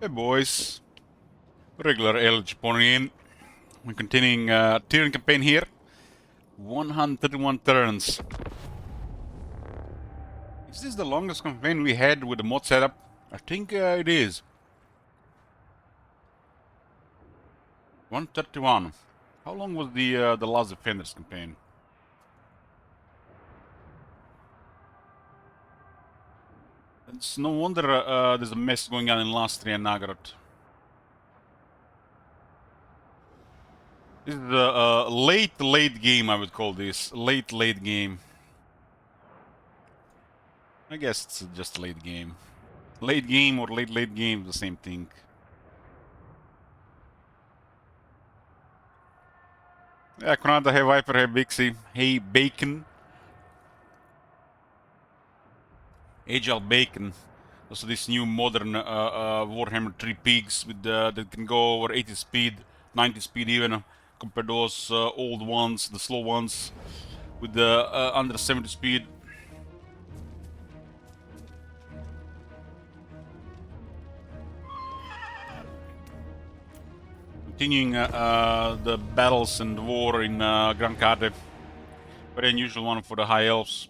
Hey boys, regular LG Pony in. We're continuing Tyrion campaign here. 131 turns. Is this the longest campaign we had with the mod setup? I think it is. 131. How long was the Last Defenders campaign? It's no wonder there's a mess going on in Lastri and Nagarot. This is a late game, I would call this. Late game. I guess it's just late game. Late game or late game, the same thing. Yeah, Konata, hey Viper, hey Bixie, hey Bacon. Agile Bacon. Also this new modern Warhammer 3 Pigs with that can go over 80 speed, 90 speed even, compared to those old ones, the slow ones, with the under 70 speed. Continuing the battles and war in Grand Carte. Very unusual one for the High Elves.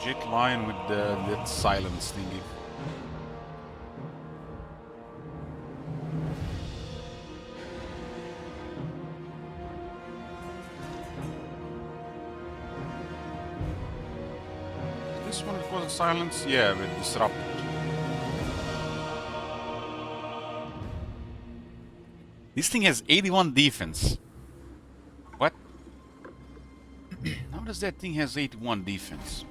Jet Lion with that silence thingy. This one it wasn't silence? Yeah, with disrupt. This thing has 81 defense. What? How does that thing has 81 defense?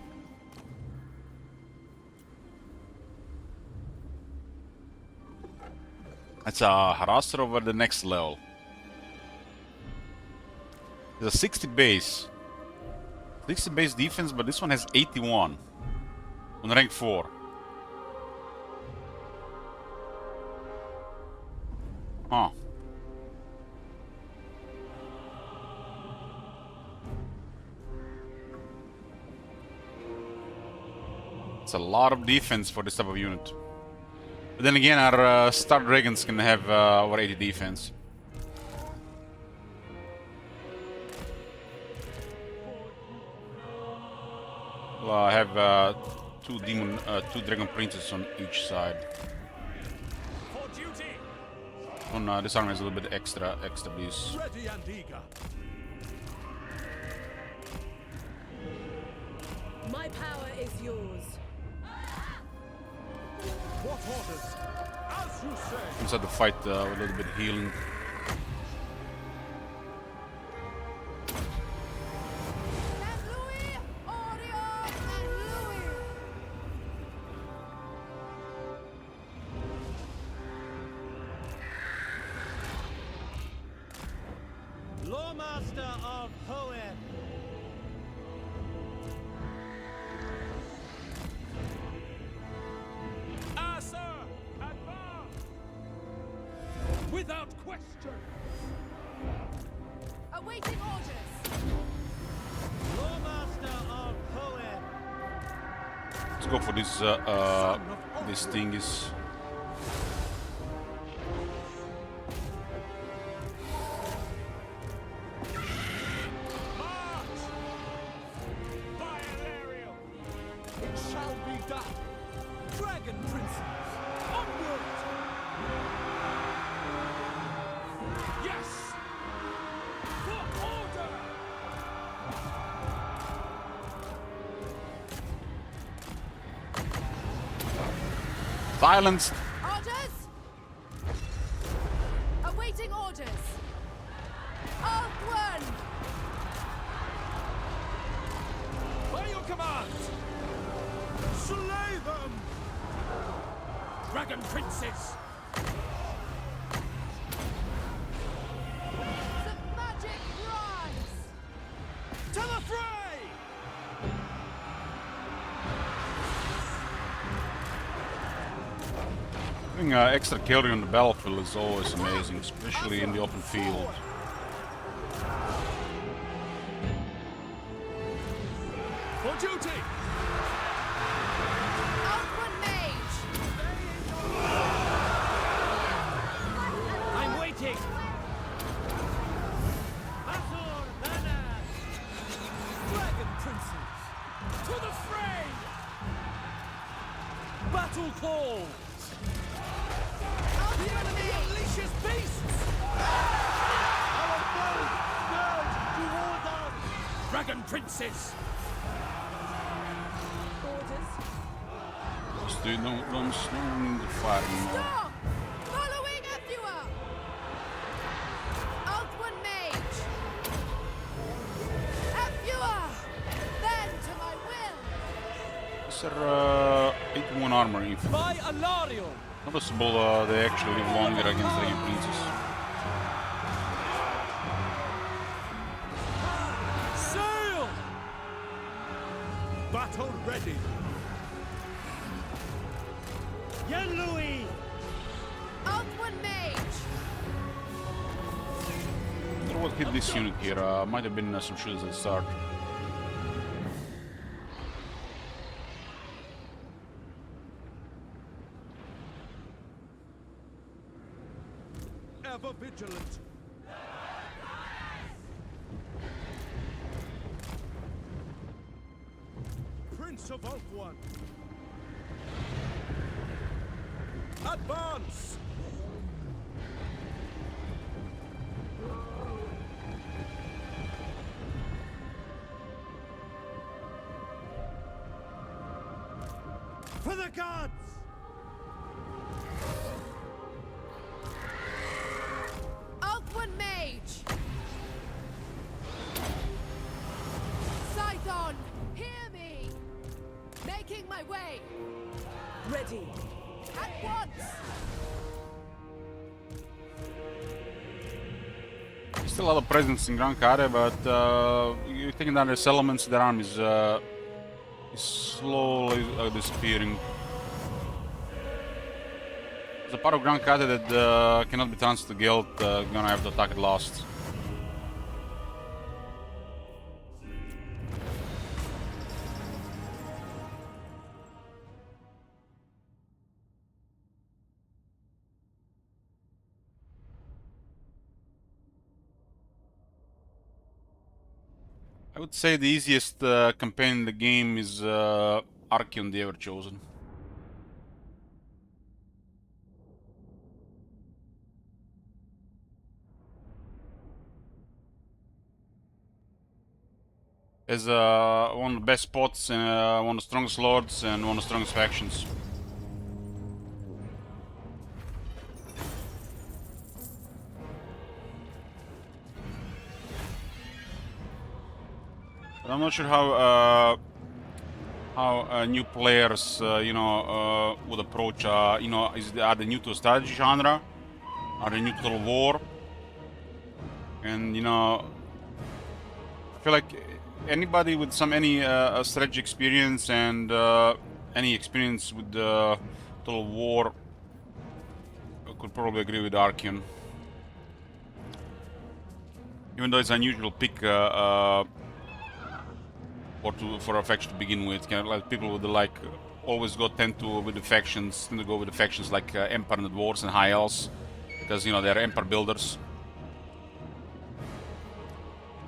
That's a harasser over the next level. There's a 60 base. 60 base defense, but this one has 81 on rank 4. Huh. It's a lot of defense for this type of unit. But then again, our Star Dragons can have over 80 defense. Well, I have two Dragon Princes on each side. On this army is a little bit extra beast. My power is yours. What orders? As you say. Inside the fight with a little bit of healing. Lawmaster of Hoenn. Ah, sir! Advance! Without question! Awaiting orders. Lawmaster of Hoenn. Let's go for this. This thing is. March! Fire aerial! It shall be done! Dragon Princes! Onward! Yes! For order! Silenced! Orders. Awaiting orders. Outward. By your command! Slay them! Dragon Princes! The magic rise! To the fray! Having extra cavalry on the battlefield is always amazing, especially in the open field. For duty! Outward mage! I'm waiting! Dragon Princes! To the fray! Battle calls! The Outward enemy mage! unleashes beasts! Our foes surge toward us! Dragon Princes! Orders. Just don't slow the fire anymore. Stop! Following Ephua! Outward mage! Ephua! Then to my will! Is there 81 armor infantry? By Alario! Noticeable they actually live longer against Dragon Princes. Sail! Battle ready! Yen Louis! Outward mage! I wonder what hit this unit here. Might have been some shooters at the start. Ever vigilant! Prince of Ulthuan! Advance! For the gods! Outward mage! Scython, hear me! Making my way! Ready! At once! Still a lot of presence in Gran Care, but you're taking down the settlements, their army is slowly disappearing. There's a part of Gran Care that cannot be transferred to Guild, gonna have to attack it last. I would say the easiest campaign in the game is Archeon the Ever-Chosen. Is one of the best spots, one of the strongest lords, and one of the strongest factions. But I'm not sure how new players, would approach. Are they new to the strategy genre? Are they new to Total War? And I feel like anybody with any strategy experience and any experience with Total War could probably agree with Archeon. Even though it's an unusual pick for a faction to begin with, like people would always tend to go with the factions like Empire and the Dwarves and High Elves, because they're Empire builders.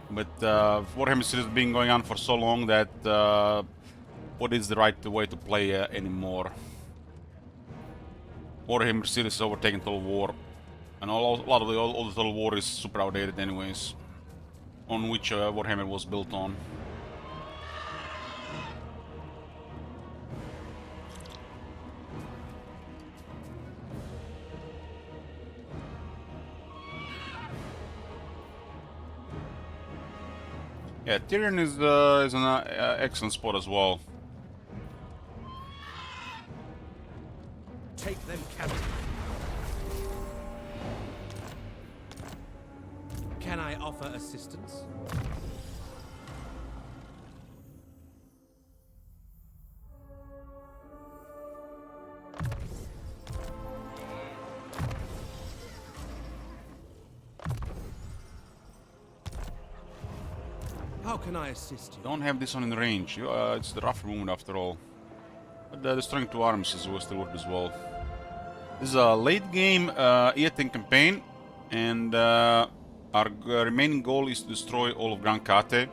But Warhammer series has been going on for so long that what is the right way to play anymore? Warhammer series is overtaking Total War, and all the Total War is super outdated anyways, on which Warhammer was built on. Yeah, Tyrion is an excellent spot as well. take them captive. Can I offer assistance? How can I assist you? Don't have this one in range. It's the rougher movement after all. But destroying 2 armies is still worth as well. This is a late game Eataine campaign, and our remaining goal is to destroy all of Grand Kate,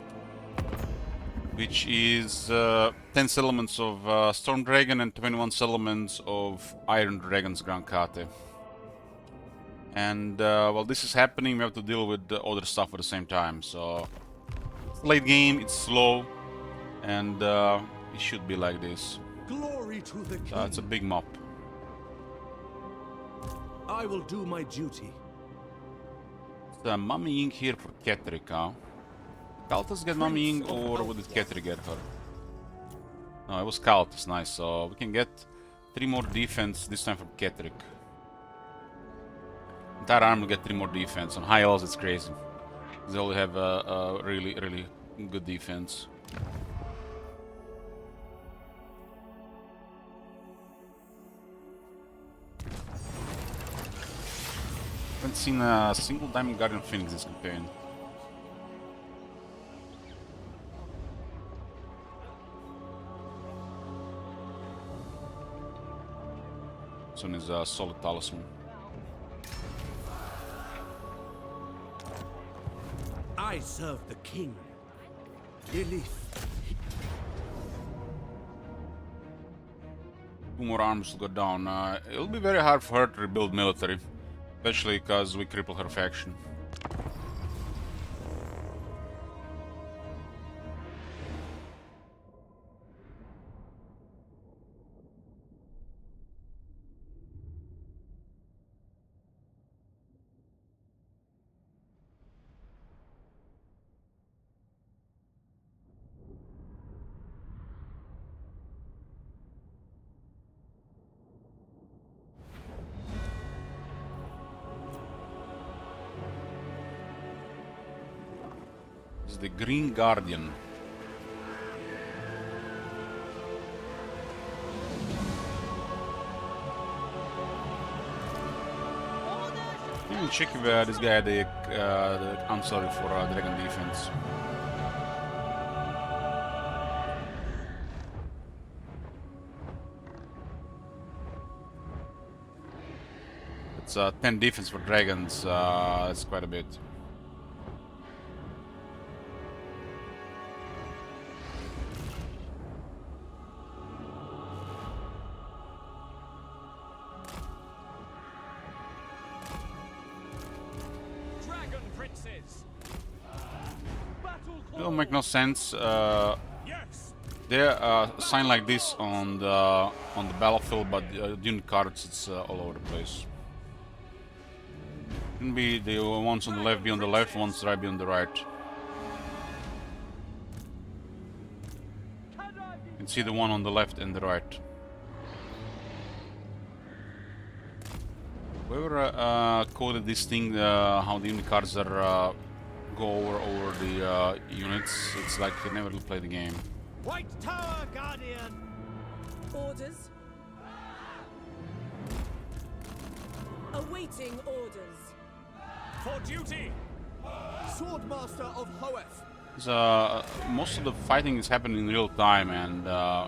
which is 10 settlements of Storm Dragon and 21 settlements of Iron Dragon's Grand Kate. And while this is happening, we have to deal with the other stuff at the same time. So it's a late game, it's slow, and it should be like this. Glory to the king. It's a big mop. I will do my duty. The mummying here for Ketheric, huh? Kaltas get mummying, or what did Ketheric get her? No, it was Kaltas, nice. So we can get 3 more defense this time from Ketheric. Entire army will get 3 more defense. On high elves, it's crazy. They only have a really, really good defense. Haven't seen a single Diamond Guardian Phoenix this campaign. This one is a solid talisman. I serve the king. Relief. 2 more arms will go down. It'll be very hard for her to rebuild military. Especially because we cripple her faction. The Green Guardian. Let me check if this guy had the answer for Dragon defense. It's 10 defense for dragons. That's quite a bit. It'll make no sense. There a sign like this on the battlefield, but unit cards it's all over the place. Shouldn't be the ones on the left be on the left, ones right be on the right. You can see the one on the left and the right. Whoever coded this thing, how the unit cards are go over the units, it's like they never play the game. White Tower Guardian! Orders. Awaiting orders. For duty! Swordmaster of Hoeth! Most of the fighting is happening in real time, and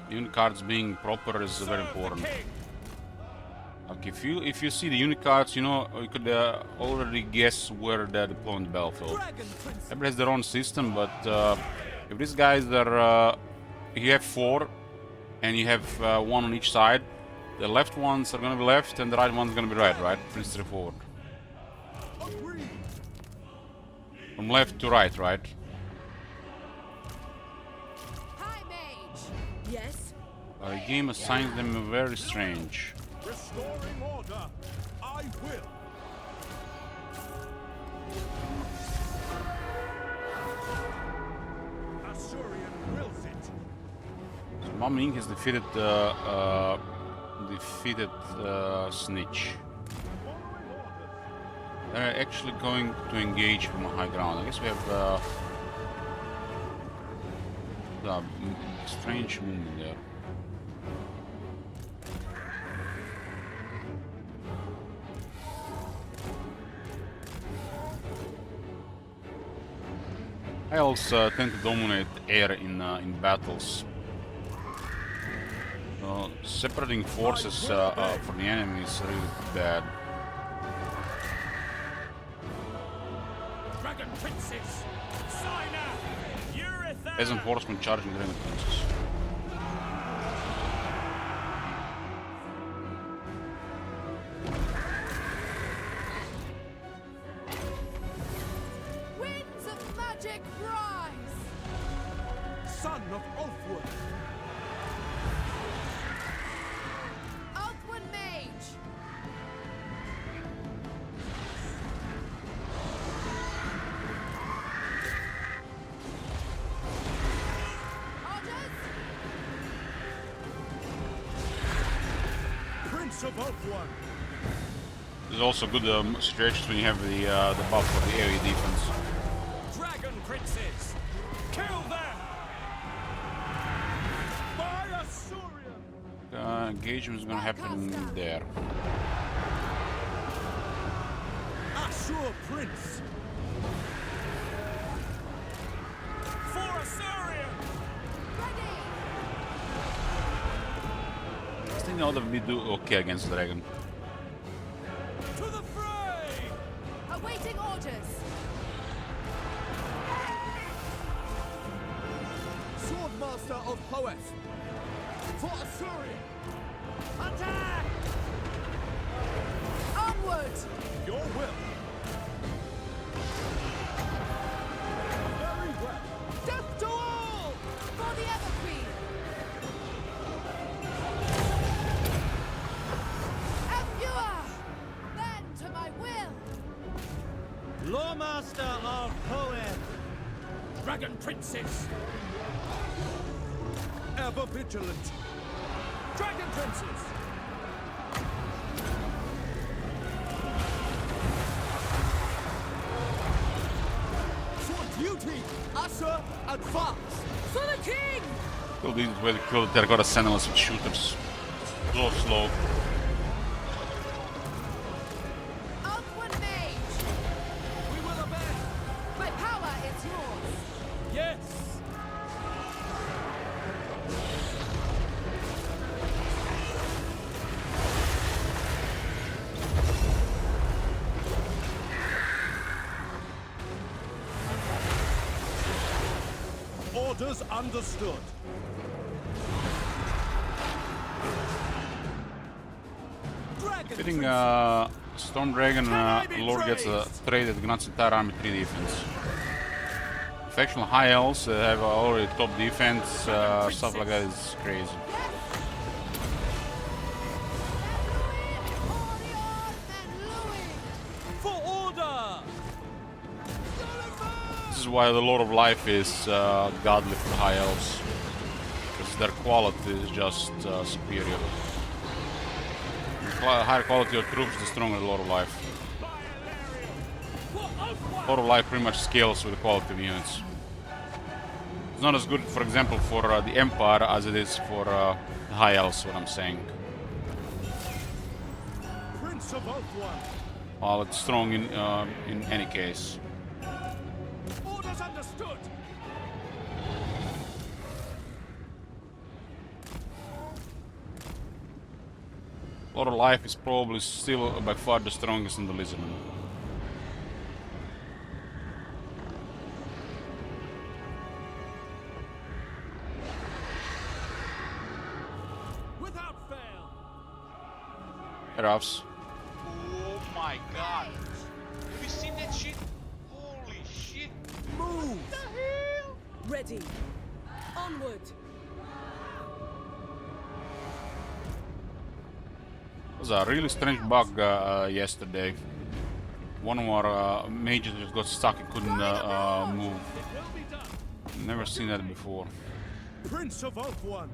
unit cards being proper is very important. Like if you see the unit cards, you know you could already guess where they're deployed on the battlefield. Everybody has their own system, but if these guys are, you have 4, and you have 1 on each side, the left ones are gonna be left, and the right one's gonna be right, right? Pretty straightforward. From left to right, right? High mage. Yes. The game assigns them very strange. Restoring order! I will! Assyrian wills it! So Mom Inc has defeated defeated Snitch. They're actually going to engage from a high ground. I guess we have the strange movement there. I also tend to dominate air in battles. Separating forces for the enemy is really bad. Dragon Princess! Signer! Eataine! Peasant horsemen charging dragon princes. Winds of magic rise! Son of Ulfwood! Ulfwood mage! Orders? Prince of Ulfwood! There's also good situations when you have the buff for the area defense. Dragon Princes! Kill them! By Asuria! Engagement is gonna happen there. Ashur Prince! For Asuria! Ready! I think now that we do okay against the dragon. To the fray! Awaiting orders! Swordmaster of Hoeth! For Asuria! Attack! Onward! Your will! Very well! Death to all! For the Everqueen! Enfua! Then to my will! Lawmaster of Hoeth! Dragon Princess! Ever vigilant! Dragon Princess! For duty! Usher, advance! For the king! Well, these way to kill the terracotta sentinels with shooters. Slow. Ulfwood mage! We will obey! My power is yours! Yes! Orders understood. Dragon Hitting Prince. Storm Dragon Lord gets traded Gnat's entire army 3 defense. Factional high elves have already top defense, stuff like that is crazy. For order! This is why the Lord of Life is godly for high elves. Because their quality is just superior. The higher quality of troops, the stronger the Lord of Life. Lord of Life pretty much scales with the quality of units. It's not as good, for example, for the Empire as it is for the High Elves, what I'm saying. Prince of Ulfwood. While it's strong in any case. Orders understood. Lord of Life is probably still by far the strongest in the Lizardman. Without fail. Ruffs. Oh my god! Have you seen that shit? Holy shit! Move. Ready. Onward. It was a really strange bug yesterday. One of our mages just got stuck and couldn't move. It will be done. Never seen that before. Prince of Ulfwood.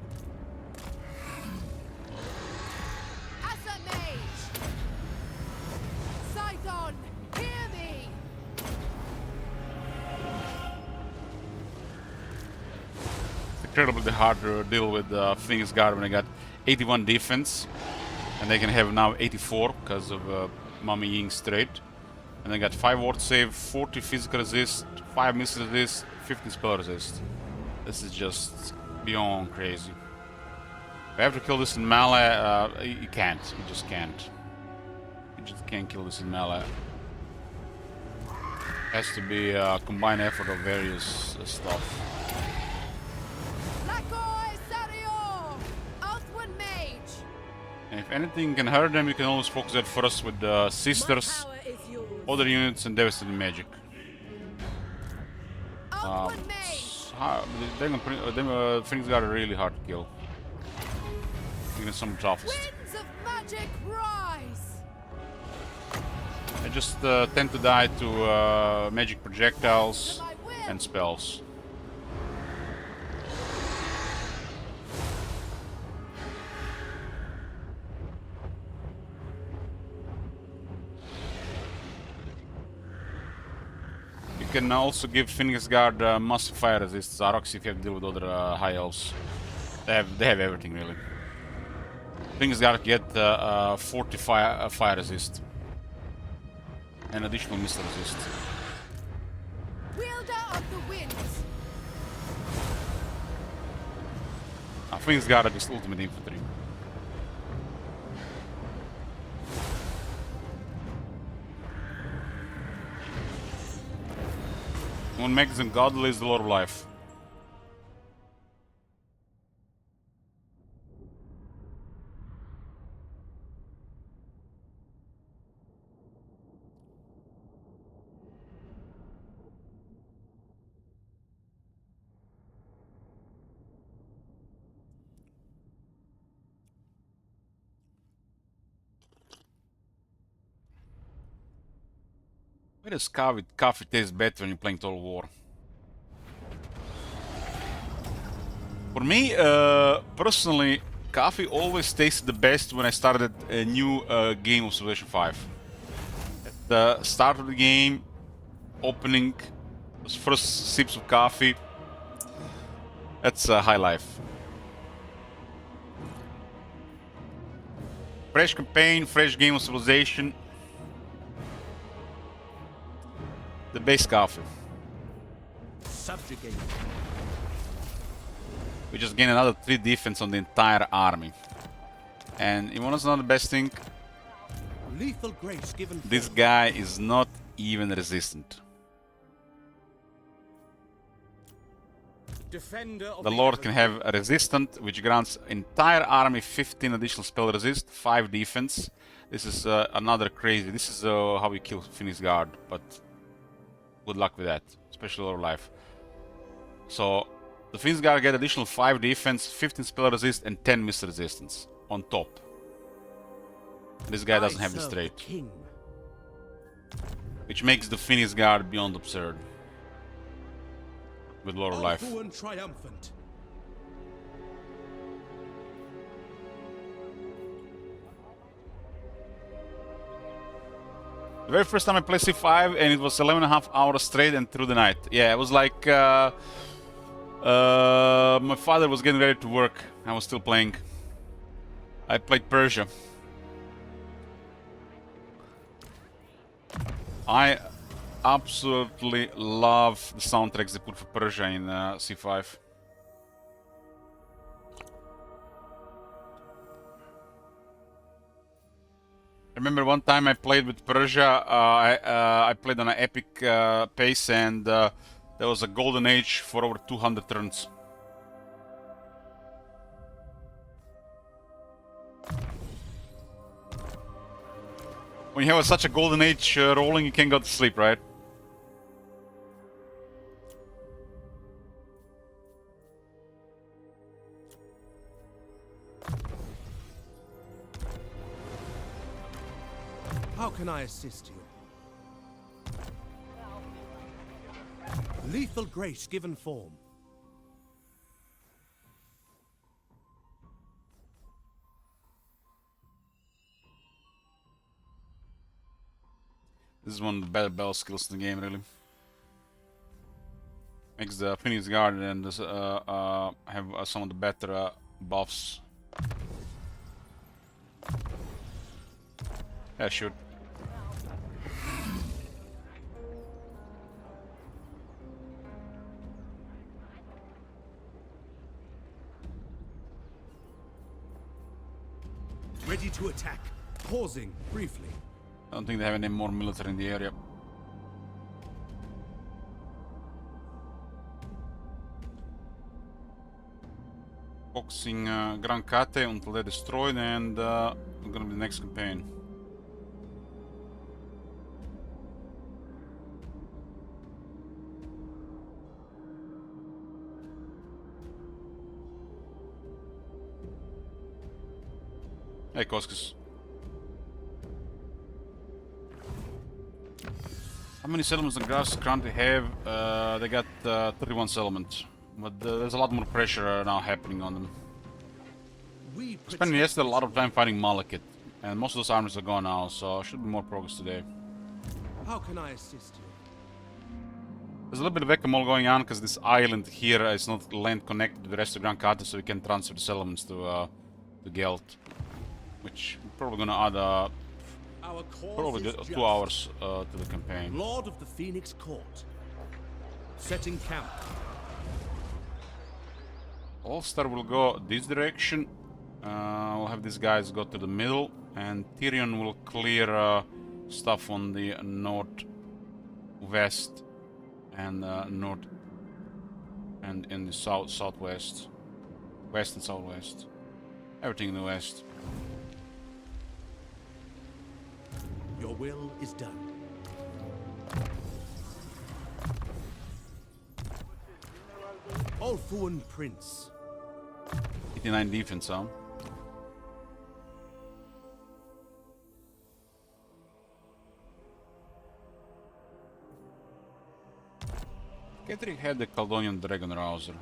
incredibly hard to deal with Phoenix Guard when I got 81 defense. And they can have now 84 because of Mummy Ying straight. And they got 5 ward save, 40 physical resist, 5 missile resist, 15 spell resist. This is just beyond crazy. If I have to kill this in melee, you can't. You just can't. You just can't kill this in melee. Has to be a combined effort of various stuff. Lakoi Sario! Outward Mage! And if anything can hurt them, you can always focus that first with My Sisters, power is yours. other units, and Devastating Magic. Outward Mage! Phoenix Guard are really hard to kill. Even some toughest. Winds of magic rise! I just tend to die to magic projectiles To my will. and spells. You can also give Phoenix Guard massive fire resist Zarox if you have to deal with other high elves. They have everything really. Phoenix Guard get 40 fire resist and additional missile resist. Wielder of the winds! Phoenix Guard are just ultimate infantry. What makes them godly is the Lord of Life. Why does coffee taste better when you're playing Total War? For me, personally, coffee always tasted the best when I started a new game of Civilization 5. At the start of the game, opening, those first sips of coffee, that's high life. Fresh campaign, fresh game of Civilization. The base coffee. Subjugate. We just gain another 3 defense on the entire army. And you want to know the best thing? Lethal grace given. This guy is not even resistant. Defender of The Lord can have a resistant, which grants entire army 15 additional spell resist, 5 defense. This is another crazy. This is how we kill Phoenix Guard, but good luck with that, especially Lord of Life. So the Phoenix Guard get additional 5 defense, 15 spell resist, and 10 missile resistance on top. This guy doesn't have the straight, king. which makes the Phoenix Guard beyond absurd with Lord of Life. Awful and triumphant. The very first time I played C5 and it was 11.5 hours straight and through the night. Yeah, it was like my father was getting ready to work. I was still playing. I played Persia. I absolutely love the soundtracks they put for Persia in C5. I remember one time I played with Persia. I played on an epic pace, and there was a golden age for over 200 turns. When you have such a golden age rolling, you can't go to sleep, right? How can I assist you? Lethal grace given form. This is one of the better battle skills in the game, really. Makes the Phoenix Guard and have some of the better buffs. Yeah, shoot. Ready to attack. Pausing briefly. I don't think they have any more military in the area. Focusing Gran Cate until they're destroyed, and gonna be the next campaign. Hey, Koskis. How many settlements in Grass currently have? They got 31 settlements. But there's a lot more pressure now happening on them. We Spending yesterday a lot of time fighting Malekith. And most of those armies are gone now, so should be more progress today. How can I assist you? There's a little bit of whack-a-mole going on because this island here is not land connected to the rest of Gran Cate, so we can transfer the settlements to Gelt. Which we're probably gonna add Our cause probably is 2 just. hours to the campaign. Lord of the Phoenix Court. Setting camp. All-Star will go this direction. We'll have these guys go to the middle, and Tyrion will clear stuff on the northwest and north and in the southwest, west and southwest. Everything in the west. Your will is done. Ulfuan Prince. 89 defense, huh? Kettrick had the Caledonian Dragon Rouser.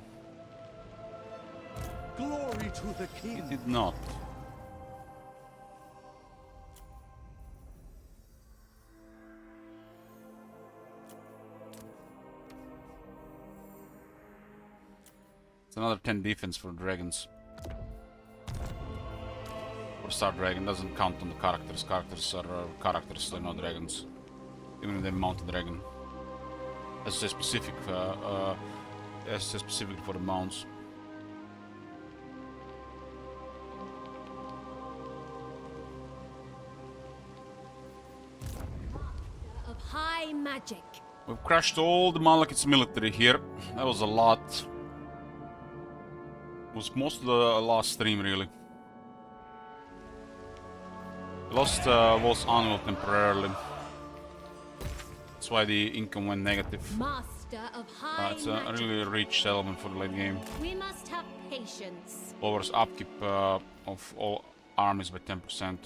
Glory to the king. It did not. It's another 10 defense for dragons. For Star Dragon doesn't count on the characters. Characters are characters, they're not dragons. Even if they mount a dragon. That's a specific specifically for the mounts. Of high magic. We've crushed all the Malekith's military here. That was a lot. It was most of the last stream, really. We lost Wolf's Annual temporarily. That's why the income went negative. Master of high It's a magic. really rich settlement for the late game. We must have patience. Lowers upkeep of all armies by 10%.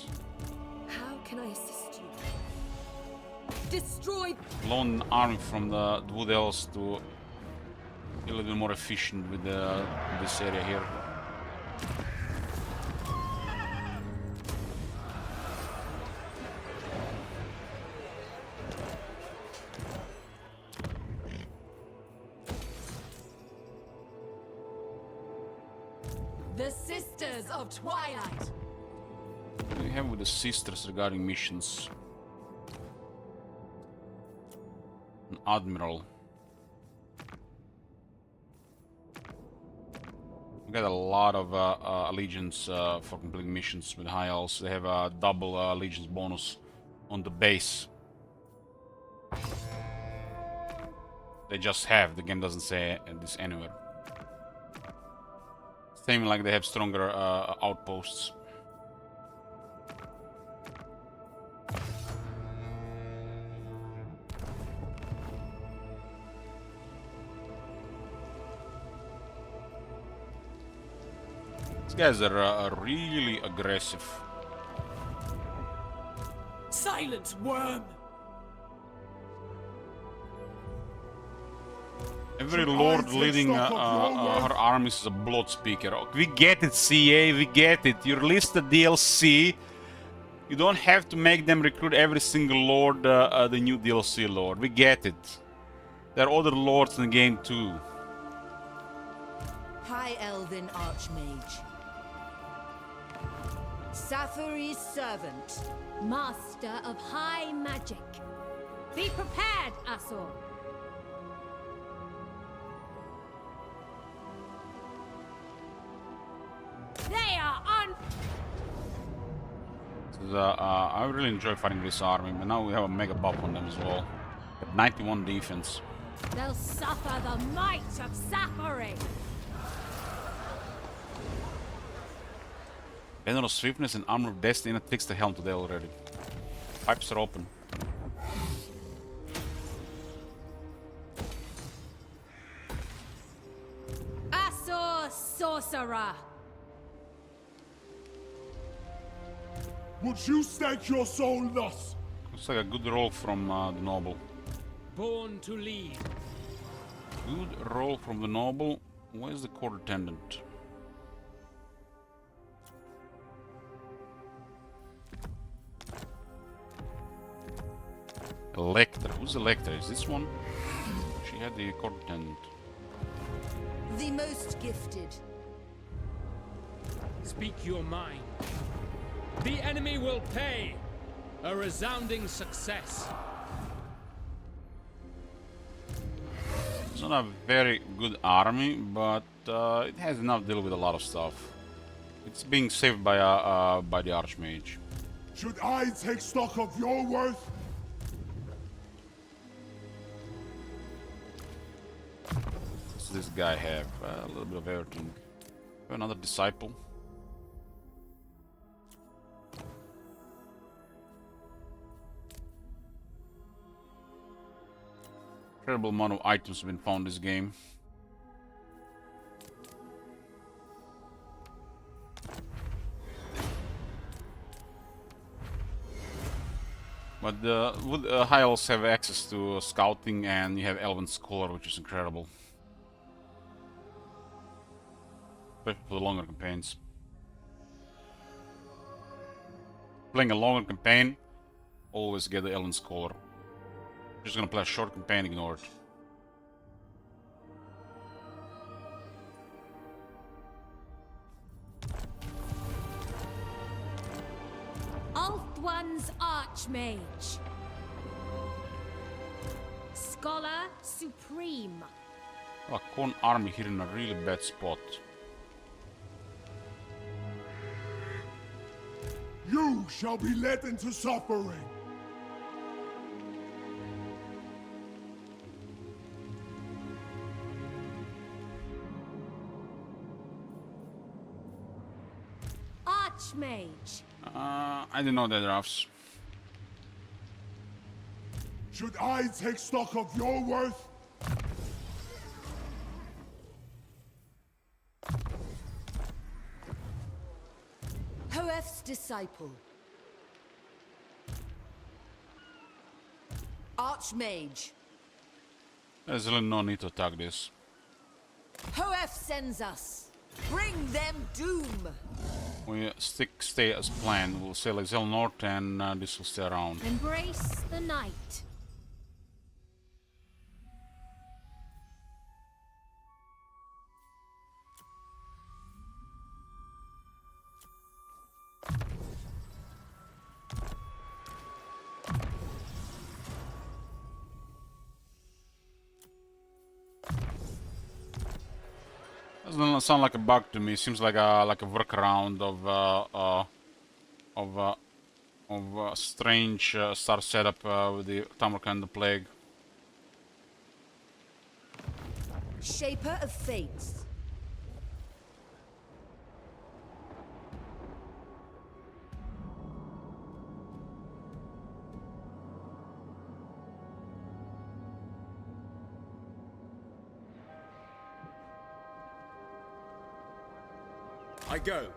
How can I assist you? Destroy. Loan an army from the Wood Elves to be a little bit more efficient with this area here. The Sisters of Twilight. What do we have with the sisters regarding missions? An admiral. We got a lot of allegiance for completing missions with high elves. They have a double allegiance bonus on the base. They just have. The game doesn't say this anywhere. Same like they have stronger outposts. These guys are really aggressive. Silence, worm! Every lord leading her armies is a blood speaker. We get it, CA, we get it. You release the DLC. You don't have to make them recruit every single lord, the new DLC lord. We get it. There are other lords in the game too. High Elven Archmage. Safari's servant. Master of high magic. Be prepared, Asor. They are on. I really enjoy fighting this army, but now we have a mega buff on them as well. At 91 defense. They'll suffer the might of Safari. Banner of Swiftness and Armor of Destiny takes the helm today already. Pipes are open. Asor Sorcerer. Would you stake your soul thus? Looks like a good roll from the noble. Born to lead. Good roll from the noble. Where's the court attendant? Electra. Who's Electra? Is this one? She had the court attendant. The most gifted. Speak your mind. The enemy will pay. A resounding success. It's not a very good army, but it has enough to deal with a lot of stuff. It's being saved by the Archmage. Should I take stock of your worth? What does this guy have? A little bit of everything. Another disciple. Incredible amount of items have been found in this game. But high elves have access to scouting, and you have Elven Scholar, which is incredible. Especially for the longer campaigns. Playing a longer campaign, always get the Elven Scholar. Just gonna play a short campaign, ignore it. Ulthuan's Archmage. Scholar Supreme. Oh, Con army here in a really bad spot. You shall be led into suffering. Archmage. I didn't know that, Rafs. Should I take stock of your worth? Hoef's disciple. Archmage. There's really no need to attack this. Hoef sends us. Bring them doom. We stay as planned. We'll sail Exile North, and this will stay around. Embrace the night. Doesn't sound like a bug to me. Seems like a workaround of a strange star setup with the Tamarka and the Plague. Shaper of Fates. I go.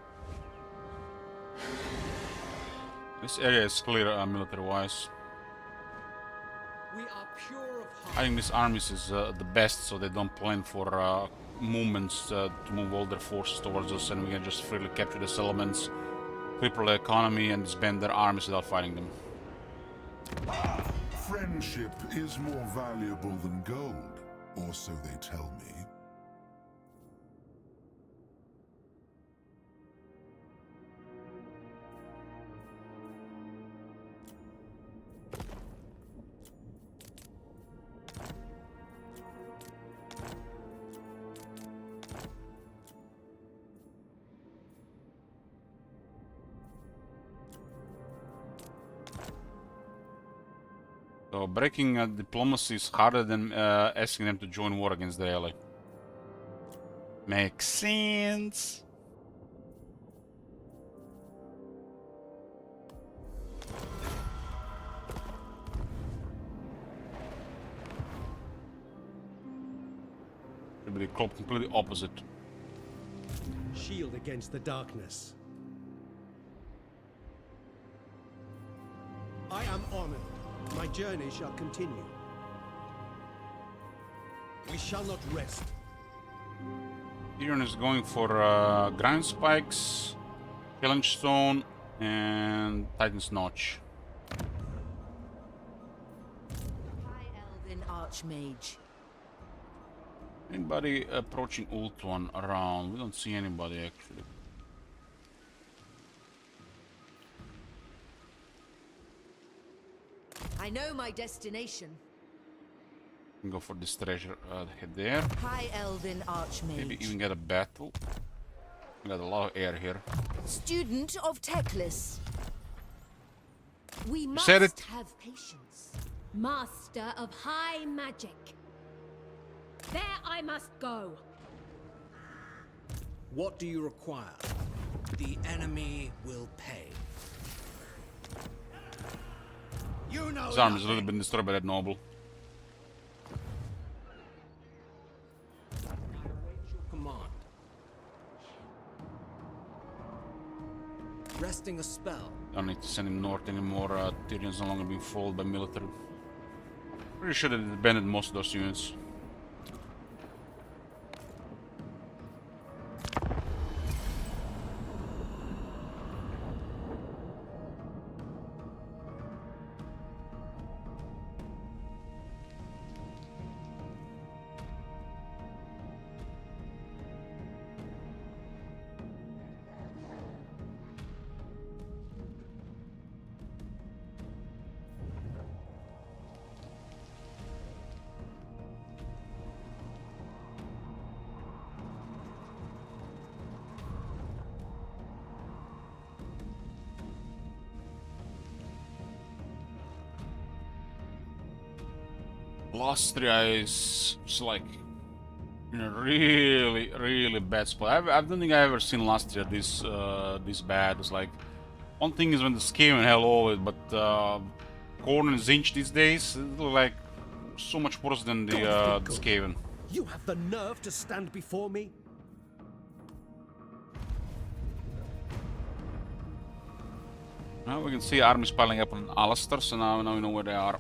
This area is clear military-wise. We are pure of I heart. think this armies is the best, so they don't plan for movements to move all their forces towards us, and we can just freely capture the settlements, cripple the economy, and disband their armies without fighting them. Friendship is more valuable than gold, or so they tell me. So breaking diplomacy is harder than asking them to join war against the ally. Makes sense. Should be the completely opposite. Shield against the darkness. I am honored. My journey shall continue. We shall not rest. Eataine is going for Grind Spikes, Challenge Stone, and Titan's Notch. High Elven Archmage. Anybody approaching Ult One around? We don't see anybody actually. I know my destination. Can go for this treasure head there. High Elven Archmage. Maybe even get a battle. We got a lot of air here. Student of Teclis. We must said it. have patience. Master of high magic. There I must go. What do you require? The enemy will pay. You know His arm is a nothing. little bit destroyed by that noble. Command. Resting a spell. Don't need to send him north anymore. Tyrion's no longer being followed by military. Pretty sure that it abandoned most of those units. Lastria is like in a really bad spot. I don't think I ever seen Lastria this bad. It's like one thing is when the Skaven hell all it, but Khorne and Zinch these days is like so much worse than the Skaven. You have the nerve to stand before me? Now we can see armies piling up on Alistair, so now we know where they are.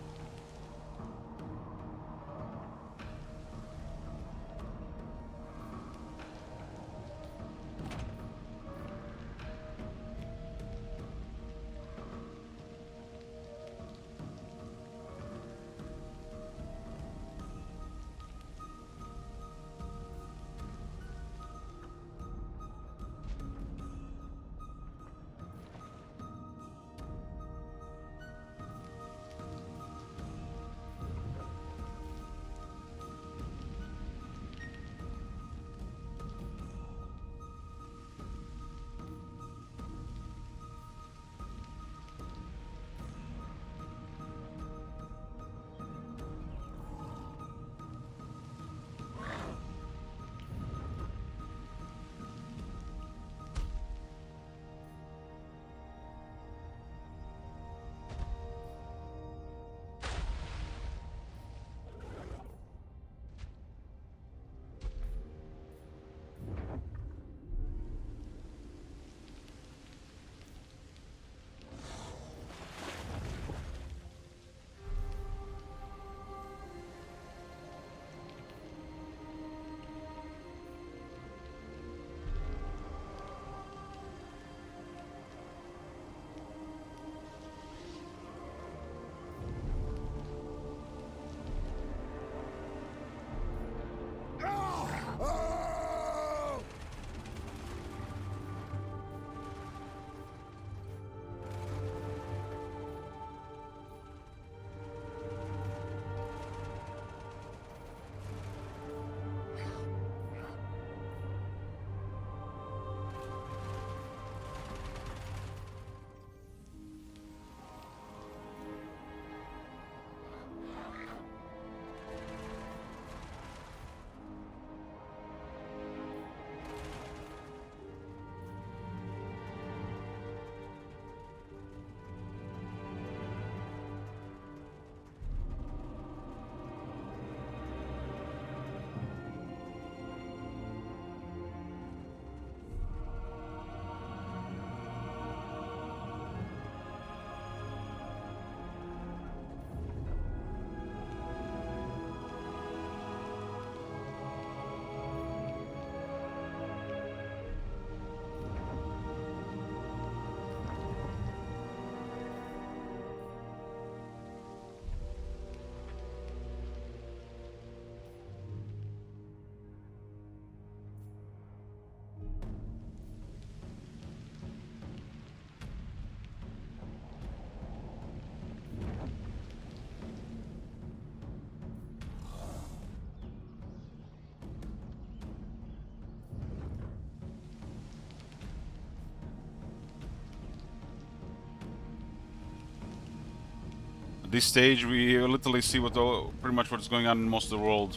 At this stage, we literally see pretty much what's going on in most of the world.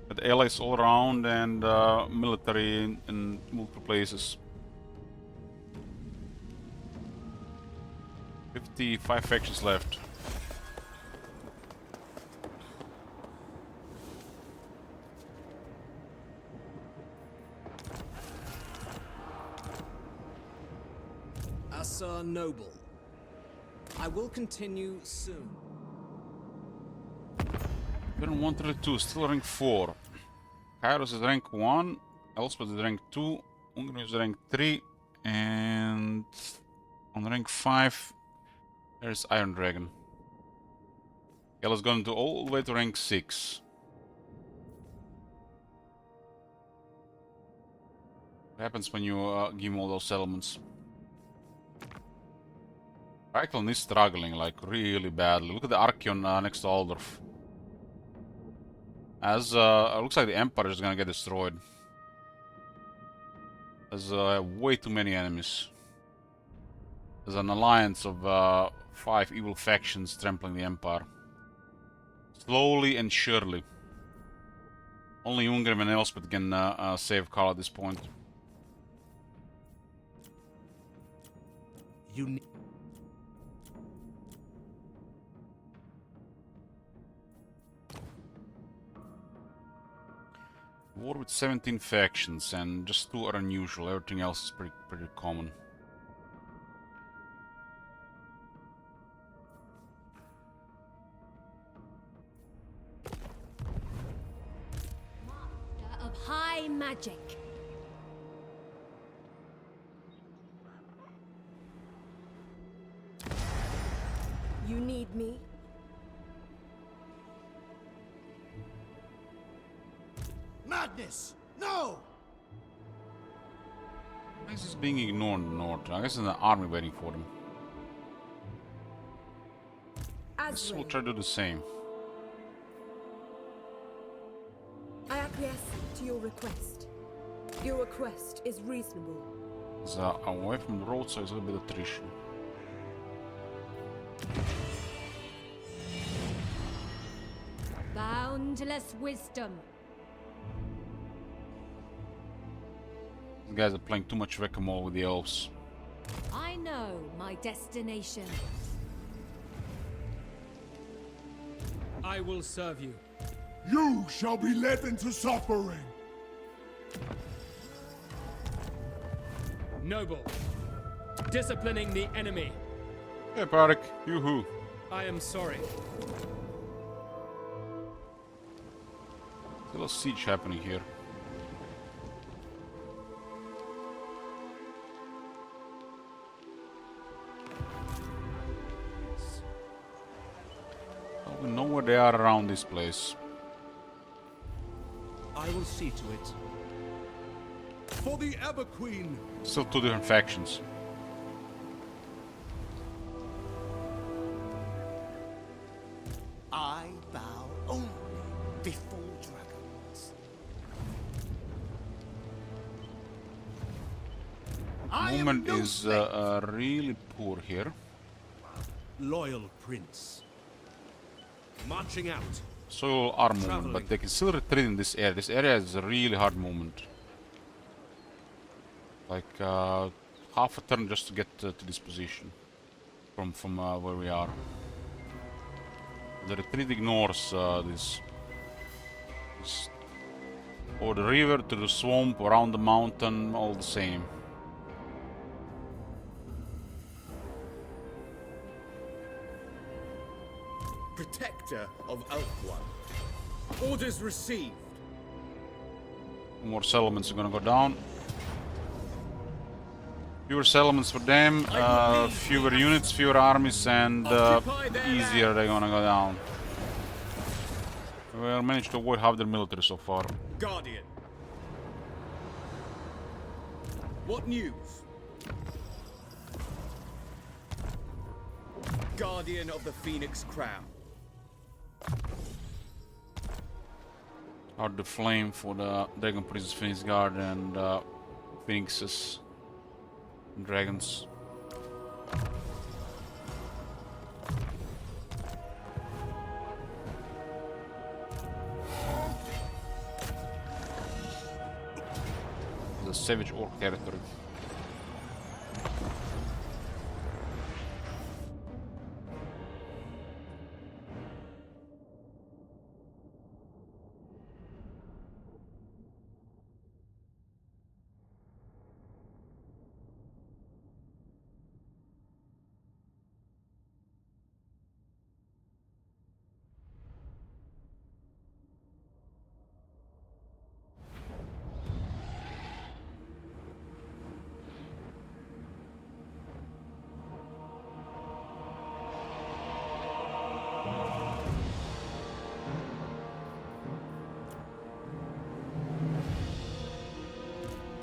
With allies all around and military in multiple places. 55 factions left. Asa Noble. I will continue soon. Turn 132, still rank 4. Kairos is rank 1, Elspeth is rank 2, Ungern is rank 3, and on rank 5 there's Iron Dragon. Yellow's gone to all the way to rank 6. What happens when you give him all those settlements? Reichland is struggling like really badly. Look at the Archeon next to Aldorf. As looks like the Empire is gonna get destroyed. There's way too many enemies. There's an alliance of 5 evil factions trampling the Empire. Slowly and surely. Only Ungrim and Elspeth can save Karl at this point. You need. War with 17 factions, and just 2 are unusual. Everything else is pretty common. Master of high magic. You need me? Madness! No! Why is this being ignored in the north? I guess there's an army waiting for them. This will try to do the same. I acquiesce to your request. Your request is reasonable. It's away from the road, so it's a little bit of attrition. Boundless wisdom. These guys are playing too much whack-a-mole with the elves. I know my destination. I will serve you. You shall be led into suffering. Noble. Disciplining the enemy. Hey, Parik, yoo-hoo. I am sorry. Still a siege happening here. Well, we know where they are around this place. I will see to it. For the Ever Queen! Still 2 different factions. I bow only before dragons. Movement is really poor here. Loyal Prince. Marching out. So are movement, but they can still retreat in this area. This area is a really hard movement. Like half a turn just to get to this position from where we are. The retreat ignores this or the river to the swamp, around the mountain, all the same. Protector of Elfwan. Orders received. More settlements are gonna go down. Fewer settlements for them, fewer units, fewer armies, and easier they're gonna go down. Well, managed to avoid half their military so far. Guardian. What news? Guardian of the Phoenix Crown. Out the flame for the Dragon Princess Phoenix Guard and Phoenixes and Dragons. Savage Orc territory.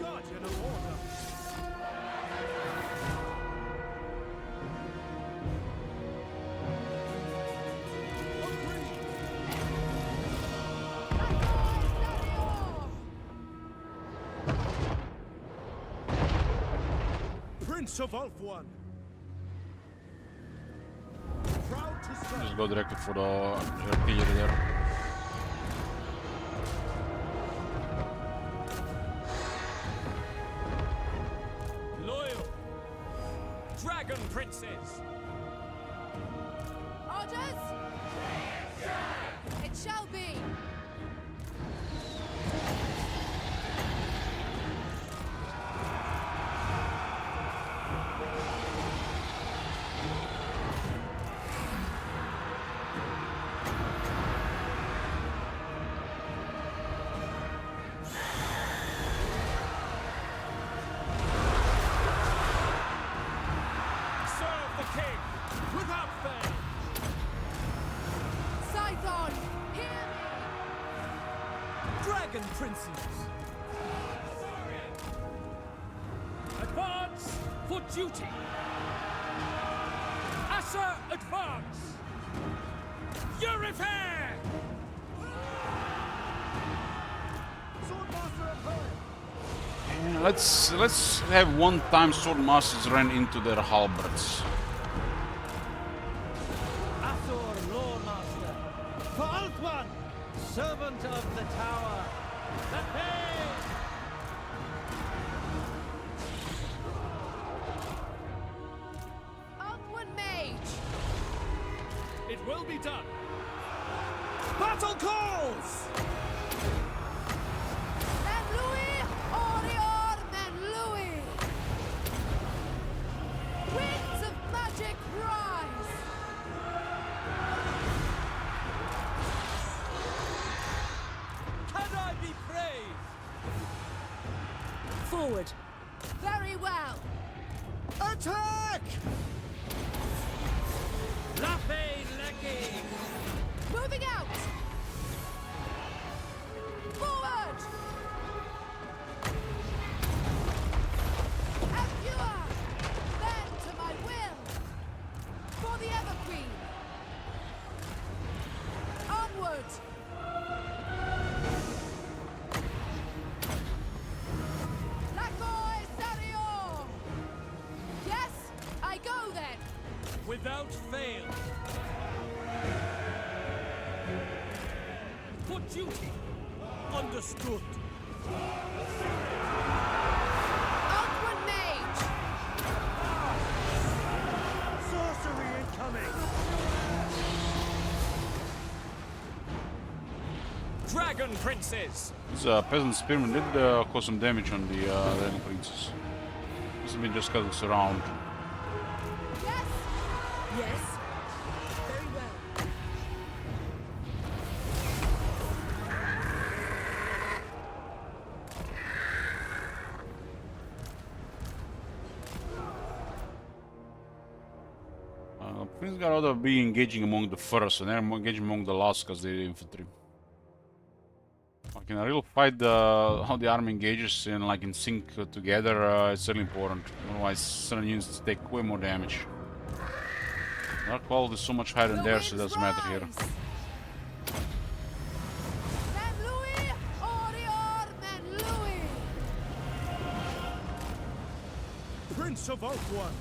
Guardian of order. Prince of Ulthuan. Proud to serve. Just go directly for the artillery there. Loyal. Dragon princes. Orders? It shall be. Serve the king without fail. Scython, hear me! Dragon princes! Advance for duty. Assa, advance. Eurifare! Swordmaster at home. Yeah, let's have one time sword masters run into their halberds. Athor, Lawmaster. For Ulthuan, servant of the tower. The pain! Ulthuan mage! It will be done. Battle calls! Men Louis, Orior, Men Louis! Winds of magic rise! Can I be praised? Forward. Very well! Attack! Lafe Lecky! Moving out! Forward! Empure! Bend to my will! For the Everqueen! Onward! Lacoy Sario! Yes, I go then! Without fail. For duty. Understood. Outward mage! Sorcery incoming! Dragon princes. This peasant spearman did cause some damage on the Dragon Princess. This has been just because around. Yes! Yes. Very well. Prince got out of be engaging among the first, and they're engaging among the last because they're infantry. Like in a real fight, how the army engages in like in sync together, it's really important. Otherwise, certain units take way more damage. Their quality is so much higher than theirs, so it doesn't matter here. Men Louis, Orior, Men Louis! Prince of Ulthuan.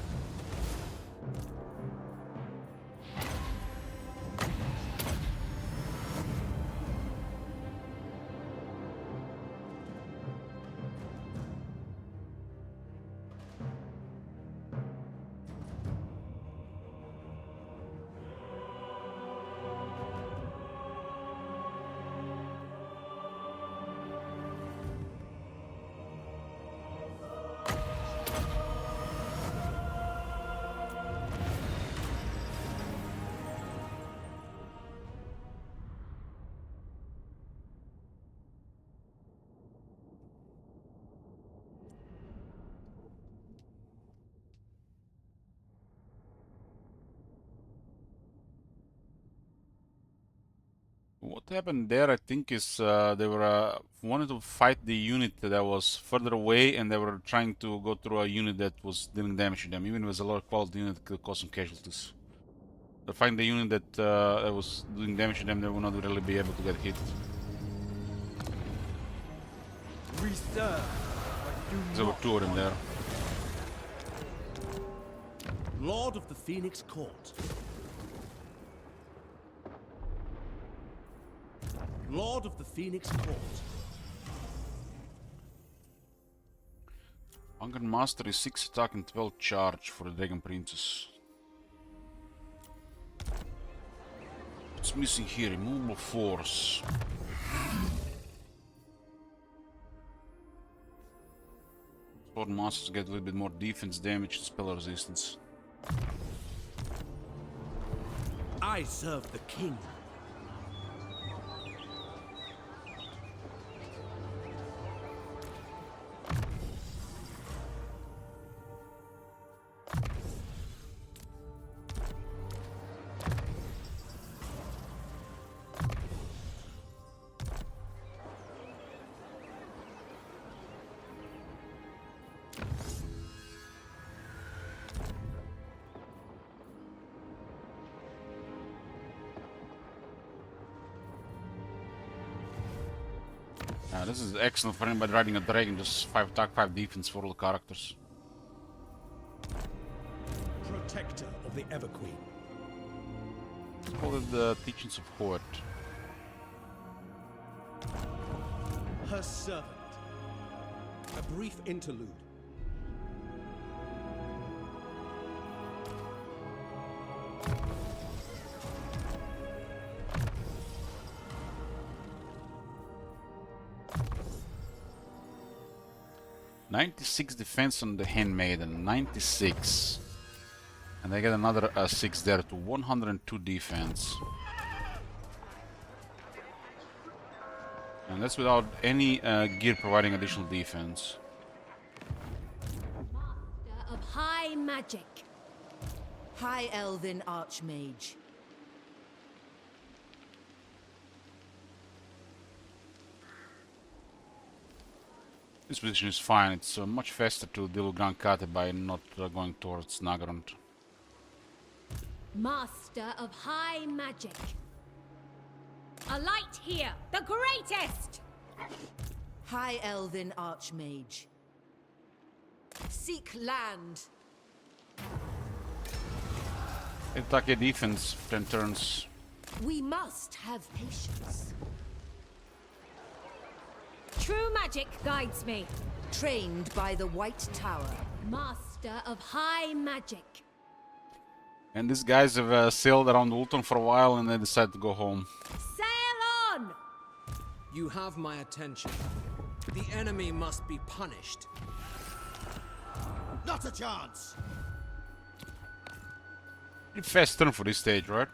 What happened there, I think, is they were wanted to fight the unit that was further away, and they were trying to go through a unit that was dealing damage to them. Even if it was a lower quality unit, it could cause some casualties. They find the unit that was doing damage to them, they will not really be able to get hit. We serve, but do There were not 2 of them there. Lord of the Phoenix Court. Lord of the Phoenix Court. Hunger Master is 6 attack and 12 charge for the Dragon Princess. What's missing here? Immovable force. Sword Masters get a little bit more defense damage and spell resistance. I serve the king. This is excellent for anybody riding a dragon, just 5 attack, 5 defense for all the characters. Protector of the Everqueen. Let's call it the Teachings of Hort. Her servant. A brief interlude. "96 defense on the Handmaiden, 96. And they get another 6 there to 102 defense. And that's without any gear providing additional defense. Master of high magic. High Elven Archmage. This position is fine, it's much faster to deal with Grand Kate by not going towards Nagarond. Master of high magic. A light here, the greatest! High Elven Archmage. Seek land. Attack your defense, 10 turns. We must have patience. True magic guides me. Trained by the White Tower. Master of high magic. And these guys have sailed around Ulton for a while and they decide to go home. Sail on! You have my attention. The enemy must be punished. Not a chance. Pretty fast turn for this stage, right?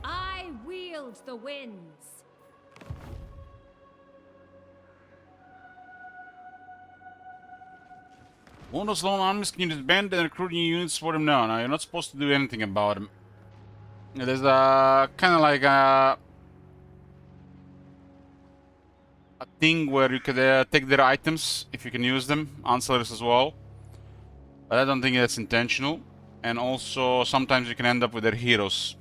I wield the winds. One of those lone armies can disband and recruit new units for them now. Now, you're not supposed to do anything about them. There's a kind of like a thing where you could take their items if you can use them, ancillaries as well. But I don't think that's intentional. And also, sometimes you can end up with their heroes.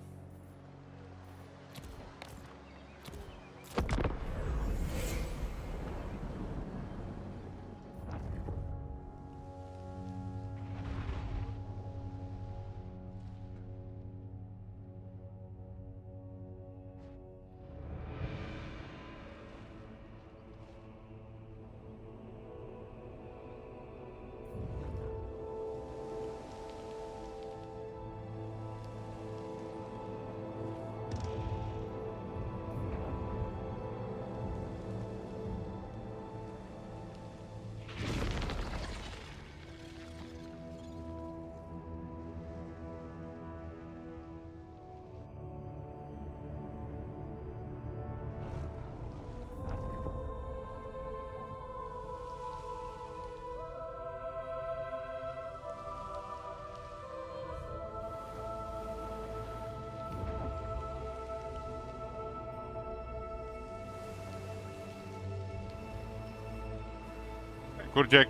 Kurjek.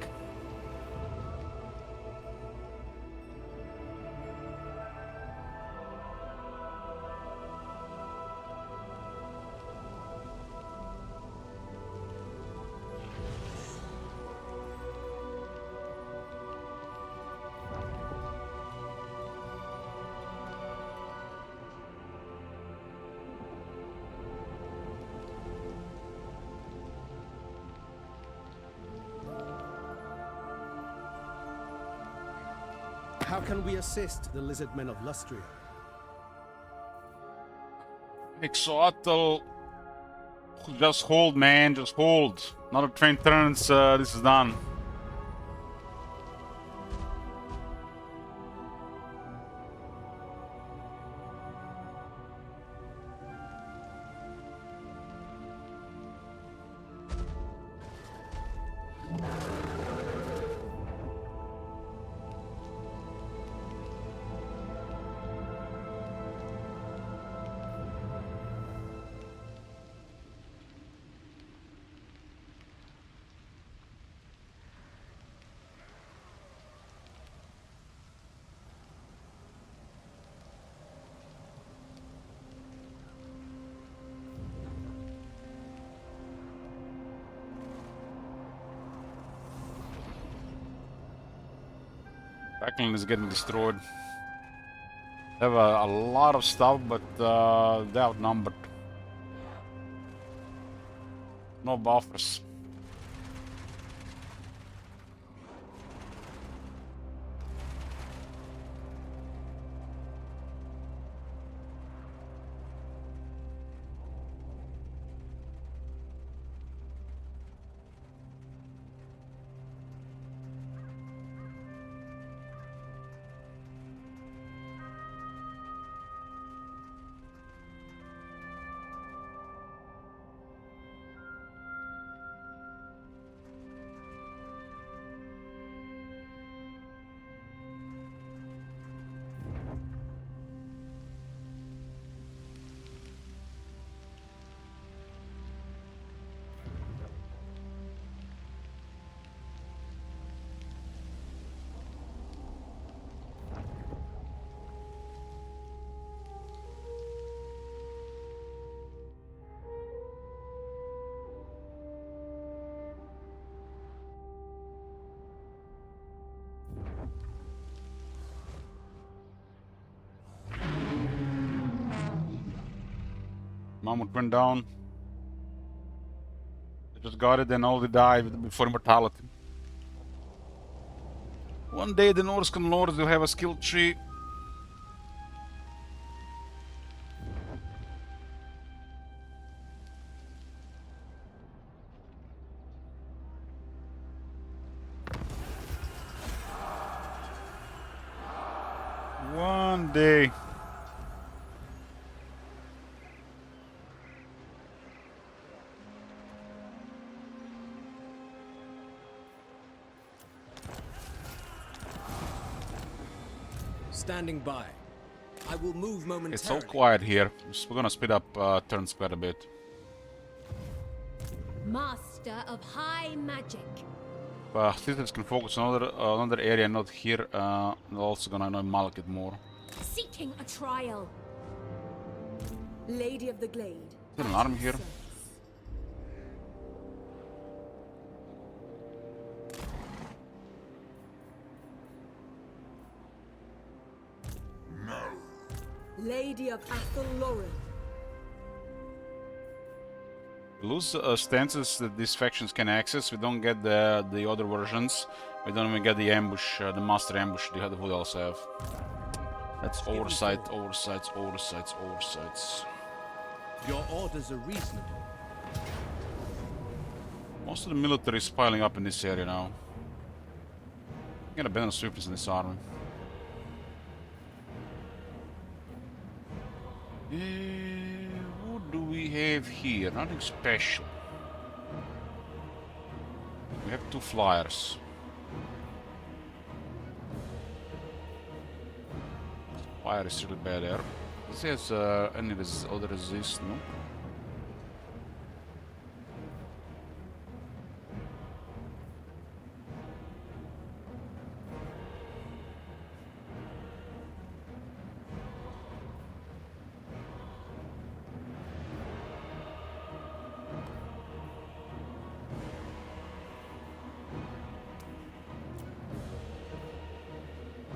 How can we assist the lizard men of Lustria? Exoatl. Just hold, man. Just hold. Another 20 turns. This is done. Backline is getting destroyed. They have a lot of stuff, but they're outnumbered. No buffers. Mammoth went down. They just got it, then all they died before immortality. One day the Norscan lords will have a skill tree. One day. Standing by. I will move momentarily. It's so quiet here. We're gonna speed up turns quite a bit. Master of high magic. Citizens can focus on another area, not here. They're also gonna annoy Malk it more. Seeking a trial. Lady of the Glade. Is there an army here? Lady of Athelloren. Lose stances that these factions can access. We don't get the other versions. We don't even get the ambush, the master ambush the other would also have. That's oversight, oversights, oversights, oversights. Your orders are reasonable. Most of the military is piling up in this area now. Get a band of sweepers in this army. What do we have here? Nothing special. We have 2 flyers. Fire is really bad there. This has any other resist, no?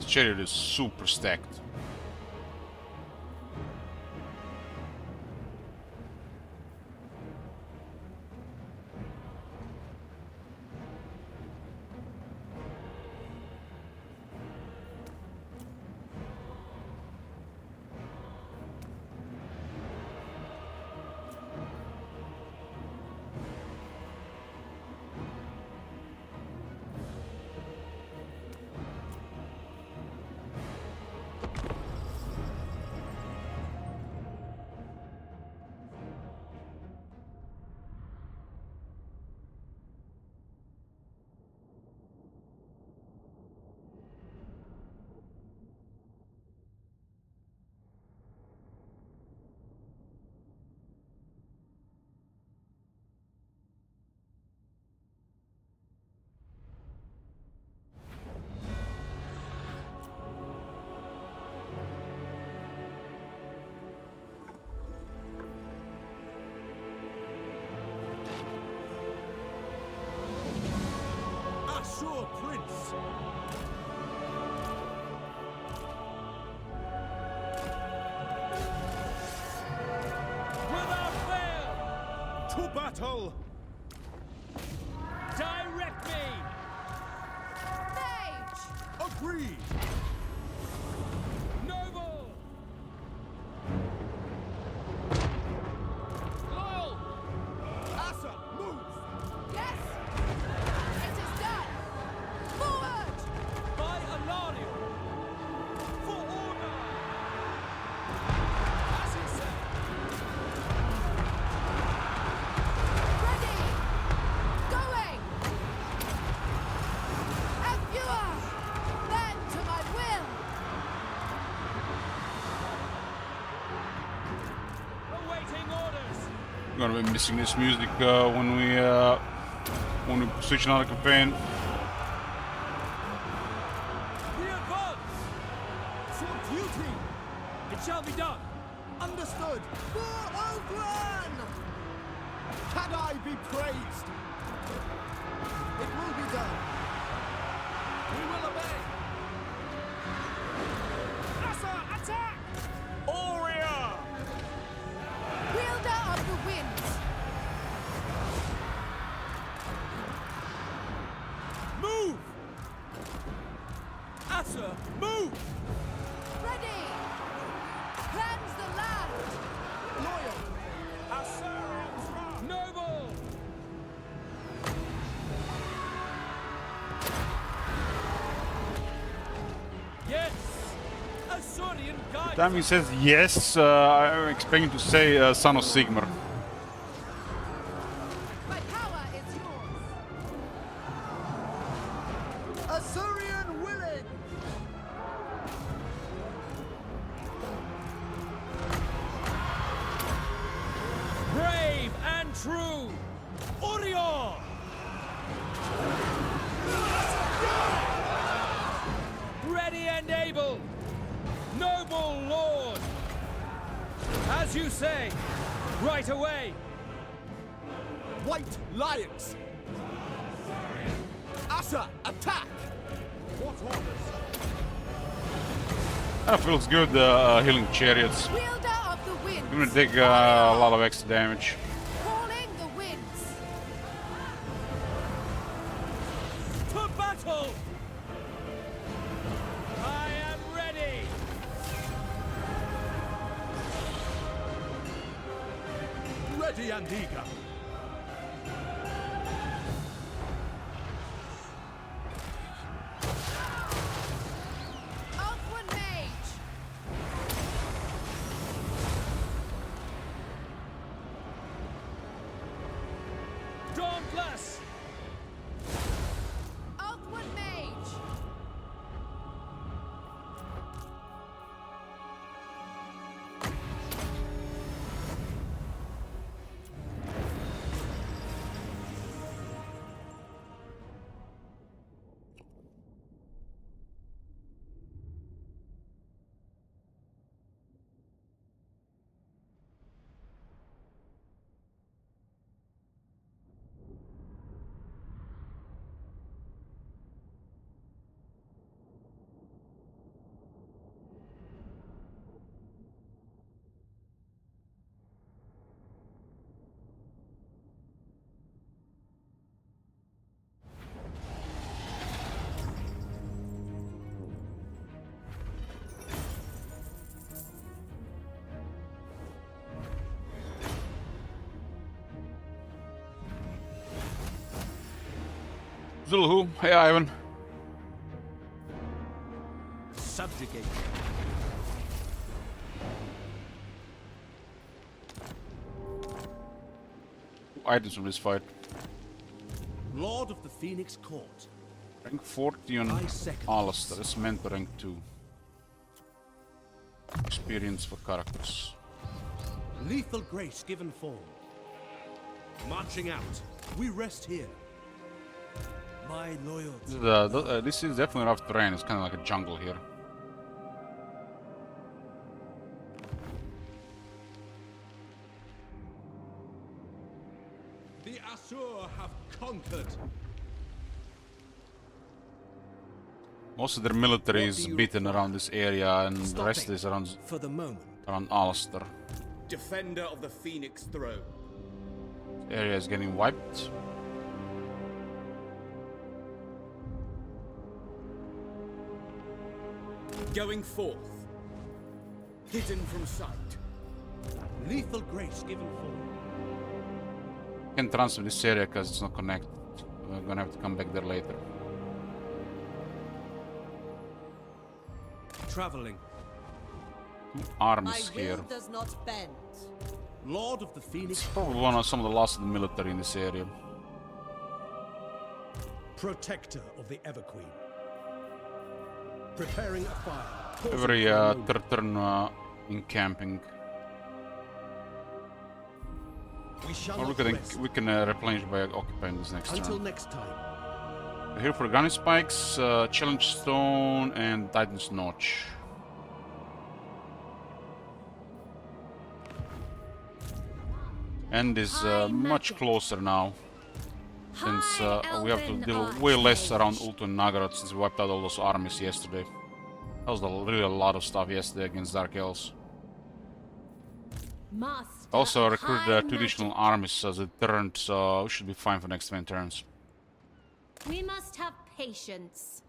This chariot is super stacked. Ashur Prince! Without fail! To battle! Direct me! Mage! Agreed! Noble! Loyal! Asa, move! Yes! It is done! Forward! By Alario! For order! As you say! Ready! Going! Enfua! Bend to my will! Awaiting orders! We're gonna be missing this music when we switch another campaign. We advance! For duty! It shall be done! Understood! For Ogran! Can I be praised? It will be done. We will obey. Asa, attack! Aurea! Wielder of the winds! Move! Asa, move! Ready! Cleanse the land! Loyal! Assyrians run! Noble! Yes! Azorian guide! Time he says yes, I'm expecting to say Son of Sigmar. My power is yours! Assyrian willing! Brave and true! Orion! Ready and able! Noble lord! As you say, right away! White lions! Asa, attack! What orders? That feels good, healing chariots. Wielder of the winds! I'm gonna take a lot of extra damage. Calling the winds! To battle! I am ready! Ready and eager. Outward mage! Dauntless! Outward mage! Zulhu, hey Ivan. Subjugate. Items from this fight. Lord of the Phoenix Court. Rank 40 on I second Alistair. That's meant to rank 2. Experience for characters. Lethal grace given form. Marching out. We rest here. My loyalty. This is definitely rough terrain. It's kind of like a jungle here. The Asur have conquered. Most of their military What is do you beaten require? around this area, and the rest Stopping is around for the moment. Alistair. Defender of the Phoenix Throne. The area is getting wiped. Going forth. Hidden from sight. Lethal grace given form. Can't transfer this area because it's not connected. We're gonna have to come back there later. Traveling. Armies here. does not bend. Lord of the Phoenix. Probably one of some of the last of the military in this area. Protector of the Everqueen. Preparing a fire. Pausing Every for a moment. third turn in camping. We shall Or not rest we can replenish by occupying this next until turn. next time. We're here for Gunny Spikes, Challenge Stone, and Titan's Notch. End is much closer now, since we have to deal way less around Ultu and Nagaroth since we wiped out all those armies yesterday. That was really a lot of stuff yesterday against Dark Elves. Master Also of recruited high two additional magic. armies as it turned, so we should be fine for next 20 turns. We must have patience.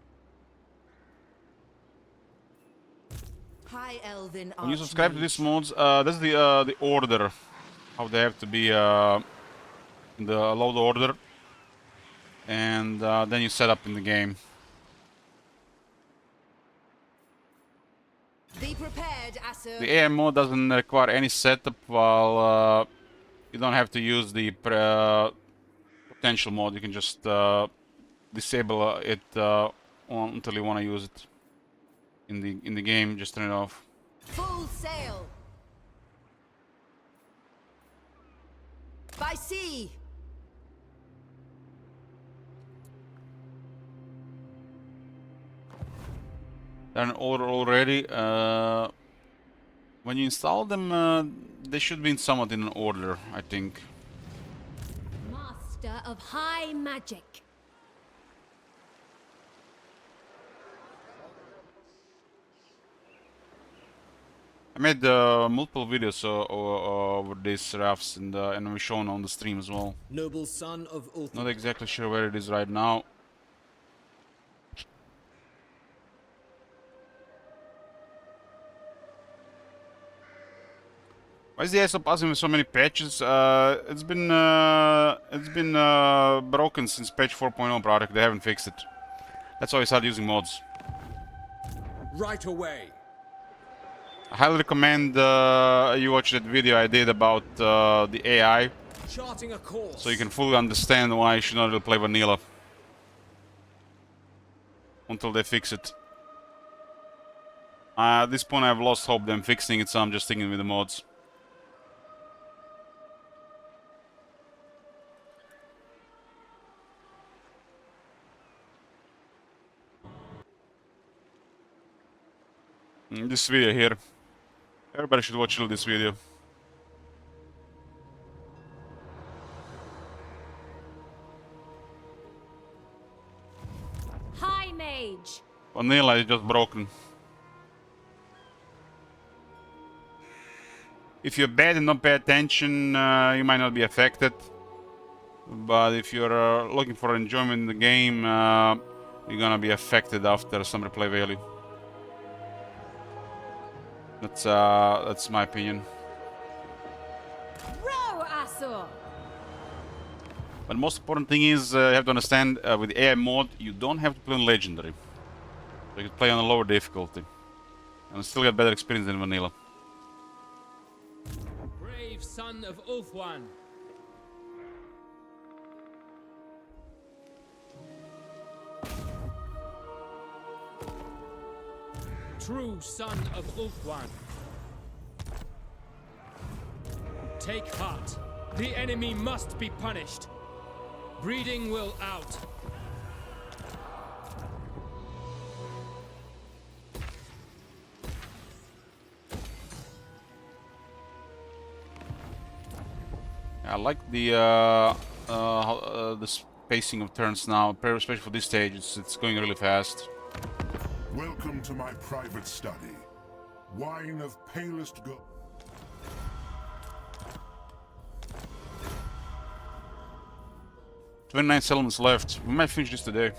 High Elven When you subscribe to these mods, that's the order, how they have to be in the load order, and then you set up in the game. Be prepared, Asur. The AI mode doesn't require any setup, while you don't have to use the potential mode. You can just disable it until you want to use it in the game. Just turn it off. Full sail. By sea. They're in order already. When you install them, they should be somewhat in order, I think. Master of high magic. I made multiple videos over these rafts, and we've shown on the stream as well. Noble son of Ulth. Not exactly sure where it is right now. Why is the ISO passing with so many patches? It's been broken since patch 4.0 product. They haven't fixed it. That's why I started using mods. Right away. I highly recommend you watch that video I did about the AI, Charting a course. so you can fully understand why you should not really play vanilla until they fix it. At this point I've lost hope them fixing it, so I'm just sticking with the mods. This video here. Everybody should watch this video. High mage. Vanilla is just broken. If you're bad and don't pay attention, you might not be affected. But if you're looking for enjoyment in the game, you're gonna be affected after some replay value. That's my opinion. Row, Asur. But the most important thing is you have to understand with the AI mode, you don't have to play on Legendary. So you can play on a lower difficulty and still get better experience than vanilla. Brave son of Ulthuan. True son of Ulthuan. Take heart. The enemy must be punished. Breeding will out. I like the spacing of turns now, especially for this stage. It's going really fast. Welcome to my private study. Wine of palest gold. 29 settlements left. We might finish this today.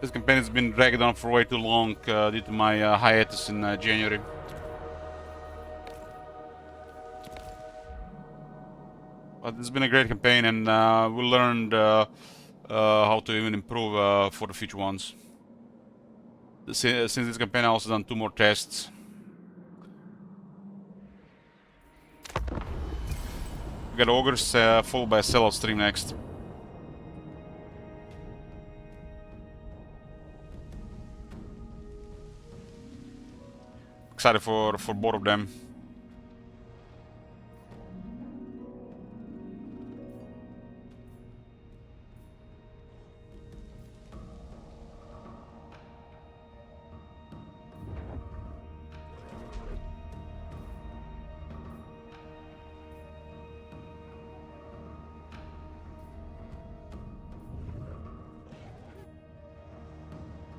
This campaign has been dragged on for way too long due to my hiatus in January. But it's been a great campaign, and we learned how to even improve for the future ones. Since this campaign, I also done 2 more tests. We got Ogres followed by a sellout stream next. Excited for both of them.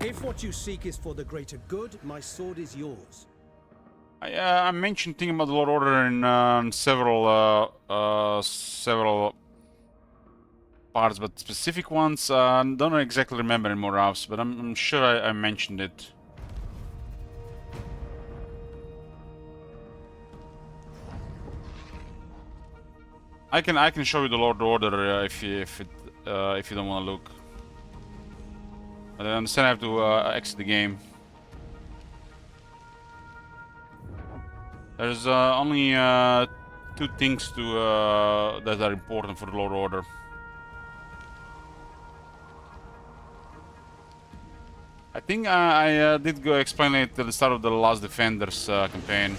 If what you seek is for the greater good, my sword is yours. I mentioned thing about the Lord Order in several parts, but specific ones don't exactly remember anymore, Ralphs, but I'm sure I mentioned it. I can show you the Lord Order if you don't want to look. But I understand I have to exit the game. There's only 2 things that are important for the Lord Order. I think I did go explain it at the start of the Last Defenders campaign.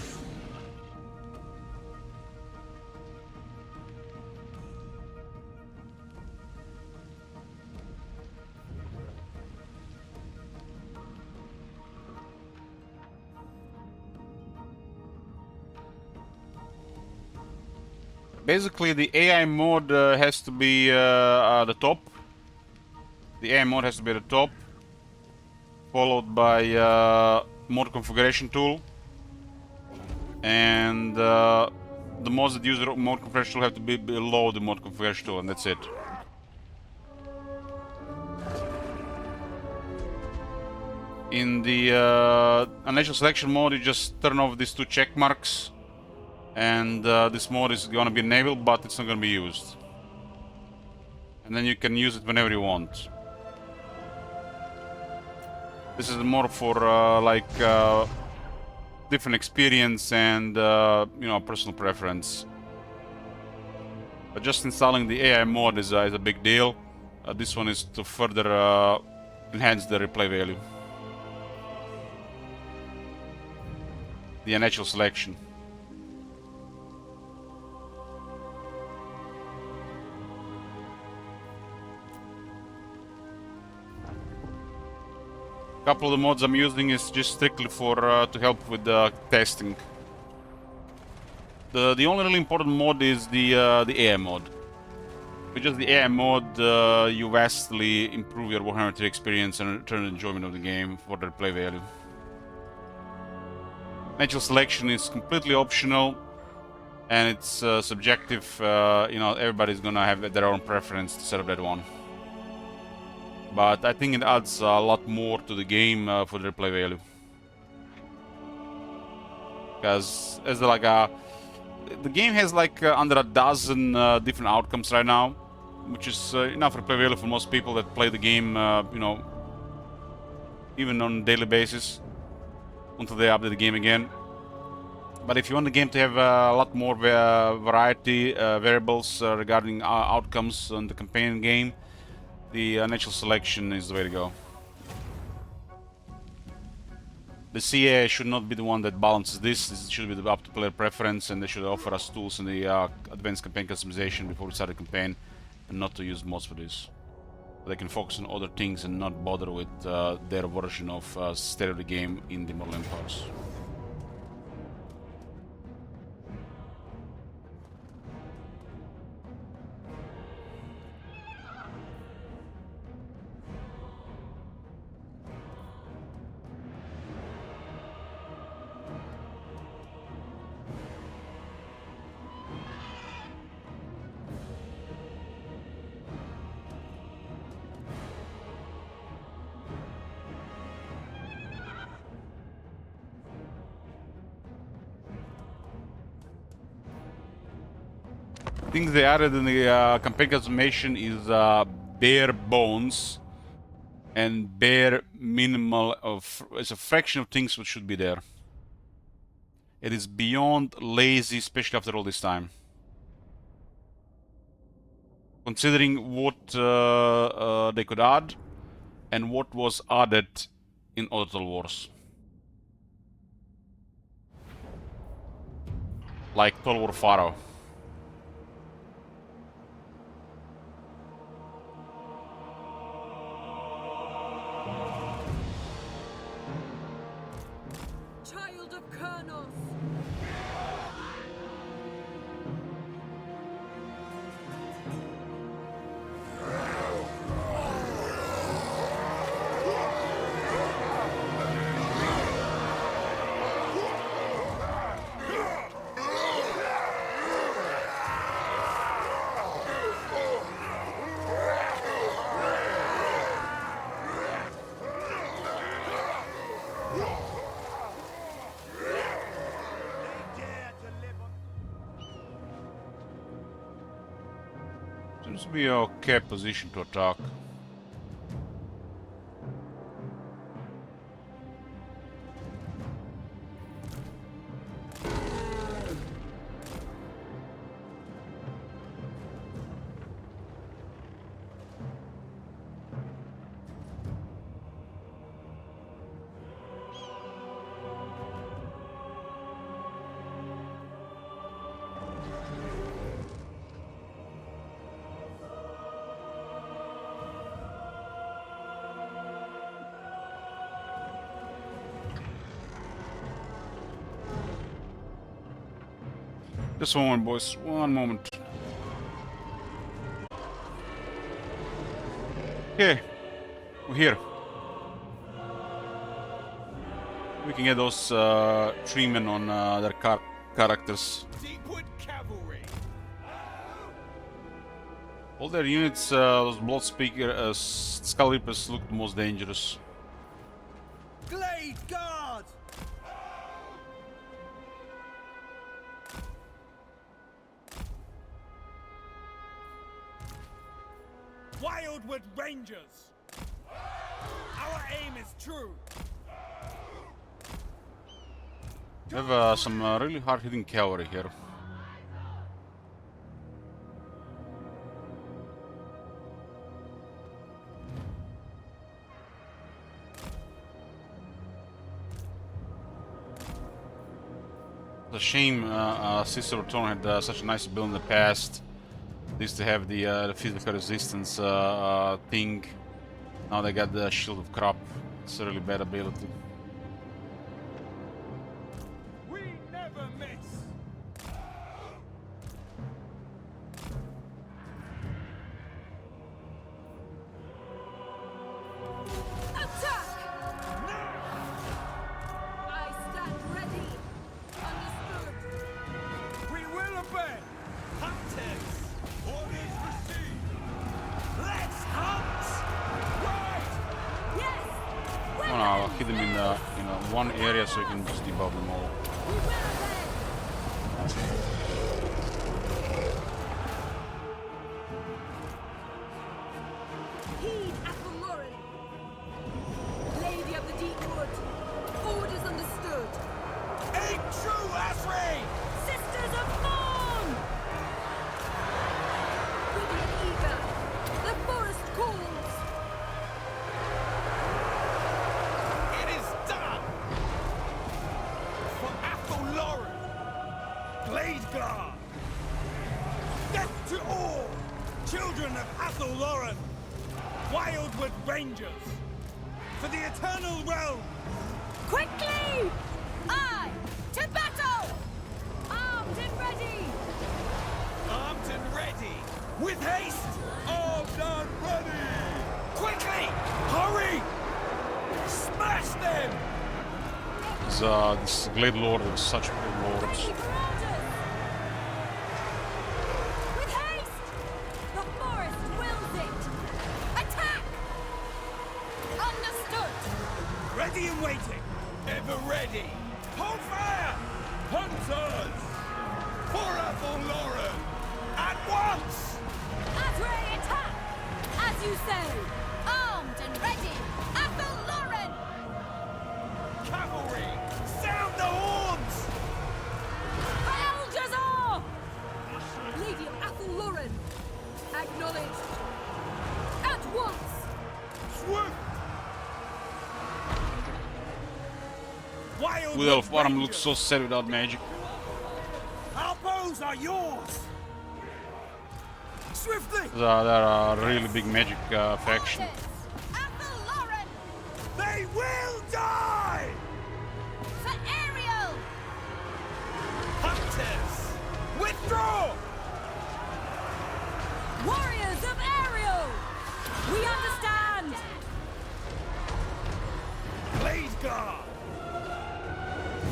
Basically, the AI mode has to be the top. The AI mode has to be at the top, followed by mode configuration tool, and the mods that use the mode configuration tool have to be below the mode configuration tool, and that's it. In the initial selection mode, you just turn off these 2 check marks. And this mode is gonna be enabled, but it's not gonna be used. And then you can use it whenever you want. This is more for like different experience and you know, personal preference. But just installing the AI mode is a big deal. This one is to further enhance the replay value. The initial selection. Couple of the mods I'm using is just strictly for to help with the testing. The only really important mod is the AI mod. With just the AI mod, you vastly improve your Warhammer 3 experience and return the enjoyment of the game for the play value. Natural selection is completely optional, and it's subjective. You know, everybody's gonna have their own preference to set up that one. But I think it adds a lot more to the game for the replay value. Because as like a the game has like under a dozen different outcomes right now, which is enough replayability for most people that play the game, you know, even on a daily basis until they update the game again. But if you want the game to have a lot more variety, variables regarding outcomes on the campaign game, the natural selection is the way to go. The CA should not be the one that balances this. This should be up to player preference, and they should offer us tools in the advanced campaign customization before we start the campaign, and not to use mods for this. They can focus on other things and not bother with their version of state of the game in the Model Empires. Things they added in the campaign customization is bare bones and bare minimal of it's a fraction of things which should be there. It is beyond lazy, especially after all this time. Considering what they could add and what was added in Total Wars. Like Total War Pharaoh. Child of Kurnos! Seems to be a okay position to attack. Just one moment, boys. One moment. Okay, we're here. We can get those treatment on their characters. Deepwood Cavalry. All their units, those Blood Speaker, Skull Reapers look the most dangerous. Glade Guard. Wildwood Rangers. Our aim is true. We have some really hard-hitting cavalry here. It's a shame Sister Return had such a nice build in the past. They used to have the physical resistance thing. Now they got the Shield of Crop. It's a really bad ability. We never miss. Attack! I stand ready. Understood. We will obey. Hunters. Orders received. Let's hunt. Right. Yes! Oh no, I'll hit them in the one area so you can just debuff them all. We will obey! Rangers! For the eternal realm! Quickly! Aye! To battle! Armed and ready! Armed and ready! With haste! Armed and ready! Quickly! Hurry! Smash them! This Glade Lord is such good lords. Ready for orders! With haste! The forest wills it! Attack! Understood! Ready and waiting! Ever ready! Hold fire! Hunters! For Athelloren! At once! Atre attack! As you say! Armed and ready! Athelloren! Cavalry! Sound the horns! Beelzazar! Lady of Athelloren! Acknowledged! At once! Swift! Wild Wood Elf Arm looks so sad without magic. Our bows are yours! Swiftly! They're a really big magic faction. Athelloren! They will die! For Ariel! Hunters! Withdraw! Warriors of Ariel! We understand! Blade Guard!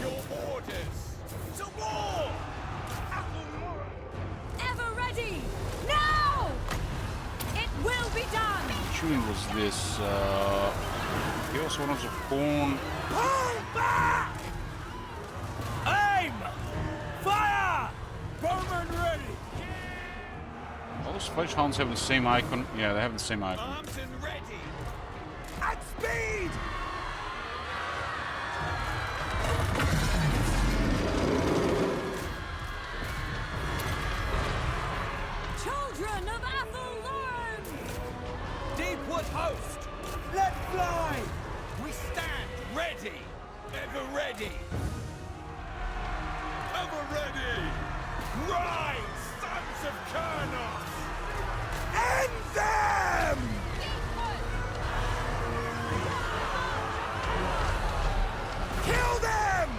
Your orders! To war! Athelloren! Ever ready! Now! It will be done! Which one was this? Chaos Warriors of Corn. Pull back! Aim! Fire! Bowman ready! All those Flesh Hounds have the same icon. Yeah, they have the same icon. Armed and ready! At speed! Children of Athelloren! Deepwood host! Let fly! We stand ready! Ever ready! Ever ready! Rise, sons of Kurnos! End them! Kill them!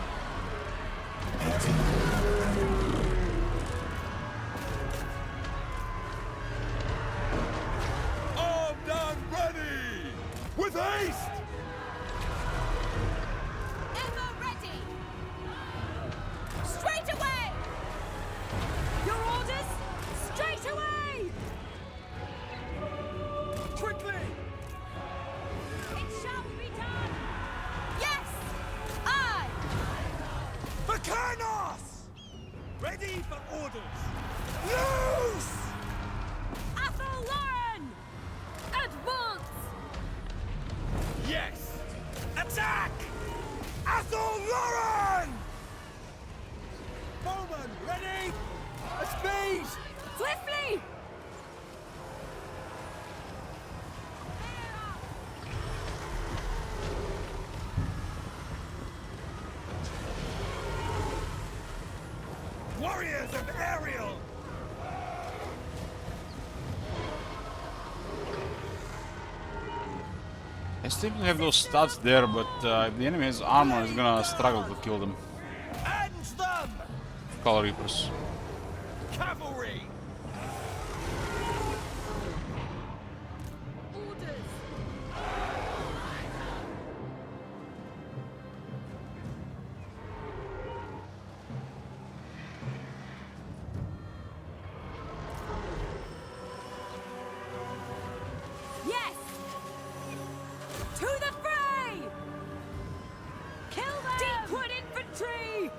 Armed and ready! With haste! Ever ready! Straight away! Your orders? Straight away! Quickly! It shall be done! Yes! I! For Kurnos! Ready for orders! Loose! Athelloren! Advance! Yes! Attack! Athelloren! Bowman, ready? At speed! Swiftly! Warriors of Ariel! I still have those stats there, but if the enemy has armor, it's gonna struggle to kill them. End them! Color Reapers. Cavalry! Orders! Yes! To the fray! Kill them! Deepwood infantry!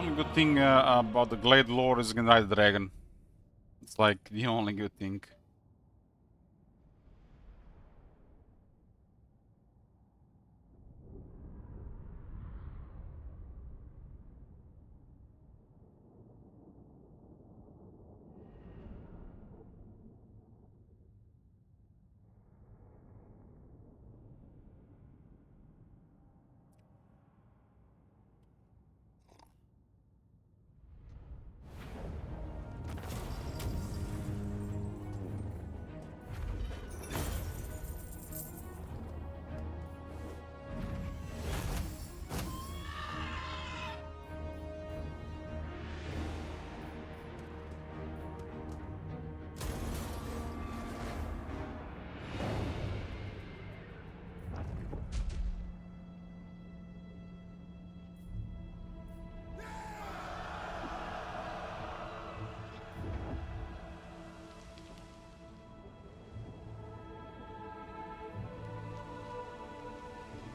only good thing about the Glade lore is you can ride the dragon. It's like the only good thing.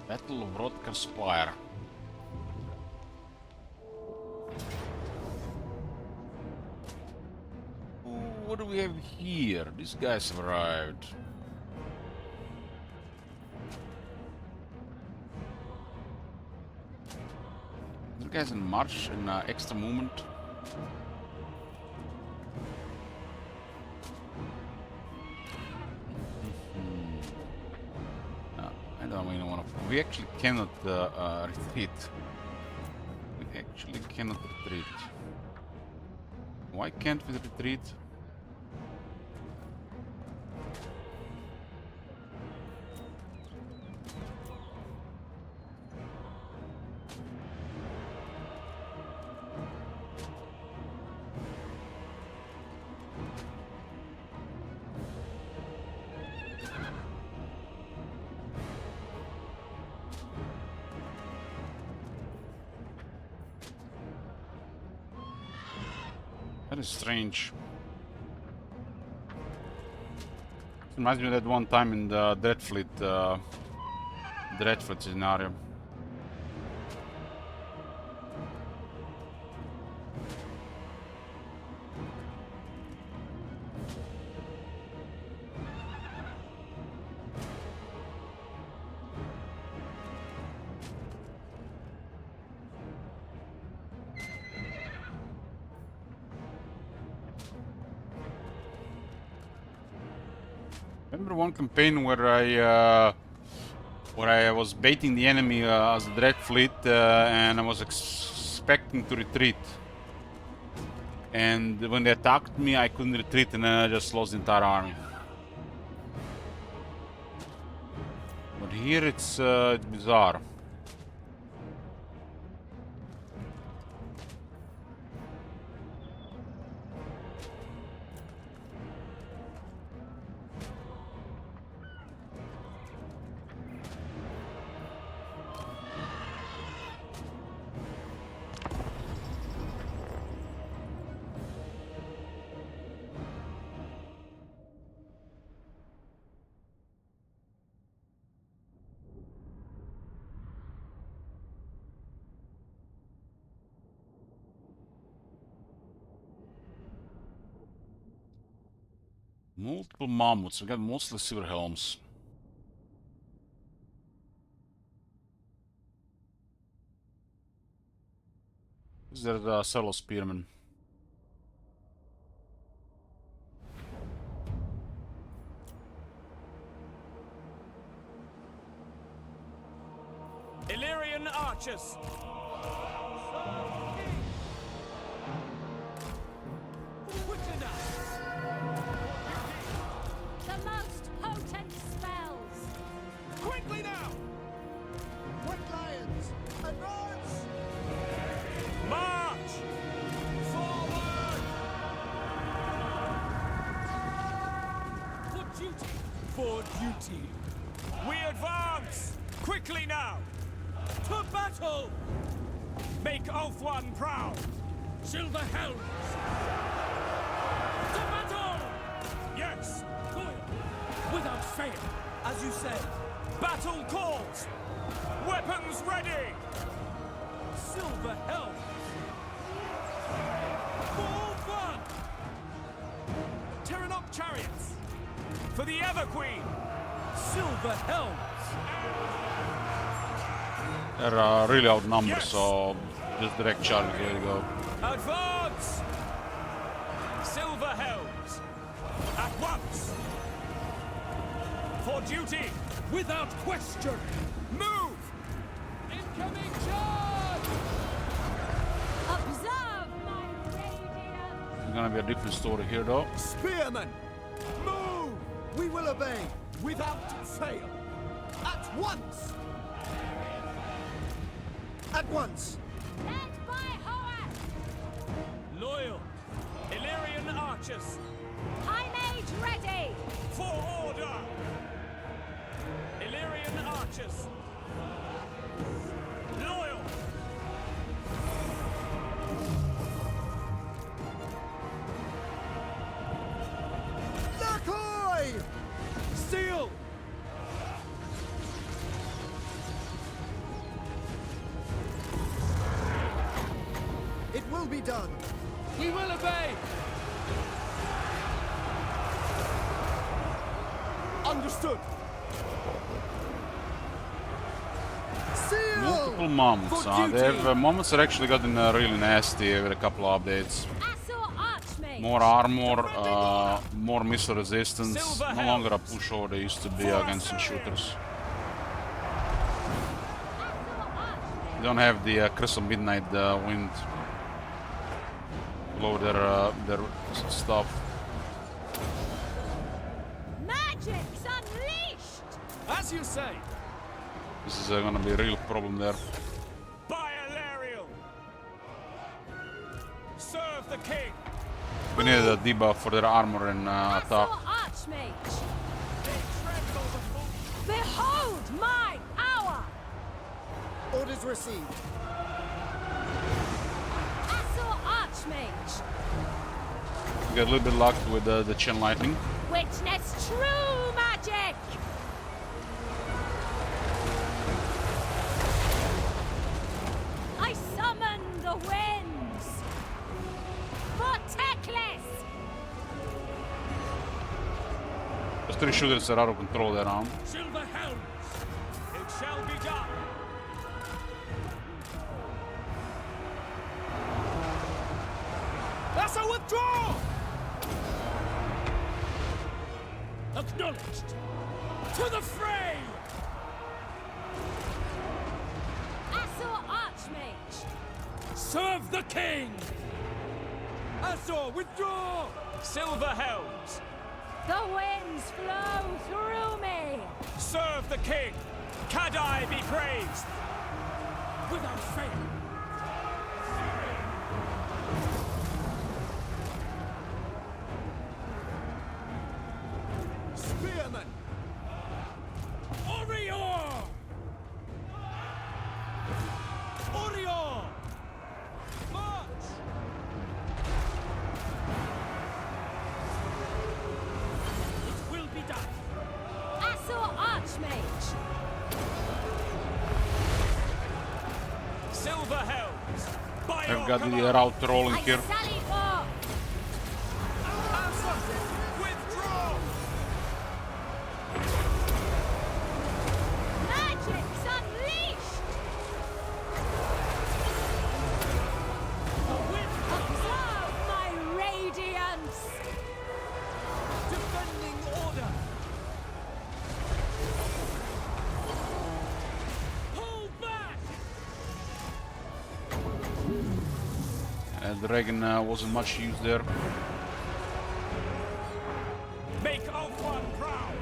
Battle of Rodker Spire. Ooh, what do we have here? These guys have arrived. These guys in march and extra movement. We actually cannot retreat. We actually cannot retreat. Why can't we retreat? That is strange. It reminds me of that one time in the Dreadfleet scenario. Remember one campaign where I was baiting the enemy as a dread fleet and I was expecting to retreat, and when they attacked me I couldn't retreat and then I just lost the entire army. But here it's bizarre. Multiple mammoths. We got mostly silver helms. Is there the solo spearmen? Illyrian archers. The most potent spells. Quickly now! Quick lions, advance! March! Forward! For duty! For duty. We advance! Quickly now! To battle! Make Ulthuan proud! Silver helms! To battle! Yes! Without fail! As you said, battle calls! Weapons ready! Silver helms! For the Ever Queen! Silver helms! They're really outnumbered, Yes. so just direct charge. Here you go. Advance! Silver helms! At once! For duty! Without question! Move! Incoming charge! Observe my radiance! It's gonna be a different story here, though. Spearmen! Move! We will obey, without fail. At once! At once! Led by Hoas! Loyal! Illyrian archers! High Mage ready! For order! Illyrian archers! Loyal! Lakoi! Steel! It will be done. We will obey! Understood. Seal! Multiple moments. For duty! Moments are actually gotten really nasty with a couple of updates. Assault Archmage! More armor, more missile resistance. No longer a pushover they used to be against some shooters. They don't have the Curse of Midnight wind below their stuff. Magic's unleashed! As you say! This is gonna be a real problem there. By Alariel! Serve the king! We need a debuff for their armor and attack. Assault Archmage! They tremble before... Behold my hour! Orders received. Assault Archmage! We got a little bit lucky with the chain lightning. Witness true magic! I summon the winds! For Teclis! Those three shooters are out of control there now. Silver helms! It shall be done! Asa, withdraw! Acknowledged! To the fray! Assault Archmage! Serve the king! Asa, withdraw! Silver helms! The winds flow through me! Serve the king! Kadai be praised! Without fail! Spearmen! Orior! Orior! March! It will be done! Assault Archmage! Silver helms! By I've your got the command! route rolling I here. sally forth! Withdraw! Magic's unleashed! Observe my radiance! Defending order! Hold back! The dragon wasn't much used there. Make of one proud!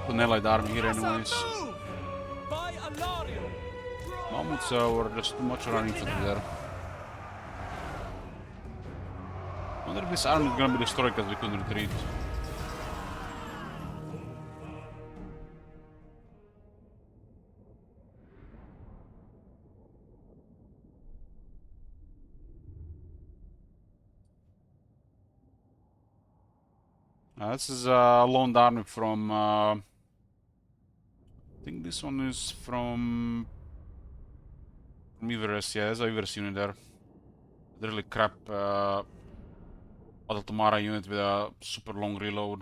An allied army here anyways. Move! By Alariel! Mammoths were just too much running for there. Wonder if this army is gonna be destroyed because we couldn't retreat. This is a loaned army from. I think this one is from Everest. Yeah, there's a Everest unit there. Really crap Battle Tomara unit with a super long reload.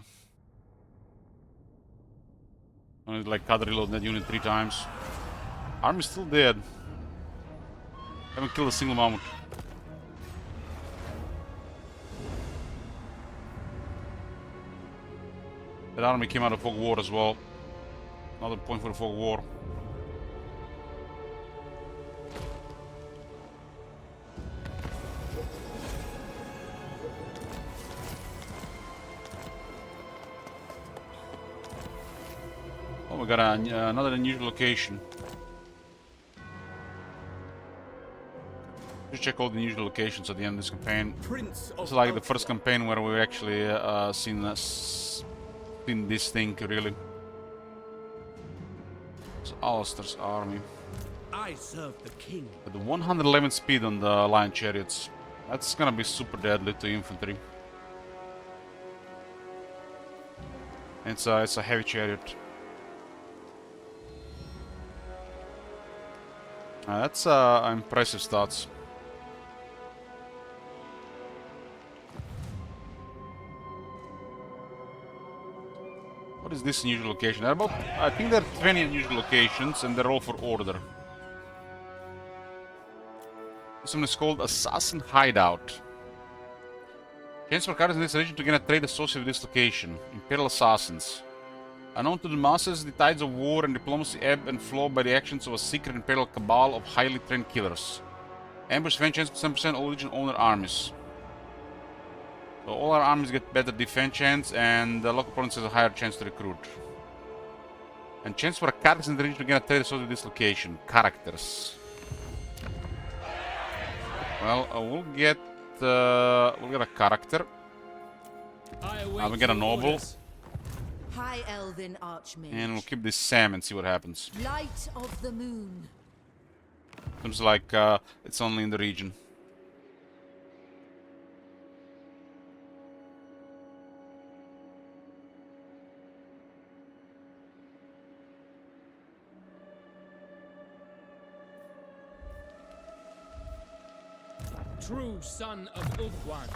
Only like cut reload that unit 3 times. Army's still dead. Haven't killed a single mammoth. That army came out of Fog War as well. Another point for the Fog War. Oh, we got another unusual location. Just check all the unusual locations at the end of this campaign. It's like the first campaign where we actually seen this thing really. It's Alistair's army. I serve the king. With the 111 speed on the lion chariots. That's gonna be super deadly to infantry. It's a heavy chariot. That's impressive stats. What is this unusual location? There are about, I think there are 20 unusual locations, and they're all for order. This one is called Assassin Hideout. Chance for cards in this region to gain a trade associated with this location. Imperial Assassins. Unknown to the masses, the tides of war and diplomacy ebb and flow by the actions of a secret imperial cabal of highly trained killers. Ambush defense chance 7% all Legion owner armies. So all our armies get better defense chance, and the local province has a higher chance to recruit. And chance for a character in the region to gain a trade associated with this location. Characters. Well, we'll get a character. We'll get a noble. High Elven Archmage. And we'll keep this Sam and see what happens. Light of the moon. Seems like it's only in the region. True son of Ulthuan.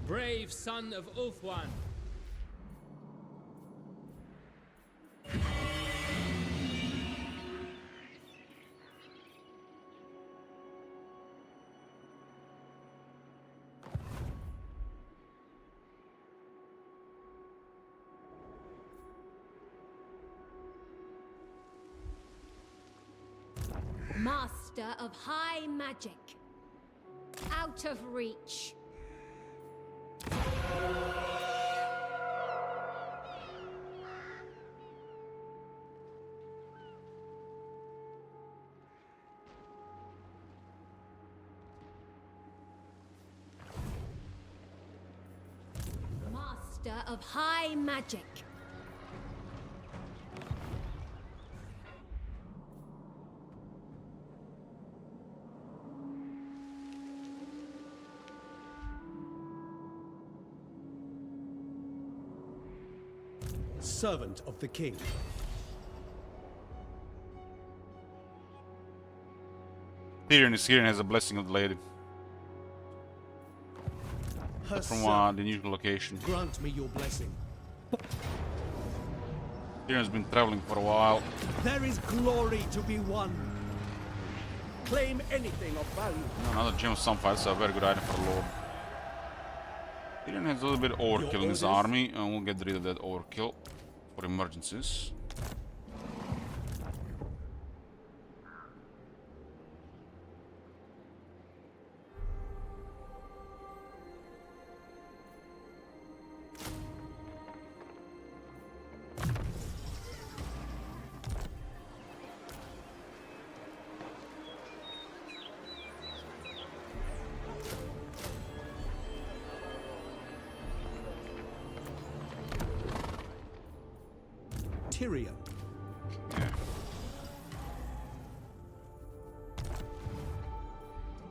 Brave son of Ulthuan. Master of high magic. Out of reach. Master of high magic. Servant of the king. Tyrion is here and has a blessing of the lady. That's from the unusual location. Grant me your blessing. Tyrion's been traveling for a while. There is glory to be won. Claim anything of value. Another gem of Sunfire. That's a very good item for the Lord. Tyrion has a little bit of overkill in his army, and we'll get rid of that overkill for emergencies. Tyrion.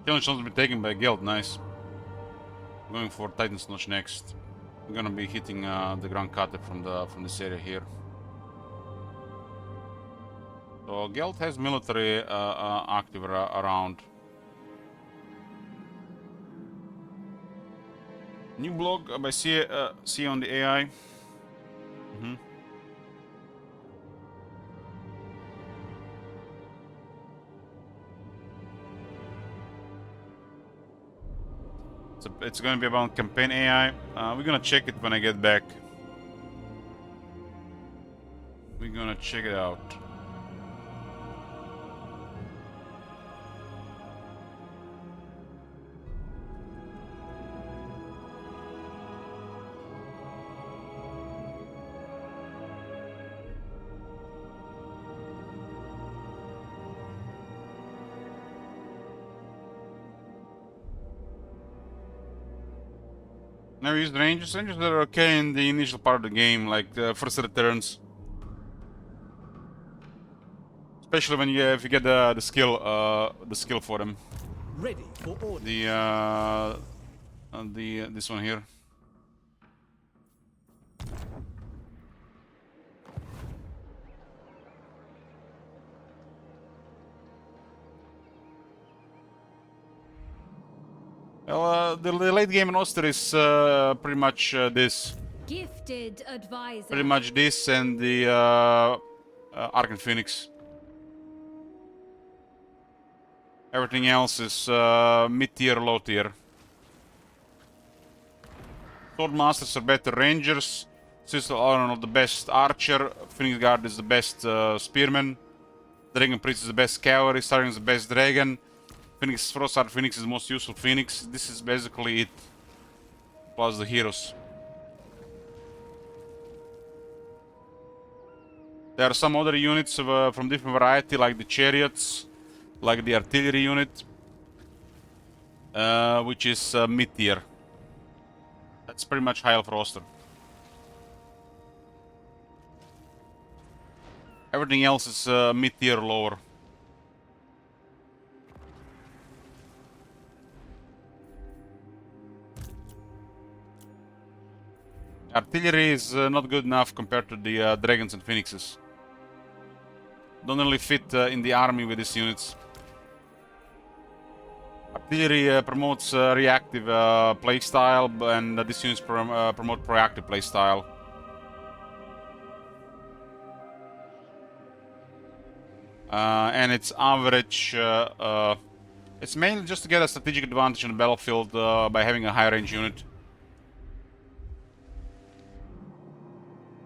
Challenge will be taken by Guild, nice. Going for Titan's Notch next. I'm gonna be hitting the Grand Cutter from this area here. So Guild has military active around. New blog by C on the AI. It's gonna be about campaign AI. We're gonna check it when I get back. We're gonna check it out. Never used Rangers. Rangers are okay in the initial part of the game, like first returns. Especially when if you get the skill for them. Ready for order. This one here. Well, the late game in Oster is pretty much this. Gifted advisor. Pretty much this and the Arcan Phoenix. Everything else is mid-tier, low-tier. Swordmasters are better rangers. Sister are not the best archer. Phoenix Guard is the best spearman. Dragon Priest is the best cavalry. Starion is the best dragon. Phoenix Frostheart Phoenix is the most useful Phoenix. This is basically it. Plus the heroes. There are some other units from different variety, like the chariots, like the artillery unit, which is mid-tier. That's pretty much high elf roster. Everything else is mid-tier lower. Artillery is not good enough compared to the dragons and phoenixes. Don't really fit in the army with these units. Artillery promotes reactive playstyle, and these units promote proactive playstyle. And it's average. It's mainly just to get a strategic advantage on the battlefield by having a high range unit.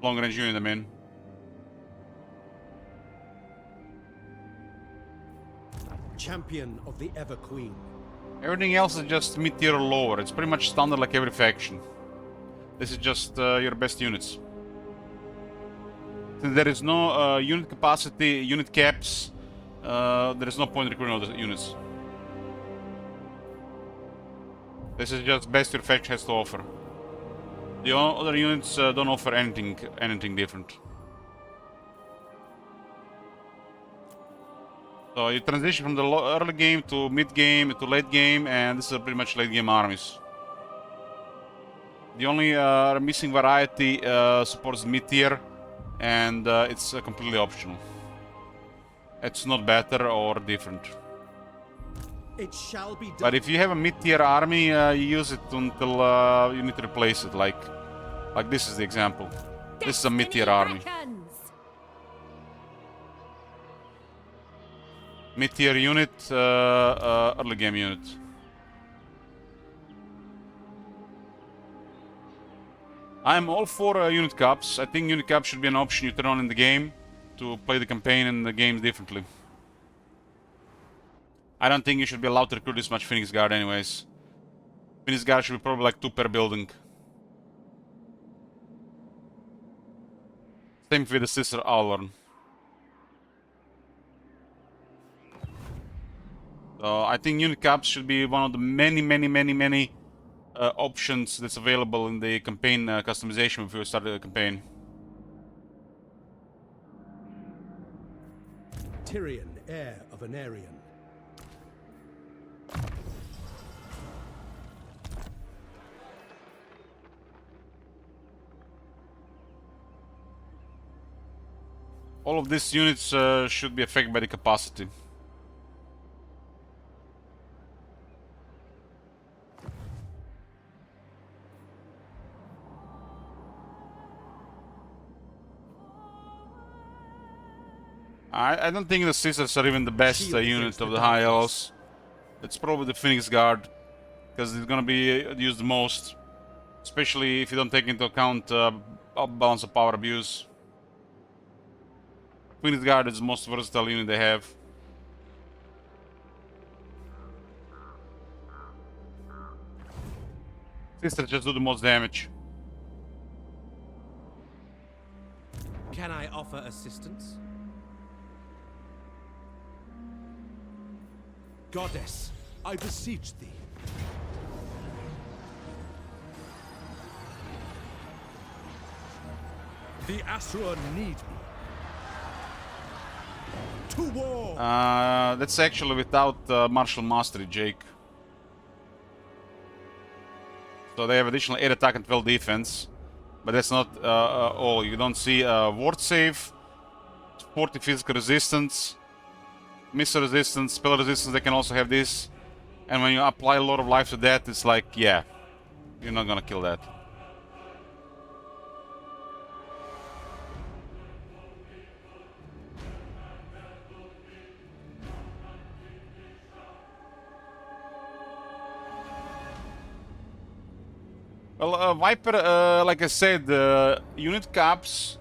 Long range unit, I mean. Champion of the Ever Queen. Everything else is just mid-tier or lower. It's pretty much standard like every faction. This is just your best units. Since there is no unit capacity, unit caps, there is no point recruiting other units. This is just best your faction has to offer. The other units don't offer anything different. So you transition from the early game to mid game to late game, and this is pretty much late game armies. The only missing variety supports mid tier, and it's completely optional. It's not better or different. It shall be done. But if you have a mid-tier army, you use it until you need to replace it. Like this is the example. This is a mid-tier army. Mid-tier unit, early game unit. I'm all for unit caps. I think unit caps should be an option you turn on in the game to play the campaign and the games differently. I don't think you should be allowed to recruit this much Phoenix Guard anyways. Phoenix Guard should be probably like 2 per building. Same with the Sister Alorn. So I think unit caps should be one of the many options that's available in the campaign customization if you start the campaign. Tyrion, heir of Anarion. All of these units should be affected by the capacity. I don't think the Scissors are even the best unit of the high elves. It's probably the Phoenix Guard, because it's gonna be used the most, especially if you don't take into account balance of power abuse. Phoenix Guard is the most versatile unit they have. Sisters just do the most damage. Can I offer assistance? Goddess, I beseech thee. The Asura need me. To war! That's actually without martial mastery, Jake. So they have additional 8 attack and 12 defense. But that's not all. You don't see ward save, 40 physical resistance, missile resistance, spell resistance. They can also have this. And when you apply a lot of life to that, it's like, yeah, you're not gonna kill that. Well, Viper, like I said, unit caps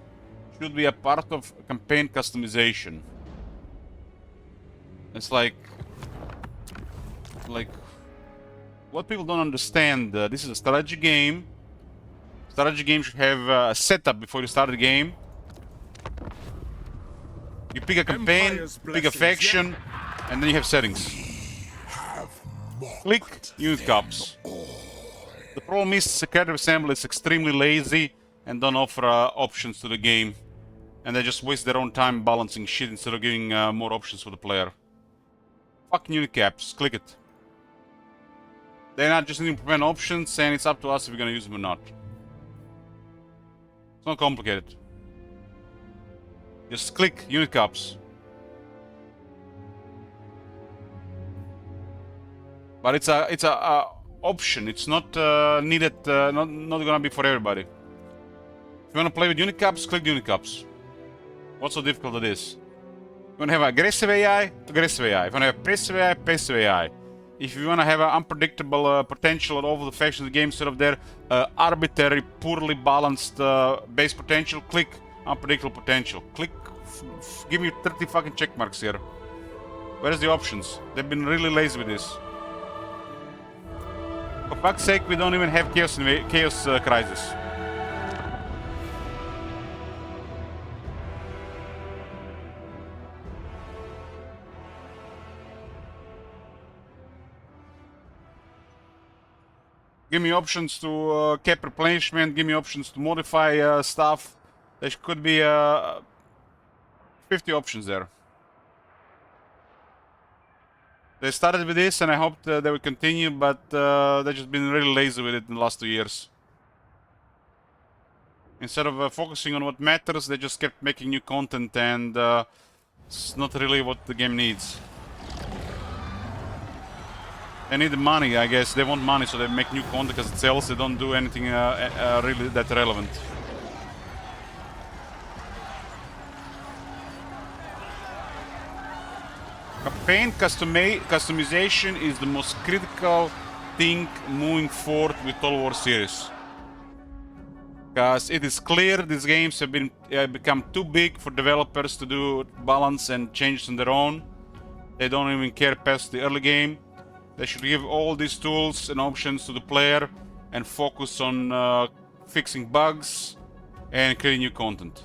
should be a part of campaign customization. It's like what people don't understand. This is a strategy game. Strategy game should have a setup before you start the game. You pick a campaign, pick a faction, and then you have settings. Click unit caps. The problem is Creative Assembly is extremely lazy and don't offer options to the game. And they just waste their own time balancing shit instead of giving more options for the player. Fucking unit caps, click it. They're not just implement options, and it's up to us if we're gonna use them or not. It's not complicated. Just click unit caps. But it's a option. It's not needed. Not gonna be for everybody. If you wanna play with unit caps, click unit caps. What's so difficult it is? You wanna have aggressive AI, aggressive AI. If you wanna have passive AI, passive AI. If you wanna have an unpredictable potential of all the factions of the game instead of their arbitrary, poorly balanced base potential, click unpredictable potential. Click. Give me 30 fucking check marks here. Where's the options? They've been really lazy with this. For fuck's sake, we don't even have Chaos Crisis. Give me options to cap replenishment, give me options to modify stuff. There could be 50 options there. They started with this, and I hope they will continue, but they've just been really lazy with it in the last 2 years. Instead of focusing on what matters, they just kept making new content, and it's not really what the game needs. They need the money, I guess. They want money, so they make new content because it sells. They don't do anything really that relevant. Campaign customization is the most critical thing moving forward with Total War series. Because it is clear these games have become too big for developers to do balance and changes on their own. They don't even care past the early game. They should give all these tools and options to the player and focus on fixing bugs and creating new content.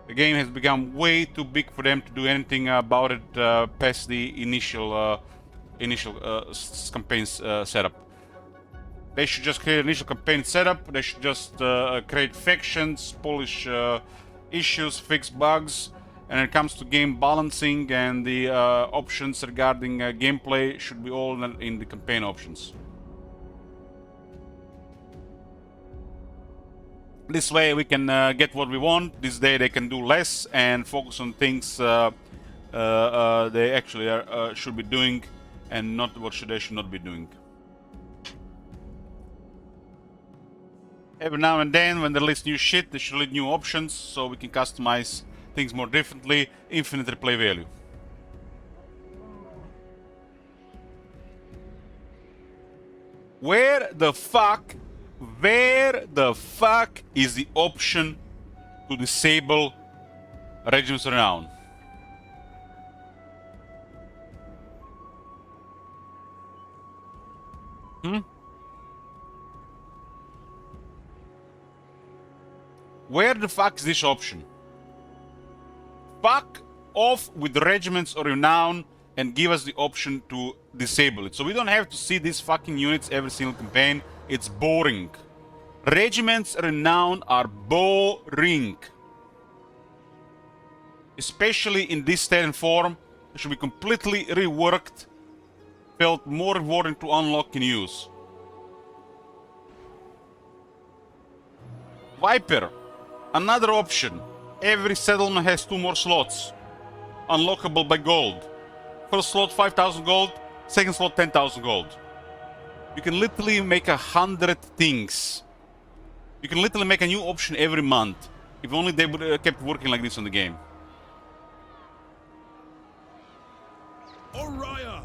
The game has become way too big for them to do anything about it past the initial campaign setup. They should just create initial campaign setup. They should just create factions, polish issues, fix bugs. And when it comes to game balancing and the options regarding gameplay, should be all in the campaign options. This way we can get what we want. This day they can do less and focus on things they actually should be doing, and not what they should not be doing. Every now and then, when they release new shit, they should release new options so we can customize things more differently. Infinite replay value. Where the fuck is the option to disable Regiments of Renown? Where the fuck is this option? Fuck off with Regiments of Renown and give us the option to disable it. So we don't have to see these fucking units every single campaign. It's boring. Regiments of Renown are boring. Especially in this state and form, it should be completely reworked. Felt more rewarding to unlock and use. Viper. Another option. Every settlement has 2 more slots. Unlockable by gold. First slot 5,000 gold. Second slot 10,000 gold. You can literally make 100 things. You can literally make a new option every month. If only they would kept working like this on the game. Oriah!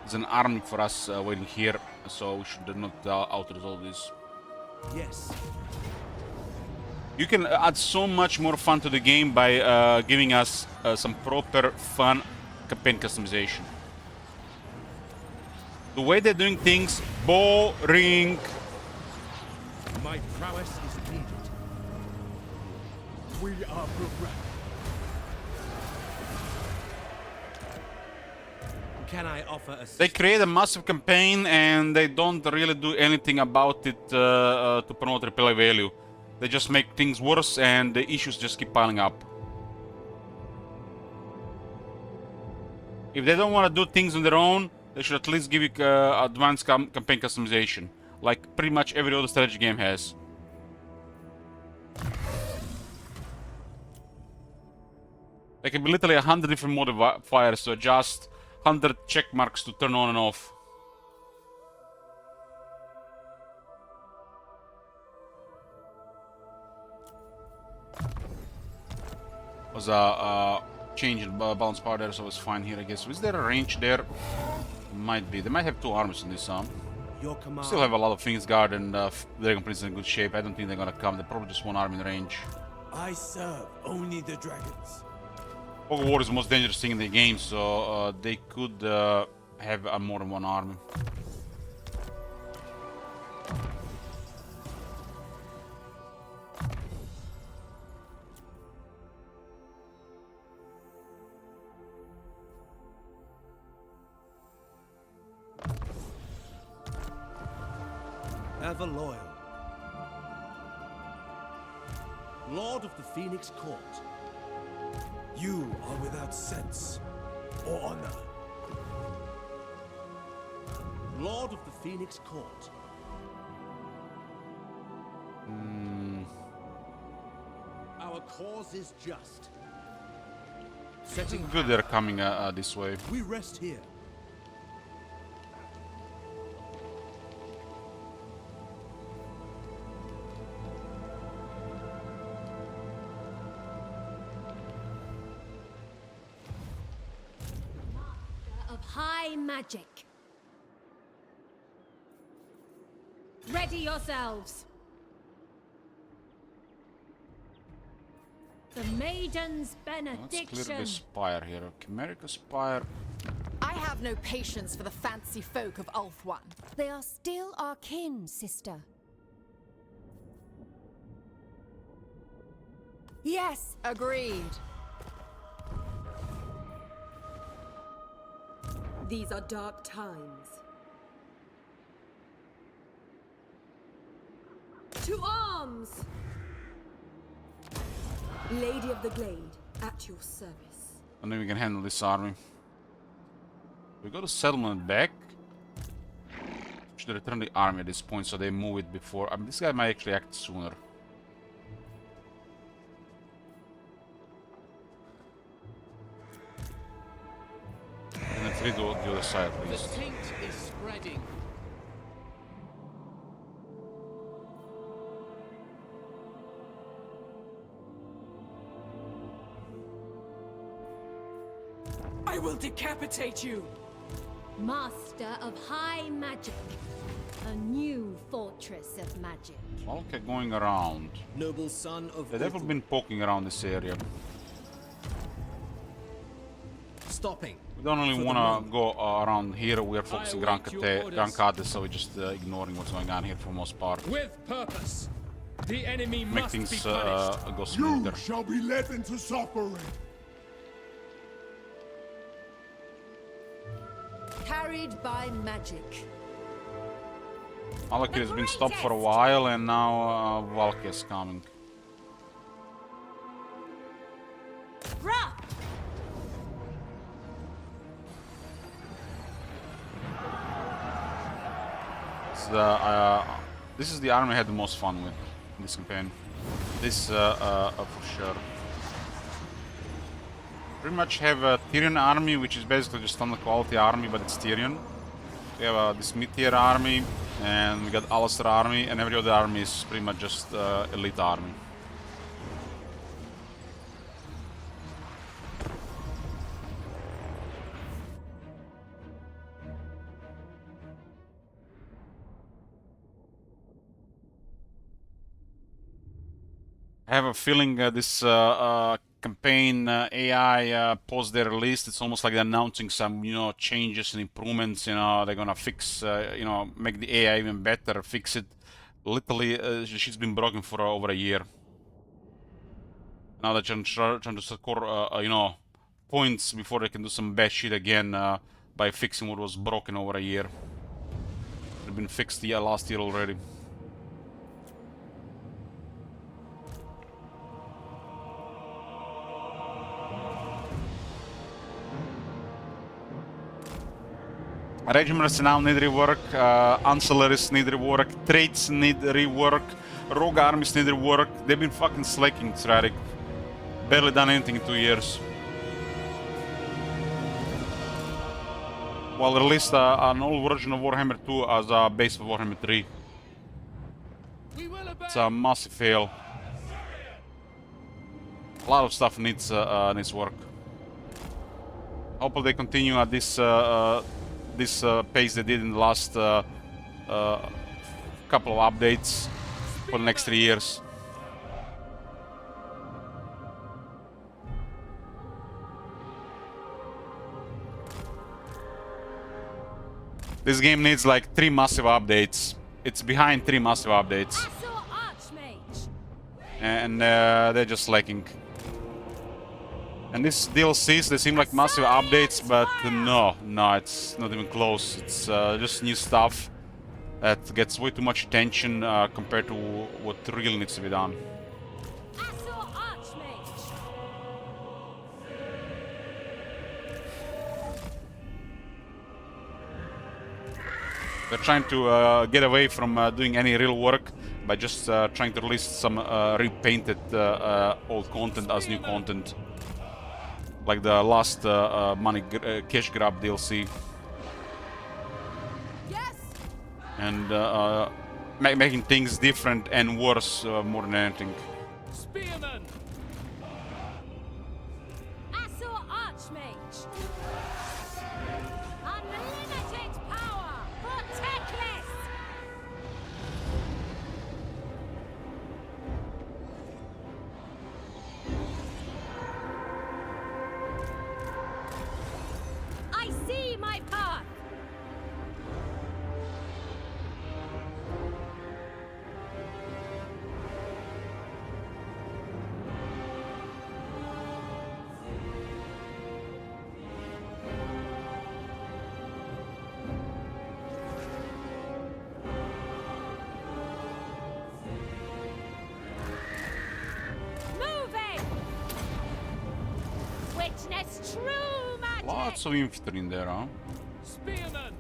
There's an army for us waiting here, so we should not out-resolve this. Yes. You can add so much more fun to the game by giving us some proper fun campaign customization. The way they're doing things, boring. My prowess is needed. We are programmed. Can I offer assistance? They create a massive campaign and they don't really do anything about it to promote replay value. They just make things worse and the issues just keep piling up. If they don't want to do things on their own, they should at least give you advanced campaign customization, like pretty much every other strategy game has. There can be literally 100 different modifiers to adjust, 100 check marks to turn on and off. Was a change in balance power there, so it's fine here, I guess. Is there a range there? Might be. They might have 2 armies in this arm. Your command. Still have a lot of Phoenix Guard and Dragon Prince in good shape. I don't think they're gonna come. They're probably just 1 army in range. I serve only the dragons. Fog of War is the most dangerous thing in the game, so they could have more than 1 army. Ever loyal. Lord of the Phoenix Court. You are without sense or honor. Lord of the Phoenix Court. Our cause is just. Setting Good they're coming this way. we rest here. Of high magic. Ready yourselves. The Maiden's Let's clear Benediction. the spire here. Chimerica spire. I have no patience for the fancy folk of Ulthuan. They are still our kin, sister. Yes, agreed. These are dark times. To arms! Lady of the Glade, at your service. I think we can handle this army. We got a settlement back. Should return the army at this point so they move it before. I mean, this guy might actually act sooner. And then three to the other side, The please. taint is spreading. I will decapitate you! Master of high magic. A new fortress of magic. Okay, going around. Noble son of They've never been poking around this area. stopping. We don't really For the want to moment. go around here. We are focusing await your orders. Grancate, so we're just ignoring what's going on here for the most part. With purpose. The enemy Make must be things punished. go You smoother. shall be led into suffering. Carried by magic. Malakir has been stopped for a while, and now Valky is coming. Rah! This is the army I had the most fun with in this campaign. This for sure. Pretty much have a Tyrion army, which is basically just standard quality army, but it's Tyrion. We have this mid-tier army, and we got Alistair army, and every other army is pretty much just elite army. I have a feeling this campaign AI post their release, it's almost like they're announcing some, changes and improvements. They're gonna fix, make the AI even better, fix it. Literally, she's been broken for over a year. Now they're trying to score, points before they can do some bad shit again by fixing what was broken over a year. It's been fixed last year already. Regiments now need rework, ancillaries need rework, traits need rework, rogue armies need rework. They've been fucking slacking, Tragic. Barely done anything in 2 years. Well, released an old version of Warhammer 2 as a base for Warhammer 3. It's a massive fail. A lot of stuff needs work. Hopefully they continue at this pace they did in the last couple of updates for the next 3 years. This game needs like 3 massive updates. It's behind 3 massive updates. And they're just lacking. And these DLCs, they seem like massive updates, but no, it's not even close. It's just new stuff that gets way too much attention compared to what really needs to be done. They're trying to get away from doing any real work by just trying to release some repainted old content as new content. Like the last cash grab DLC. Yes. And making things different and worse more than anything. Spearman! Assault Archmage! Unlimited power for Teclis! I see my path! Moving! Witness true magic! Lots of infantry in there, huh? Spearman!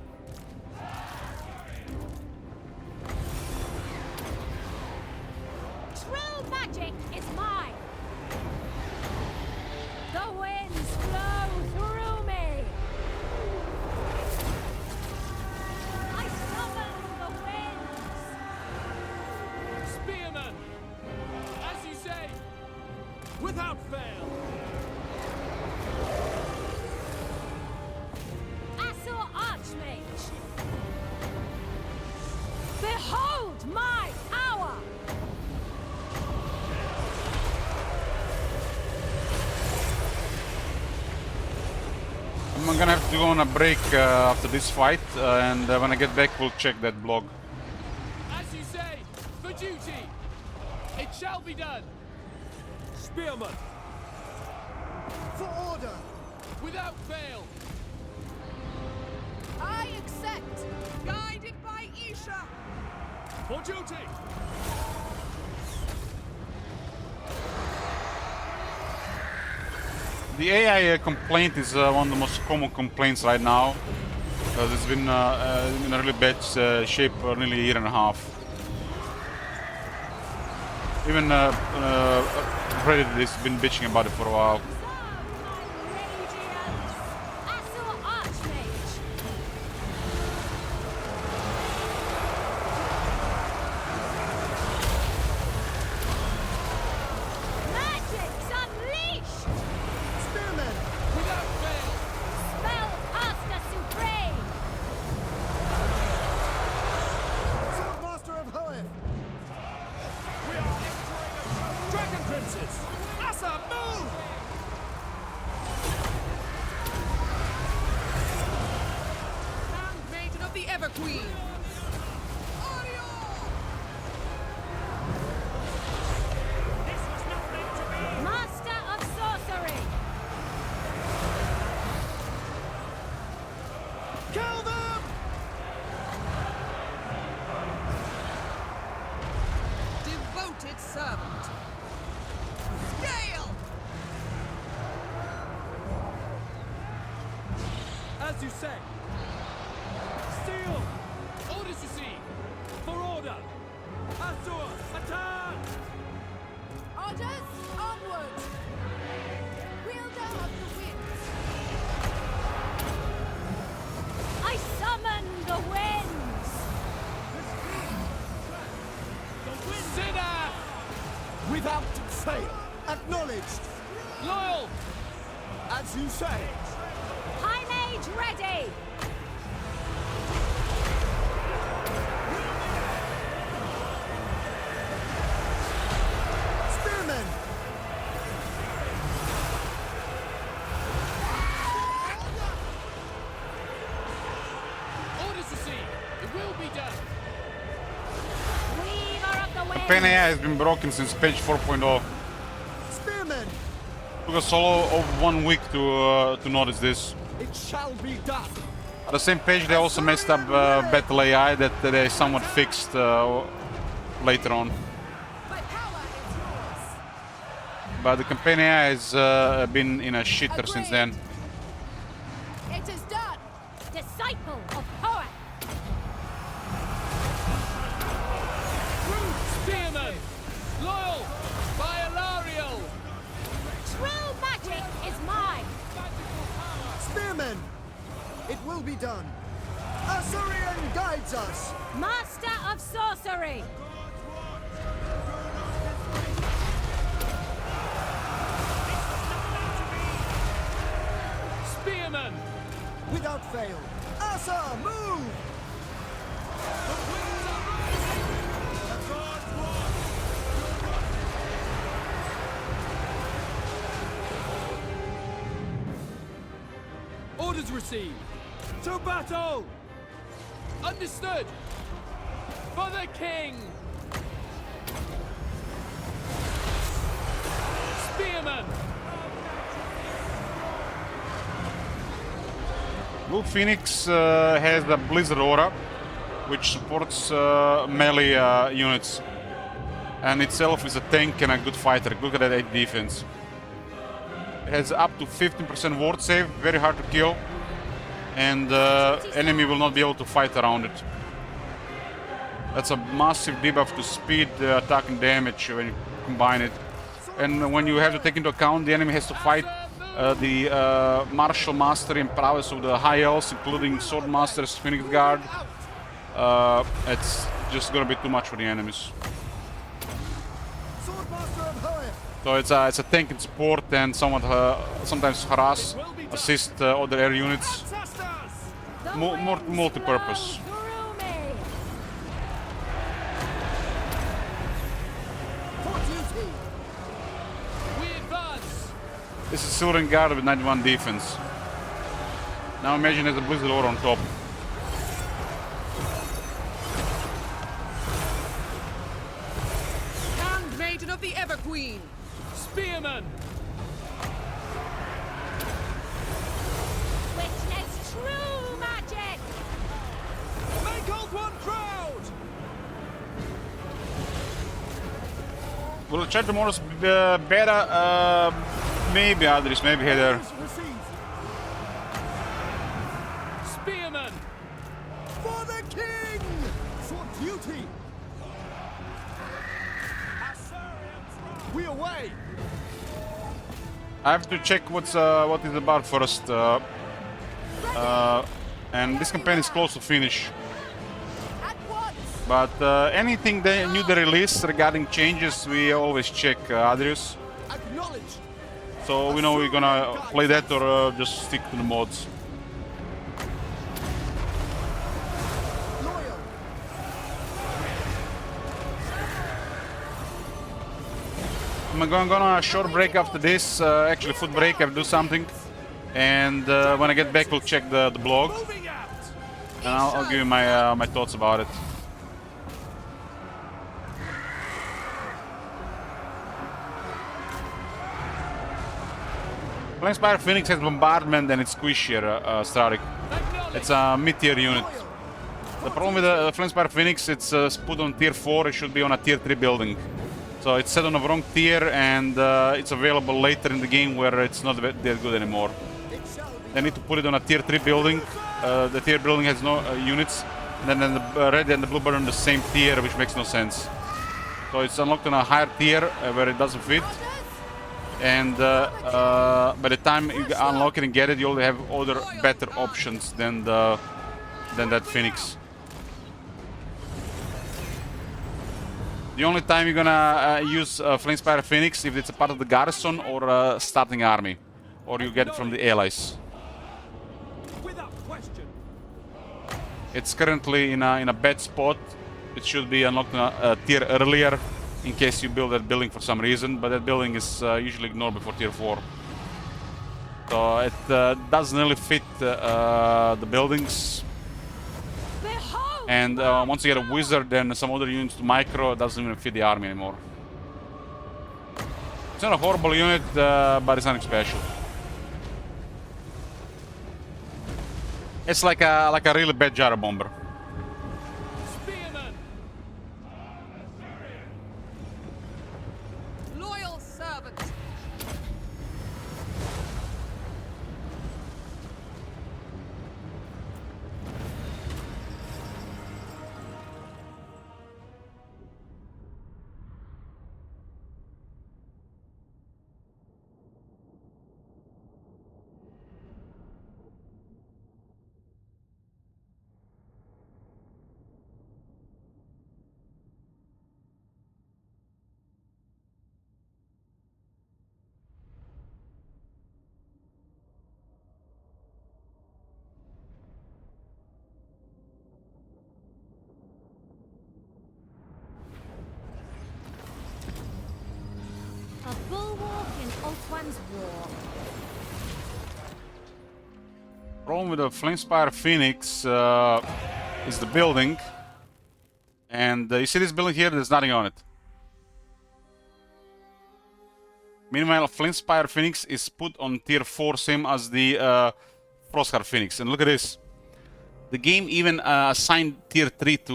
magic is mine. The winds flow through me. I summon the winds. Spearman! As you say, without fail! Asur Archmage. Behold my power. I'm gonna have to go on a break after this fight, and when I get back, we'll check that blog. As you say, for duty! It shall be done! Spearman! For order! Without fail! I accept. Guided by Isha. For duty! The AI complaint is one of the most common complaints right now, because it's been in a really bad shape for nearly a year and a half. Even Reddit has been bitching about it for a while. Asur Archmage. Magic's unleashed. Spearmen! Without fail! Spellcaster supreme. Swordmaster of Hoeth! We are entering a Dragon Princes! Asa, move! Handmaiden of the Everqueen. Master of sorcery. Kill them! Devoted servant. Scale! As you say. Steel! Orders received! For order! Asur, attack! Orders, onward! Wielder of the winds. I summon the winds. Sinner! Without fail! Acknowledged! Loyal! As you say! High Mage ready. Spearmen! Orders received! It will be done! Weaver of the winds. Pen AI has been broken since page 4.0. Spearmen! Took us all of 1 week to notice this. It shall be done! At the same page, they also messed up Battle AI that they somewhat fixed later on. My power is yours. But the campaign AI has been in a shitter since then. It is done. Disciple of Hoeth. Spearman! Loyal! By Alariel! True magic is mine. Spearmen! It will be done! Asurian guides us! Master of sorcery. Spearman! Without fail! Asa, move! Orders received! To battle! Understood! For the king! Spearman! Blue Phoenix has the Blizzard Aura, which supports melee units, and itself is a tank and a good fighter. Look at that 8 defense. It has up to 15% ward save, very hard to kill, and enemy will not be able to fight around it. That's a massive debuff to speed, attack and damage when combine it. And when you have to take into account the enemy has to fight the martial mastery and prowess of the high elves, including sword masters, Phoenix Guard, it's just gonna be too much for the enemies. So it's a tank and support and somewhat sometimes harass, assist other air units. Multi-purpose. This is Silver Guard with 91 defense. Now imagine there's a Blizzard Aura on top. Handmaiden of the Everqueen! Spearman! Witness true magic! Make Old One proud! Will the chat tomorrow's better? Maybe Adris, maybe Heather. Spearman! For the king! For duty! We away! I have to check what is about first. And this campaign is close to finish. But anything new they release regarding changes, we always check, Adrius. So we know we're gonna play that or just stick to the mods. I'm going on a short break after this, actually food break, I have to do something. And when I get back we'll check the blog. And I'll give you my, my thoughts about it. Flamespire Phoenix has bombardment and it's squishier, Starik. It's a mid-tier unit. The problem with the Flamespire Phoenix, it's put on tier 4, it should be on a tier 3 building. So it's set on the wrong tier and it's available later in the game where it's not that good anymore. They need to put it on a tier 3 building. The tier building has no units. And then the red and the blue are on the same tier, which makes no sense. So it's unlocked on a higher tier where it doesn't fit. And by the time you unlock it and get it, you only have other better options than that Phoenix. The only time you're gonna use Flamespire Phoenix if it's a part of the garrison or starting army, or you get it from the allies. It's currently in a bad spot. It should be unlocked a tier earlier, in case you build that building for some reason, but that building is usually ignored before tier 4. So it doesn't really fit the buildings. And once you get a wizard and some other units to micro, it doesn't even fit the army anymore. It's not a horrible unit, but it's nothing special. It's like a really bad gyro bomber. Loyal servant! A bulwark in Ulthuan's war. Problem with the Flamespire Phoenix is the building. And you see this building here, there's nothing on it. Meanwhile, Flamespire Phoenix is put on tier 4, same as the Frostguard Phoenix. And look at this. The game even assigned tier 3 to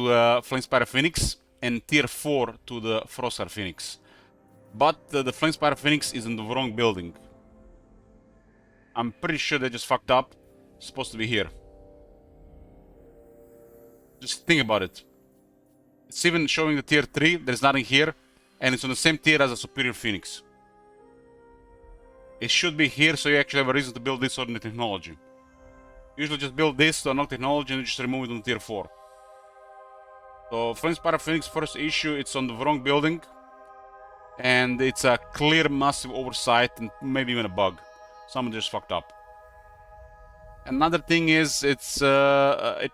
Flamespire Phoenix and tier 4 to the Frostguard Phoenix. But the Flamespire Phoenix is in the wrong building. I'm pretty sure they just fucked up. It's supposed to be here. Just think about it. It's even showing the tier 3, there's nothing here. and it's on the same tier as a Superior Phoenix. It should be here, so you actually have a reason to build this on the technology. Usually just build this to unlock technology and just remove it on tier 4. So Flamespider Phoenix first issue, it's on the wrong building. And it's a clear massive oversight and maybe even a bug. Someone just fucked up. Another thing is it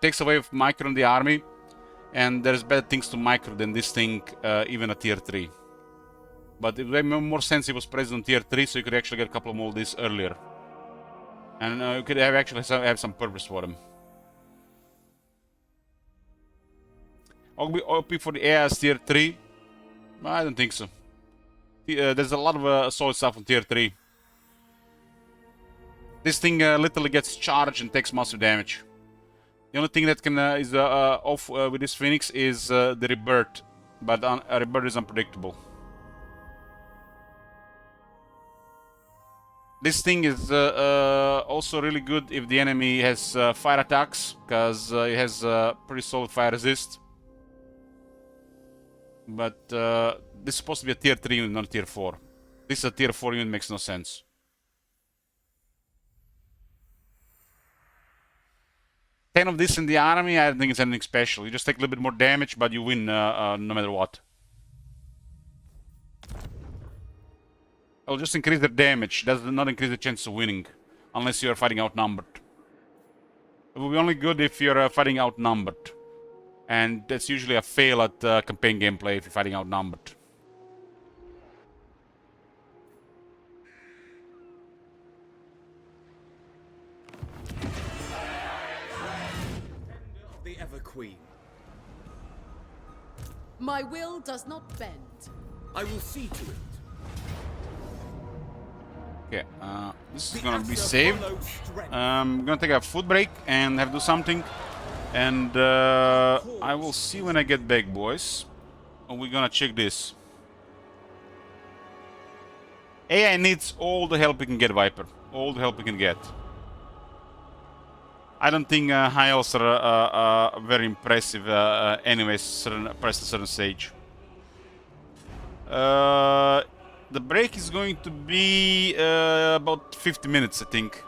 takes away micro in the army. And there's better things to micro than this thing, even at tier 3. But it would make more sense if it was present on tier 3, so you could actually get a couple of more of these earlier. And you could actually have some purpose for them. OP for the AIS tier 3? I don't think so. There's a lot of solid stuff on tier 3. This thing literally gets charged and takes massive damage. The only thing that can is off with this Phoenix is the rebirth, but a rebirth is unpredictable. This thing is also really good if the enemy has fire attacks, because it has pretty solid fire resist. But this is supposed to be a tier 3 unit, not a tier 4. This is a tier 4 unit, makes no sense. Ten of this in the army, I don't think it's anything special. You just take a little bit more damage, but you win no matter what. I'll just increase the damage. Does not increase the chance of winning, unless you are fighting outnumbered. It will be only good if you're fighting outnumbered. And that's usually a fail at campaign gameplay if you're fighting outnumbered. The Ever Queen. My will does not bend. I will see to it. Okay, this is gonna be saved. I'm gonna take a food break and have to do something. And I will see when I get back, boys. And we're gonna check this. AI needs all the help we can get, Viper. All the help we can get. I don't think high elves are very impressive anyways, past a certain stage. The break is going to be about 50 minutes, I think.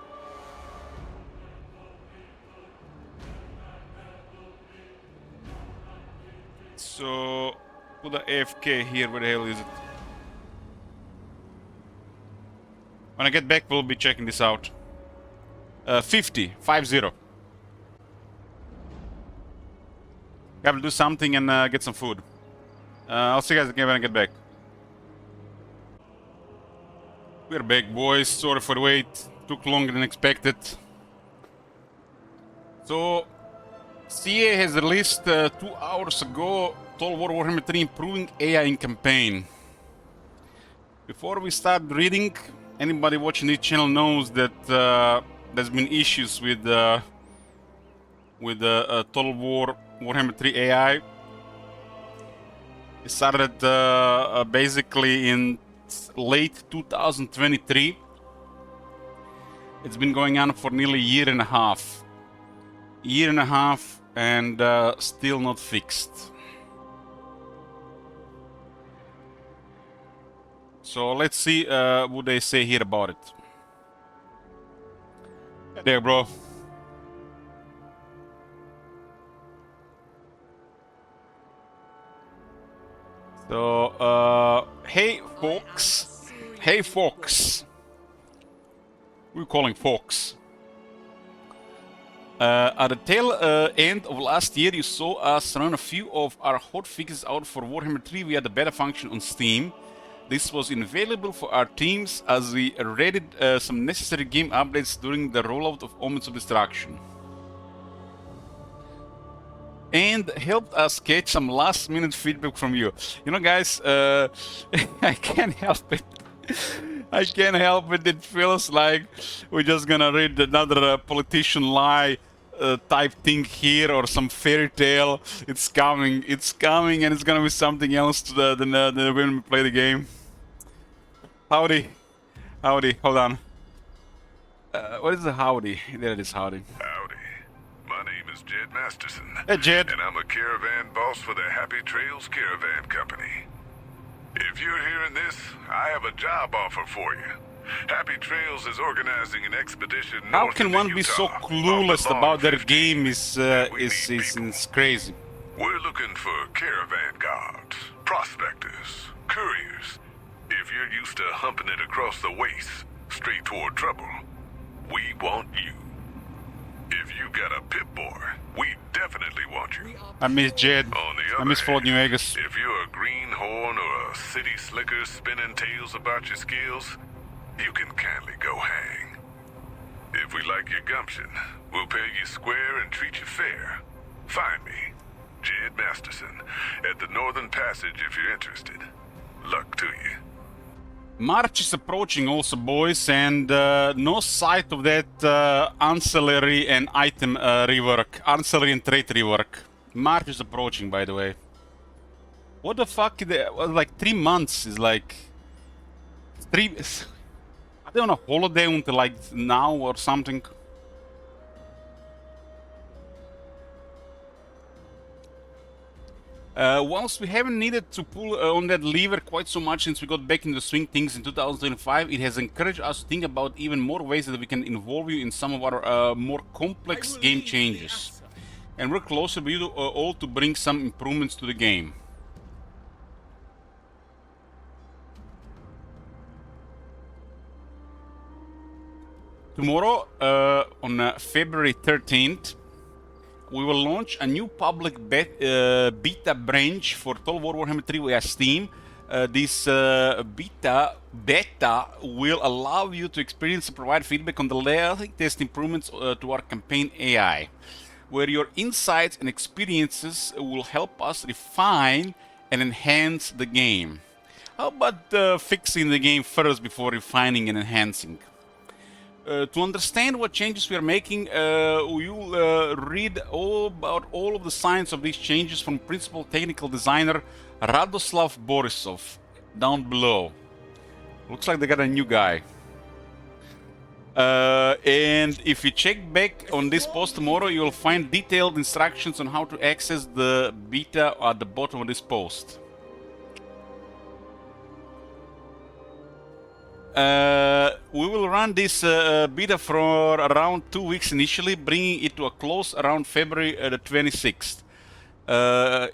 So, put the AFK here, where the hell is it? When I get back, we'll be checking this out. 50. Gotta do something and get some food. I'll see you guys again when I get back. We're back, boys. Sorry for the wait. Took longer than expected. So, CA has released 2 hours ago Total War Warhammer 3 Improving AI in Campaign. Before we start reading, anybody watching this channel knows that there's been issues with Total War Warhammer 3 AI. It started basically in late 2023. It's been going on for nearly a year and a half. And still not fixed. So let's see what they say here about it. There, bro. So, hey, folks. Hey, folks. We're calling folks. At the tail end of last year, you saw us run a few of our hotfixes out for Warhammer 3 via the beta function on Steam. This was invaluable for our teams as we raided some necessary game updates during the rollout of Omens of Destruction. And helped us get some last minute feedback from you. You know, guys, I can't help it. I can't help it. It feels like we're just gonna read another politician lie type thing here, or some fairy tale. It's coming, and it's gonna be something else than when we play the game. Howdy. Hold on. What is the howdy? There it is, howdy. Howdy. My name is Jed Masterson. Hey, Jed. And I'm a caravan boss for the Happy Trails Caravan Company. If you're hearing this, I have a job offer for you. Happy Trails is organizing an expedition How north can into one be so Utah, clueless off the about their Long 15, game and we need people. is crazy. We're looking for caravan guards, prospectors, couriers. If you're used to humping it across the waste, straight toward trouble, we want you. If you got a Pip-Boy, we definitely want you. I miss Jed. On the I other miss Fort New hand, Vegas. if you're a greenhorn or a city slicker spinning tales about your skills, you can kindly go hang. If we like your gumption, we'll pay you square and treat you fair. Find me, Jed Masterson, at the Northern Passage if you're interested. Luck to you. March is approaching also, boys, and no sight of that ancillary and item rework. Ancillary and trait rework. March is approaching, by the way. What the fuck? Like 3 months is like... Are they on a holiday until like now or something? Whilst we haven't needed to pull on that lever quite so much since we got back into swing things in 2025, it has encouraged us to think about even more ways that we can involve you in some of our more complex game changes. And work closer with you all to bring some improvements to the game. Tomorrow, on February 13th, we will launch a new public beta branch for Total War Warhammer 3 via Steam. This beta will allow you to experience and provide feedback on the latest improvements to our campaign AI, where your insights and experiences will help us refine and enhance the game. How about fixing the game first before refining and enhancing? To understand what changes we are making, you'll read about all of the science of these changes from principal technical designer Radoslav Borisov down below. Looks like they got a new guy. And if you check back on this post tomorrow, you'll find detailed instructions on how to access the beta at the bottom of this post. We will run this beta for around 2 weeks initially, bringing it to a close around February the 26th.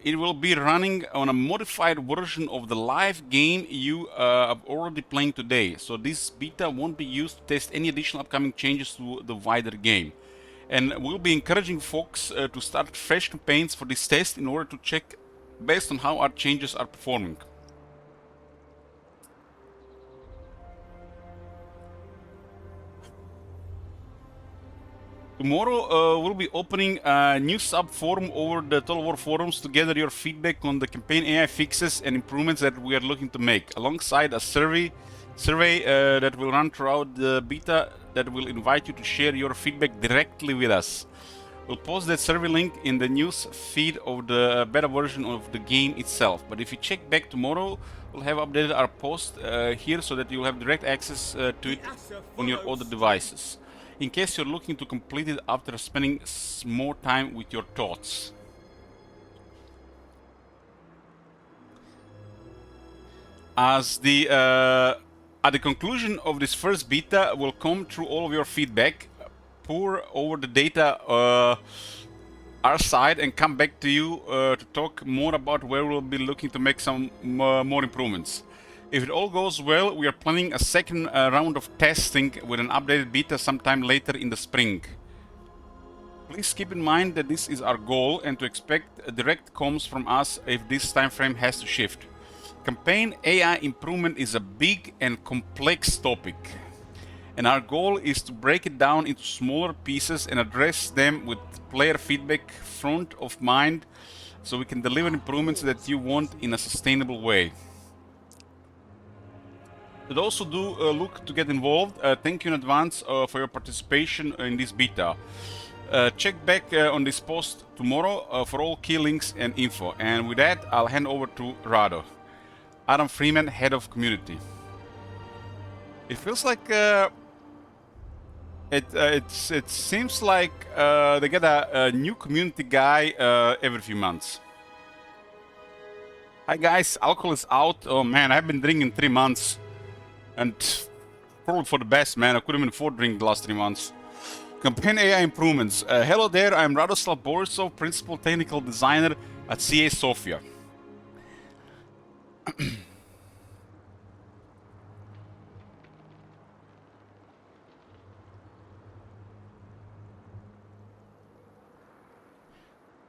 It will be running on a modified version of the live game you are already playing today. So this beta won't be used to test any additional upcoming changes to the wider game. And we'll be encouraging folks to start fresh campaigns for this test in order to check based on how our changes are performing. Tomorrow we'll be opening a new sub-forum over the Total War forums to gather your feedback on the campaign AI fixes and improvements that we are looking to make, alongside a survey that will run throughout the beta that will invite you to share your feedback directly with us. We'll post that survey link in the news feed of the beta version of the game itself. But if you check back tomorrow, we'll have updated our post here so that you'll have direct access to it on your other devices, in case you're looking to complete it after spending more time with your thoughts. As at the conclusion of this first beta, we'll come through all of your feedback, pour over the data our side, and come back to you to talk more about where we'll be looking to make some more improvements. If it all goes well, we are planning a second round of testing with an updated beta sometime later in the spring. Please keep in mind that this is our goal and to expect direct comms from us if this time frame has to shift. Campaign AI improvement is a big and complex topic, and our goal is to break it down into smaller pieces and address them with player feedback front of mind so we can deliver improvements that you want in a sustainable way. To those who do look to get involved, thank you in advance for your participation in this beta. Check back on this post tomorrow for all key links and info. And with that, I'll hand over to Rado. Adam Freeman, Head of Community. It feels like it seems like they get a new community guy every few months. Hi guys, alcohol is out. Oh man, I've been drinking 3 months. And probably for the best, man. I couldn't even afford drink the last 3 months. Campaign AI improvements. Hello there, I'm Radoslav Borisov, Principal Technical Designer at CA Sofia.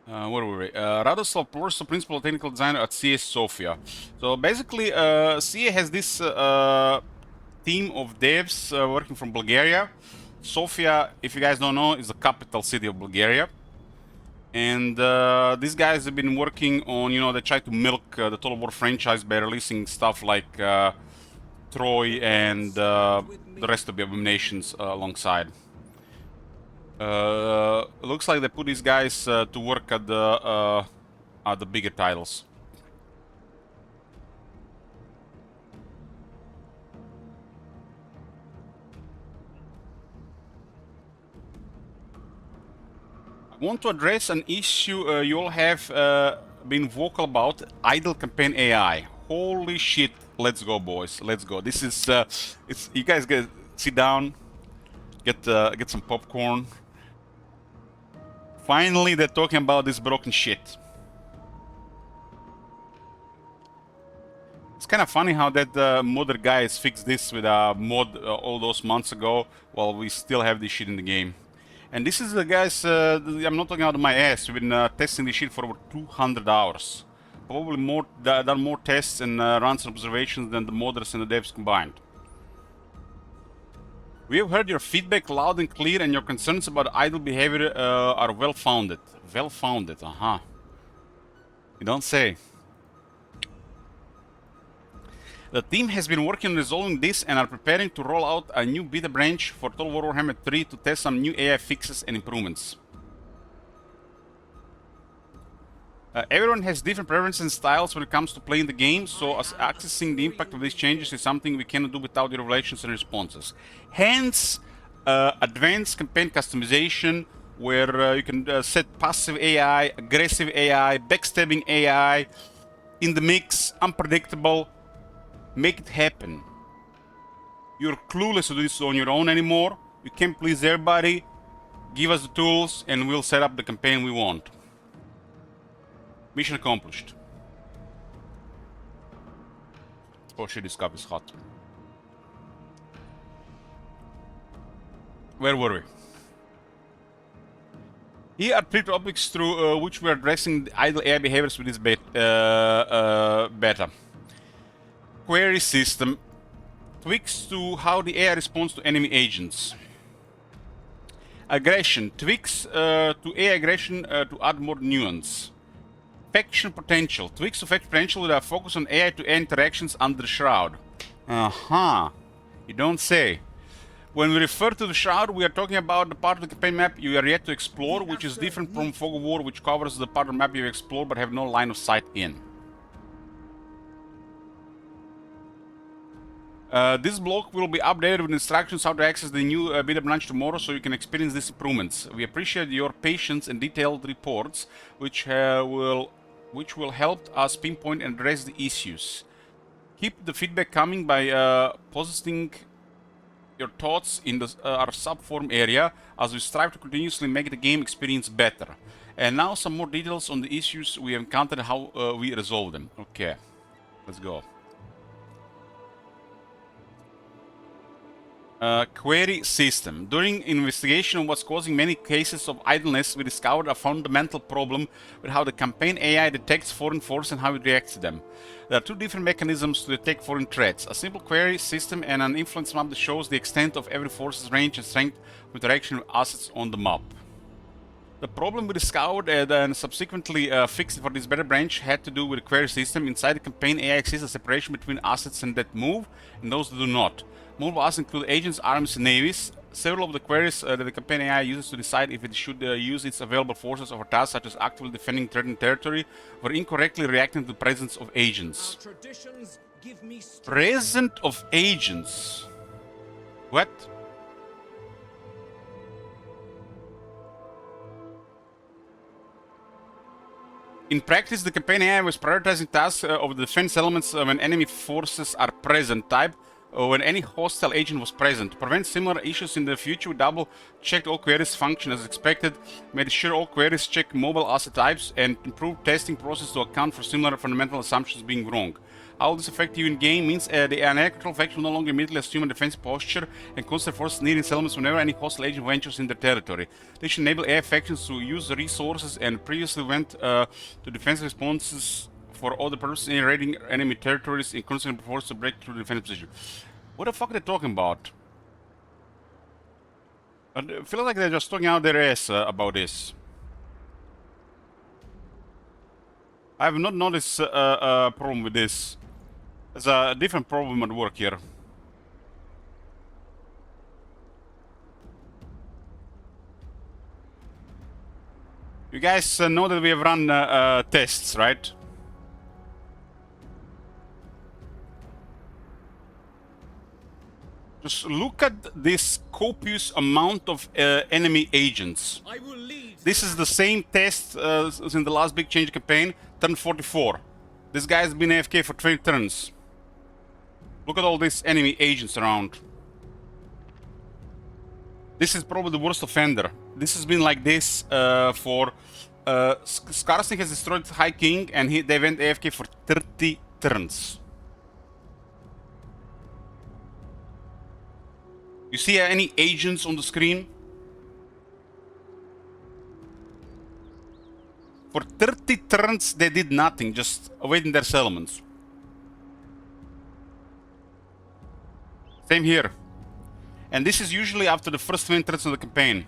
Where were we? Radoslav Borisov, Principal Technical Designer at CA Sofia. So basically, CA has this team of devs working from Bulgaria. Sofia, if you guys don't know, is the capital city of Bulgaria. And these guys have been working on, you know, they try to milk the Total War franchise by releasing stuff like Troy and the rest of the Abominations alongside. Looks like they put these guys to work at the bigger titles. I want to address an issue you all have been vocal about: idle campaign AI. Holy shit! Let's go, boys. Let's go. This is it's you guys get sit down, get some popcorn. Finally, they're talking about this broken shit. It's kind of funny how that modder guys fixed this with a mod all those months ago, while we still have this shit in the game. And this is the guys, I'm not talking out of my ass, we've been testing this shit for over 200 hours. Probably more, done more tests and runs and observations than the modders and the devs combined. We have heard your feedback loud and clear, and your concerns about idle behavior are well-founded. Well-founded, You don't say. The team has been working on resolving this and are preparing to roll out a new beta branch for Total War Warhammer 3 to test some new AI fixes and improvements. Everyone has different preferences and styles when it comes to playing the game, so accessing the impact of these changes is something we cannot do without your revelations and responses. Hence, advanced campaign customization, where you can set passive AI, aggressive AI, backstabbing AI in the mix, unpredictable. Make it happen. You're clueless to do this on your own anymore. You can't please everybody. Give us the tools and we'll set up the campaign we want. Mission accomplished. Oh shit, this cup is hot. Where were we? Here are 3 topics through which we are addressing the idle AI behaviors with this beta. Query system. Tweaks to how the AI responds to enemy agents. Aggression. Tweaks to AI aggression to add more nuance. Faction potential. Tweaks to faction potential with a focus on AI to AI interactions under the Shroud. You don't say. When we refer to the Shroud, we are talking about the part of the campaign map you are yet to explore, which is different from Fog of War, which covers the part of the map you explore but have no line of sight in. This block will be updated with instructions how to access the new beta branch tomorrow, so you can experience these improvements. We appreciate your patience and detailed reports, which will help us pinpoint and address the issues. Keep the feedback coming by posting your thoughts in our subforum area, as we strive to continuously make the game experience better. And now some more details on the issues we encountered and how we resolve them. Okay, let's go. Query system. During investigation of what's causing many cases of idleness, we discovered a fundamental problem with how the campaign AI detects foreign forces and how it reacts to them. There are 2 different mechanisms to detect foreign threats: a simple query system and an influence map that shows the extent of every force's range and strength with interaction with assets on the map. The problem we discovered and subsequently fixed for this beta branch had to do with the query system. Inside the campaign AI exists a separation between assets and that move and those that do not. Multiple assets include agents, armies, and navies. Several of the queries that the campaign AI uses to decide if it should use its available forces over tasks such as actively defending threatened territory were incorrectly reacting to the presence of agents. Presence of agents? What? In practice, the campaign AI was prioritizing tasks of the defense elements when enemy forces are present, type when any hostile agent was present. To prevent similar issues in the future, we double-checked all queries function as expected, made sure all queries check mobile asset types, and improved testing process to account for similar fundamental assumptions being wrong. How will this affect you in-game means the AI control faction will no longer immediately assume a defensive posture and constantly force needing elements whenever any hostile agent ventures in their territory. This should enable AI factions to use the resources and previously went to defensive responses for other purposes in raiding enemy territories and constantly forced to break through the defensive position. What the fuck are they talking about? I feel like they're just talking out their ass about this. I have not noticed a problem with this. There's a different problem at work here. You guys know that we have run tests, right? Just look at this copious amount of enemy agents. This is the same test as in the last big change campaign, turn 44. This guy's been AFK for 20 turns. Look at all these enemy agents around. This is probably the worst offender. This has been like this for... Skarsnik has destroyed High King and they went AFK for 30 turns. You see any agents on the screen? For 30 turns they did nothing, just awaiting their settlements. Same here. And this is usually after the first 20 turns of the campaign.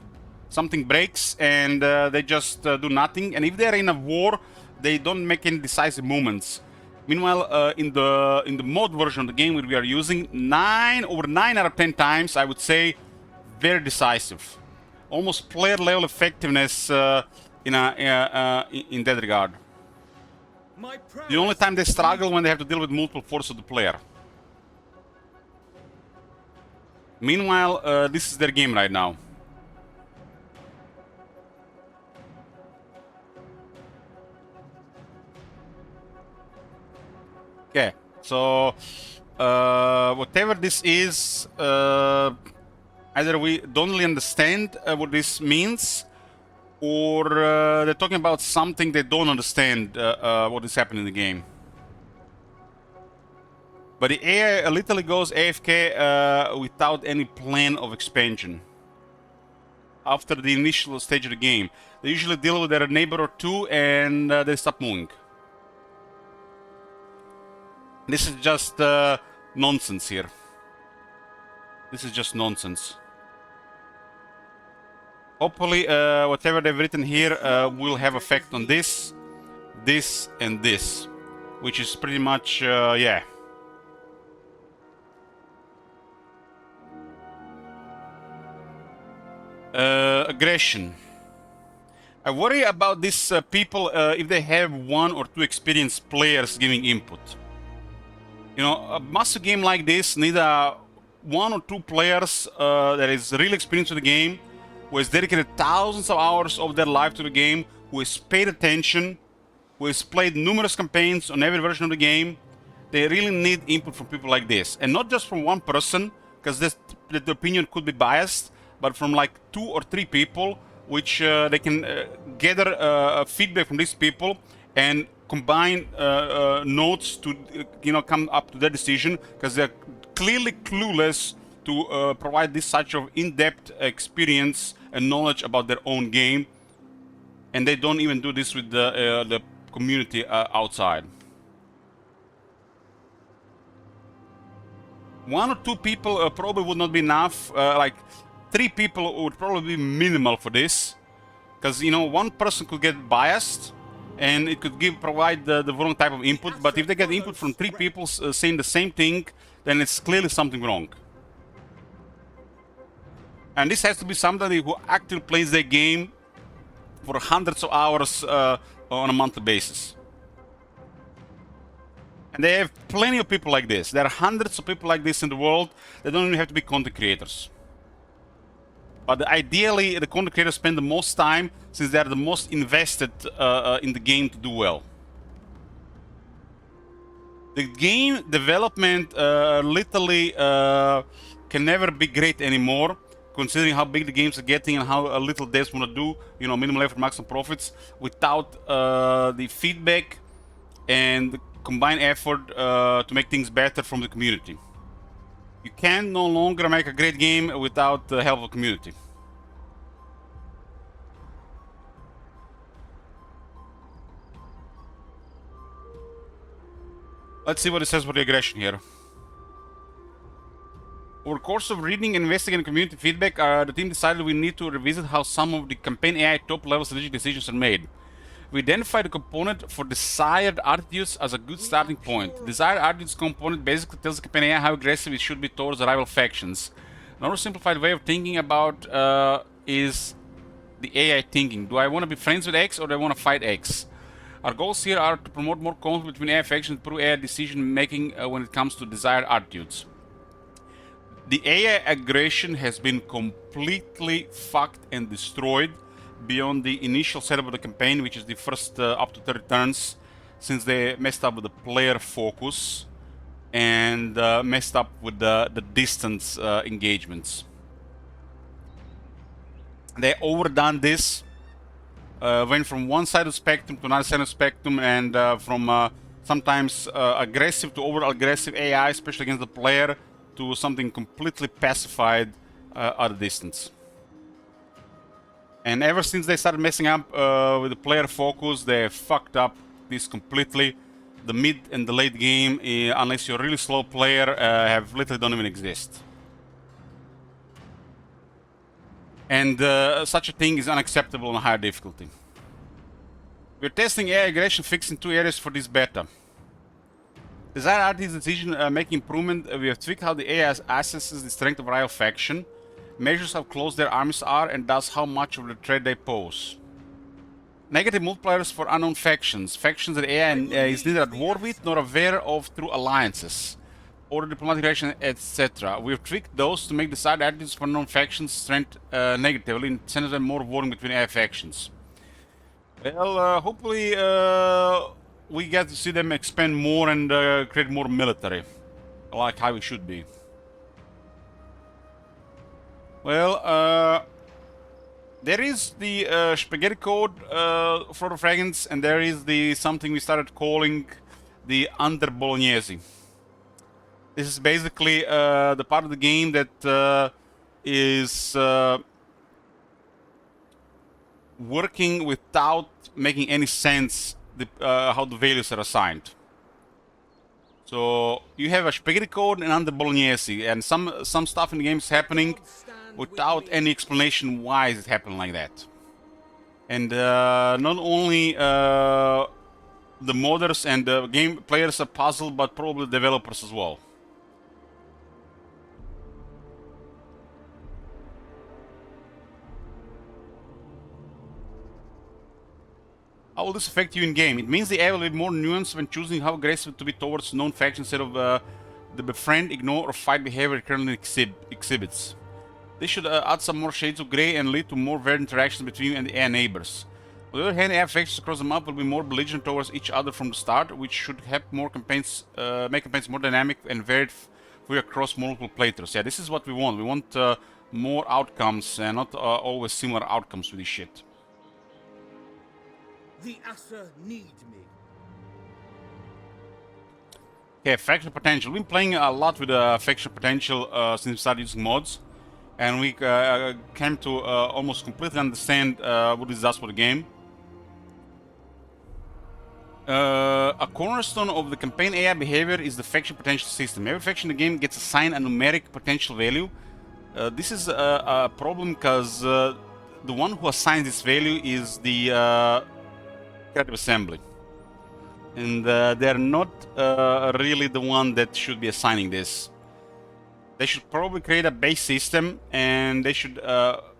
Something breaks and they just do nothing. And if they're in a war, they don't make any decisive movements. Meanwhile, in the mod version of the game that we are using, over 9 out of 10 times, I would say, very decisive. Almost player level effectiveness in that regard. The only time they struggle when they have to deal with multiple forces of the player. Meanwhile, this is their game right now. Okay, so whatever this is, either we don't really understand what this means, or they're talking about something they don't understand what is happening in the game. But the AI literally goes AFK without any plan of expansion. After the initial stage of the game, they usually deal with their neighbor or two and they stop moving. This is just nonsense here. This is just nonsense. Hopefully, whatever they've written here will have effect on this, this, and this, which is pretty much, yeah. Aggression. I worry about these people if they have 1 or 2 experienced players giving input. You know, a massive game like this needs 1 or 2 players that is really experienced with the game, who has dedicated thousands of hours of their life to the game, who has paid attention, who has played numerous campaigns on every version of the game. They really need input from people like this, and not just from one person, because the opinion could be biased, but from like 2 or 3 people, which they can gather feedback from these people and combine notes to come up to their decision, because they're clearly clueless to provide this such of in-depth experience and knowledge about their own game, and they don't even do this with the community outside. 1 or 2 people probably would not be enough. Like 3 people would probably be minimal for this, because one person could get biased and it could provide the wrong type of input. But if they get input from 3 people saying the same thing, then it's clearly something wrong. And this has to be somebody who actually plays their game for hundreds of hours on a monthly basis. And they have plenty of people like this. There are hundreds of people like this in the world. They don't even have to be content creators. But ideally, the content creators spend the most time since they are the most invested in the game to do well. The game development literally can never be great anymore, considering how big the games are getting and how little devs want to do, you know, minimal effort, maximum profits, without the feedback and the combined effort to make things better from the community. You can no longer make a great game without the help of the community. Let's see what it says for the aggression here. Over the course of reading and investigating community feedback, the team decided we need to revisit how some of the campaign AI top-level strategic decisions are made. We identified a component for desired attitudes as a good starting point. Desired attitudes component basically tells the campaign AI how aggressive it should be towards the rival factions. Another simplified way of thinking about is the AI thinking. Do I want to be friends with X or do I want to fight X? Our goals here are to promote more conflict between AI factions through AI decision making when it comes to desired attitudes. The AI aggression has been completely fucked and destroyed beyond the initial setup of the campaign, which is the first up to 30 turns, since they messed up with the player focus and messed up with the distance engagements. They overdone this, went from one side of the spectrum to another side of the spectrum, and from sometimes aggressive to over-aggressive AI, especially against the player, to something completely pacified at a distance. And ever since they started messing up with the player focus, they fucked up this completely. The mid and the late game, unless you're a really slow player, have literally don't even exist. And such a thing is unacceptable on a higher difficulty. We're testing AI aggression fix in 2 areas for this beta. Desired artist decision making improvement, we have tweaked how the AI assesses the strength of a rival faction, measures how close their armies are, and thus how much of a threat they pose. Negative multipliers for unknown factions, factions that AI is neither at war with nor aware of through alliances, or diplomatic relations, etc. We've tweaked those to make the side attitudes for known factions strength negatively and send them more warring between AI factions. Well, hopefully we get to see them expand more and create more military, like how it should be. Well, there is the spaghetti code for the fragments, and there is the something we started calling the under bolognese. This is basically the part of the game that is working without making any sense how the values are assigned. So you have a spaghetti code and under bolognese, and some stuff in the game is happening without any explanation why is it happening like that. And not only the modders and the game players are puzzled, but probably developers as well. How will this affect you in game? It means the AI will be more nuanced when choosing how aggressive to be towards known factions instead of the befriend, ignore, or fight behavior it currently exhibits. This should add some more shades of grey and lead to more varied interactions between and the AI neighbors. On the other hand, AI factions across the map will be more belligerent towards each other from the start, which should help more campaigns, make campaigns more dynamic and varied for across multiple playthroughs. Yeah, this is what we want. We want more outcomes and not always similar outcomes with this shit. The Asa need me. Okay, faction potential. We've been playing a lot with faction potential since we started using mods, and we came to almost completely understand what this does for the game. A cornerstone of the campaign AI behavior is the faction potential system. Every faction in the game gets assigned a numeric potential value. This is a problem because the one who assigns this value is the creative assembly, and they're not really the one that should be assigning this. They should probably create a base system, and they should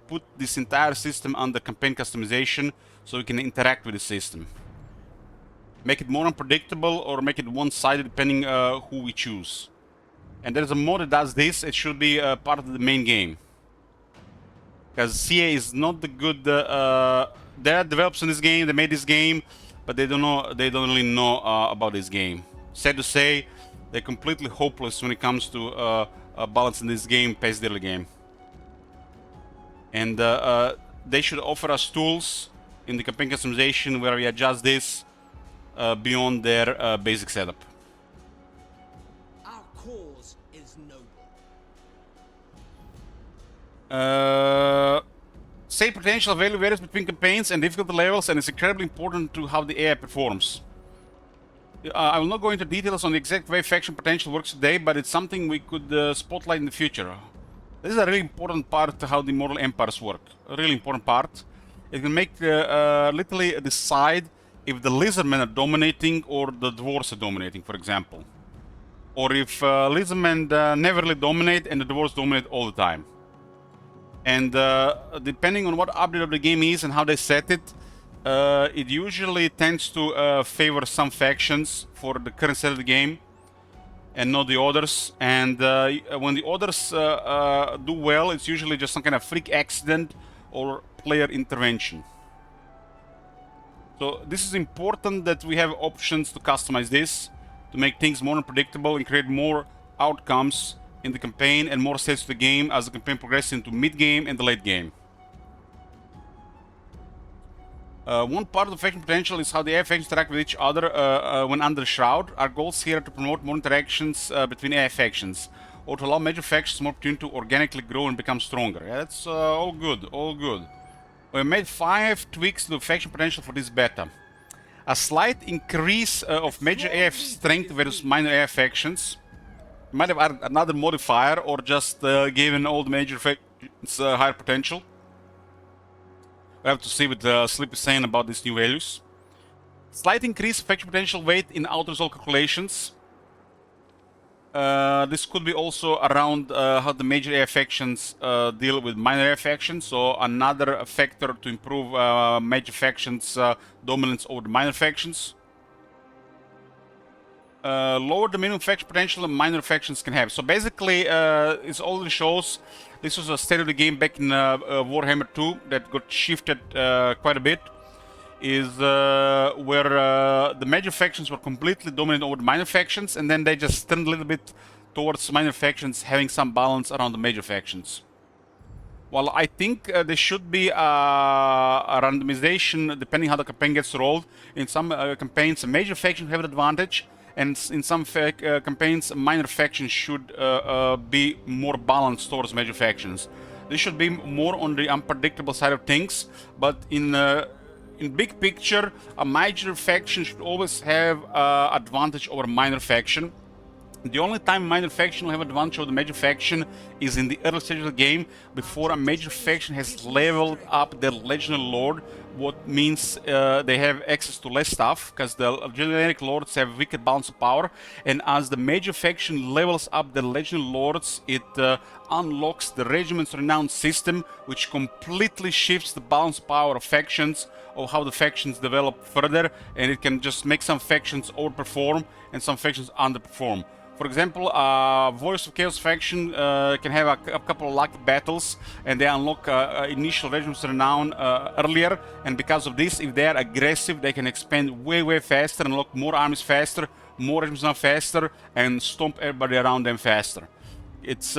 put this entire system under campaign customization so we can interact with the system. Make it more unpredictable or make it one-sided depending who we choose. And there's a mod that does this. It should be part of the main game. Because CA is not the good. They are developers in this game. They made this game, but they don't know. They don't really know about this game. Sad to say, they're completely hopeless when it comes to balancing this game past the game. And they should offer us tools in the campaign customization where we adjust this beyond their basic setup. Our cause is noble. Save potential value varies between campaigns and difficulty levels, and it's incredibly important to how the AI performs. I will not go into details on the exact way faction potential works today, but it's something we could spotlight in the future. This is a really important part to how the Mortal Empires work. A really important part. It can make literally decide if the lizardmen are dominating or the dwarves are dominating, for example. Or if lizardmen never really dominate and the dwarves dominate all the time. And depending on what update of the game is and how they set it, it usually tends to favor some factions for the current set of the game and not the others. And when the others do well, it's usually just some kind of freak accident or player intervention. So this is important that we have options to customize this, to make things more unpredictable and create more outcomes in the campaign and more sets to the game as the campaign progresses into mid-game and the late game. One part of the faction potential is how the AI factions interact with each other when under Shroud. Our goals here are to promote more interactions between AI factions, or to allow major factions more opportunity to organically grow and become stronger. Yeah, that's all good, all good. We made 5 tweaks to the faction potential for this beta. A slight increase of major AI strength versus minor AI factions. We might have added another modifier or just given all the major factions higher potential. We have to see what Sleep is saying about these new values. Slight increase of faction potential weight in outer result calculations. This could be also around how the major AI factions deal with minor AI factions, so another factor to improve major factions' dominance over the minor factions. Lower the minimum faction potential that minor factions can have. So basically, it already shows this was a state of the game back in Warhammer 2 that got shifted quite a bit. Is where the major factions were completely dominant over the minor factions, and then they just turned a little bit towards minor factions having some balance around the major factions. Well, I think there should be a randomization depending how the campaign gets rolled. In some campaigns, a major faction have an advantage, and in some campaigns, minor factions should be more balanced towards major factions. This should be more on the unpredictable side of things, but in big picture, a major faction should always have advantage over a minor faction. The only time a minor faction will have advantage over the major faction is in the early stage of the game, before a major faction has leveled up their legendary lord, what means they have access to less stuff, because the generic lords have wicked balance of power, and as the major faction levels up the legendary lords, it unlocks the Regiment's Renown system, which completely shifts the balance of power of factions, or how the factions develop further, and it can just make some factions overperform and some factions underperform. For example, Voice of Chaos faction can have a couple of lucky battles, and they unlock initial Regiment's Renown earlier, and because of this, if they are aggressive, they can expand way faster, unlock more armies faster, more Regiment's Renown faster, and stomp everybody around them faster. It's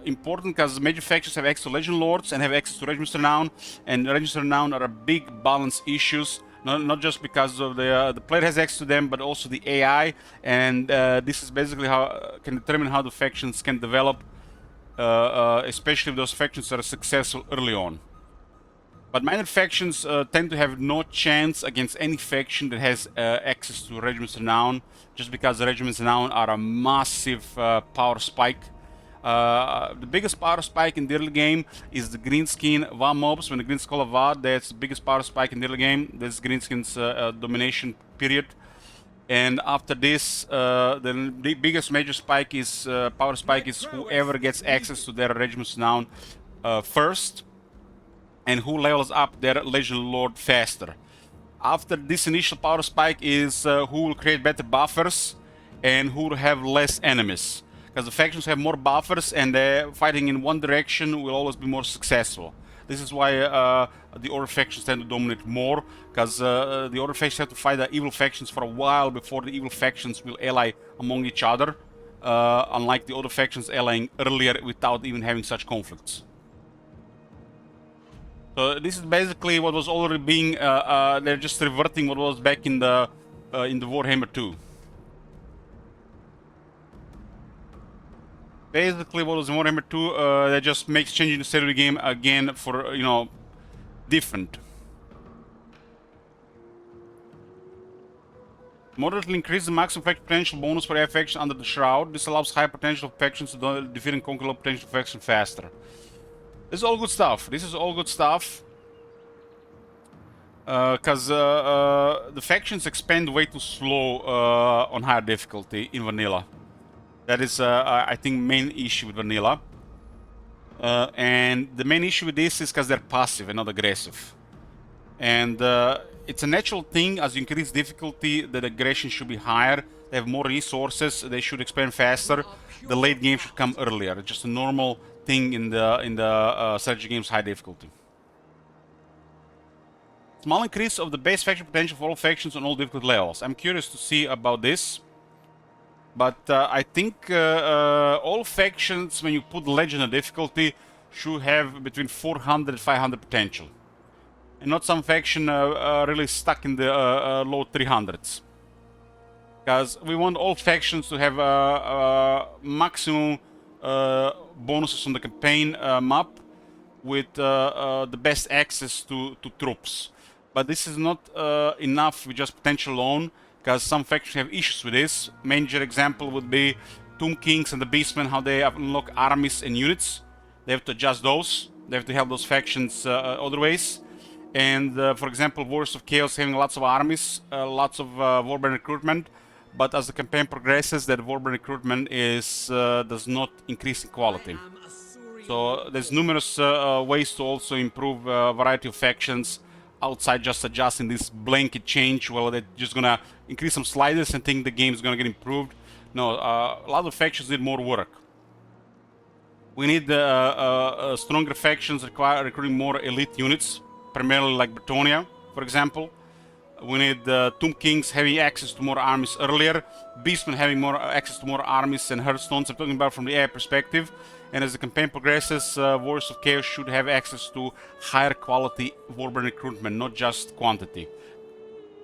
important because major factions have access to Legend Lords and have access to Regiment's Renown, and Regiment's Renown are a big balance issues. Not just because of the player has access to them, but also the AI, and this is basically how can determine how the factions can develop, especially if those factions are successful early on. But minor factions tend to have no chance against any faction that has access to Regiment's Renown, just because the Regiment's Renown are a massive power spike. The biggest power spike in the early game is the Greenskin Va mobs. When the Green Skull of Va, that's the biggest power spike in the early game. That's Greenskin's domination period. And after this, the biggest major spike is power spike is whoever gets access to their Regiment's Renown first, and who levels up their Legion Lord faster. After this initial power spike is who will create better buffers and who will have less enemies. Because the factions have more buffers, and fighting in one direction will always be more successful. This is why the other factions tend to dominate more, because the other factions have to fight the evil factions for a while before the evil factions will ally among each other, unlike the other factions allying earlier without even having such conflicts. So this is basically what was already being, they're just reverting what was back in the Warhammer 2. Basically what was in Warhammer 2, they just makes changing the state of the game again for, you know, different. Moderately increase the maximum faction potential bonus for a faction under the Shroud. This allows high potential factions to defeat and conquer low potential faction faster. This is all good stuff. This is all good stuff. Because the factions expand way too slow on higher difficulty in vanilla. That is, I think, main issue with vanilla. And the main issue with this is because they're passive and not aggressive. And it's a natural thing, as you increase difficulty, that aggression should be higher. They have more resources, they should expand faster. The late game should come earlier. It's just a normal thing in the strategy games high difficulty. Small increase of the base faction potential for all factions on all difficulty levels. I'm curious to see about this. But I think all factions, when you put legendary difficulty, should have between 400 and 500 potential. And not some faction really stuck in the low 300s. Because we want all factions to have maximum bonuses on the campaign map with the best access to troops. But this is not enough with just potential alone, because some factions have issues with this. Major example would be Tomb Kings and the Beastmen, how they unlock armies and units. They have to adjust those. They have to help those factions other ways. And for example, Warriors of Chaos having lots of armies, lots of Warband recruitment. But as the campaign progresses, that Warband recruitment does not increase in quality. So there's numerous ways to also improve variety of factions outside just adjusting this blanket change. Well, they're just gonna increase some sliders and think the game is gonna get improved. No, a lot of factions need more work. We need stronger factions recruiting more elite units, primarily like Bretonia, for example. We need Tomb Kings having access to more armies earlier, Beastmen having more access to more armies and Hearthstones. I'm talking about from the AI perspective. And as the campaign progresses, Warriors of Chaos should have access to higher quality Warband recruitment, not just quantity.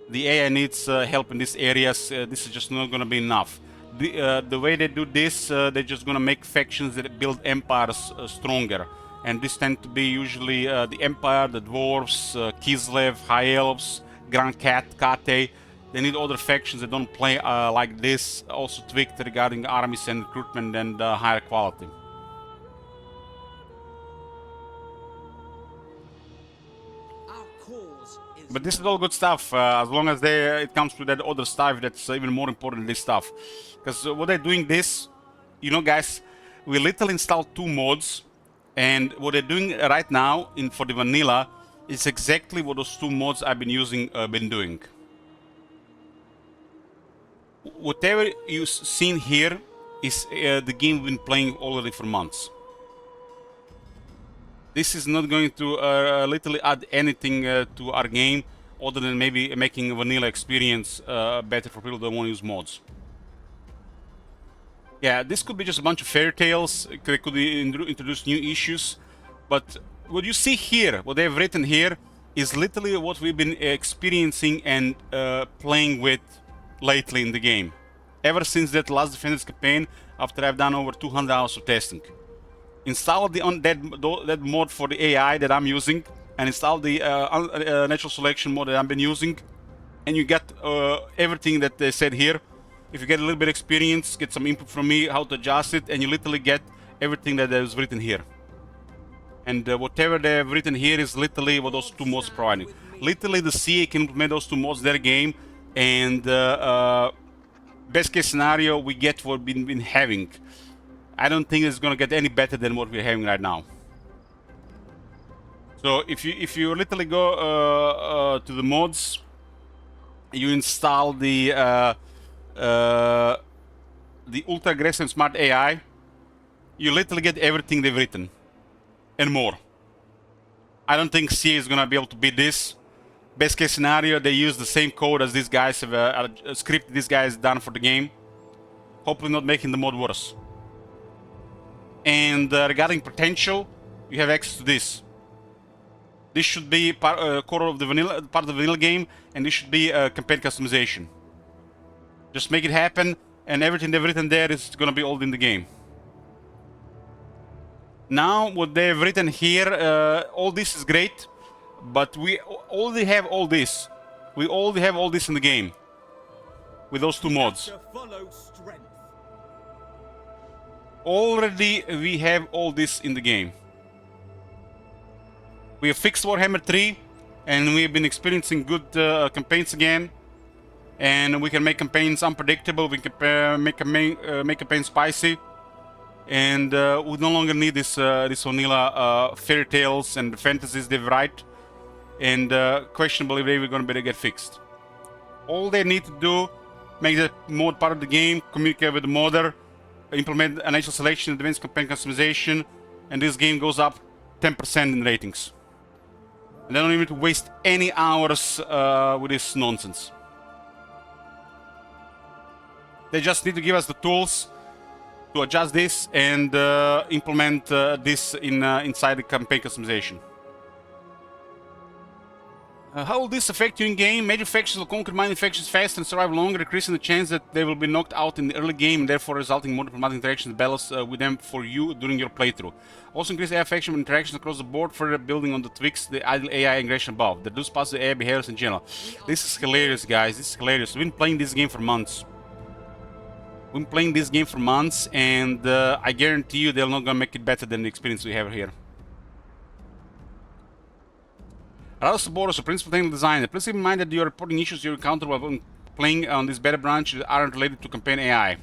The AI needs help in these areas. This is just not going to be enough. The way they do this, they're just going to make factions that build empires stronger. And this tend to be usually the Empire, the Dwarves, Kislev, High Elves, Grand Kate. They need other factions that don't play like this, also tweaked regarding armies and recruitment and higher quality. But this is all good stuff, as long as it comes to that other stuff that's even more important than this stuff. Because what they're doing this, you know guys, we literally installed 2 mods, and what they're doing right now for the vanilla is exactly what those 2 mods I've been using, been doing. Whatever you've seen here is the game we've been playing already for months. This is not going to literally add anything to our game other than maybe making a vanilla experience better for people that want to use mods. Yeah, this could be just a bunch of fairy tales. It could introduce new issues. But what you see here, what they've written here, is literally what we've been experiencing and playing with lately in the game. Ever since that last Defenders campaign, after I've done over 200 hours of testing. Install that mod for the AI that I'm using, and install the natural selection mod that I've been using, and you get everything that they said here. If you get a little bit of experience, get some input from me how to adjust it, and you literally get everything that is written here. And whatever they've written here is literally what those 2 mods are providing. Literally the CA can implement those 2 mods in their game, and best case scenario, we get what we've been having. I don't think it's gonna get any better than what we're having right now. So if you literally go to the mods, you install the ultra aggressive and smart AI, you literally get everything they've written and more. I don't think CA is gonna be able to beat this. Best case scenario, they use the same code as these guys have a script these guys done for the game. Hopefully not making the mod worse. And regarding potential, you have access to this. This should be core of the vanilla, part of the vanilla game, and this should be campaign customization. Just make it happen, and everything they've written there is gonna be all in the game. Now, what they've written here, all this is great, but we already have all this. We already have all this in the game with those two mods. Already, we have all this in the game. We have fixed Warhammer 3, and we have been experiencing good campaigns again. And we can make campaigns unpredictable. We can make campaigns spicy, and we no longer need this vanilla fairy tales and fantasies they write. And questionable if they were going to be get fixed. All they need to do, make the mod part of the game, communicate with the modder, implement initial selection, advanced campaign customization, and this game goes up 10% in ratings. And they don't even need to waste any hours with this nonsense. They just need to give us the tools to adjust this and implement this inside the campaign customization. How will this affect you in game? Major factions will conquer minor factions faster and survive longer, increasing the chance that they will be knocked out in the early game and therefore resulting in more diplomatic interactions and battles with them for you during your playthrough. Also increase AI faction interactions across the board, further building on the tweaks the idle AI aggression above. That does pass the AI behaviors in general. This is hilarious, guys. This is hilarious. We've been playing this game for months. We've been playing this game for months, and I guarantee you they're not gonna make it better than the experience we have here. Arouse the borders of principal technical design. Please keep in mind that you are reporting issues you encounter while playing on this beta branch that aren't related to campaign AI.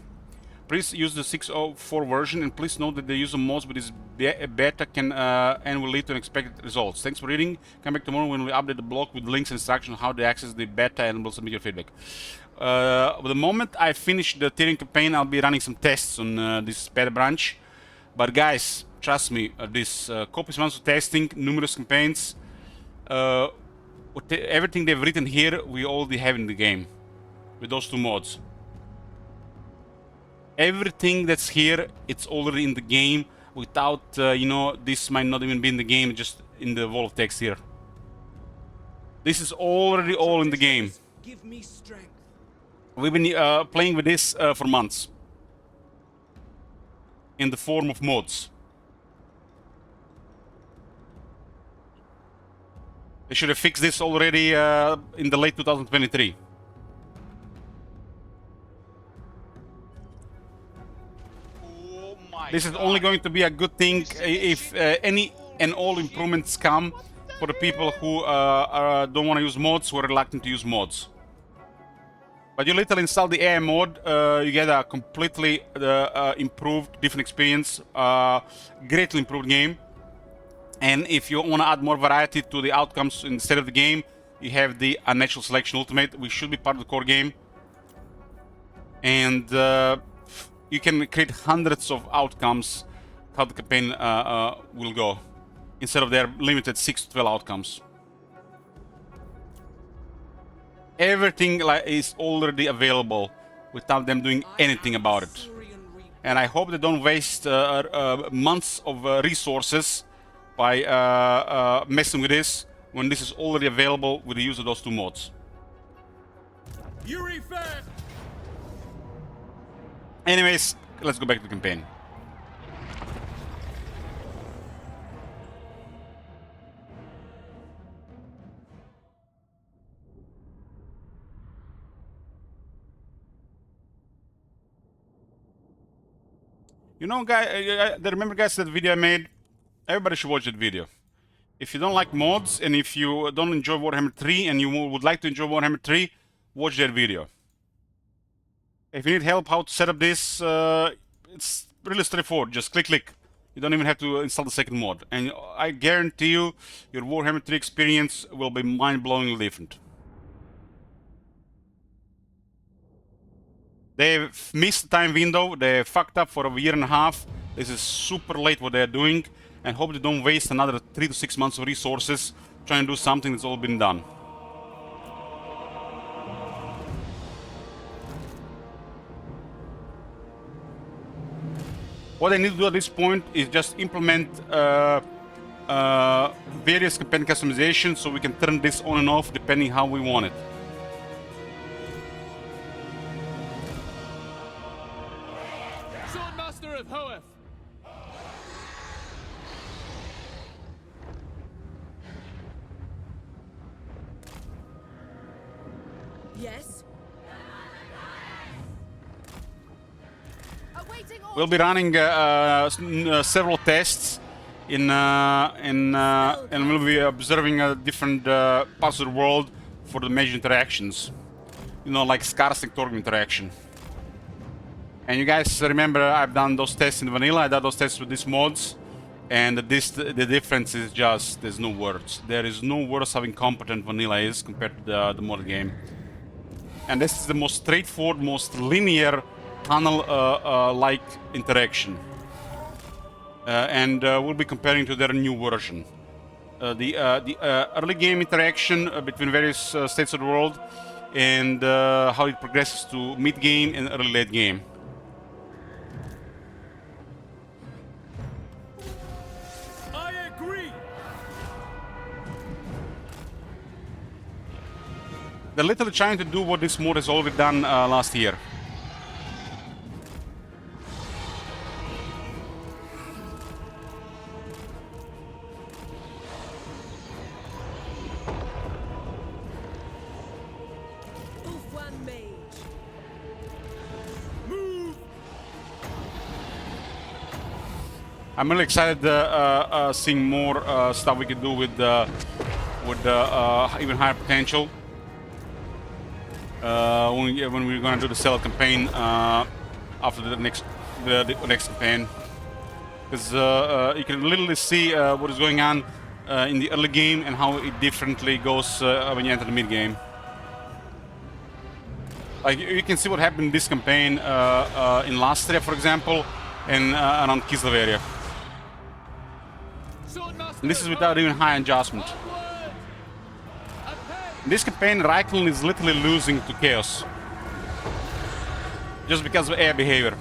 Please use the 6.04 version, and please note that the use of mods with this beta can and will lead to unexpected results. Thanks for reading. Come back tomorrow when we update the blog with links and instructions on how to access the beta, and we'll submit your feedback. The moment I finish the Eataine campaign, I'll be running some tests on this beta branch. But guys, trust me, this copious amounts of testing, numerous campaigns, everything they've written here, we already have in the game with those two mods. Everything that's here, it's already in the game. Without, you know, this might not even be in the game, just in the wall of text here. This is already all in the game. Give me strength. We've been playing with this for months in the form of mods. They should have fixed this already in the late 2023. Oh my This is God. only going to be a good thing if any and all improvements come for the people who don't want to use mods, who are reluctant to use mods. But you literally install the AI mod, you get a completely improved, different experience, greatly improved game. And if you want to add more variety to the outcomes instead of the game, you have the Unnatural Selection Ultimate, which should be part of the core game. And you can create hundreds of outcomes how the campaign will go, instead of their limited 6 to 12 outcomes. Everything is already available without them doing anything about it. And I hope they don't waste months of resources by messing with this when this is already available with the use of those two mods. Anyways, let's go back to the campaign. You know, guys, remember, guys, that video I made? Everybody should watch that video. If you don't like mods, and if you don't enjoy Warhammer 3, and you would like to enjoy Warhammer 3, watch that video. If you need help how to set up this, it's really straightforward. Just click. You don't even have to install the second mod. And I guarantee you, your Warhammer 3 experience will be mind-blowingly different. They've missed the time window. They fucked up for a year and a half. This is super late what they're doing. and hope they don't waste another 3 to 6 months of resources trying to do something that's all been done. What I need to do at this point is just implement various campaign customizations so we can turn this on and off depending how we want it. Swordmaster of Hoeth. Yes? Awaiting We'll be running several tests and we'll be observing different parts of the world for the major interactions. You know, like Scar Sector interaction. And you guys remember I've done those tests in vanilla, I did those tests with these mods, and the difference is just, there's no words. There is no words how incompetent vanilla is compared to the mod game. And this is the most straightforward, most linear tunnel-like interaction. And we'll be comparing to their new version. The early game interaction between various states of the world, and how it progresses to mid-game and early late game. I agree. They're literally trying to do what this mod has already done last year. I'm really excited seeing more stuff we can do with even higher potential. When we're gonna do the sell campaign after the next campaign, because you can literally see what is going on in the early game and how it differently goes when you enter the mid game. Like you can see what happened in this campaign in Lastria, for example, and around Kislev area. And this is without even high adjustment. In this campaign, Reichel is literally losing to Chaos. Just because of air behavior.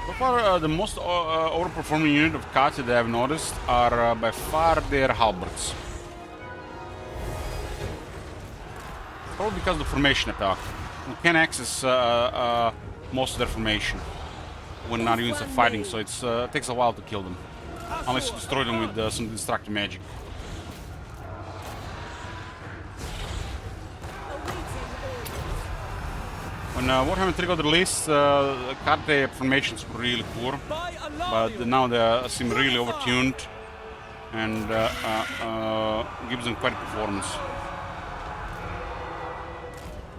So far, the most overperforming unit of Kati that I've noticed are by far their halberds. Probably because of the formation attack. We can access most of their formation when our units are fighting, so it takes a while to kill them. Unless you destroy them with some destructive magic. When Warhammer 3 got released, Karte formations were really poor, but now they seem really overtuned and gives them quite a performance.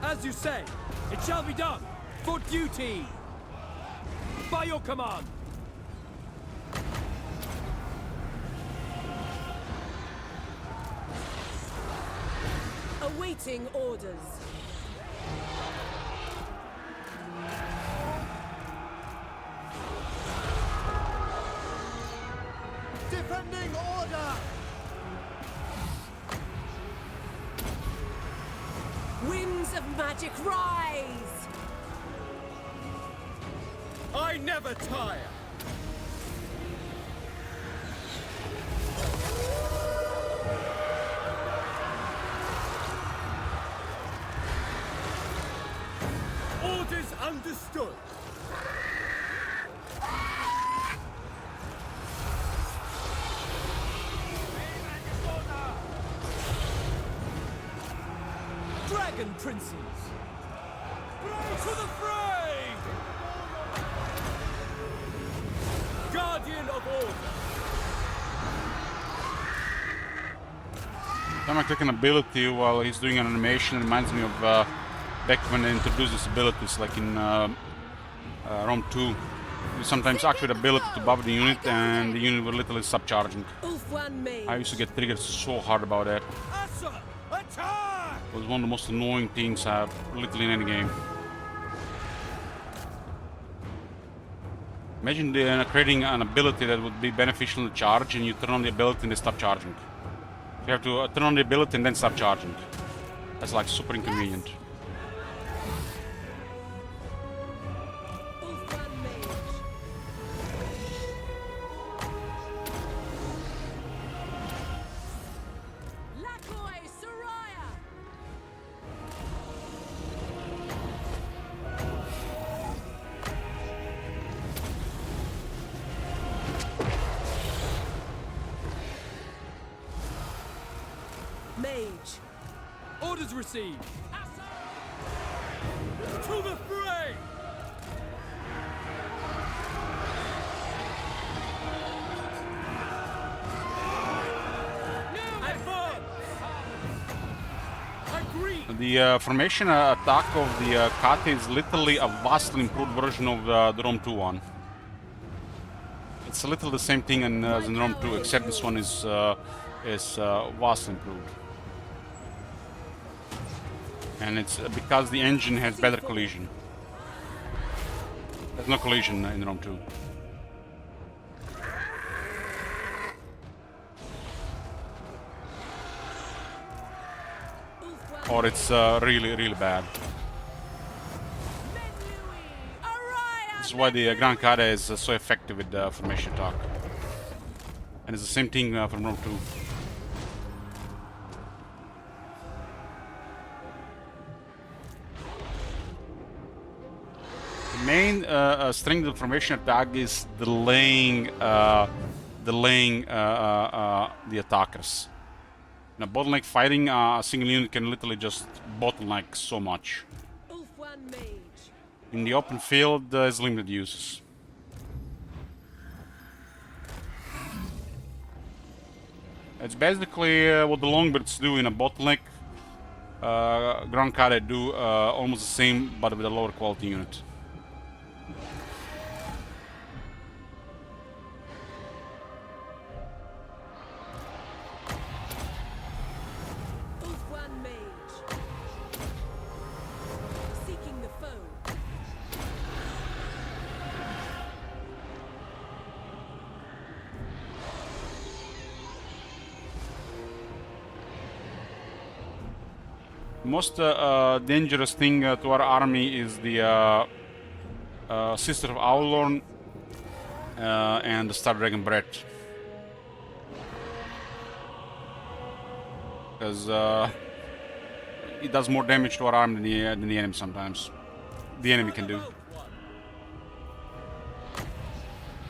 As you say, it shall be done. For duty. By your command. Awaiting orders. Defending order! Winds of magic rise! I never tire. Orders understood. Dragon princes! To the fray! Guardian of order! Time I click an ability while he's doing an animation, it reminds me of back when they introduced these abilities, like in Rome 2. You sometimes activate ability to buff the unit and the unit will literally subcharging. I used to get triggered so hard about that. It was one of the most annoying things literally in any game. Imagine creating an ability that would be beneficial to charge and you turn on the ability and they stop charging. You have to turn on the ability and then start charging. That's like super inconvenient. Mage. Orders received. To the fray! The formation attack of the Kate is literally a vastly improved version of the Rome 2 one. It's a little the same thing as in Rome 2, except this one is vastly improved. And it's because the engine has better collision. There's no collision in Rome 2. Or it's really, really bad. This is why the Grand Kade is so effective with the formation attack. And it's the same thing from Rome 2. The main strength of the formation attack is delaying the attackers. In a bottleneck fighting, a single unit can literally just bottleneck so much. In the open field, there's limited uses. It's basically what the longbirds do in a bottleneck. Grand Kade do almost the same, but with a lower quality unit. The most dangerous thing to our army is the Sister of Aulorn and the Star Dragon Bread. Because it does more damage to our army than the enemy sometimes. The enemy can do.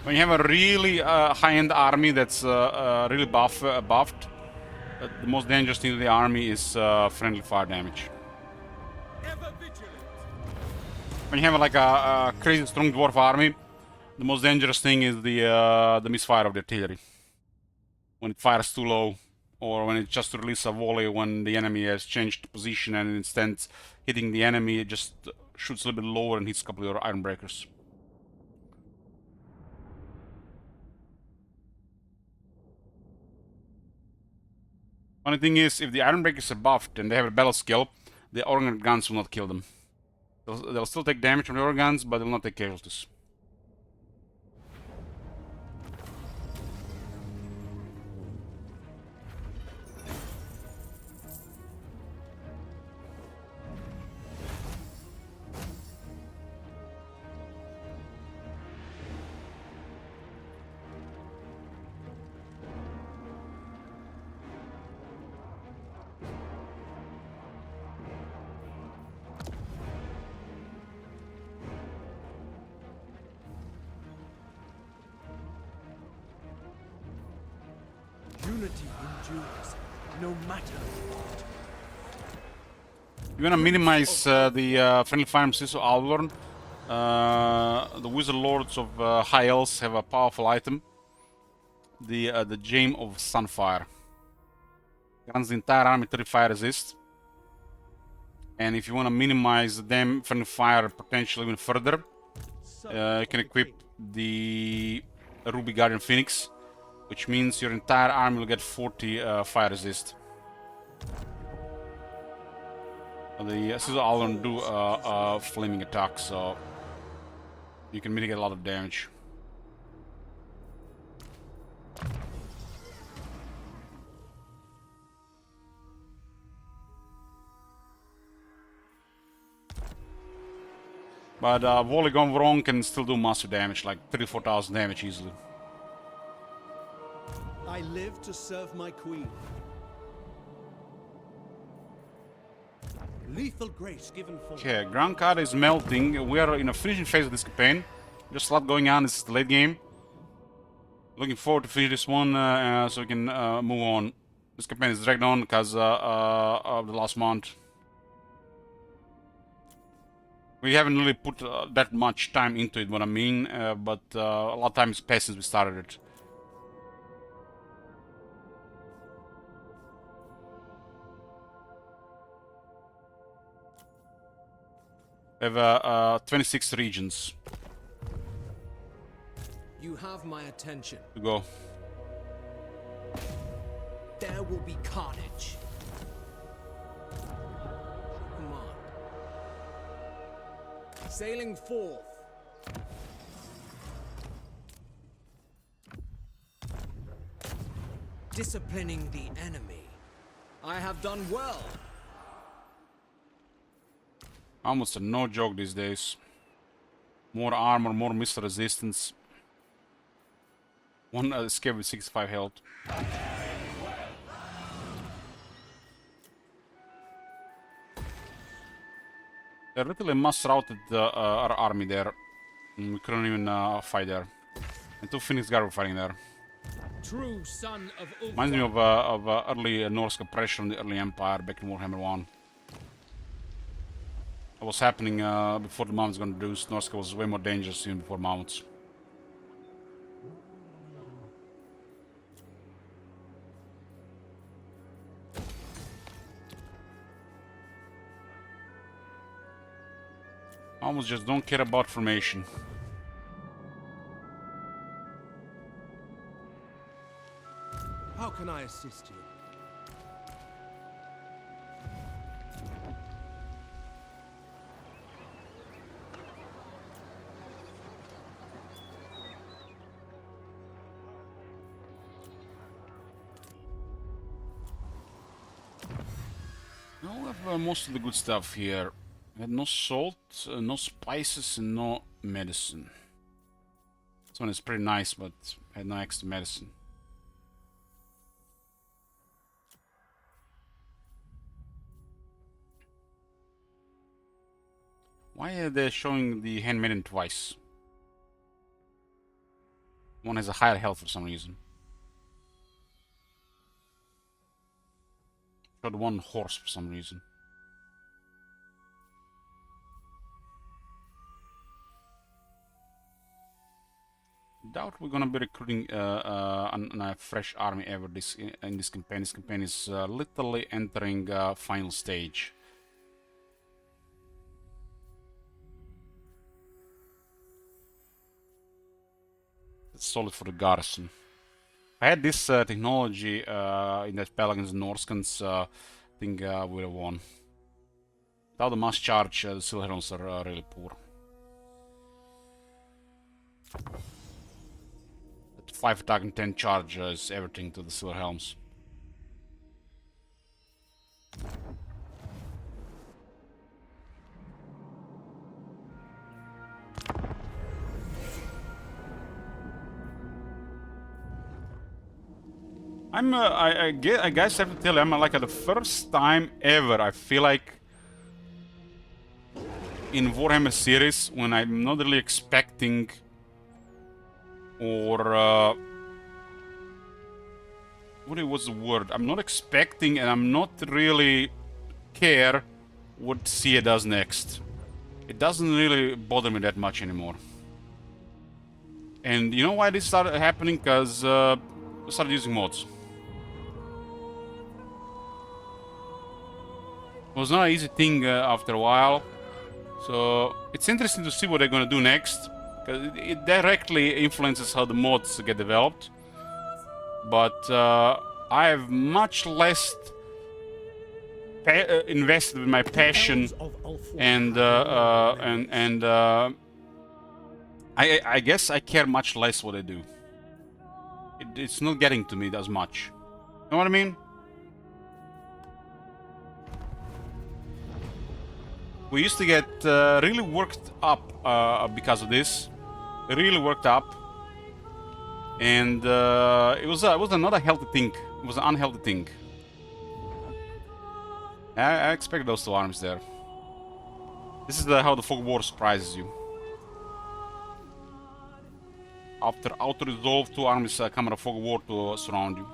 When you have a really high-end army that's really buffed, the most dangerous thing to the army is friendly fire damage. When you have like a crazy strong dwarf army, the most dangerous thing is the misfire of the artillery. When it fires too low, or when it just releases a volley when the enemy has changed position and instead of hitting the enemy, it just shoots a little bit lower and hits a couple of your iron breakers. Funny thing is, if the iron breakers are buffed and they have a battle skill, the organ guns will not kill them. They'll still take damage from the organ guns, but they will not take casualties. Humanity endures, no matter what. You wanna minimize the friendly fire Ciso Alvern. The Wizard Lords of High Elves have a powerful item. The Gem of Sunfire. Grants the entire army 30 fire resist. And if you wanna minimize them friendly fire potentially even further, you can equip the Ruby Guardian Phoenix, which means your entire army will get 40 fire resist. The Ciso Alvern do flaming attack, so you can mitigate a lot of damage. But Volley gone wrong can still do massive damage, like 34,000 damage easily. I live to serve my queen. Lethal grace given for. Okay, Grand Card is melting. We are in a finishing phase of this campaign. There's a lot going on. This is the late game. Looking forward to finish this one so we can move on. This campaign is dragged on because of the last month. We haven't really put that much time into it, what I mean, but a lot of time has passed since we started it. We have 26 regions. You have my attention. To go. There will be carnage. Come on. Sailing forth. Disciplining the enemy. I have done well. Almost a no joke these days. More armor, more missile resistance. One escape with 65 health. They literally mass routed our army there. We couldn't even fight there. And two Phoenix Guard were fighting there. True son of Reminds me of early Norse oppression, the early Empire back in Warhammer 1. What was happening before the mounts got introduced. Norska was way more dangerous even before mounts. Almost just don't care about formation. How can I assist you? No, we have most of the good stuff here. We had no salt, no spices, and no medicine. This one is pretty nice, but had no extra medicine. Why are they showing the handmaiden twice? One has a higher health for some reason. Showed one horse for some reason. Doubt we're gonna be recruiting a fresh army ever in this campaign. This campaign is literally entering final stage. It's solid for the garrison. If I had this technology in that battle against the Norskans, I think we would have won. Without the mass charge, the Silverhelms are really poor. 5 attack and 10 charge is everything to the Silverhelms. I guess I have to tell you, I'm like the first time ever I feel like in Warhammer series when I'm not really expecting or what was the word? I'm not expecting and I'm not really care what CA does next. It doesn't really bother me that much anymore. And you know why this started happening? Because I started using mods. It was not an easy thing after a while. So it's interesting to see what they're gonna do next. Because it directly influences how the mods get developed. But I have much less invested in my passion and I guess I care much less what I do. It's not getting to me as much. You know what I mean? We used to get really worked up because of this. Really worked up. And it was not a healthy thing. It was an unhealthy thing. I expect those two armies there. This is how the Fog War surprises you. After auto-resolve, two armies come out of Fog War to surround you.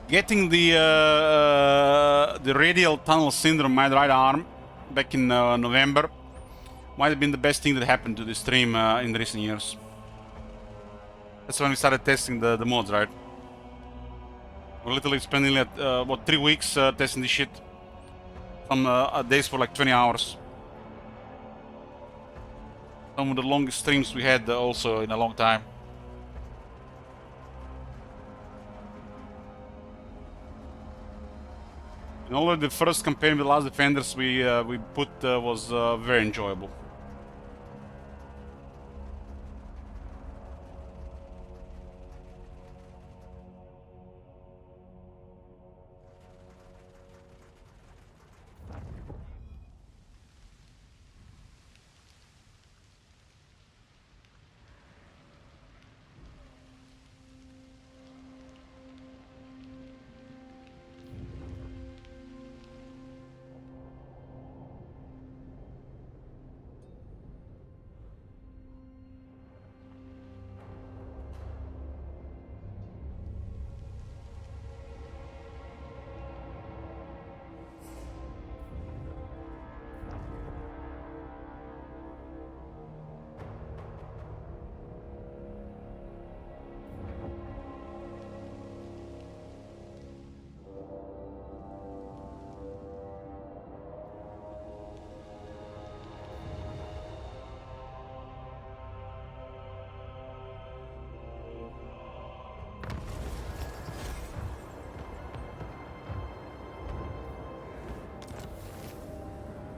Getting the radial tunnel syndrome my right arm back in November might have been the best thing that happened to this stream in the recent years. That's when we started testing the mods, right? We're literally spending what 3 weeks testing this shit. Some days for like 20 hours. Some of the longest streams we had also in a long time. And already the first campaign with Last Defenders we put was very enjoyable.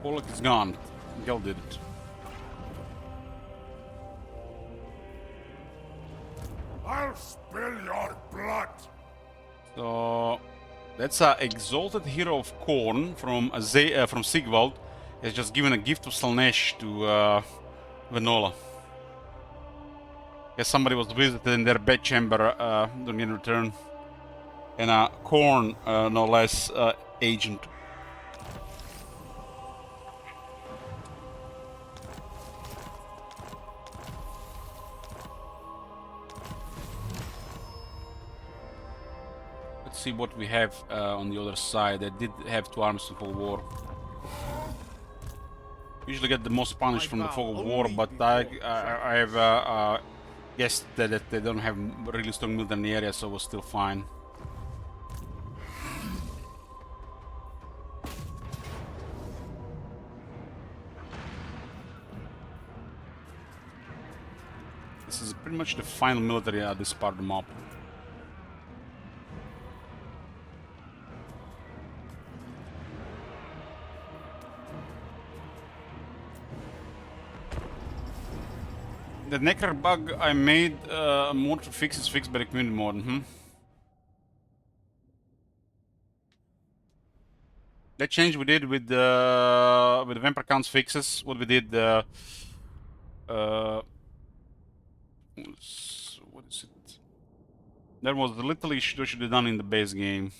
Pollock is gone. Gel did it. I'll spill your blood. So that's a exalted hero of Khorne from Sigvald. Has just given a gift of Slaanesh to Venola. Yes, somebody was visited in their bedchamber during in return, and a Khorne, no less, agent. Let's see what we have on the other side. I did have 2 armies in Fog of War. Usually get the most punish from the Fog of War, but I have guessed that they don't have really strong military in the area, so it was still fine. This is pretty much the final military at this part of the map. The Necrar bug I made more to fix is fixed by the community mod. That change we did with the vampire counts fixes. What we did. What is it? There was the little issue that should have done in the base game.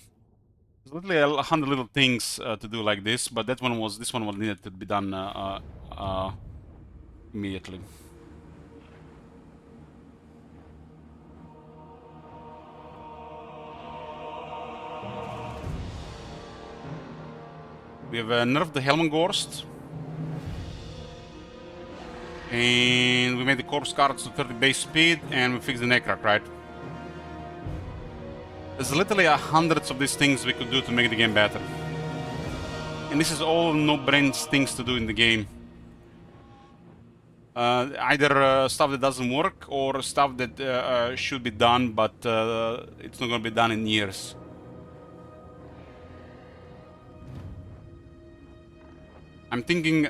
There's literally 100 little things to do like this, but this one was needed to be done immediately. We have nerfed the Helmengorst. And we made the corpse cards to 30 base speed, and we fixed the Necrar, right? There's literally hundreds of these things we could do to make the game better. And this is all no-brains things to do in the game. Either stuff that doesn't work, or stuff that should be done, but it's not going to be done in years. I'm thinking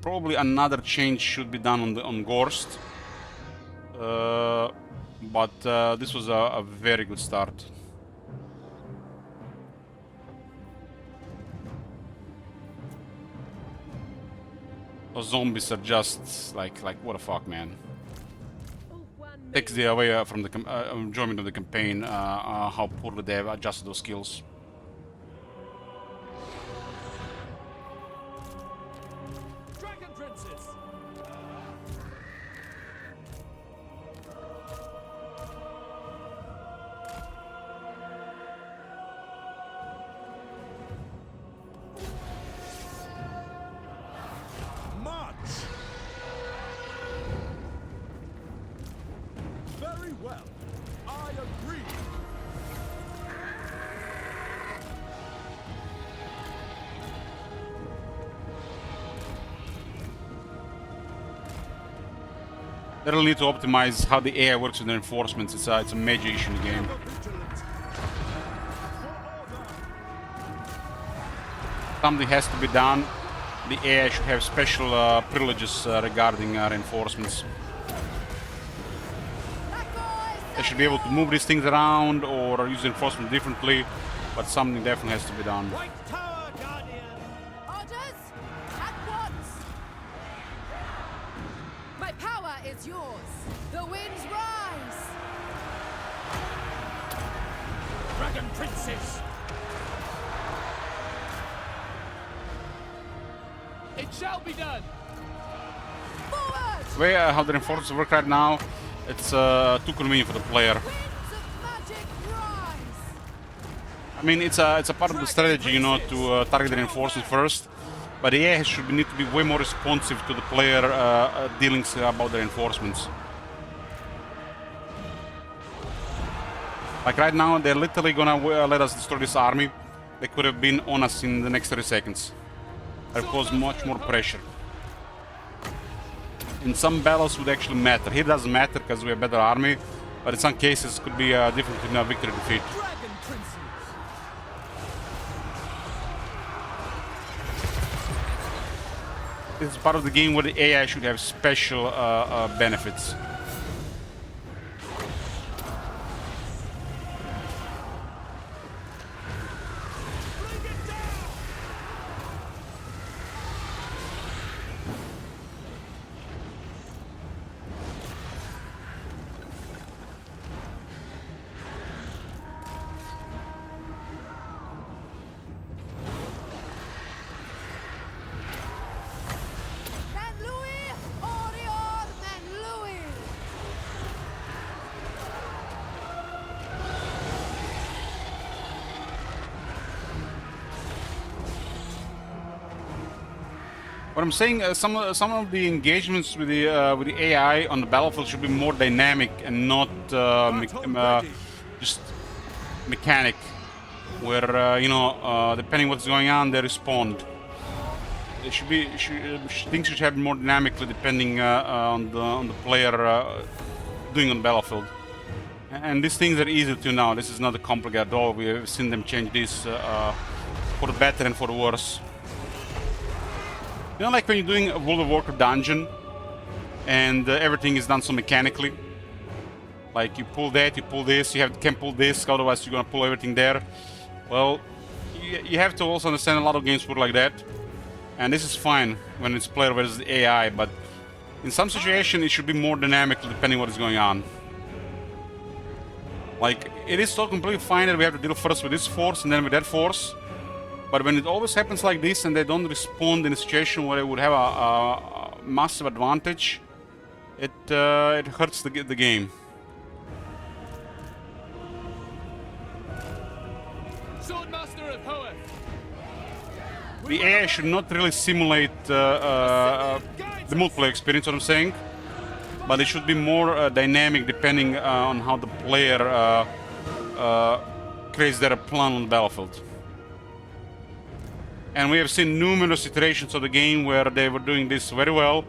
probably another change should be done on Gorst, but this was a very good start. Those zombies are just like what the fuck, man. Takes the away from the enjoyment of the campaign how poorly they have adjusted those skills. Very well. I agree. They'll need to optimize how the AI works with the reinforcements. It's a major issue in the game. Something has to be done. The AI should have special privileges regarding reinforcements. They should be able to move these things around or use reinforcement differently, but something definitely has to be done. Right tower, Guardian! Orders! At once! My power is yours. The winds rise! Dragon Princess! It shall be done! Forward! The way how the reinforcements work right now, it's too convenient for the player. Winds of magic rise! I mean, it's a part of the strategy, you know, to target the reinforcements first, but the AI should need to be way more responsive to the player dealings about the reinforcements. Like right now, they're literally gonna let us destroy this army. They could have been on us in the next 30 seconds. That would cause much more pressure. In some battles would actually matter. Here doesn't matter because we have a better army, but in some cases it could be different between a victory and defeat. Dragon Princess! This is part of the game where the AI should have special benefits. Men Louis! Orion Men Louis! What I'm saying, some of the engagements with the AI on the battlefield should be more dynamic and not just mechanic, where you know, depending what's going on, they respond. It should be things should happen more dynamically depending on the player doing on the battlefield. And these things are easy to now. This is not a complicated at all. We have seen them change this for the better and for the worse. You know, like when you're doing a World of Warcraft dungeon and everything is done so mechanically. Like you pull that, you pull this, can't pull this, otherwise you're gonna pull everything there. Well, you have to also understand a lot of games work like that. And this is fine when it's player versus AI, but in some situations it should be more dynamic depending what is going on. Like, it is so completely fine that we have to deal first with this force and then with that force. But when it always happens like this and they don't respond in a situation where they would have a massive advantage, it hurts the game. Swordmaster of Hoeth. The AI should not really simulate the multiplayer experience, what I'm saying. But it should be more dynamic depending on how the player creates their plan on the battlefield. And we have seen numerous iterations of the game where they were doing this very well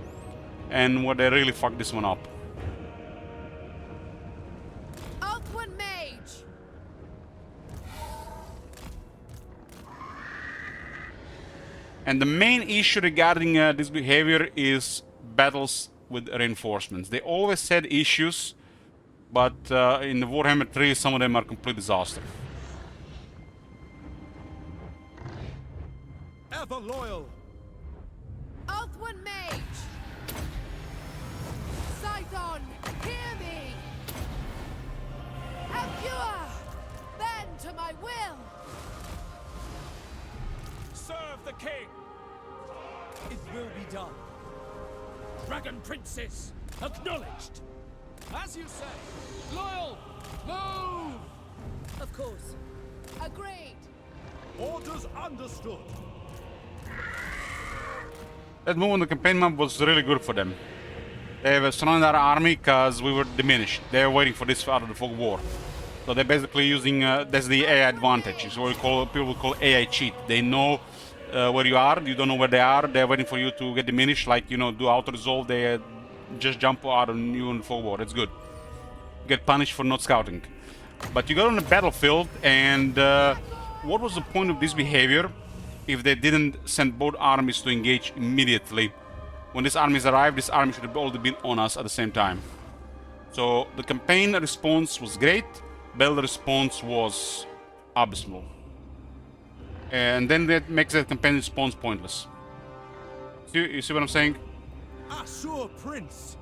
and where they really fucked this one up. Alcuin Mage! And the main issue regarding this behavior is battles with reinforcements. They always had issues, but in the Warhammer 3 some of them are complete disaster. Ever loyal. Alcuin Mage! Scython, hear me! Alcua! Bend to my will! Serve the king! It will be done. Dragon Princess, acknowledged. As you say. Loyal, move! Of course. Agreed! Orders understood. That move on the campaign map was really good for them. They were surrounding our army because we were diminished. They were waiting for this out of the fog war. So they're basically using, that's the AI advantage. It's what people call AI cheat. They know where you are, you don't know where they are, they're waiting for you to get diminished, like, you know, do auto-resolve, they just jump out on you in fog war. That's good. You get punished for not scouting. But you got on the battlefield, and what was the point of this behavior if they didn't send both armies to engage immediately? When these armies arrived, this army should have already been on us at the same time. So the campaign response was great, battle response was abysmal. And then that makes the campaign response pointless. You see what I'm saying? Assure Prince.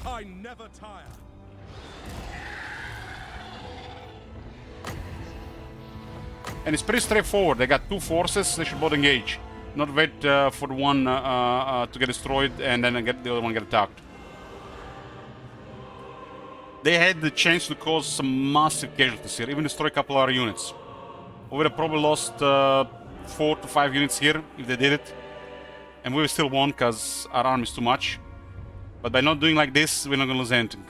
I never tire. And it's pretty straightforward. They got two forces, they should both engage. Not wait for the one to get destroyed and then the other one get attacked. They had the chance to cause some massive casualties here, even destroy a couple of our units. We would have probably lost 4 to 5 units here if they did it. And we would still won because our army is too much. But by not doing like this, we're not going to lose anything.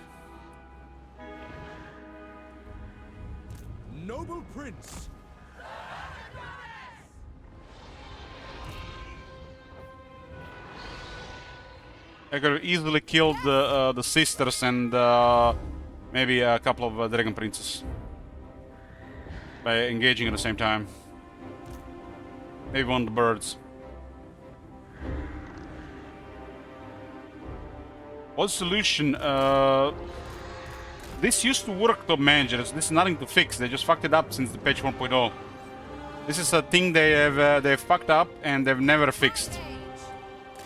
Noble Prince. I could have easily killed the sisters and maybe a couple of dragon princes by engaging at the same time. Maybe one of the birds. What's the solution? This used to work, top managers. This is nothing to fix. They just fucked it up since the patch 1.0. This is a thing they've fucked up and they've never fixed.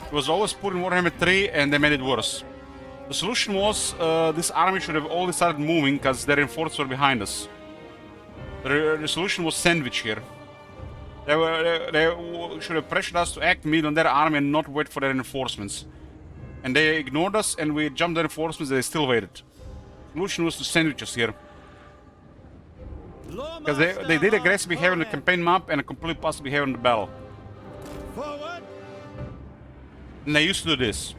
It was always put in Warhammer 3 and they made it worse. The solution was this army should have already started moving because their reinforcements were behind us. The solution was sandwich here. They should have pressured us to act mid on their army and not wait for their reinforcements. And they ignored us and we jumped their reinforcements and they still waited. The solution was to sandwich us here. Because they did aggressive behavior on the campaign map and a complete passive behavior on the battle. Forward. And they used to do this,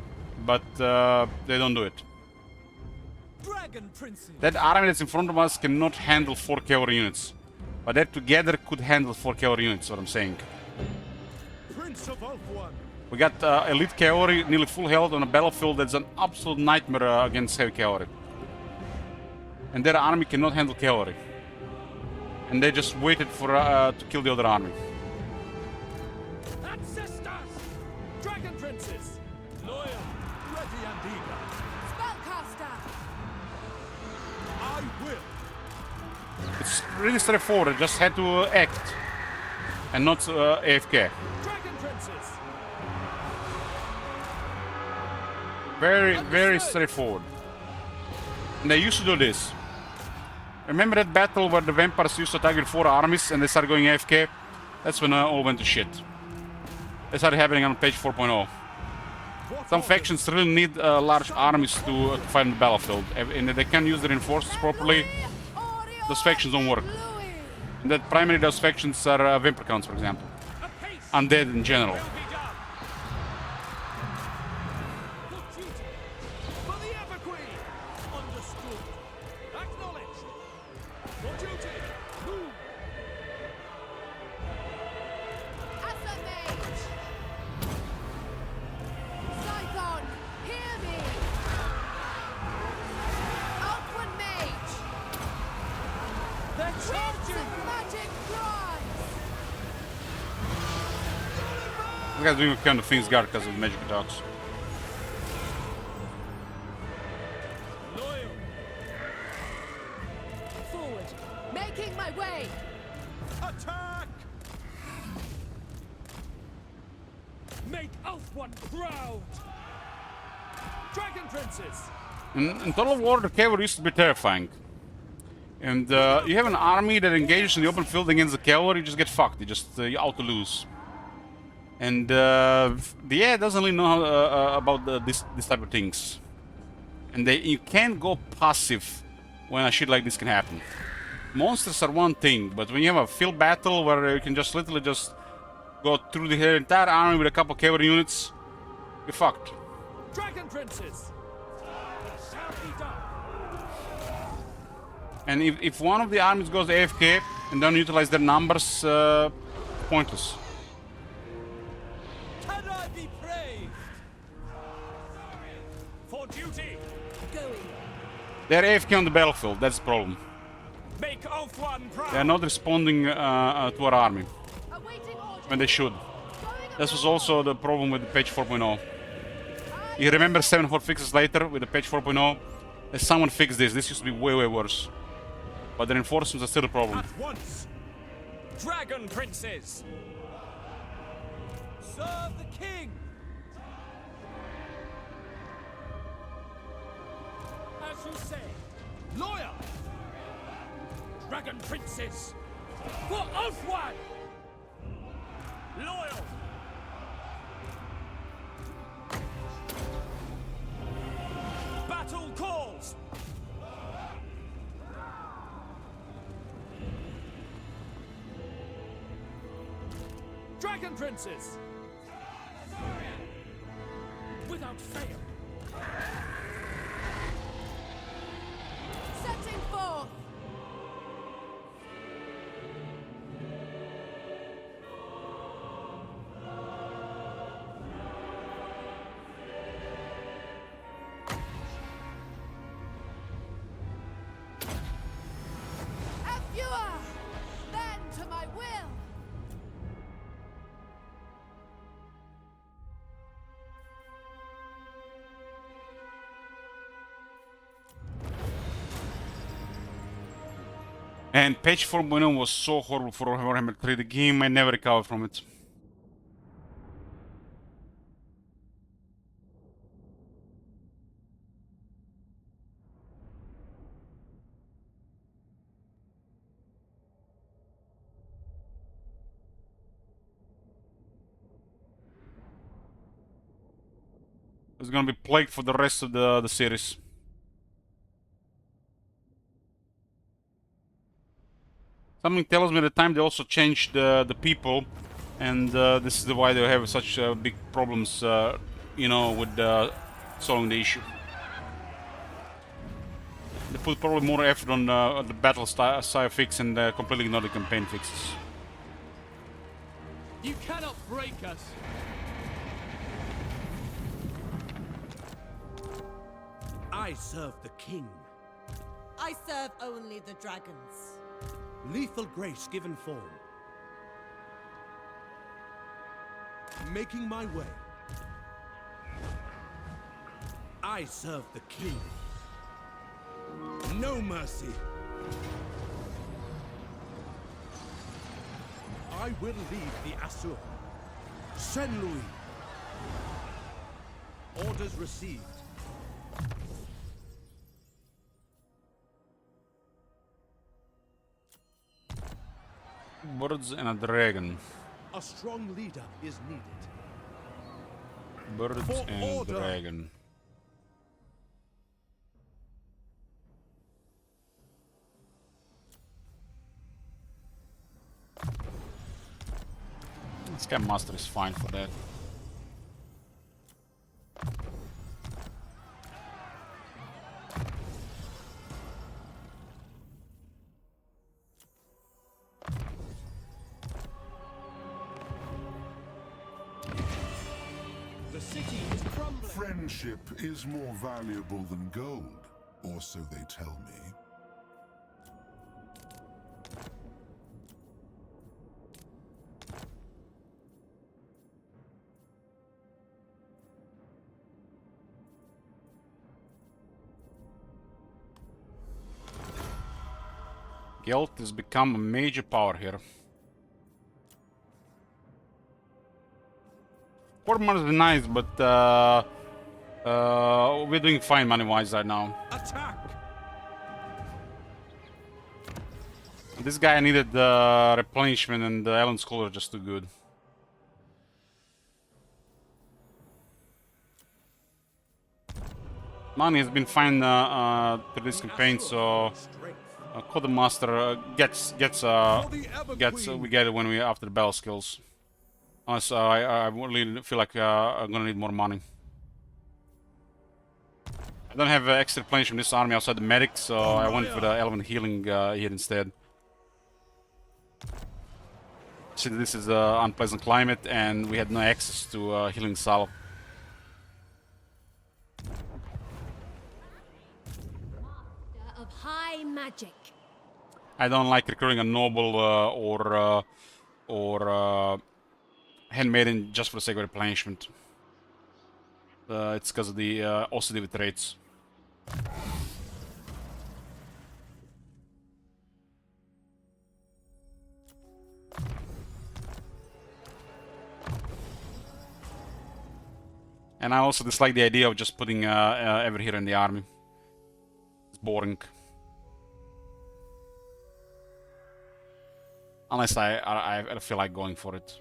but they don't do it. Dragon Princes! That army that's in front of us cannot handle 4 cavalry units. But that together could handle 4 cavalry units, what I'm saying. Prince of Ulthuan. We got elite cavalry, nearly full health on a battlefield that's an absolute nightmare against heavy cavalry. And their army cannot handle cavalry. And they just waited for to kill the other army. Ancestors! Dragon Princes! Loyal, ready and eager. Spellcaster! I will. It's really straightforward, I just had to act. And not AFK. Dragon Princes! Very straightforward. And they used to do this. Remember that battle where the vampires used to target 4 armies and they started going AFK? That's when all went to shit. That started happening on page 4.0. Some factions really need large armies to fight on the battlefield. And if they can't use their reinforcements properly, those factions don't work. And that primarily those factions are vampire counts, for example. Undead in general. For the Everqueen! Understood. Acknowledged. For duty! Move! As a mage! Scython, hear me! Outward mage! They're Winds charging! of magic rise! This guy's doing kind of things guard because of magic attacks. Loyal! Forward, making my way! Attack! Make Ulthuan proud! Dragon Princes! In Total War, the cavalry used to be terrifying. And you have an army that engages in the open field against the cavalry, you just get fucked. You just you're out to lose. And the AI doesn't really know how, about this type of things. And you can't go passive when a shit like this can happen. Monsters are one thing, but when you have a field battle where you can just literally just go through the entire army with a couple cavalry units, you're fucked. Dragon Princes! Shall be done! And if one of the armies goes AFK and don't utilize their numbers, pointless. Can I be praised? For duty! Going. They're AFK on the battlefield, that's the problem. Make Ulthuan proud! They're not responding to our army Awaiting orders! when they should. Going This was abroad. also the problem with the patch 4.0. You remember 7 hot fixes later with the patch 4.0? Someone fixed this. This used to be way worse. But the reinforcements are still a problem. At once! Dragon Princes! Serve the king! As you say, loyal! Dragon Princes! For Ulthuan! Loyal! Battle calls! Dragon Princes! Without fail! Setting forth! Effua! Then to my will! And patch 4.0 was so horrible for Warhammer 3. The game, I never recovered from it. It's gonna be plagued for the rest of the series. Something tells me at the time they also changed the people, and this is why they have such big problems you know, with solving the issue. They put probably more effort on the battle style fix and completely ignore the campaign fixes. You cannot break us. I serve the king. I serve only the dragons. Lethal grace given form. Making my way. I serve the king. No mercy. I will lead the Asur. Saint Louis. Orders received. Birds and a dragon. A strong leader is needed. Birds For and order. dragon. Sky Master is fine for that. The city is crumbling. Friendship is more valuable than gold, or so they tell me. Guild has become a major power here. Court money is nice, but we're doing fine money-wise right now. Attack! This guy needed replenishment, and the Ellen's Cooler are just too good. Money has been fine through this campaign, so Code Master gets we get it when we after the battle skills. Unless I really feel like I'm gonna need more money. I don't have extra replenishment in this army outside the medic, so I went for the element healing here instead. Since this is an unpleasant climate and we had no access to healing salve. Master of high magic. I don't like recruiting a noble or handmaiden just for the sake of replenishment. It's because of the OCD with rates. And I also dislike the idea of just putting every hero in the army. It's boring. Unless I feel like going for it.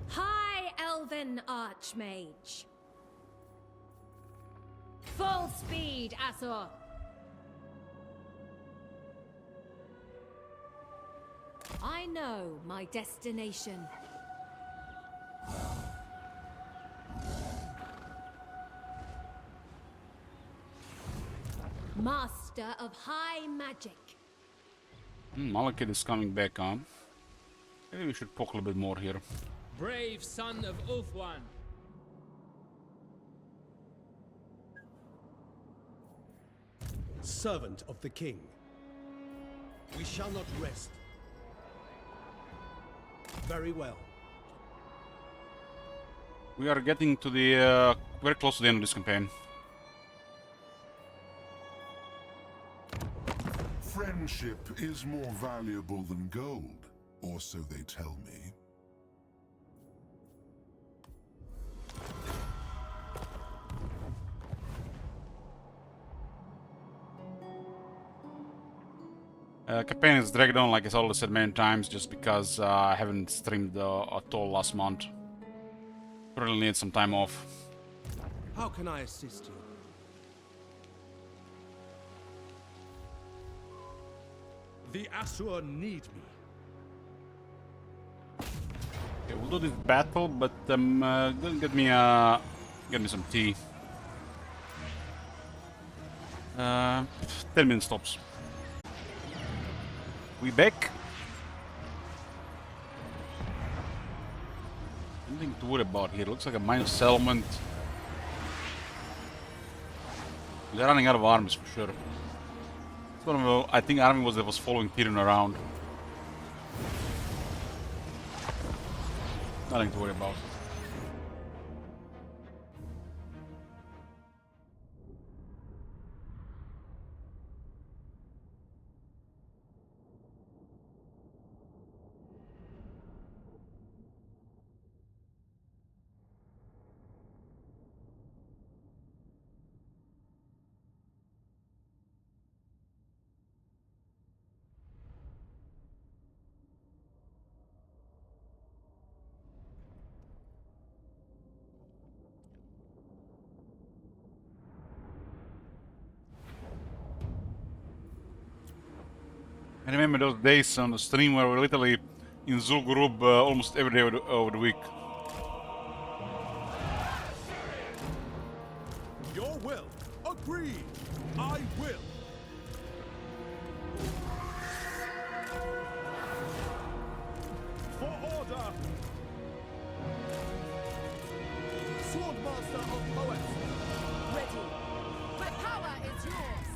High Elven Archmage. Full speed, Asor. I know my destination. Master of high magic. Malekith is coming back on. Maybe we should poke a little bit more here. Brave son of Ulthuan. Servant of the king. We shall not rest. Very well. We are getting to the very close to the end of this campaign. Friendship is more valuable than gold, or so they tell me. Campaign is dragged on, like I already said many times, just because I haven't streamed at all last month. Really need some time off. How can I assist you? The Asur need me. Okay, we'll do this battle, but gonna get me some tea. 10 minutes stops. We back. Nothing to worry about here. Looks like a minor settlement. They're running out of armies for sure. It's one of the, I think, army that was following Tyrion around. Nothing to worry about. I remember those days on the stream where we were literally in Zul'Gurub almost every day over the week. Your will. Agreed. I will. For order. Swordmaster of poets. Ready. My power is yours.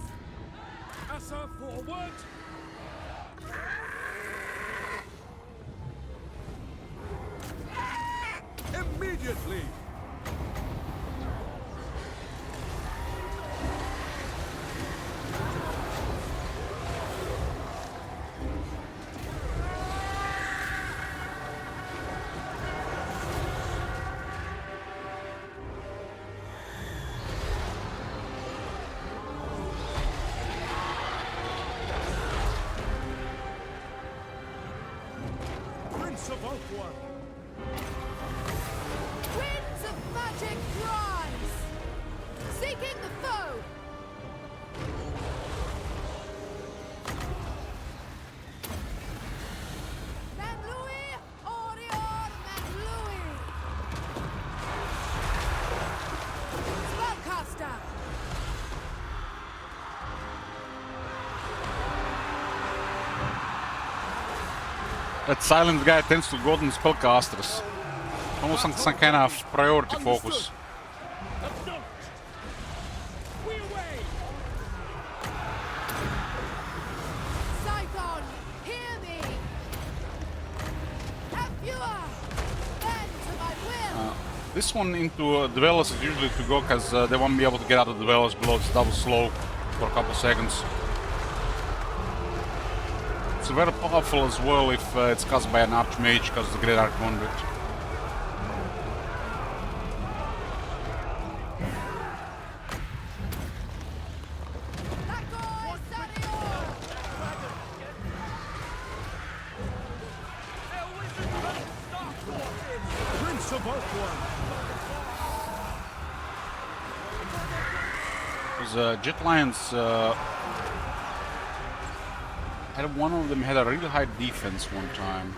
Asa, forward! Immediately. Prince of Oakwood! Winds of magic rise! Seeking the foe! Manlui, Orion, Manlui! Spellcaster! That silent guy tends to go on spellcasters. Almost some kind of priority focus. Scython, hear me! Apua! Bend to my will! This one into Dwellers is usually to go because they won't be able to get out of Dwellers below. It's double slow for a couple seconds. It's very powerful as well if it's cast by an Archmage because the Great Archconduit. Prince of Oakwood! Because Jet Lions had one of them had a really high defense one time.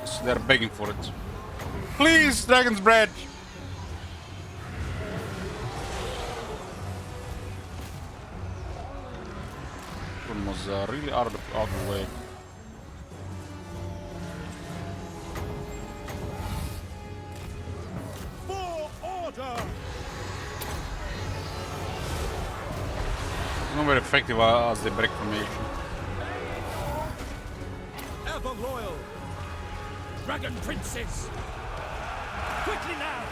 So they're begging for it. Please, Dragon's Bread! One was really out of the way. For order. It's not very effective as they break formation. Ever loyal. Dragon Princess! Quickly now!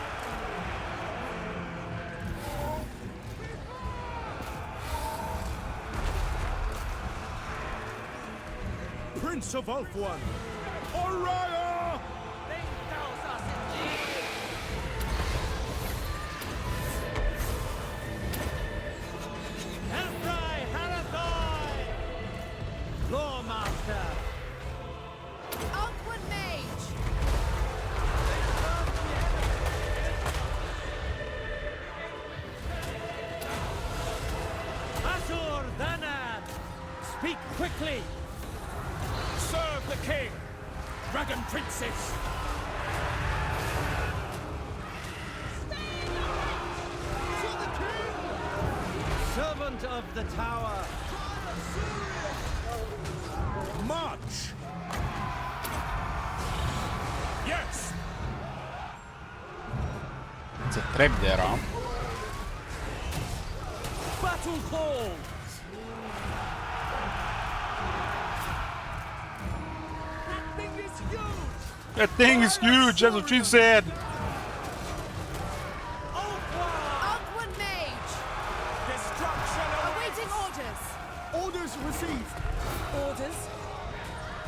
Prince of Ulthuan. Orion! Lawmaster! Outward mage! me! Serve the king! Dragon princess! Servant of the tower! March! Yes! It's a trap there, huh? Battle call! That thing is huge! That thing is huge, that's what she said! Outward mage! Destruction Awaiting orders! Orders received! Orders?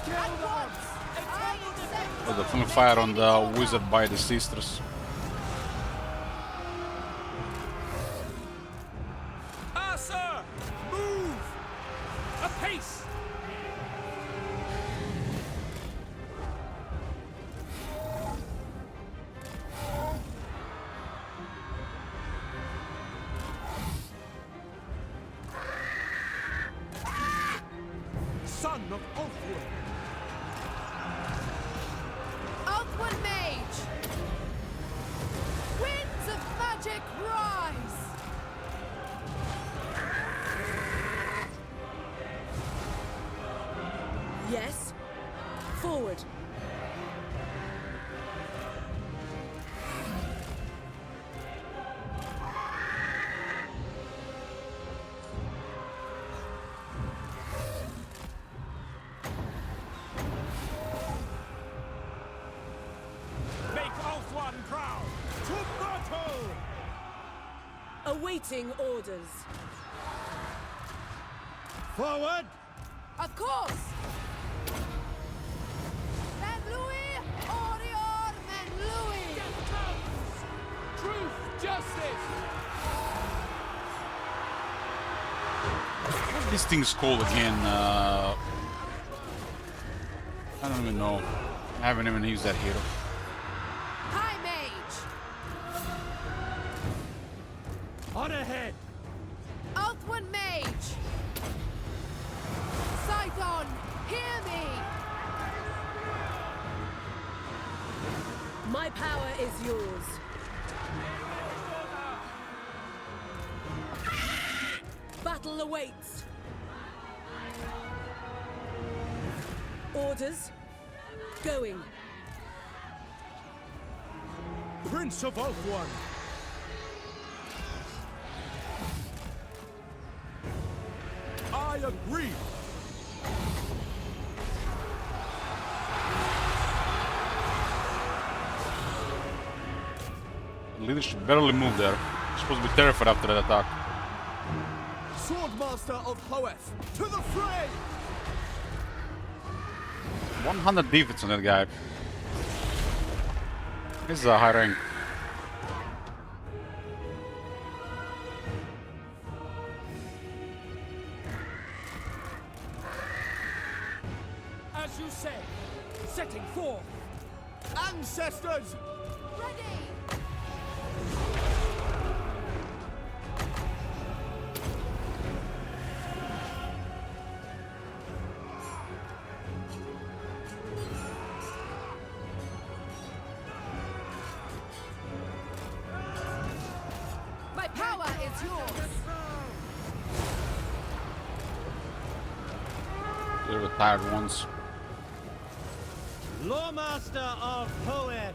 At once! I accept! Oh, the full fire on the wizard by the sisters. Ah, sir! Move! Apace! Son of Ulthwood! Outward mage! Winds of magic rise! Yes. Forward. Make Ulthuan proud! To battle! Awaiting orders. Forward! Of course! Men Louis! Orior Men Louis! Truth, justice! What are these things called again? I don't even know. I haven't even used that hero. High mage! On ahead! Outward mage! Scython, hear me! My power is yours. Battle awaits. Orders. Going. Prince of Ulthwood! I agree! Leadership barely moved there. Supposed to be terrified after that attack. Swordmaster of Hoeth! To the fray! 100 defense on that guy. This is a high rank. As you say, setting forth! Ancestors! Ready! My power is yours! They're the tired ones. Lawmaster of Hoeth!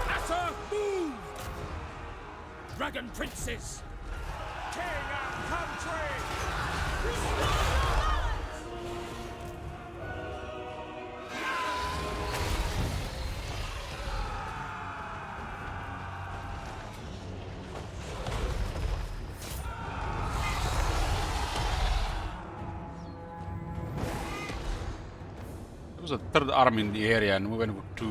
Nasser, move! Dragon Princess! King and country! There was a third army in the area and we went with 2.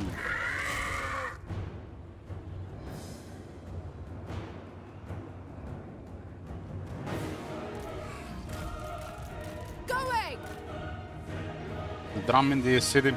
Going! The drum in the city.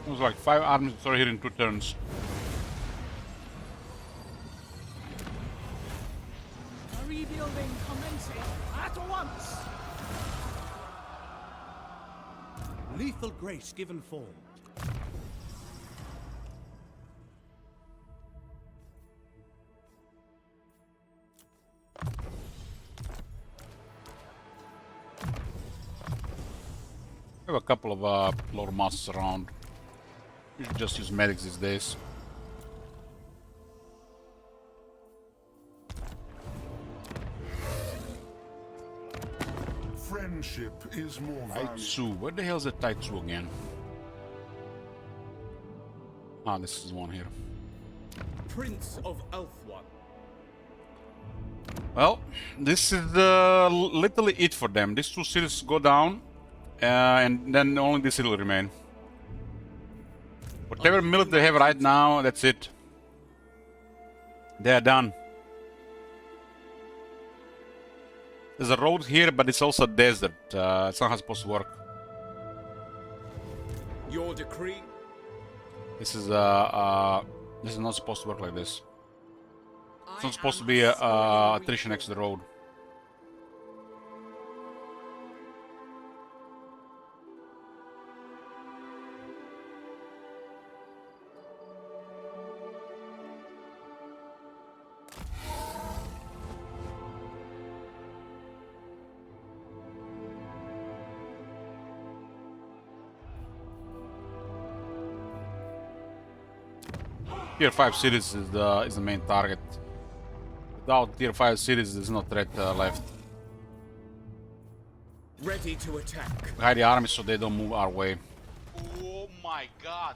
It was like 5 armies that are here in 2 turns. Rebuilding commencing at once. Lethal grace given form. We have a couple of lord masters around. You should just use medics these days. Friendship is more valuable. Taitsu. Where the hell is the Taitsu again? Ah, this is one here. Prince of Elfwan. Well, this is literally it for them. These 2 cities go down, and then only this city will remain. Whatever military they have right now, that's it. They are done. There's a road here, but it's also desert. It's not how it's supposed to work. Your decree? This is not supposed to work like this. It's not supposed to be attrition next to the road. Tier 5 cities is the main target. Without tier 5 cities, there's no threat left. Ready to attack. Hide the army so they don't move our way. Oh my god.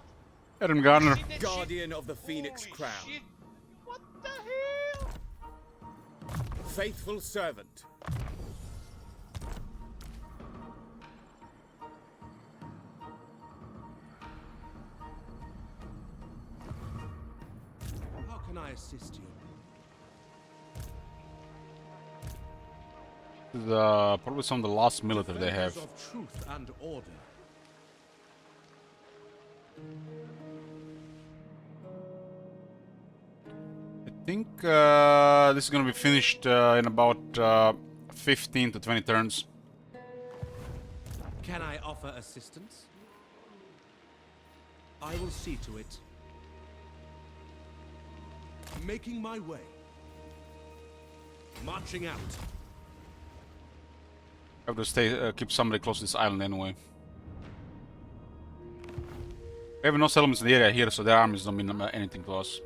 Adam Garner. Guardian of the Phoenix Holy Crown. shit. What the hell? Faithful servant. How can I assist you? This is probably some of the last military they have. Of truth and order. I think this is gonna be finished in about 15 to 20 turns. Can I offer assistance? I will see to it. Making my way. Marching out. I have to stay, keep somebody close to this island anyway. We have no settlements in the area here, so their armies don't mean anything to us.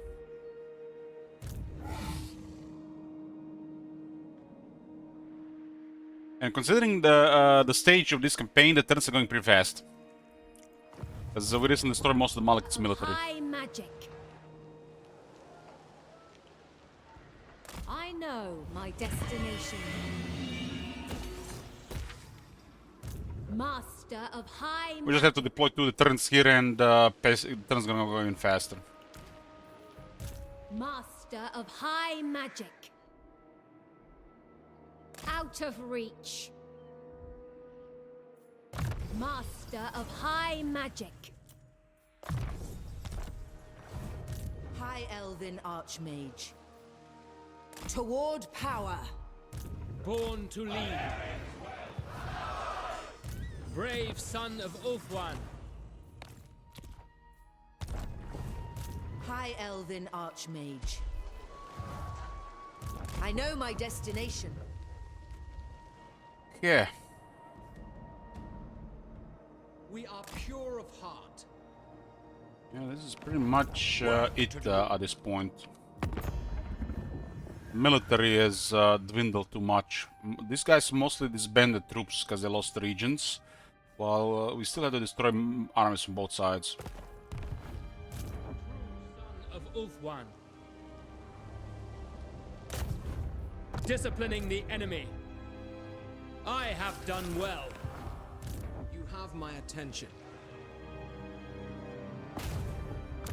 And considering the stage of this campaign, the turns are going pretty fast. Because we recently destroyed most of the Malekith's military. High magic. I know my destination. Master of high We just have to deploy 2 the turns here, and the turns gonna go even faster. Master of high magic. Out of reach. Master of high magic. High Elven Archmage. Toward power. Born to lead. Brave son of Ulthuan. High Elven Archmage. I know my destination. Yeah. We are pure of heart. Yeah, this is pretty much it at this point. Military has dwindled too much. These guys mostly disbanded troops because they lost the regions, while we still have to destroy armies from both sides. Son of Ulthuan. Disciplining the enemy. I have done well. You have my attention.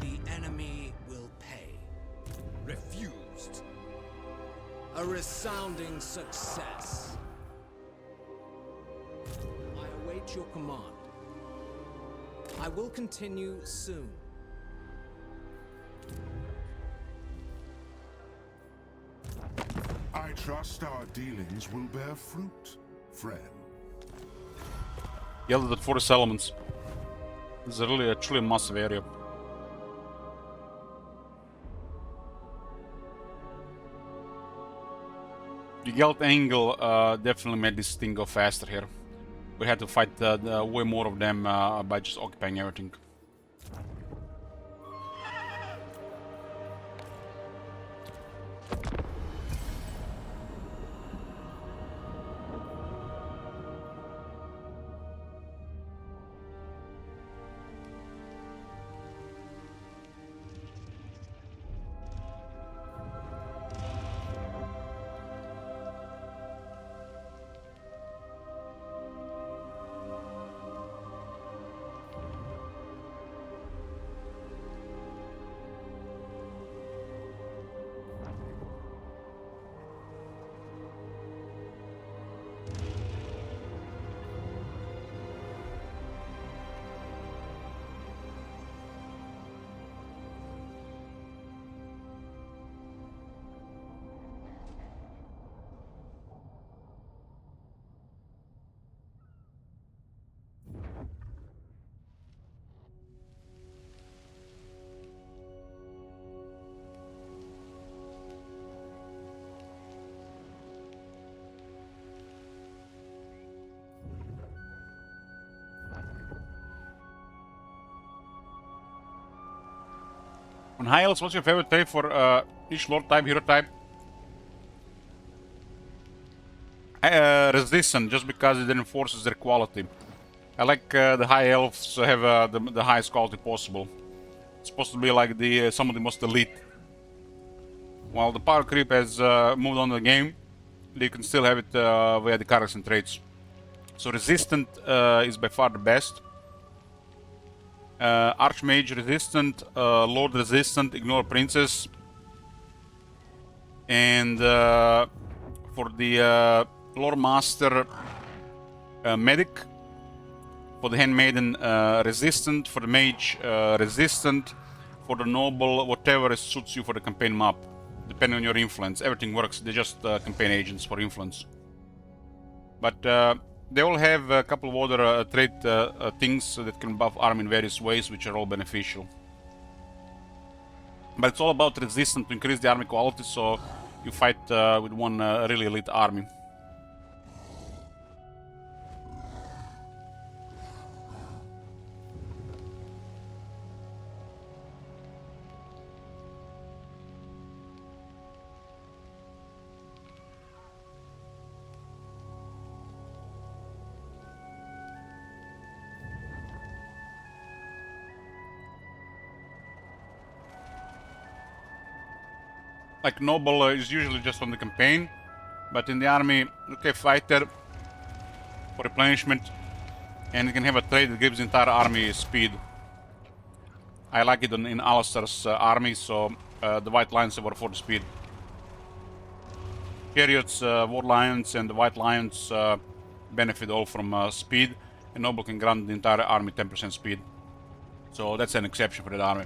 The enemy will pay. Refused. A resounding success. I await your command. I will continue soon. I trust our dealings will bear fruit, friend. Yelled at forest elements. This is really a truly massive area. The Gelt angle definitely made this thing go faster here. We had to fight way more of them by just occupying everything. On high elves, what's your favorite type for each lord type, hero type? Resistant, just because it enforces their quality. I like the high elves to have the highest quality possible. It's supposed to be like the some of the most elite. While the power creep has moved on the game, you can still have it via the characters and traits. So resistant is by far the best. Archmage resistant, Lord resistant, ignore princess, and for the Lord Master medic, for the handmaiden resistant, for the mage resistant, for the noble whatever suits you for the campaign map, depending on your influence. Everything works. They're just campaign agents for influence, but they all have a couple of other trait things that can buff army in various ways, which are all beneficial. But it's all about resistance to increase the army quality, so you fight with one really elite army. Like noble is usually just on the campaign, but in the army, okay, fighter for replenishment, and you can have a trait that gives the entire army speed. I like it in Alistair's army, so the White Lions have for the speed. Chariots, War Lions, and the White Lions benefit all from speed, and noble can grant the entire army 10% speed. So that's an exception for that army.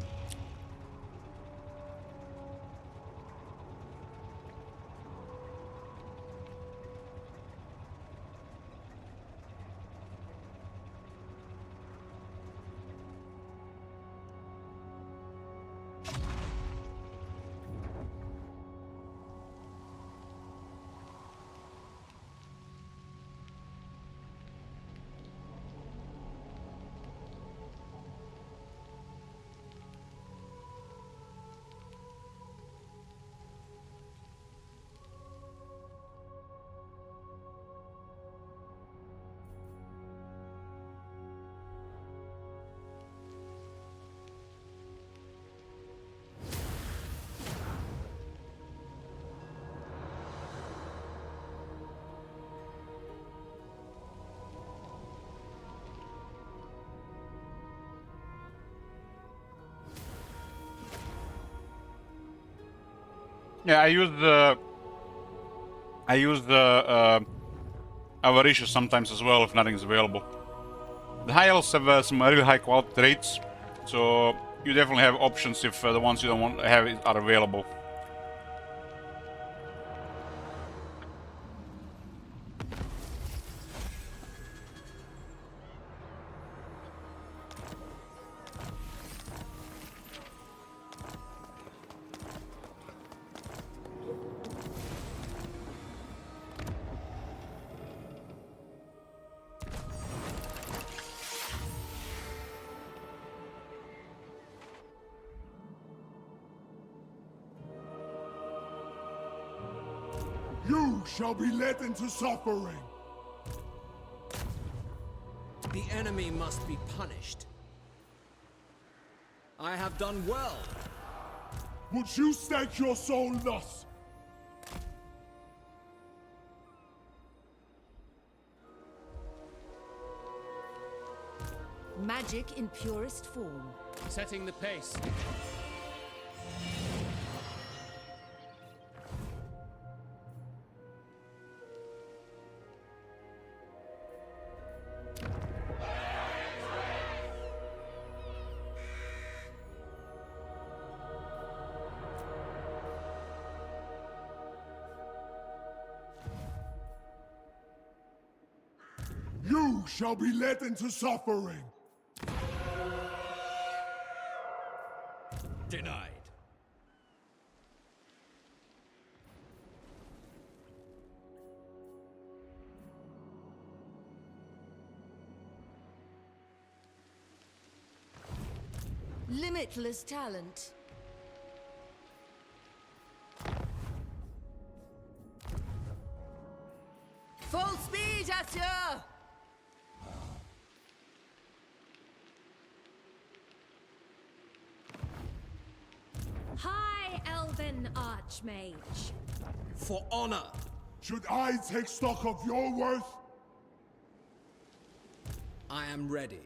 Yeah, I use the Avaricious sometimes as well if nothing is available. The high elves have some really high quality traits, so you definitely have options if the ones you don't want to have are available. You shall be led into suffering. The enemy must be punished. I have done well. Would you stake your soul thus? Magic in purest form. Setting the pace. You shall be led into suffering. Denied. Limitless talent. Full speed, Asher! High Elven Archmage. For honor. Should I take stock of your worth? I am ready.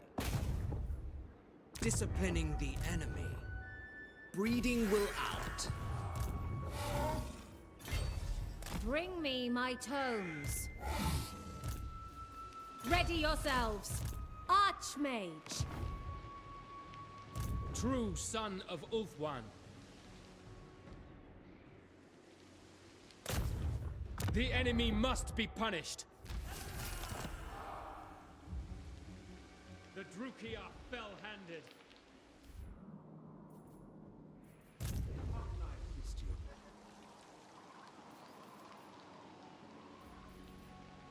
Disciplining the enemy. Breeding will out. Bring me my tomes. Ready yourselves. Archmage. True son of Ulthuan. The enemy must be punished. The Druki are fell-handed.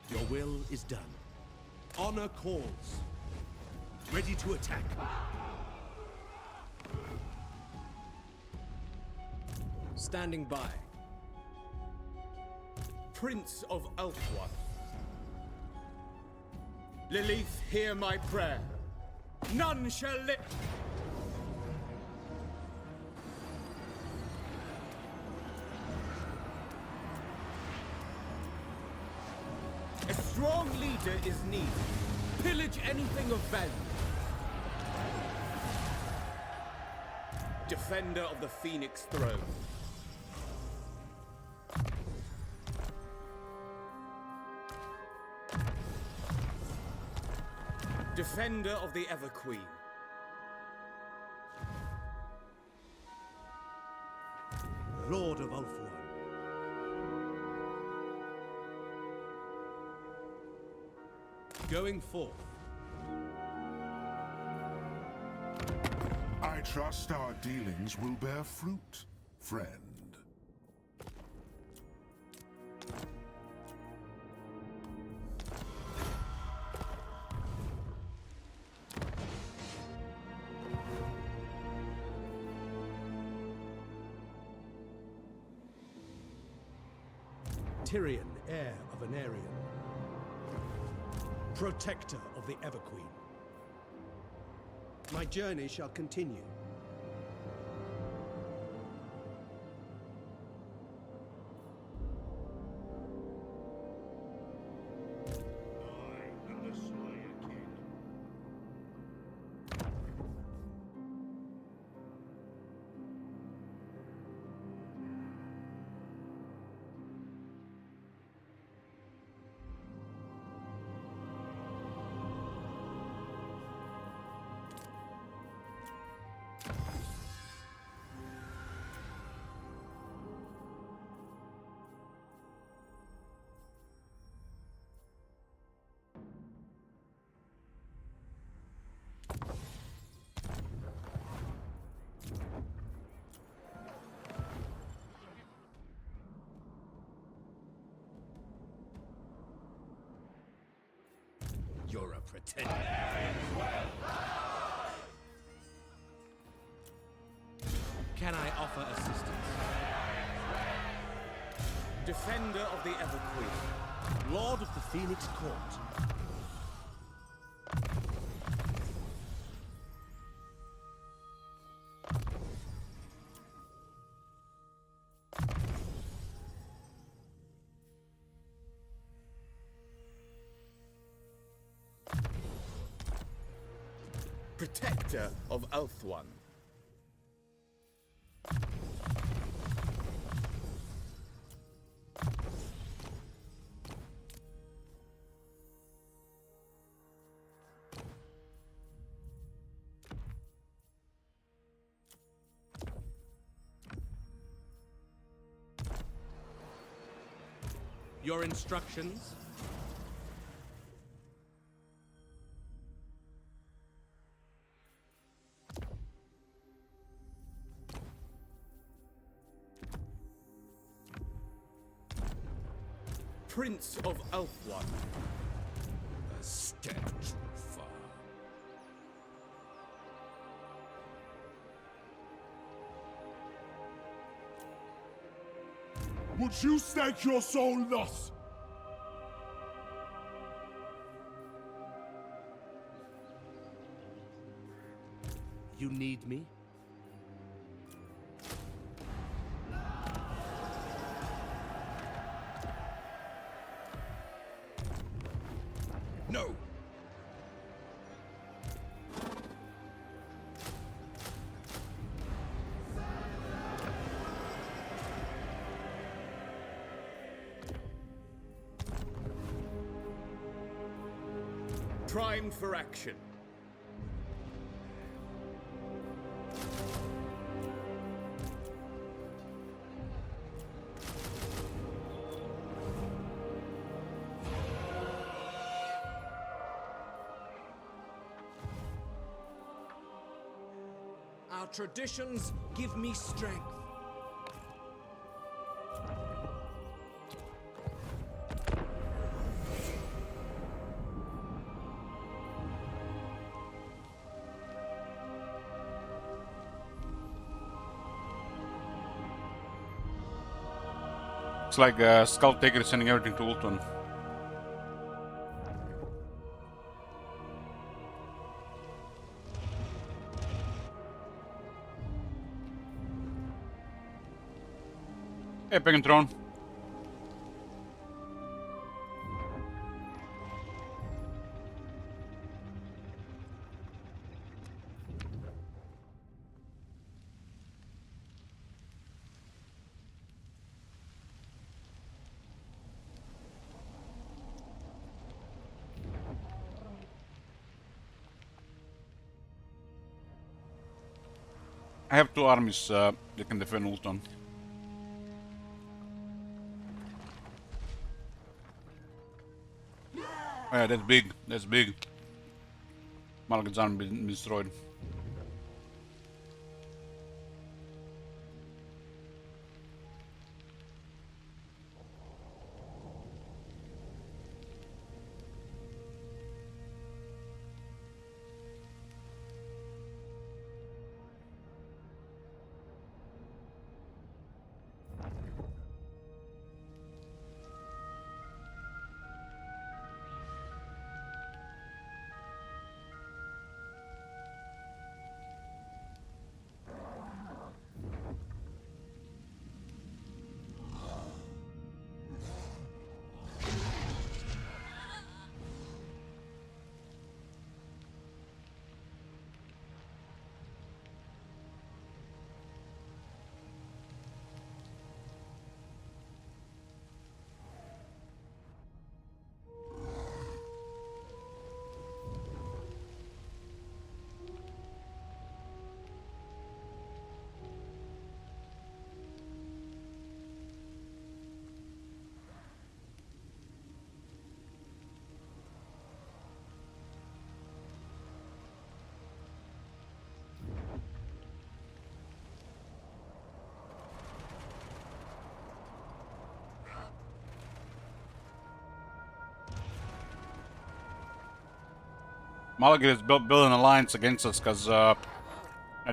Your will is done. Honor calls. Ready to attack. Standing by. Prince of Ulthuan. Lilith, hear my prayer. None shall live. A strong leader is needed. Pillage anything of value. Defender of the Phoenix throne. Defender of the Everqueen. Lord of Ulthuan. Going forth. I trust our dealings will bear fruit, friend. Tyrion, heir of Anarion. Protector of the Everqueen. My journey shall continue. I am the Slayer King. attention. Can I offer assistance? Defender of the Everqueen, Lord of the Phoenix Court. Protector of Ulthuan. Your instructions? Prince of Ulthuan. A step too far. Would you stake your soul thus? You need me? No! Primed for action. Our traditions give me strength. It's like Skull Taker is sending everything to Ultron. Hey, Pagan Throne. I have two armies that can defend Ultron. Yeah, that's big. That's big. Malekith's army been destroyed. Malagir is building an alliance against us because I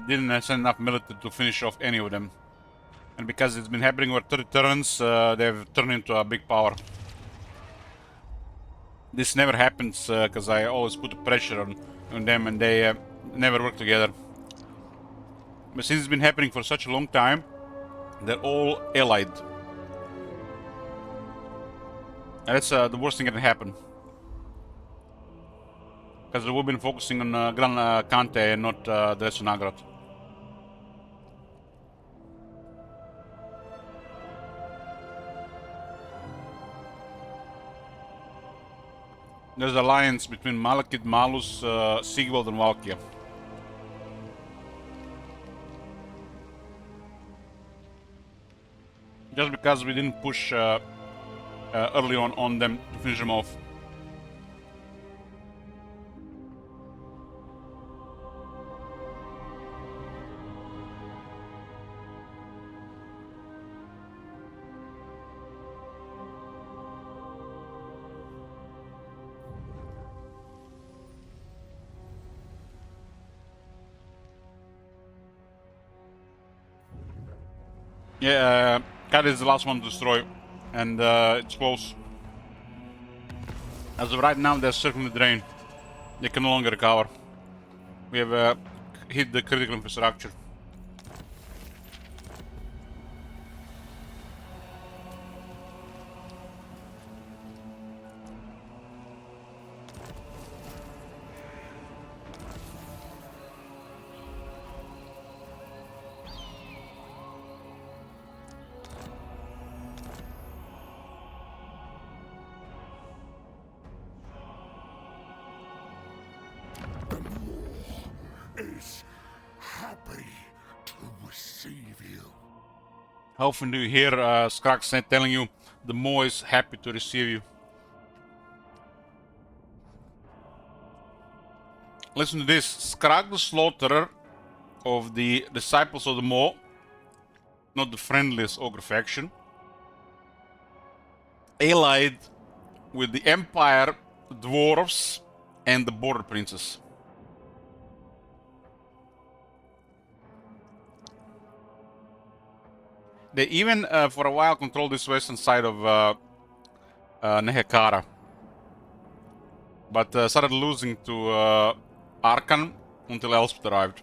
didn't send enough military to finish off any of them. And because it's been happening over 30 turns, they've turned into a big power. This never happens because I always put pressure on them and they never work together. But since it's been happening for such a long time, they're all allied. And that's the worst thing that can happen. Because we've been focusing on Gran Kante and not the rest of Nagrad. There's an alliance between Malakith, Malus, Sigvald and Valkia. Just because we didn't push early on them to finish them off. Yeah, Cat is the last one to destroy, and it's close. As of right now, they're circling the drain. They can no longer recover. We have hit the critical infrastructure. Is happy to receive you. How often do you hear Skrag telling you the Maw is happy to receive you? Listen to this. Skrag the Slaughterer of the Disciples of the Maw, not the friendliest ogre faction, allied with the Empire, Dwarves, and the Border Princes. They even, for a while, controlled this western side of Nehekara. But started losing to Arkan until Elspeth arrived.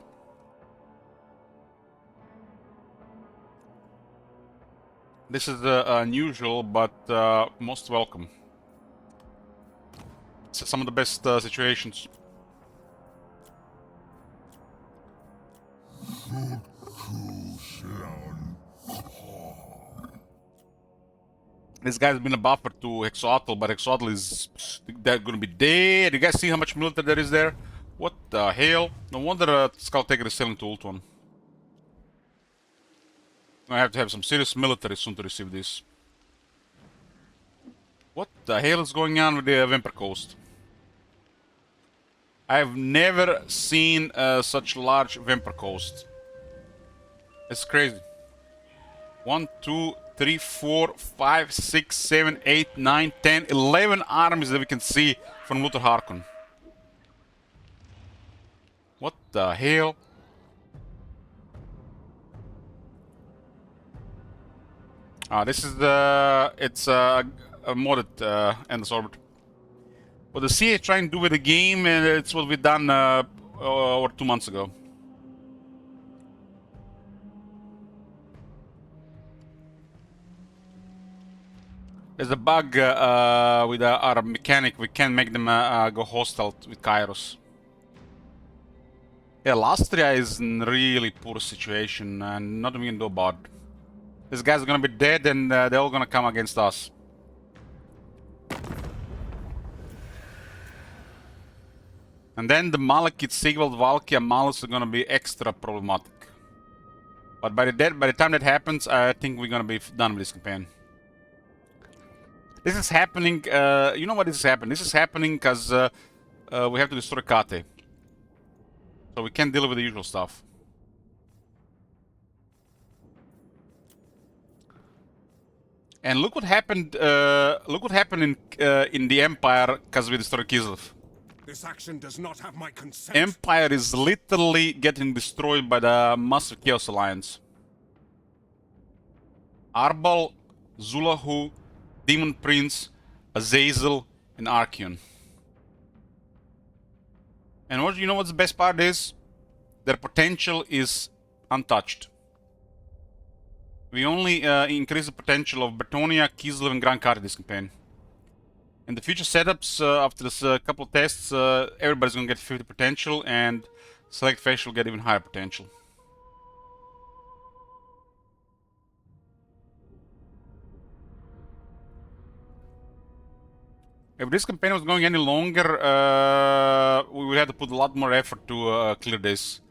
This is unusual, but most welcome. It's some of the best situations. This guy's been a buffer to Hexoatl, but Hexoatl is they're gonna be dead. You guys see how much military there is there? What the hell? No wonder Skulltaker is selling to Ultuan. I have to have some serious military soon to receive this. What the hell is going on with the Vimper Coast? I've never seen such large Vimper Coast. It's crazy. 1, 2, 3, 4, 5, 6, 7, 8, 9, 10, 11 armies that we can see from Luther Harkon. What the hell? This is the... it's a modded Endless Orbit. What the CA trying to do with the game, and it's what we done over 2 months ago. There's a bug with our mechanic. We can't make them go hostile with Kairos. Yeah, Lastria is in really poor situation and nothing we can do about it. This guy's gonna be dead and they're all gonna come against us. And then the Malakith, Sigvald, Valkia, Malus are gonna be extra problematic. But by the time that happens, I think we're gonna be done with this campaign. This is happening, you know what this is happening? This is happening because we have to destroy Kate. So we can't deal with the usual stuff. And look what happened in the Empire because we destroyed Kislev. This action does not have my consent. Empire is literally getting destroyed by the Massive Chaos Alliance. Arbal, Zulahu, Demon Prince, Azazel, and Archeon. And what you know what's the best part is? Their potential is untouched. We only increase the potential of Bretonia, Kislev, and Grand Kari this campaign. In the future setups, after this couple of tests, everybody's gonna get 50 potential, and Select Phase will get even higher potential. If this campaign was going any longer, we would have to put a lot more effort to clear this.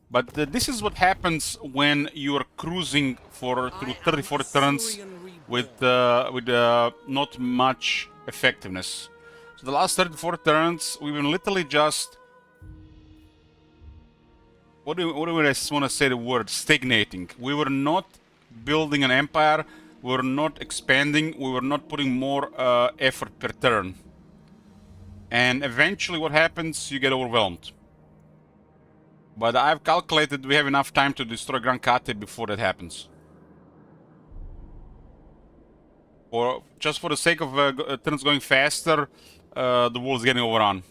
But this is what happens when you are cruising through 30-40 turns with not much effectiveness. So the last 30-40 turns, we've been literally just... What do I want to say the word? Stagnating. We were not building an empire, we were not expanding, we were not putting more effort per turn. And eventually what happens, you get overwhelmed. But I've calculated we have enough time to destroy Grand Kate before that happens. Or just for the sake of turns going faster, the wall is getting overrun.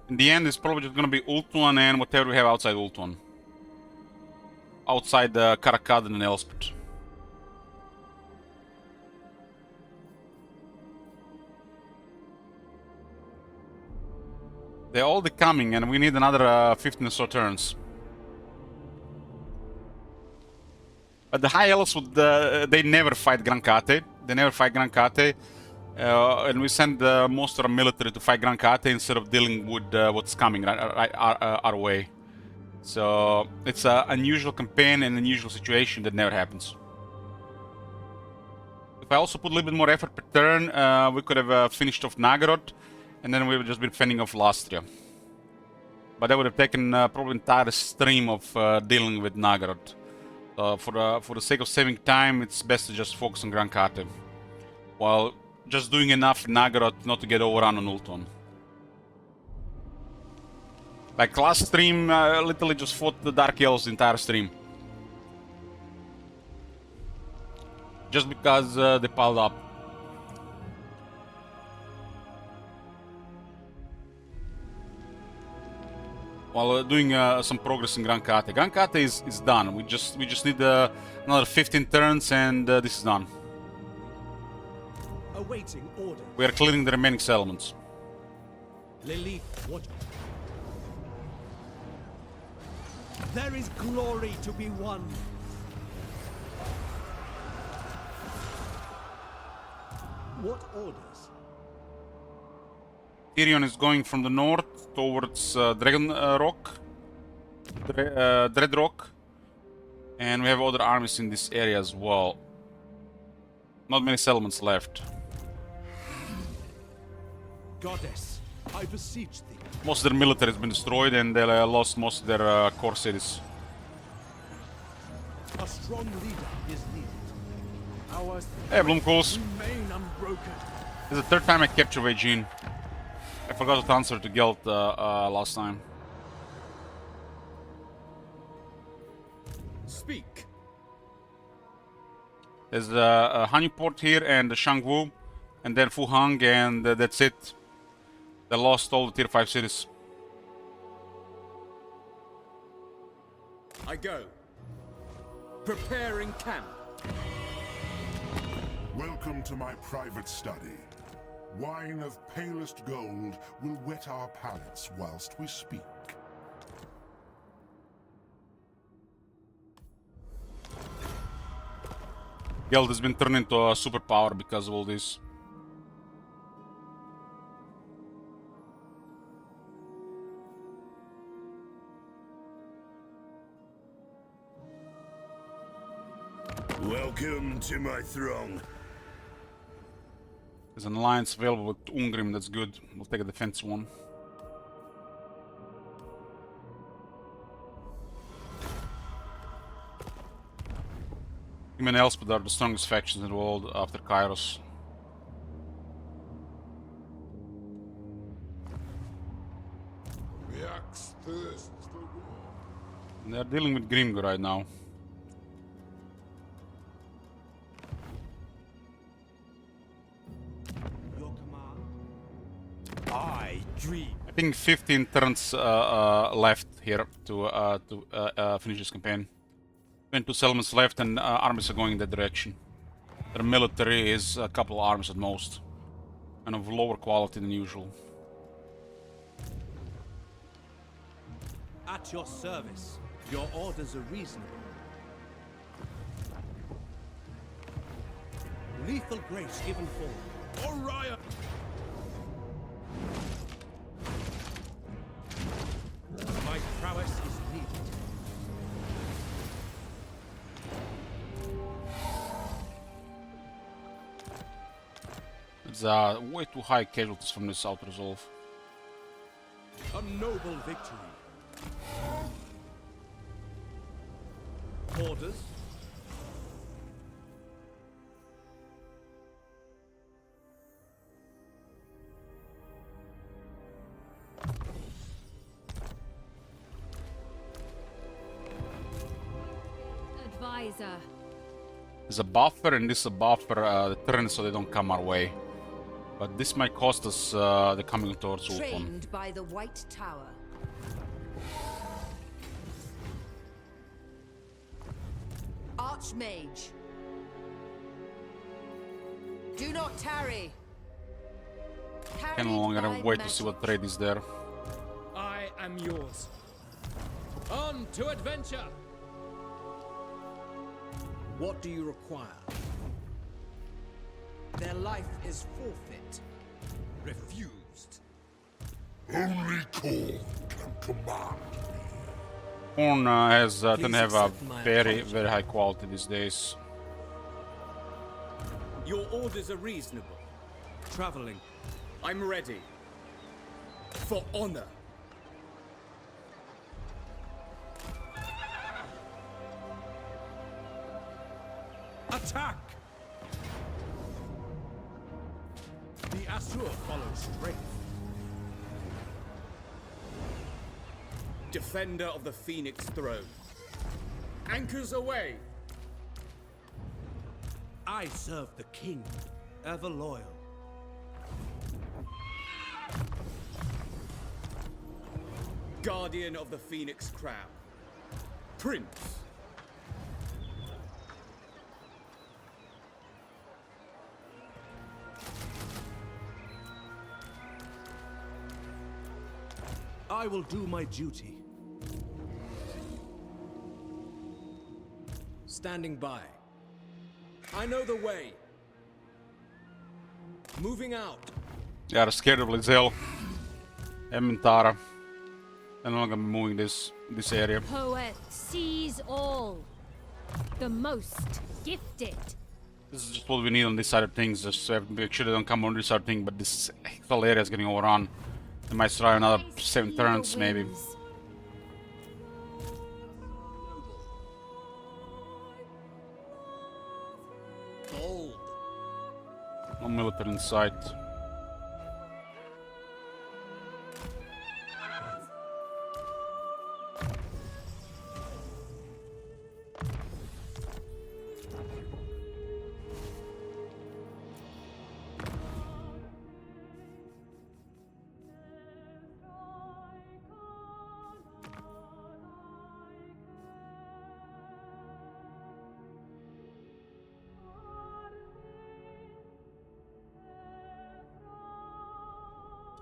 In the end, it's probably just going to be Ultuan and whatever we have outside Ultuan. Outside Karakadan and Elspeth. They're all decoming, and we need another 15 or so turns. But the High Elves would, they never fight Grand Kate. They never fight Grand Kate. And we send most of our military to fight Grand Kate instead of dealing with what's coming our way. So it's an unusual campaign and an unusual situation that never happens. If I also put a little bit more effort per turn, we could have finished off Nagorod, and then we would just been fending off Lastria. But that would have taken probably entire stream of dealing with Nagorod. For the sake of saving time, it's best to just focus on Grand Kate, while just doing enough in Nagorod not to get overrun on Ultuan. Like last stream, literally just fought the Dark Elves the entire stream. Just because they piled up. While doing some progress in Grand Kate. Grand Kate is done. We just need another 15 turns, and this is done. Awaiting order. We are clearing the remaining settlements. Lily, what? There is glory to be won. What orders? Tyrion is going from the north towards Dragon Rock, Dread Rock, and we have other armies in this area as well. Not many settlements left. Goddess, I beseech thee. Most of their military has been destroyed, and they lost most of their core cities. A strong leader is needed. Ours Hey, Bloomcoals. remain unbroken. This is the third time I capture Eataine. I forgot to answer to Gelt last time. Speak. There's a Honeyport here and the Shangwu, and then Fuhang, and that's it. They lost all the tier 5 cities. I go. Preparing camp. Welcome to my private study. Wine of palest gold will whet our palates whilst we speak. Geld has been turned into a superpower because of all this. Welcome to my throng. There's an alliance available with Ungrim, that's good. We'll take a defense one. Him and Elspeth are the strongest factions in the world after Kairos. They're dealing with Grimgo right now. Your command? I dream. I think 15 turns left here to finish this campaign. 22 settlements left and armies are going in that direction. Their military is a couple armies at most, and of lower quality than usual. At your service. Your orders are reasonable. Lethal grace given forward. Orion! My prowess is needed. It's way too high casualties from this out-resolve. A noble victory. Orders? Advisor. There's a buffer and this is a buffer the turn so they don't come our way. But this might cost us the coming towards Ultron. Trained by the White Tower. Archmage. Do not tarry. Can no longer wait to see what trade is there. I am yours. On to adventure! What do you require? Their life is forfeit. Refused. Only Core can command. Horn tend to have a accept my very, apology. very high quality these days. Your orders are reasonable. Traveling. I'm ready. For honor. Attack! The Asur follows strength. Defender of the Phoenix Throne. Anchors away. I serve the king, ever loyal. Guardian of the Phoenix Crown. Prince. I will do my duty. Standing by. I know the way. Moving out. They are scared of Lizelle. Emmintara. They're no longer moving this area. Poet sees all. The most gifted. This is just what we need on this side of things. Just have to make sure they don't come on this side of thing, but this whole area is getting overrun. They might try another 7 See turns, the maybe. winds. Bold. No military in sight.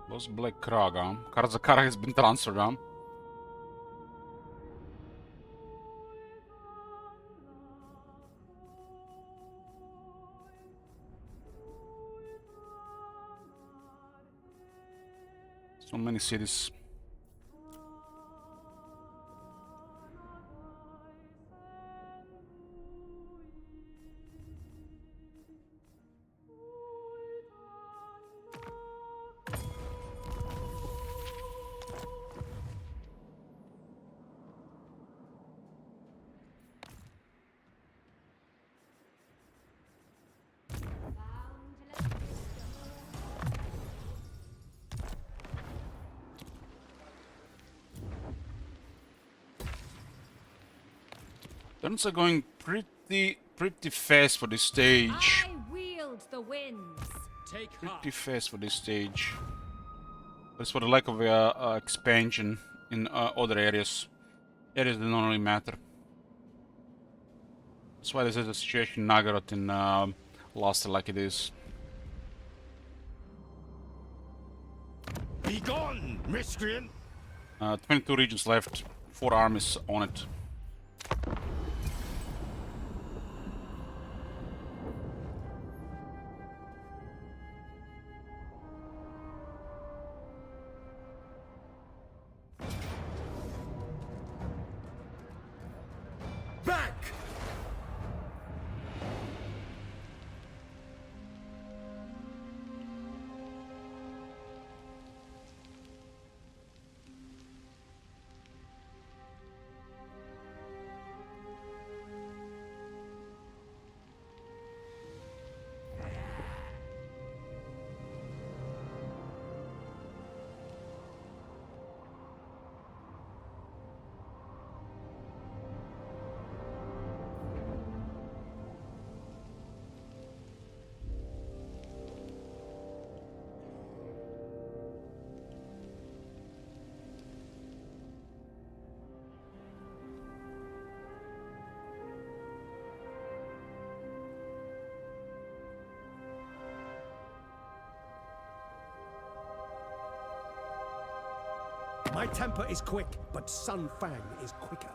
Was Black Krag, huh? Karzakara has been transferred, huh? So many cities. Turns are going pretty fast for this stage. I wield the winds. Take heart. Pretty fast for this stage. That's for the lack of expansion in other areas. Areas that don't really matter. That's why this is a situation in Nagaroth in Luster like it is. Be gone, miscreant! 22 regions left, 4 armies on it. Back! My temper is quick, but Sun Fang is quicker.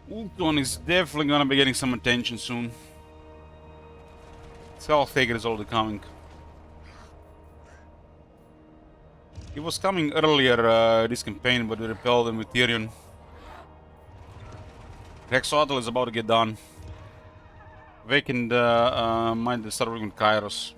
Eataine is definitely gonna be getting some attention soon. Self-Taker is already coming. He was coming earlier this campaign, but we repelled him with Eataine. Rexoatl is about to get done. Vacant might start working with Kairos.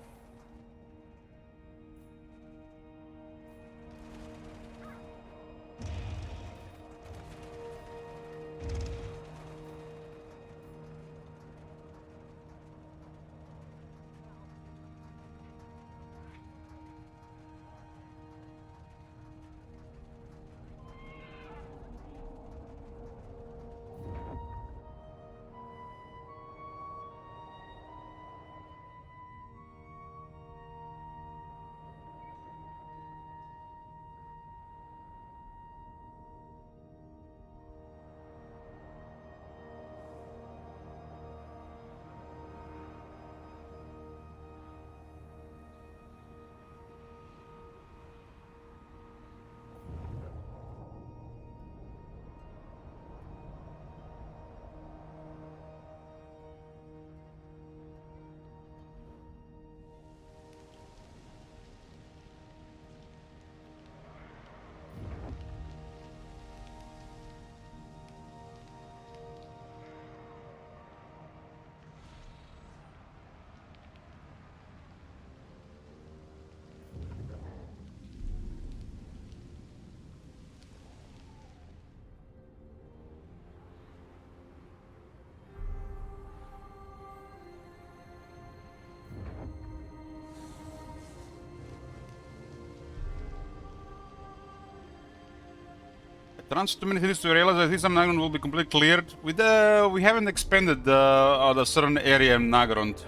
Transfer 2 minutes to realize that this Nagrond will be completely cleared. We haven't expanded a certain area in Nagrond.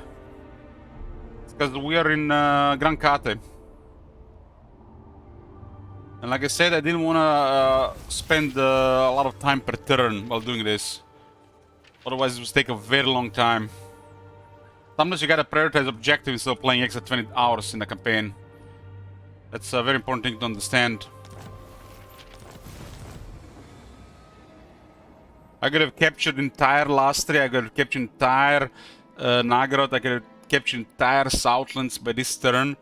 Because we are in Gran Kate. And like I said, I didn't want to spend a lot of time per turn while doing this. Otherwise it would take a very long time. Sometimes you gotta prioritize objectives instead of playing extra 20 hours in the campaign. That's a very important thing to understand. I could have captured entire Lastri, I could have captured entire Nagrod, I could have captured entire Southlands by this turn,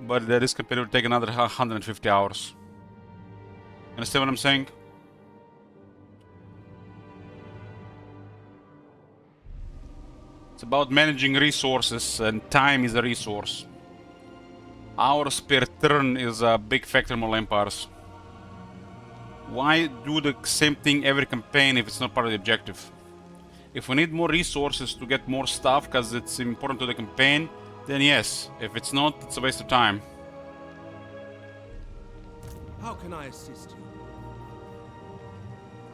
but this campaign would take another 150 hours. Understand what I'm saying? It's about managing resources, and time is a resource. Hours per turn is a big factor in more empires. Why do the same thing every campaign if it's not part of the objective? If we need more resources to get more stuff because it's important to the campaign, then yes. If it's not, it's a waste of time. How can I assist you?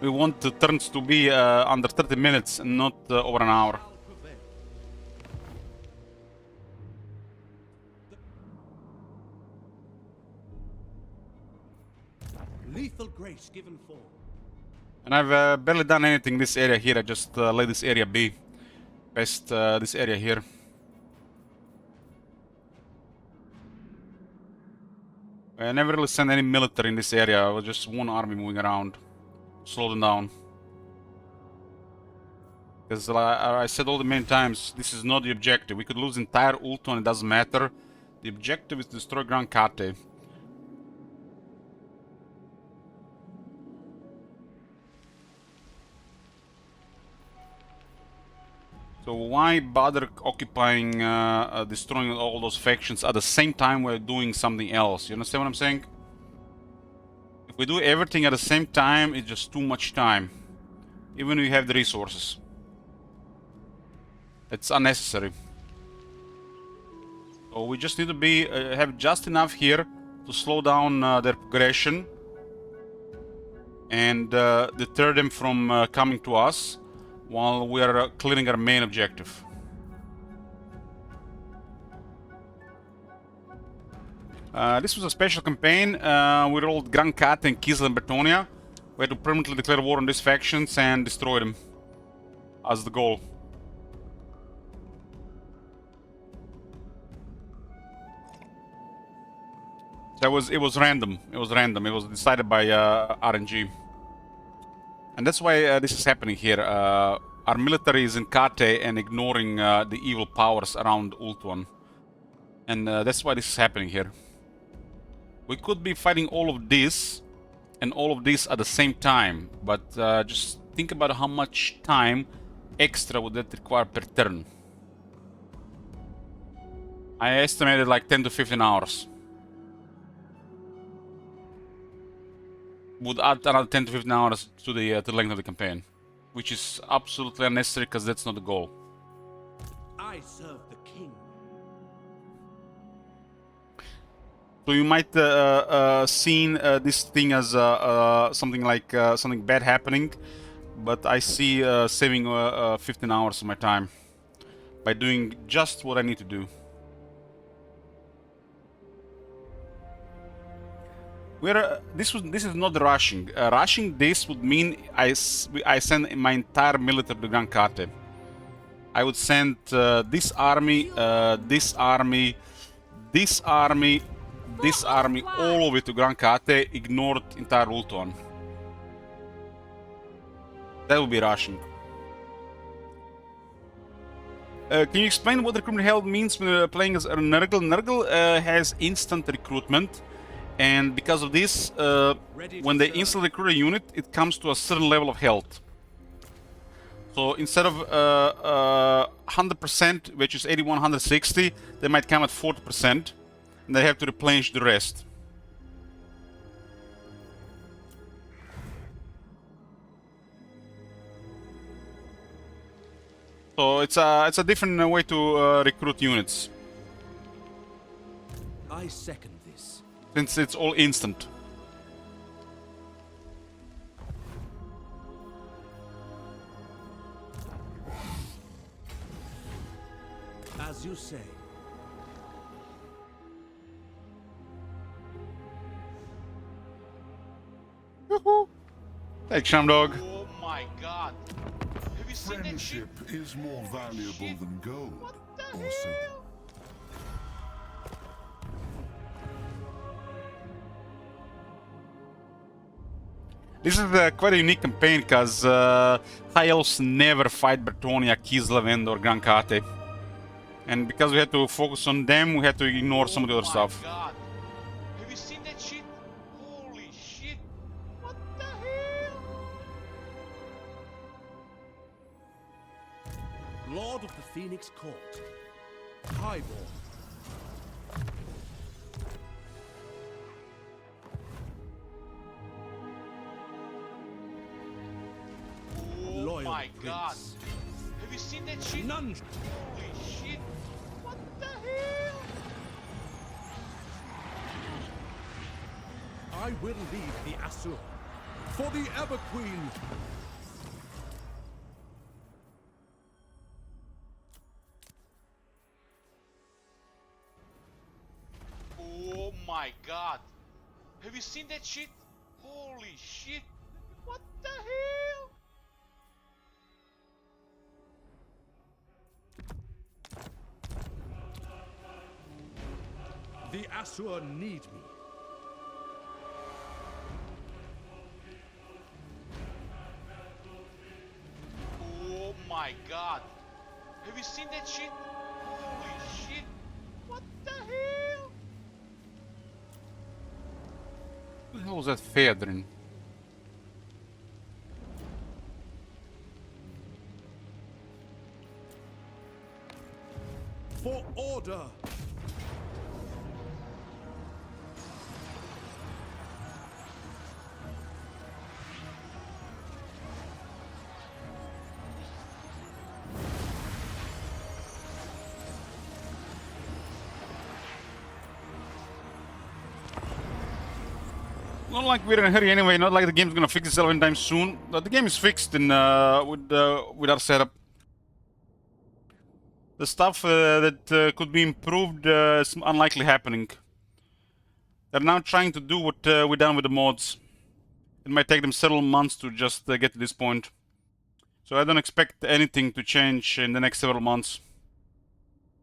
We want the turns to be under 30 minutes and not over an hour. Lethal grace given form. And I've barely done anything in this area here. I just let this area be. Past this area here. I never really sent any military in this area. It was just one army moving around. Slow them down. Because I said all the many times, this is not the objective. We could lose entire Ultron, it doesn't matter. The objective is to destroy Gran Kate. So why bother occupying, destroying all those factions at the same time we're doing something else? You understand what I'm saying? If we do everything at the same time, it's just too much time. Even if we have the resources. It's unnecessary. So we just need to be have just enough here to slow down their progression. And deter them from coming to us. While we are clearing our main objective. This was a special campaign. We rolled Gran Kate and Kislev and Bertonia. We had to permanently declare war on these factions and destroy them as the goal. So it was random. It was random. It was decided by RNG. And that's why this is happening here. Our military is in Kate and ignoring the evil powers around Ultuan. And that's why this is happening here. We could be fighting all of this and all of this at the same time. But just think about how much time extra would that require per turn. I estimated like 10 to 15 hours. Would add another 10 to 15 hours to the length of the campaign, which is absolutely unnecessary because that's not the goal. I serve the king. So you might seen this thing as something like something bad happening, but I see saving 15 hours of my time by doing just what I need to do. This is not rushing. Rushing this would mean I send my entire military to Gran Kate. I would send this army, this army, this army, this army, all of it to Gran Kate, ignored entire Ultuan. That would be rushing. Can you explain what recruitment hell means when playing as Nurgle? Nurgle has instant recruitment. And because of this, when they instantly recruit a unit, it comes to a certain level of health. So instead of 100%, which is 81, 160, they might come at 40%, and they have to replenish the rest. So it's a different way to recruit units. I second this. Since it's all instant. you say. Thanks, Shamdog. Oh my god. Have you seen that shit? Friendship is more valuable Shit. than gold. What the Or silver. hell? This is quite a unique campaign because High Elves never fight Bretonnia, Kislev, and or Gran Kate. And because we had to focus on them, we had to ignore some of the other stuff. God. Have you seen that shit? Holy shit. What the hell? Lord of the Phoenix Court. Highborn. Oh Loyal my god. prince. Have you seen that shit? None. Holy shit. What the hell? I will lead the Asur. For the Ever Queen. Oh my god. Have you seen that shit? Holy shit. What the hell? The Asur need me. Oh my god. Have you seen that shit? Holy shit. What the hell? What the hell was that Feodrin? For order. Not like we're in a hurry anyway, not like the game's gonna fix itself anytime soon. But the game is fixed in, with our setup. The stuff that could be improved is unlikely happening. They're now trying to do what we've done with the mods. It might take them several months to just get to this point. So I don't expect anything to change in the next several months.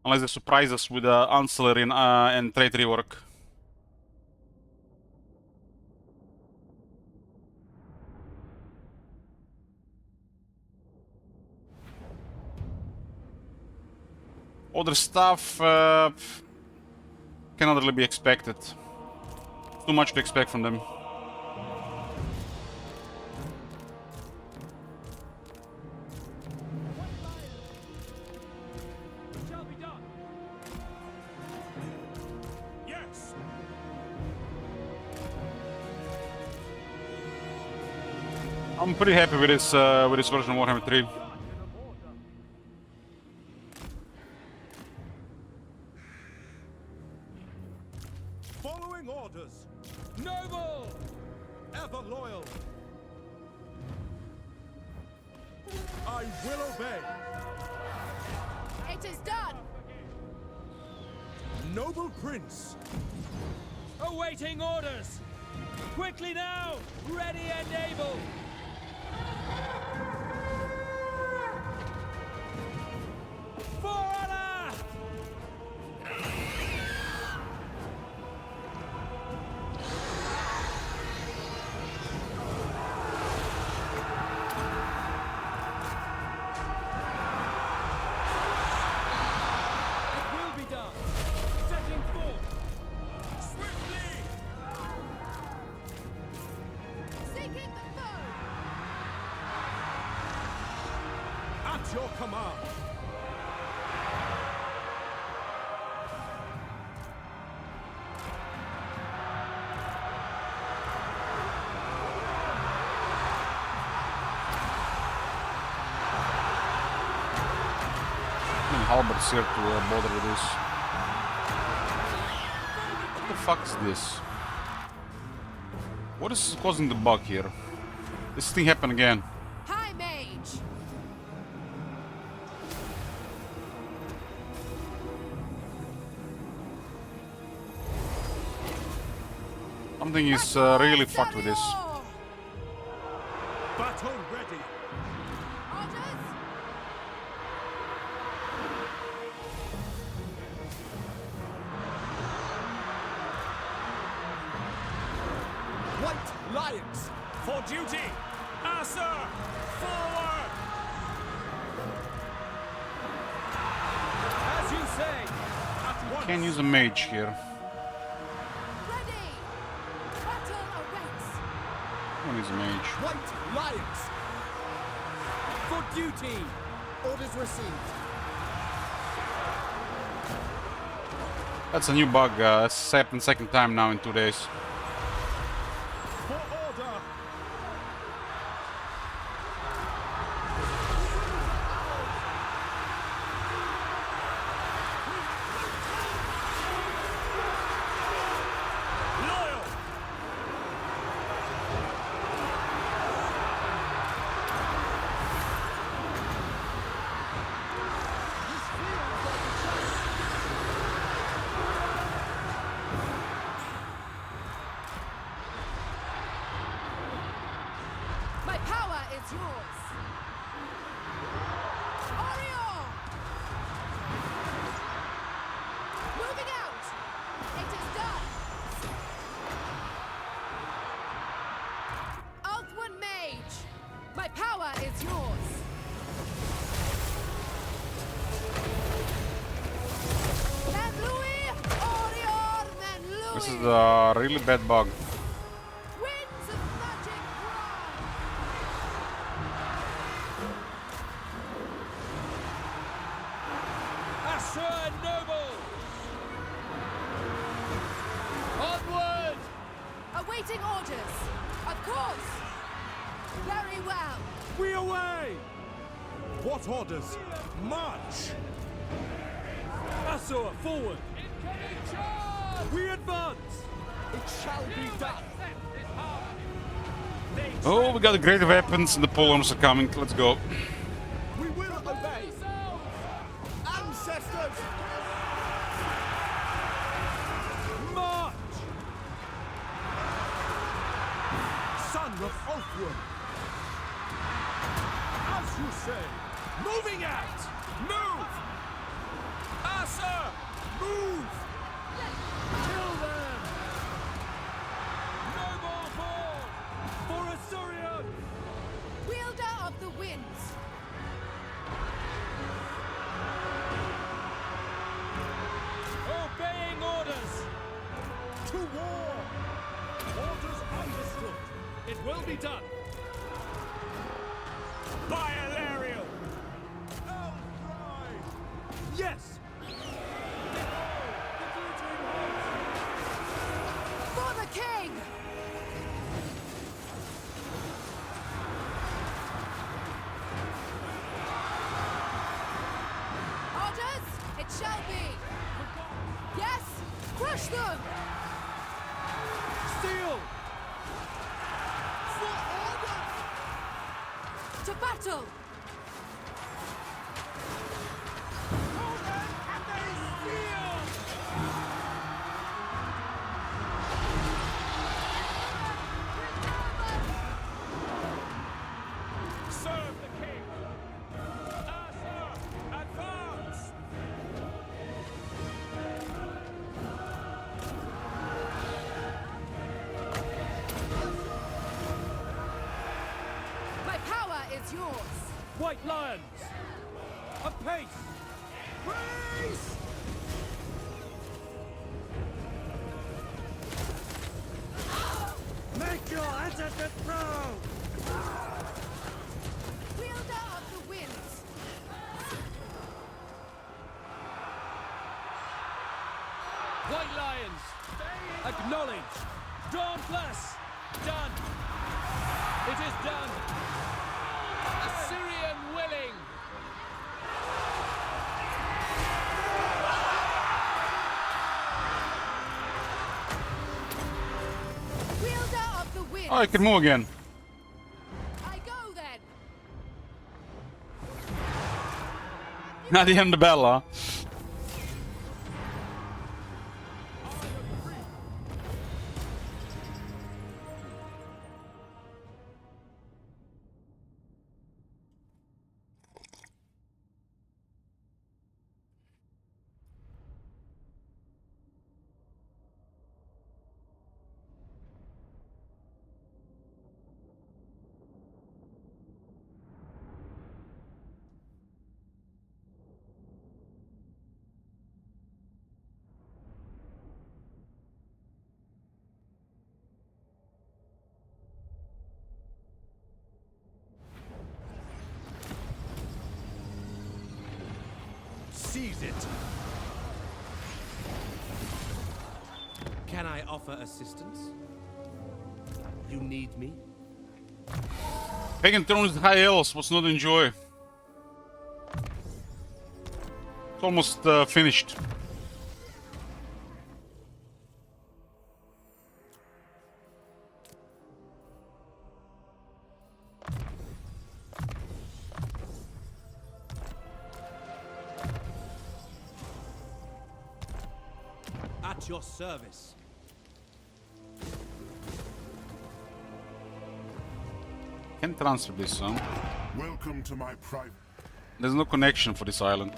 Unless they surprise us with ancillary and trait rework. Other stuff cannot really be expected. Too much to expect from them. Shall be done. Yes. I'm pretty happy with this version of Warhammer 3. Following orders. Noble! Ever loyal. I will obey. It is done. Noble prince. Awaiting orders! Quickly now! Ready and able! For honor! It will be done! Setting forth! Swiftly. Seeking the foe. At your command. Halbert's here to bother with this. What the fuck is this? What is causing the bug here? This thing happened again. High mage. Something is really fucked with this. Battle ready. Orders? White Lions, for duty! Answer! Forward! As you say. At once! Can use a mage here. Ready! Battle awaits! One is a mage. White Lions, For duty. orders received. That's a new bug. That's happened second time now in 2 days. For order! Loyal! My power is yours! Orion! Moving out! It is done! Earthwood Mage! My power is yours! Manlui! Orion! Manlui! This is a really bad bug. Winds of Magic Ride! Asher Noble. Onward. Awaiting orders! Of course! Very well! We away! What orders? March! Asher, forward. We advance. It shall be done! Oh, we got the great weapons and the polearms are coming. Let's go. We will obey! Ancestors! March. Son of Ulfwood! As you say! Moving out! Move! Asher! Move! Kill them. Noble born. For Assyrian. Wielder of the Winds! Obeying orders. To war! Orders understood! It will be done. By Alariel! Yes. For the King! Orders? It shall be! Yes! Crush them! Steel. For order! To battle! Serve the king! Asher! Advance! My power is yours! White Lions. Apace. Race! Make your enter the throne. Wielder of the Winds! White Lions. Acknowledge. Dauntless. Done. It is done. Assyrian willing. Wielder of the Winds! Oh, I can move again. I go then! Not the end of the battle, huh? Seize it. Can I offer assistance? You need me? Pagan Throne is high else, what's not to enjoy? It's almost finished. At your service. Can't transfer this, huh? Welcome to my private... There's no connection for this island.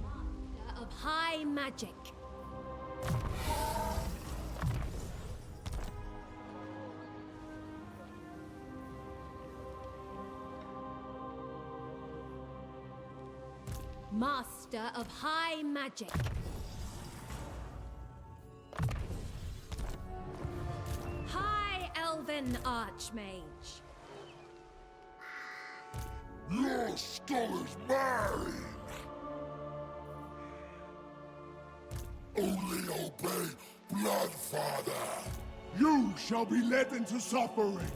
Master of high magic. Master of high magic. High elven archmage. Your skull is mine! Only obey Bloodfather! You shall be led into suffering!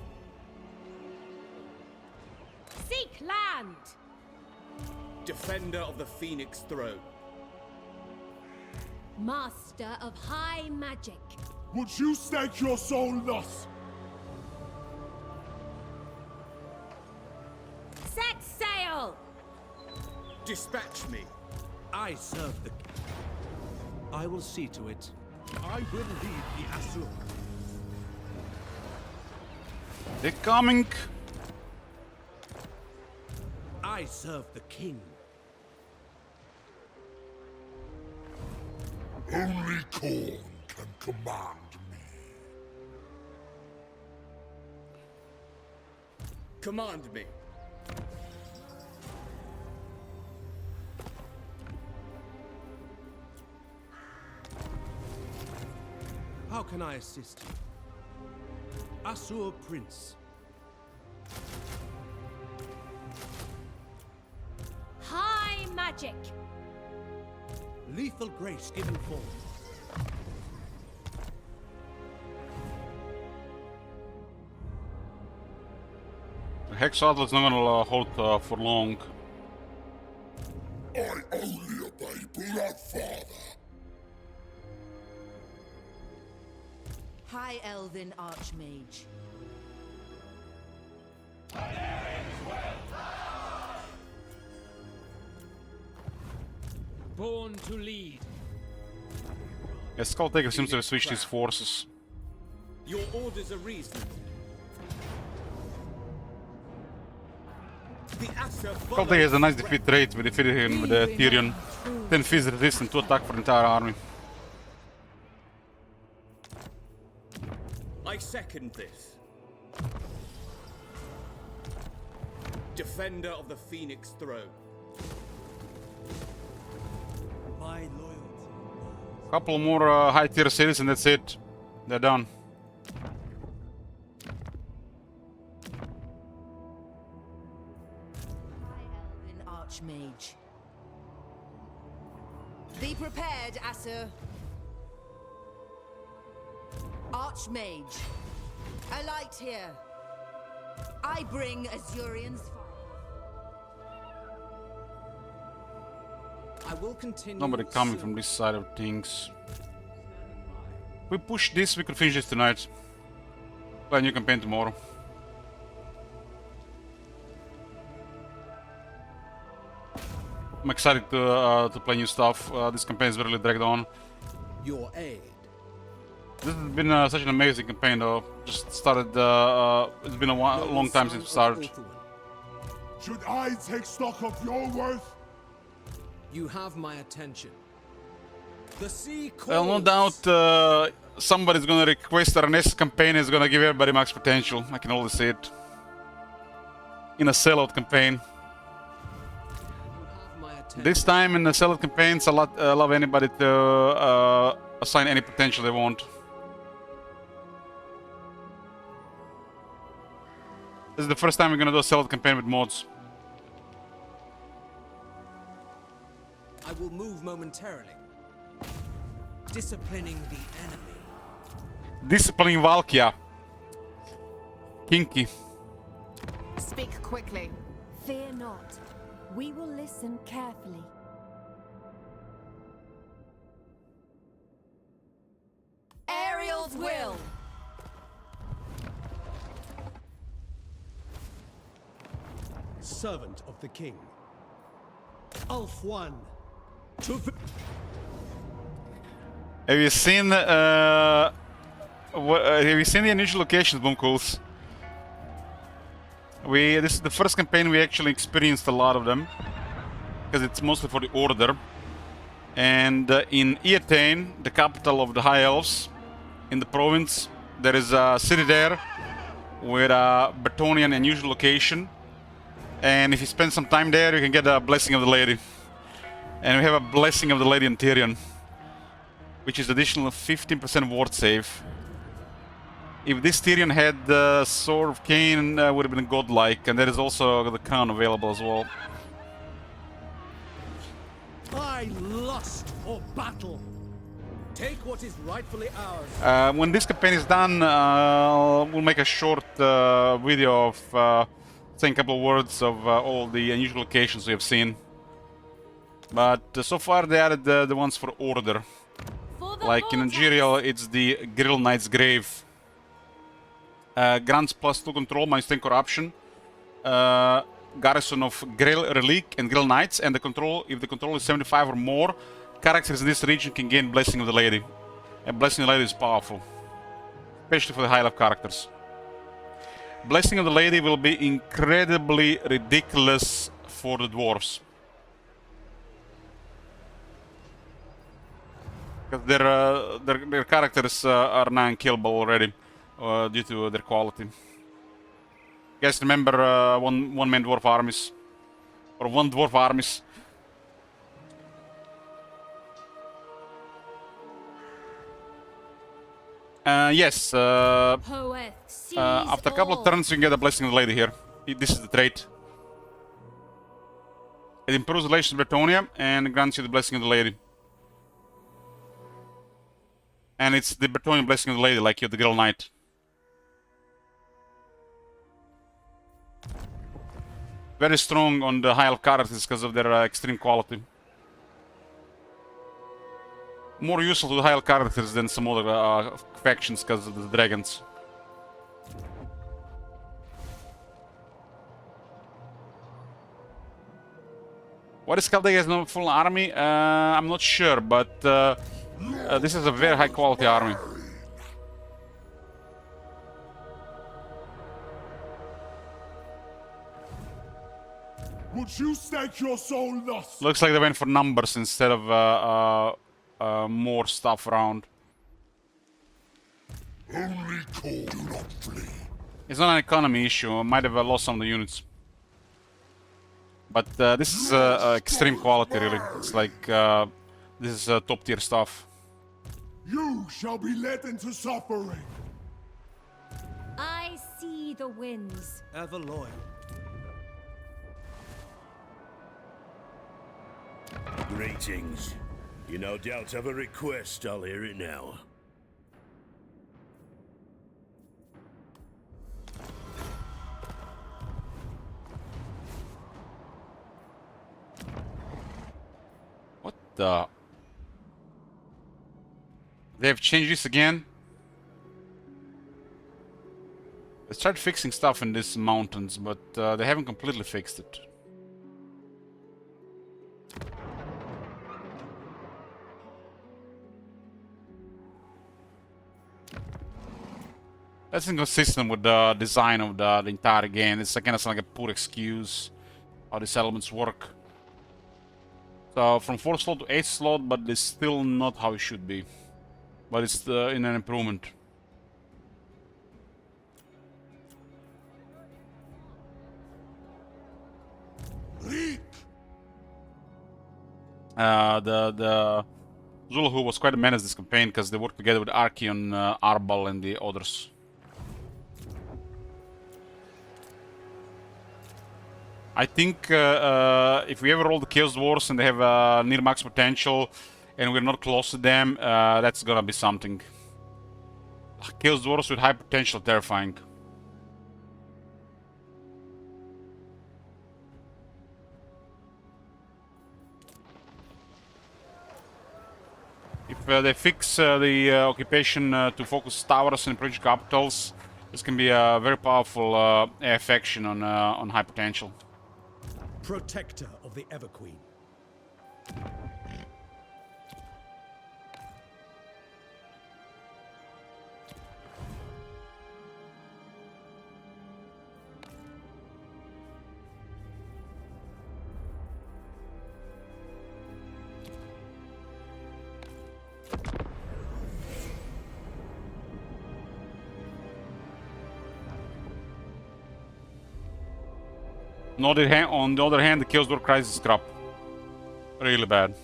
Seek land! Defender of the Phoenix Throne. Master of high magic. Would you stake your soul thus? Set sail! Dispatch me. I serve the... I will see to it. I will lead the Asur. They're coming! I serve the king. Only Khorne can command me. Command me. How can I assist you? Asur Prince. High magic. Lethal grace given form. The Hex Outlet's not gonna hold for long. I only obey Bloodfather. High Elven Archmage. Born to lead. Yeah, Skulltaker seems to have switched his forces. Your orders are reasonable. The Asur Skulltaker has a nice defeat rate. We defeated him with the Tyrion. 10 fees resistant to attack for the entire army. I second this. Defender of the Phoenix Throne. My loyalty. Couple more high tier cities and that's it. They're done. High Elven Archmage. Be prepared, Asur. Archmage. A light here. I bring Azurian's fire. I will continue. Nobody coming soon. from this side of things. If we push this, we could finish this tonight. Play a new campaign tomorrow. I'm excited to play new stuff. This campaign is really dragged on. Your aid. This has been such an amazing campaign though. Just started, it's been a long time since it started. Should I take stock of your worth? You have my attention. The sea calls. Well, no doubt somebody's gonna request our next campaign is gonna give everybody max potential. I can always see it. In a sellout campaign. This time in the sellout campaigns, allow anybody to assign any potential they want. This is the first time we're gonna do a select campaign with mods. I will move momentarily. Disciplining the enemy. Disciplining Valkia. Kinky. Speak quickly. Fear not. We will listen carefully. Ariel's will. Servant of the king. Ulf-1. To... Have you seen have you seen the initial locations, Boomcools? This is the first campaign we actually experienced a lot of them, because it's mostly for the Order. And in Eataine, the capital of the High Elves, in the province, there is a city there with a Bretonnian unusual location. And if you spend some time there, you can get a Blessing of the Lady. And we have a Blessing of the Lady on Tyrion, which is additional 15% ward save. If this Tyrion had the Sword of Cain, would have been godlike, and there is also the crown available as well. I lust for battle. Take what is rightfully ours. When this campaign is done, we'll make a short video of saying a couple of words of all the unusual locations we have seen. But so far they added the ones for Order. Like in Imperial, it's the Grill Knight's Grave. Grants +2 control, -10 corruption. Garrison of Grill Relic and Grill Knights, and the control, if the control is 75 or more, characters in this region can gain Blessing of the Lady. And Blessing of the Lady is powerful, especially for the high level characters. Blessing of the Lady will be incredibly ridiculous for the dwarves. Because their characters are now unkillable already due to their quality. You guys remember one-man dwarf armies? Or one dwarf armies? Yes. After a couple of turns, you can get a Blessing of the Lady here. This is the trait. It improves relations with Bretonnia and grants you the Blessing of the Lady. And it's the Bretonnian Blessing of the Lady, like you're the Girl Knight. Very strong on the high elf characters because of their extreme quality. More useful to the high elf characters than some other factions because of the dragons. What is Chaldea has no full army? I'm not sure, but this is a very high quality army. Would you stake your soul thus? Looks like they went for numbers instead of more stuff around. Only call, do not flee. It's not an economy issue. I might have lost some of the units. But this is extreme quality, really. It's like this is top tier stuff. You shall be led into suffering. I see the winds. Ever loyal. Greetings. You no doubt have a request. I'll hear it now. What the? They've changed this again? They started fixing stuff in these mountains, but they haven't completely fixed it. That's inconsistent with the design of the entire game. It's kind of like a poor excuse how these elements work. So from 4th slot to 8th slot, but it's still not how it should be. But it's in an improvement. The Zuluhu was quite a menace this campaign because they worked together with Archeon, Arbal and the others. I think if we ever roll the Chaos Dwarves and they have near max potential and we're not close to them, that's gonna be something. Chaos Dwarves with high potential, terrifying. If they fix the occupation to focus towers and provincial capitals, this can be a very powerful AF action on high potential. Protector of the Everqueen. On the other hand, the Chaos Dwarf Crisis is crap. Really bad.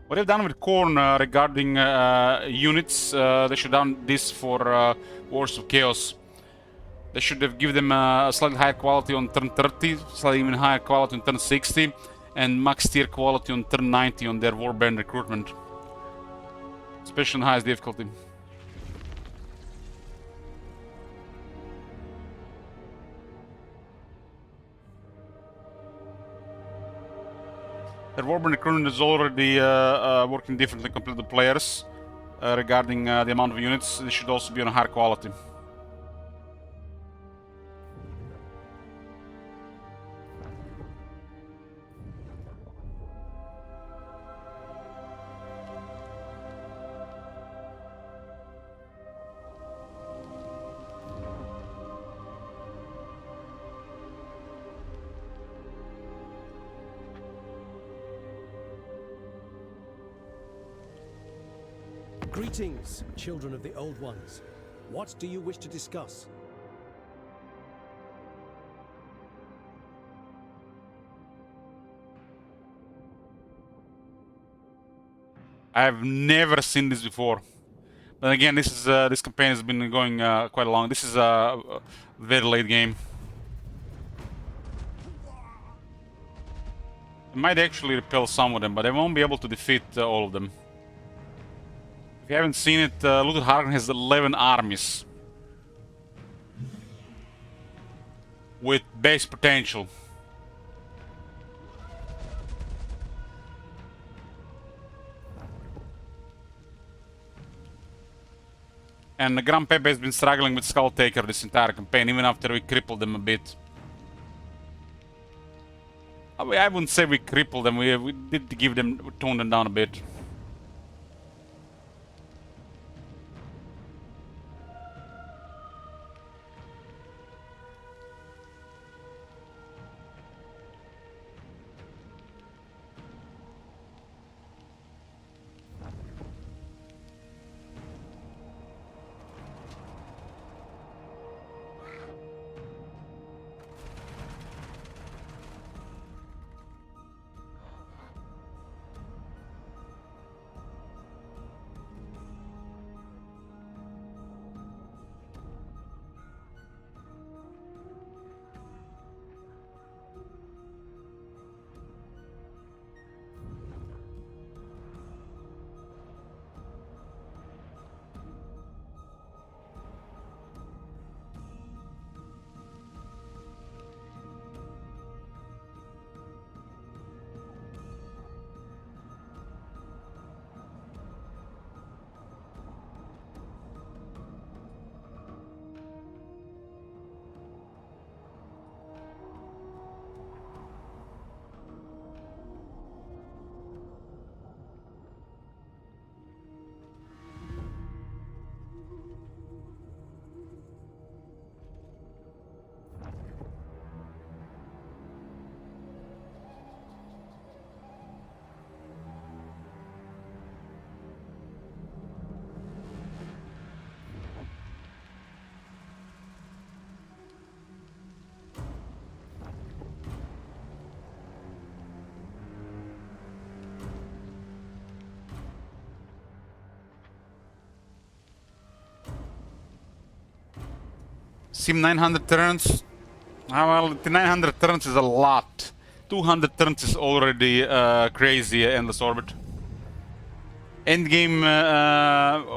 What they've done with Korn regarding units, they should have done this for Wars of Chaos. They should have given them a slightly higher quality on turn 30, slightly even higher quality on turn 60, and max tier quality on turn 90 on their Warband recruitment. Especially on highest difficulty. Their Warband recruitment is already working differently compared to the players regarding the amount of units. They should also be on a higher quality. Greetings, children of the Old Ones. What do you wish to discuss? I've never seen this before. But again, this campaign has been going quite long. This is a very late game. I might actually repel some of them, but I won't be able to defeat all of them. If you haven't seen it, Luther Hargan has 11 armies. With base potential. And Grand Pepe has been struggling with Skull Taker this entire campaign, even after we crippled them a bit. I wouldn't say we crippled them, we did give them, tone them down a bit. Sim 900 turns. Well, the 900 turns is a lot. 200 turns is already crazy, Endless Orbit. Endgame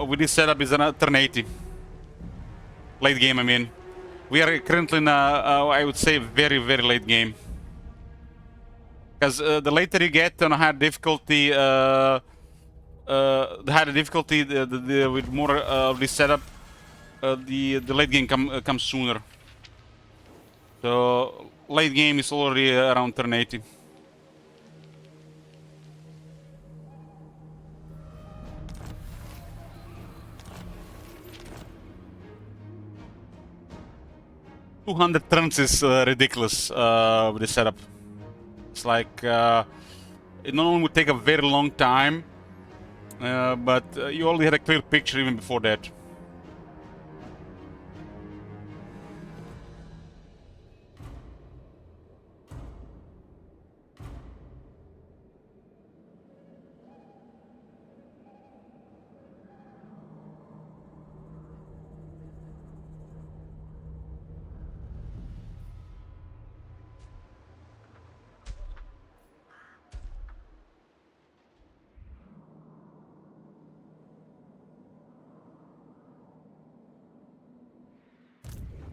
with this setup is an turn 80. Late game, I mean. We are currently in I would say, very, very late game. Because the later you get on a higher difficulty, the higher difficulty, with more of this setup, the late game comes sooner. So late game is already around turn 80. $200 turns is ridiculous with this setup. It's like it not only would take a very long time, but you already had a clear picture even before that.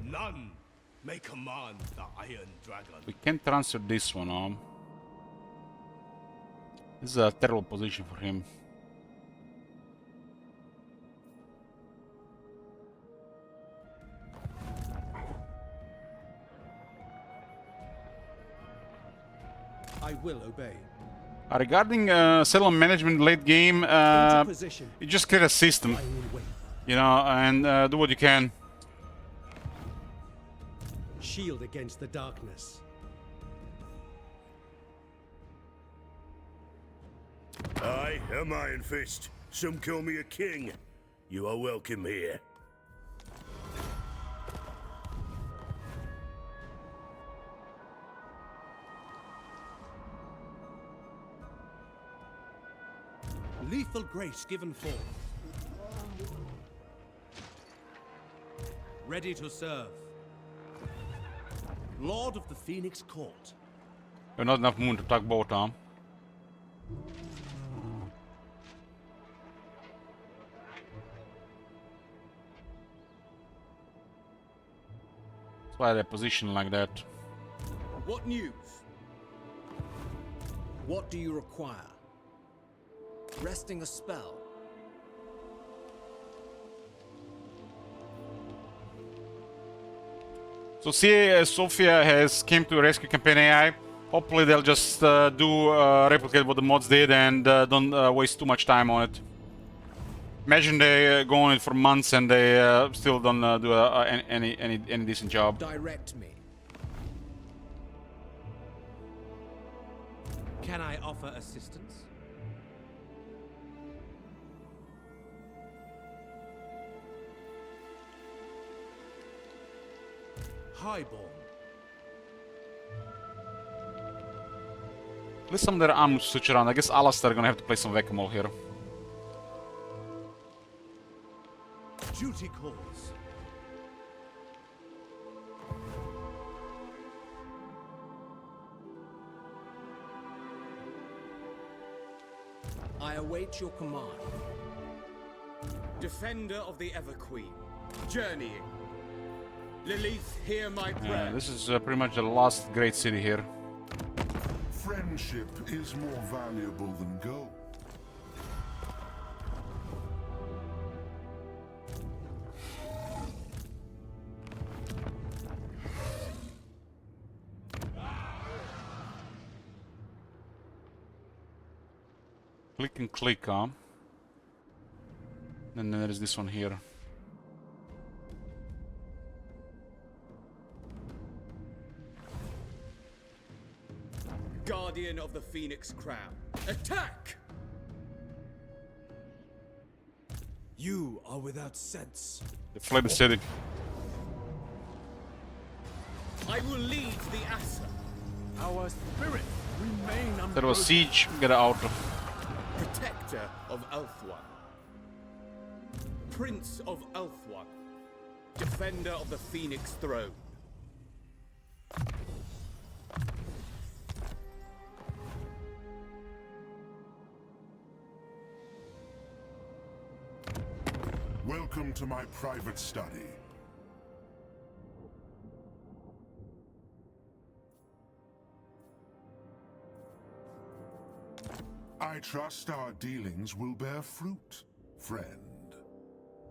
None may command the Iron Dragon. We can't transfer this one on. This is a terrible position for him. I will obey. Regarding settlement management late game, you just create a system, you know, and do what you can. Shield against the darkness. I am Iron Fist. Some call me a king. You are welcome here. Lethal grace given forth. Ready to serve. Lord of the Phoenix Court. We're not enough moon to talk both arm. That's why they're positioned like that. What news? What do you require? Resting a spell. So see, Sophia has came to rescue campaign AI. Hopefully they'll just replicate what the mods did and don't waste too much time on it. Imagine they go on it for months and they still don't do any decent job. Direct me. Can I offer assistance? Highborn. At least some of their arms switch around. I guess Alistair are gonna have to play some whack-a-mole here. Duty calls. I await your command. Defender of the Everqueen, journeying. Lilith, hear my prayer. This is pretty much the last great city here. Friendship is more valuable than gold. Click and click on. And then there is this one here. Guardian of the Phoenix Crown. Attack! You are without sense. They fled the city. I will lead the Asa. Our spirit remain unbroken. There was siege, get out. Protector of Elfwan. Prince of Elfwan. Defender of the Phoenix Throne. Welcome to my private study. I trust our dealings will bear fruit, friend.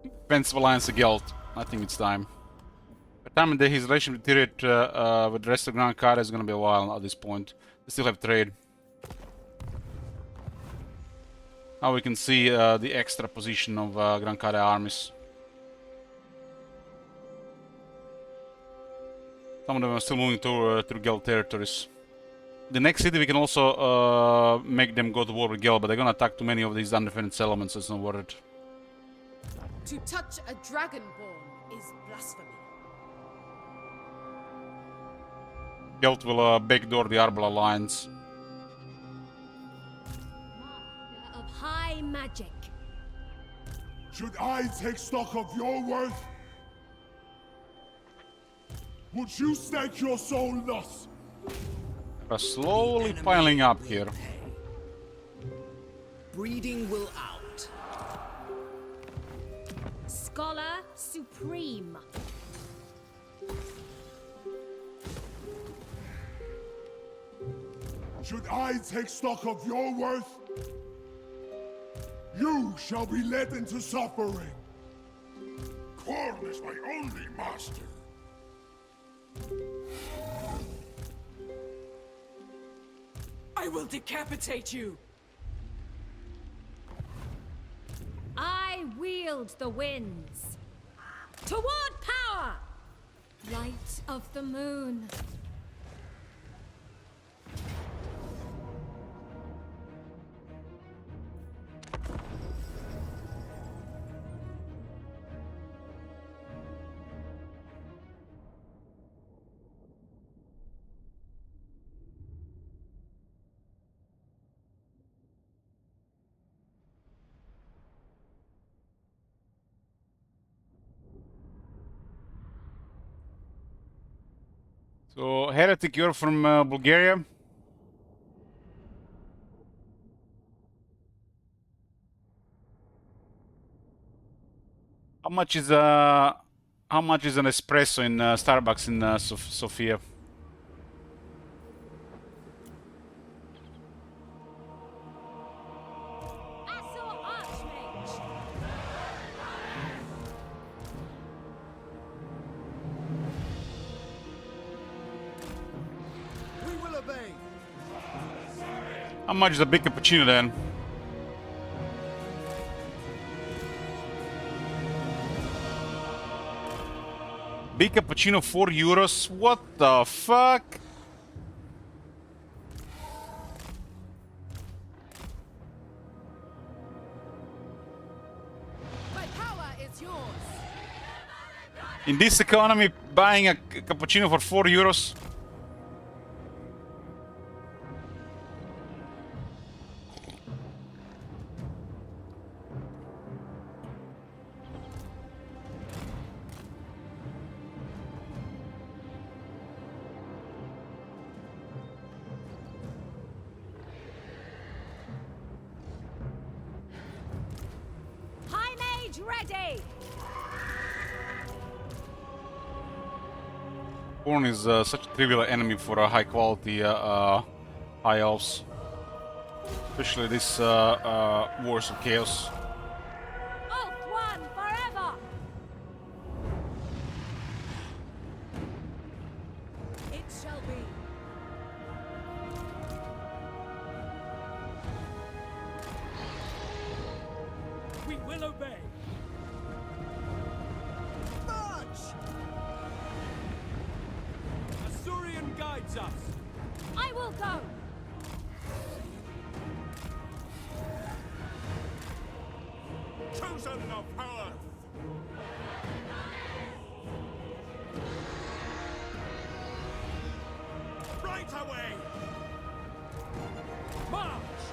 Defensive alliance against. I think it's time. By the time that his relationship deteriorate with the rest of Gran Card is gonna be a while at this point. They still have trade. Now we can see the extra position of Gran Card armies. Some of them are still moving through Gel territories. The next city we can also make them go to war with Gel, but they're gonna attack too many of these undefended settlements, so it's not worth it. To touch a dragonborn is blasphemy. Gelt will backdoor the Arbor Alliance. Master of high magic. Should I take stock of your worth? Would you stake your soul thus? We're slowly piling up here. Breeding will out. Scholar supreme. Should I take stock of your worth? You shall be led into suffering. Korn is my only master. I will decapitate you! I wield the winds. Toward power! Light of the moon. So, Heretic, you're from Bulgaria? How much is an espresso in Starbucks in Sofia? How much is a big cappuccino then? Big cappuccino, €4. What the fuck? My power is yours. In this economy, buying a cappuccino for €4? Ready! Korn is such a trivial enemy for high quality high elves. Especially this Wars of Chaos. Oath one forever! It shall be. We will obey! Asturian guides us! I will go! Chosen of power! Right away! March!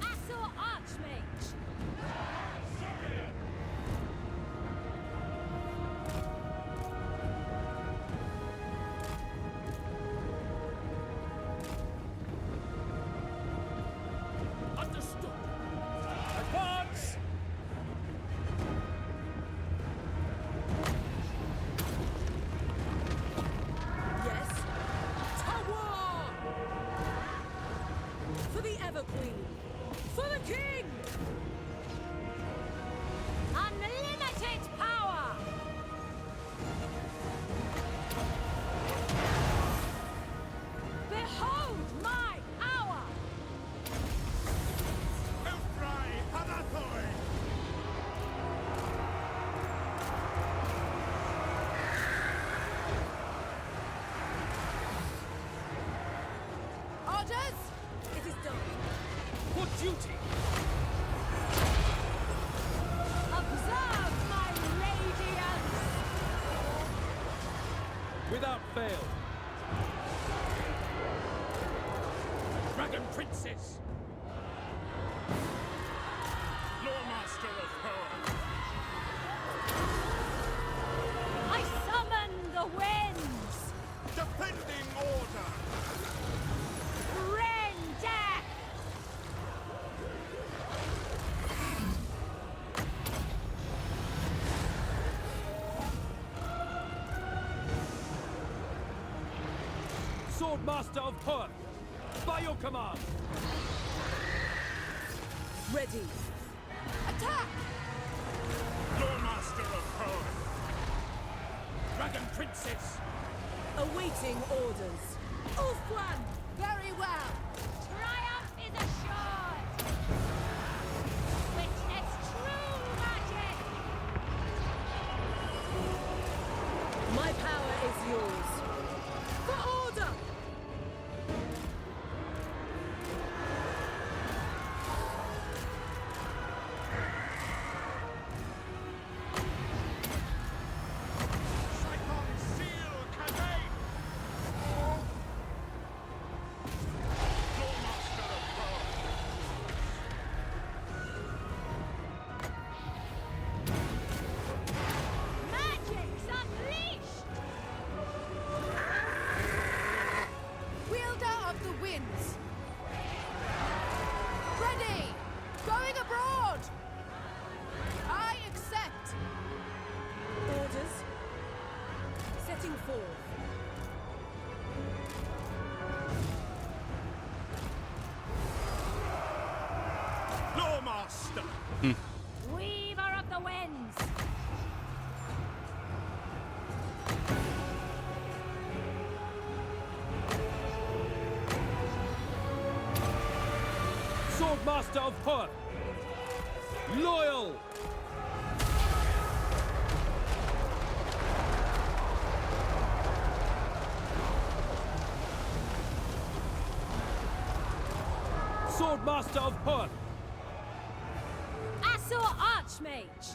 Assor Archmage! without fail. Dragon Princess! Loremaster of Power! I summon the winds! Defending order! Render! Swordmaster of Perth, by your command. Ready. Attack! Loremaster of Power! Dragon Princess! Awaiting orders. Ulfwan! Very well! Triumph is assured! Witness true magic! My power is yours. For order! Cyclone Seal Campaign! Loremaster of Power! Magic's unleashed! Wielder of the winds! Ready! Going abroad! I accept! Orders. Setting forth. Loremaster! Weaver of the winds! Swordmaster of Perth, loyal. Swordmaster of Perth, Asur Archmage!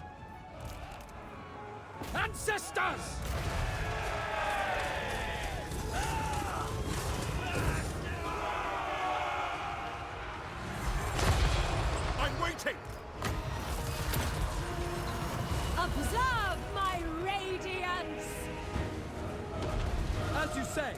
ancestors. I'm waiting! Observe my radiance! As you say.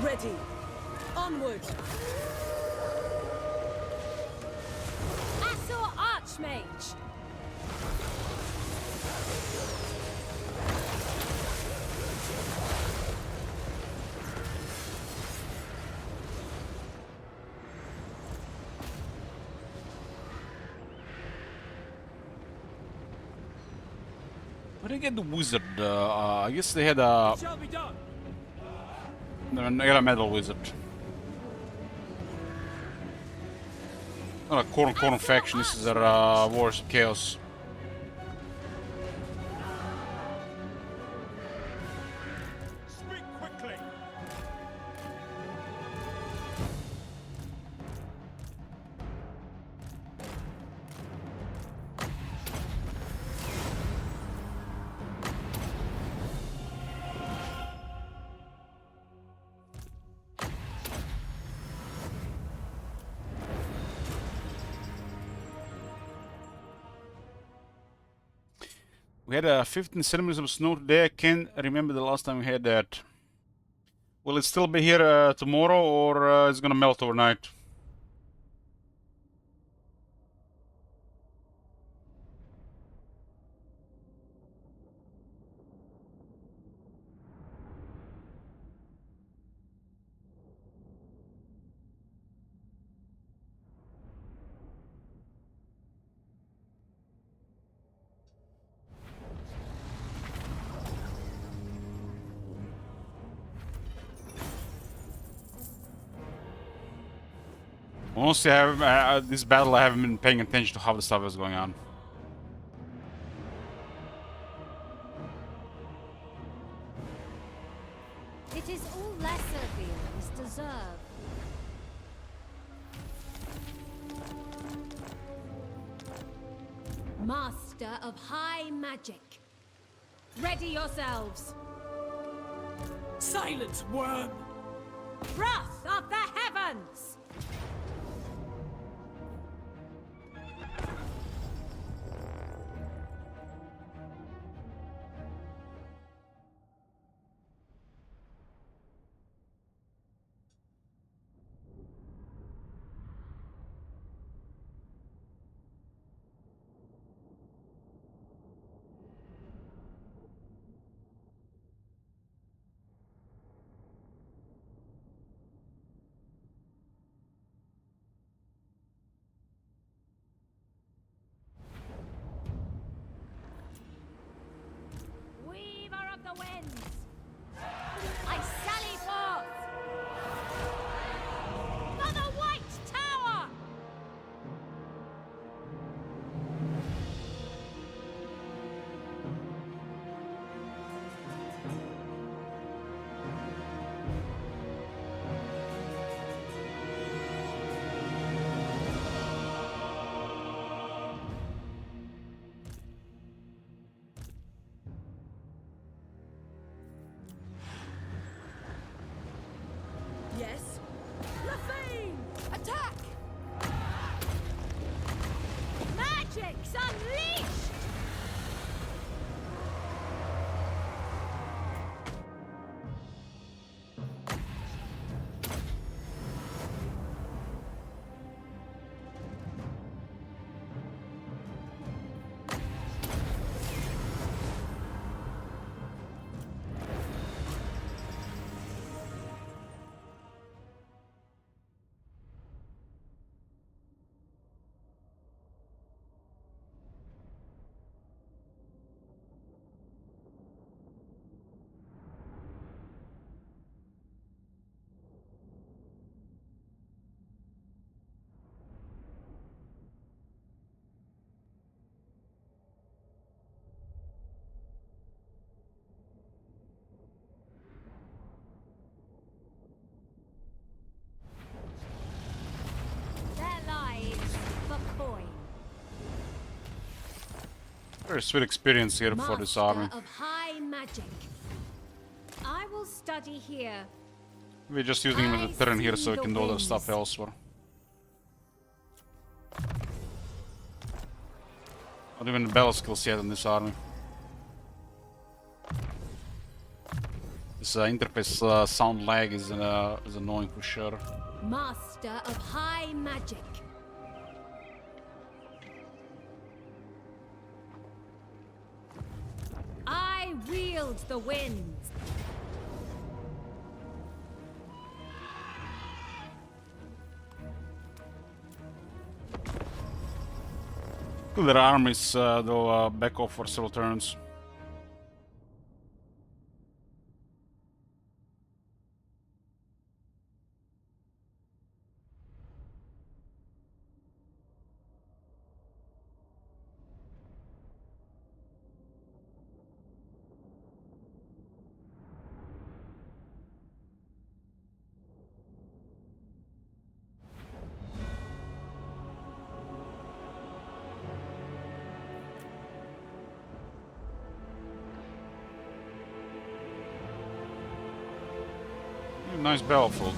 Ready. Onward. Asur Archmage! Where did they get the wizard? I guess they had a Shall be done. metal wizard. Not a corn faction. This is a Wars of Chaos. Speak quickly! We had 15 centimeters of snow today. I can't remember the last time we had that. Will it still be here tomorrow, or it's gonna melt overnight? Honestly, this battle I haven't been paying attention to how the stuff is going on. It is all lesser feelings deserve. Master of high magic. Ready yourselves. Silence, worm! Wrath of the heavens! Weaver of the winds! I sally forth! For the White Tower! Yes? Lafane! Attack! Magic's unleashed! Their lives for coin. Very sweet experience here for this army. Master of high magic. I will study here. We're just using him as a turn here so we can do other stuff elsewhere. Not even battle skills yet in this army. This interface sound lag is annoying for sure. Master of high magic. I wield the winds. Their armies though back off for several turns. Nice battlefield.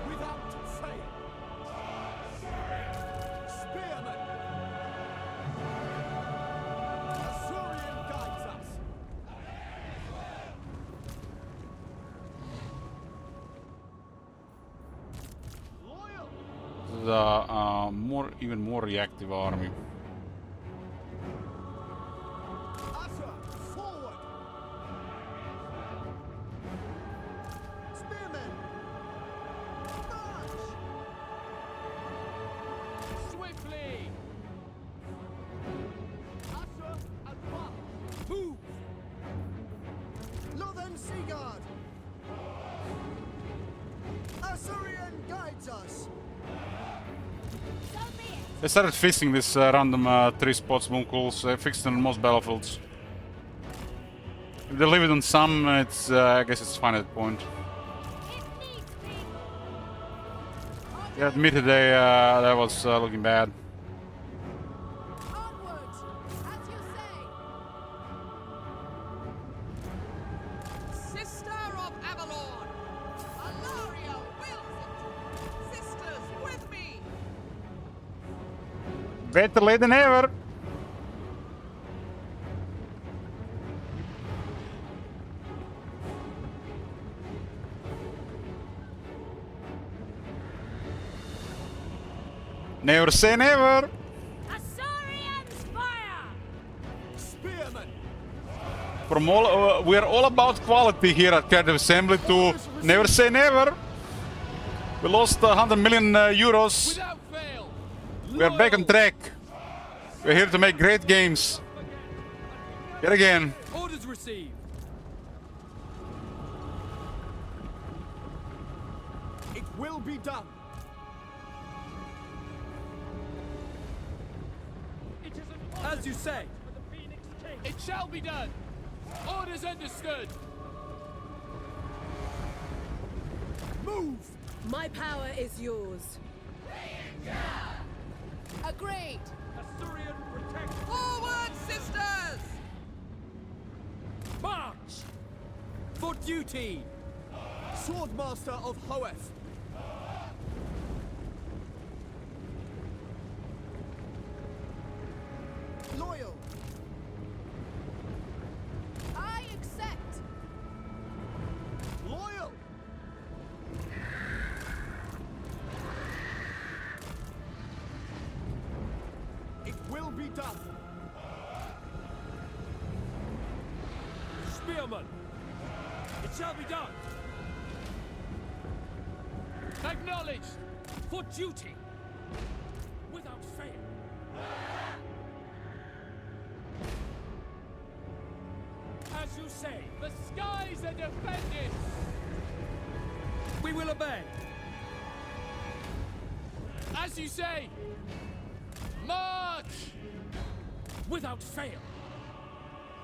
Without fail. Spearmen. Azurian guides us. Loyal. The even more reactive army. They started fixing this random 3 spots bunkles. They fixed it on most battlefields. If they leave it on some, it's I guess it's fine at that point. Yeah, admitted that was looking bad. Onward, as you say. Sister of Avalon, Alaria wills it. Sisters with me. Better late than ever. Never say never. Assyrians fire! Spearmen! From all, we're all about quality here at Creative Assembly to never say never. We lost 100 million euros. Without fail! We're back on track. We're here to make great games. Yet again. Orders received! It will be done! It is an honor As you say. for the Phoenix King. It shall be done! Orders understood! Move! My power is yours. Agreed. Assyrian protect! Forward, sisters! March! For duty! Swordmaster of Hoeth! Loyal! I accept. Loyal! It will be done! Spearman! It shall be done! Acknowledged! For duty! Without fail! As you say, the skies are defended! We will obey! As you say! March! Without fail!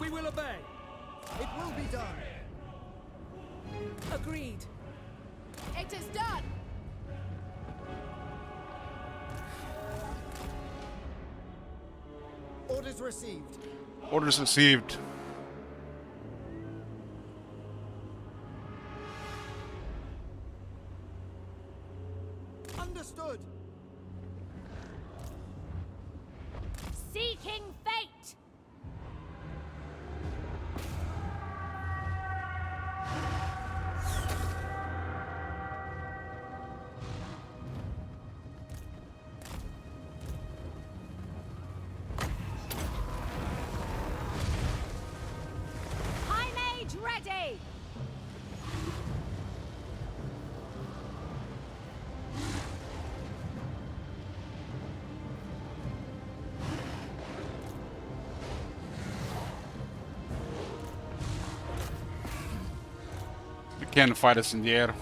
We will obey! It will be done! Agreed. It is done. Orders received! Orders received. Understood! Seeking fate. High mage ready. You can't fight us in the air.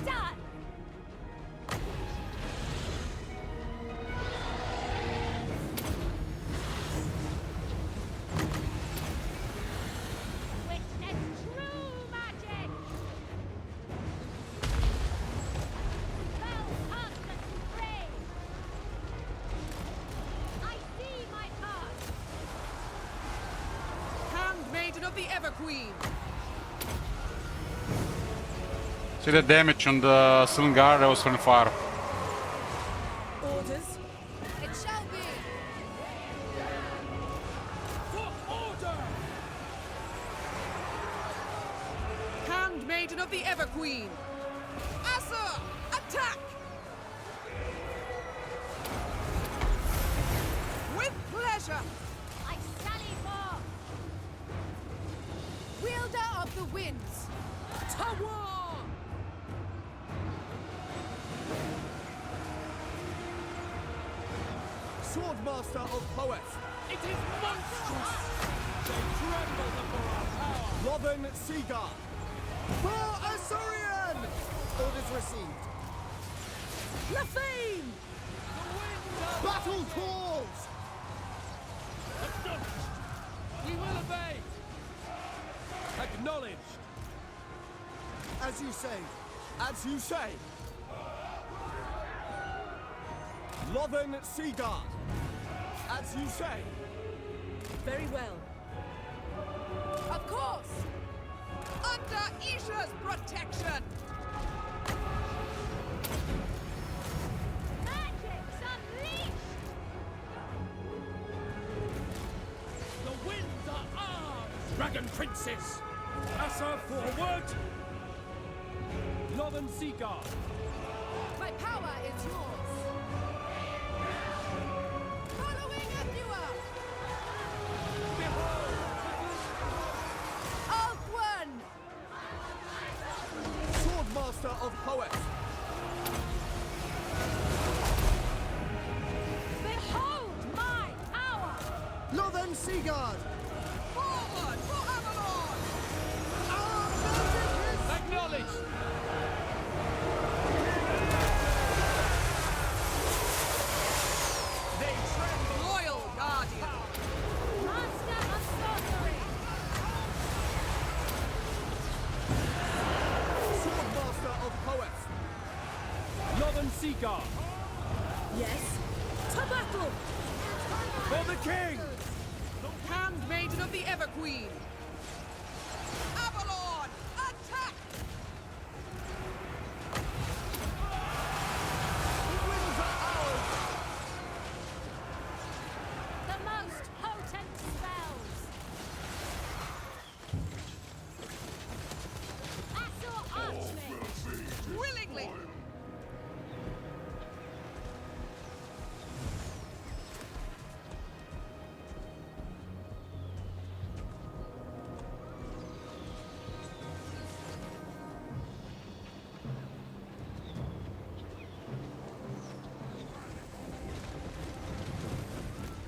Done. Witness true magic. Spell cast us to pray. I see my path. Handmaiden of the Everqueen. See the damage on the Silngar that was from far. Orders. It shall be. For order! Handmaiden of the Everqueen. Asa, attack. With pleasure. I sally forth. Wielder of the winds. To war! Swordmaster of Poeth. It is monstrous! They tremble before our power! Lothern Seaguard. For Asuryan! Orders received. Lafane! Battle calls! We will obey! Acknowledged! As you say. As you say. Lothern Seaguard. As you say. Very well. Of course! Under Isha's protection! Magic's unleashed! The winds are ours! Dragon Princes! Assa forward! Lothern Seaguard! My power is yours! Following a viewer! Behold! Althwan! Swordmaster of Poeth. Behold my power! Lothern Seaguard. Forward for Avalon! Acknowledged! They tremble! Royal Guardian! Master of sorcery! Swordmaster of Poeth. Lothern Seaguard! Yes. To battle! For the King! Handmaiden of the Everqueen! Avalon! Attack! The most potent spells! Asur Archmage! Willingly!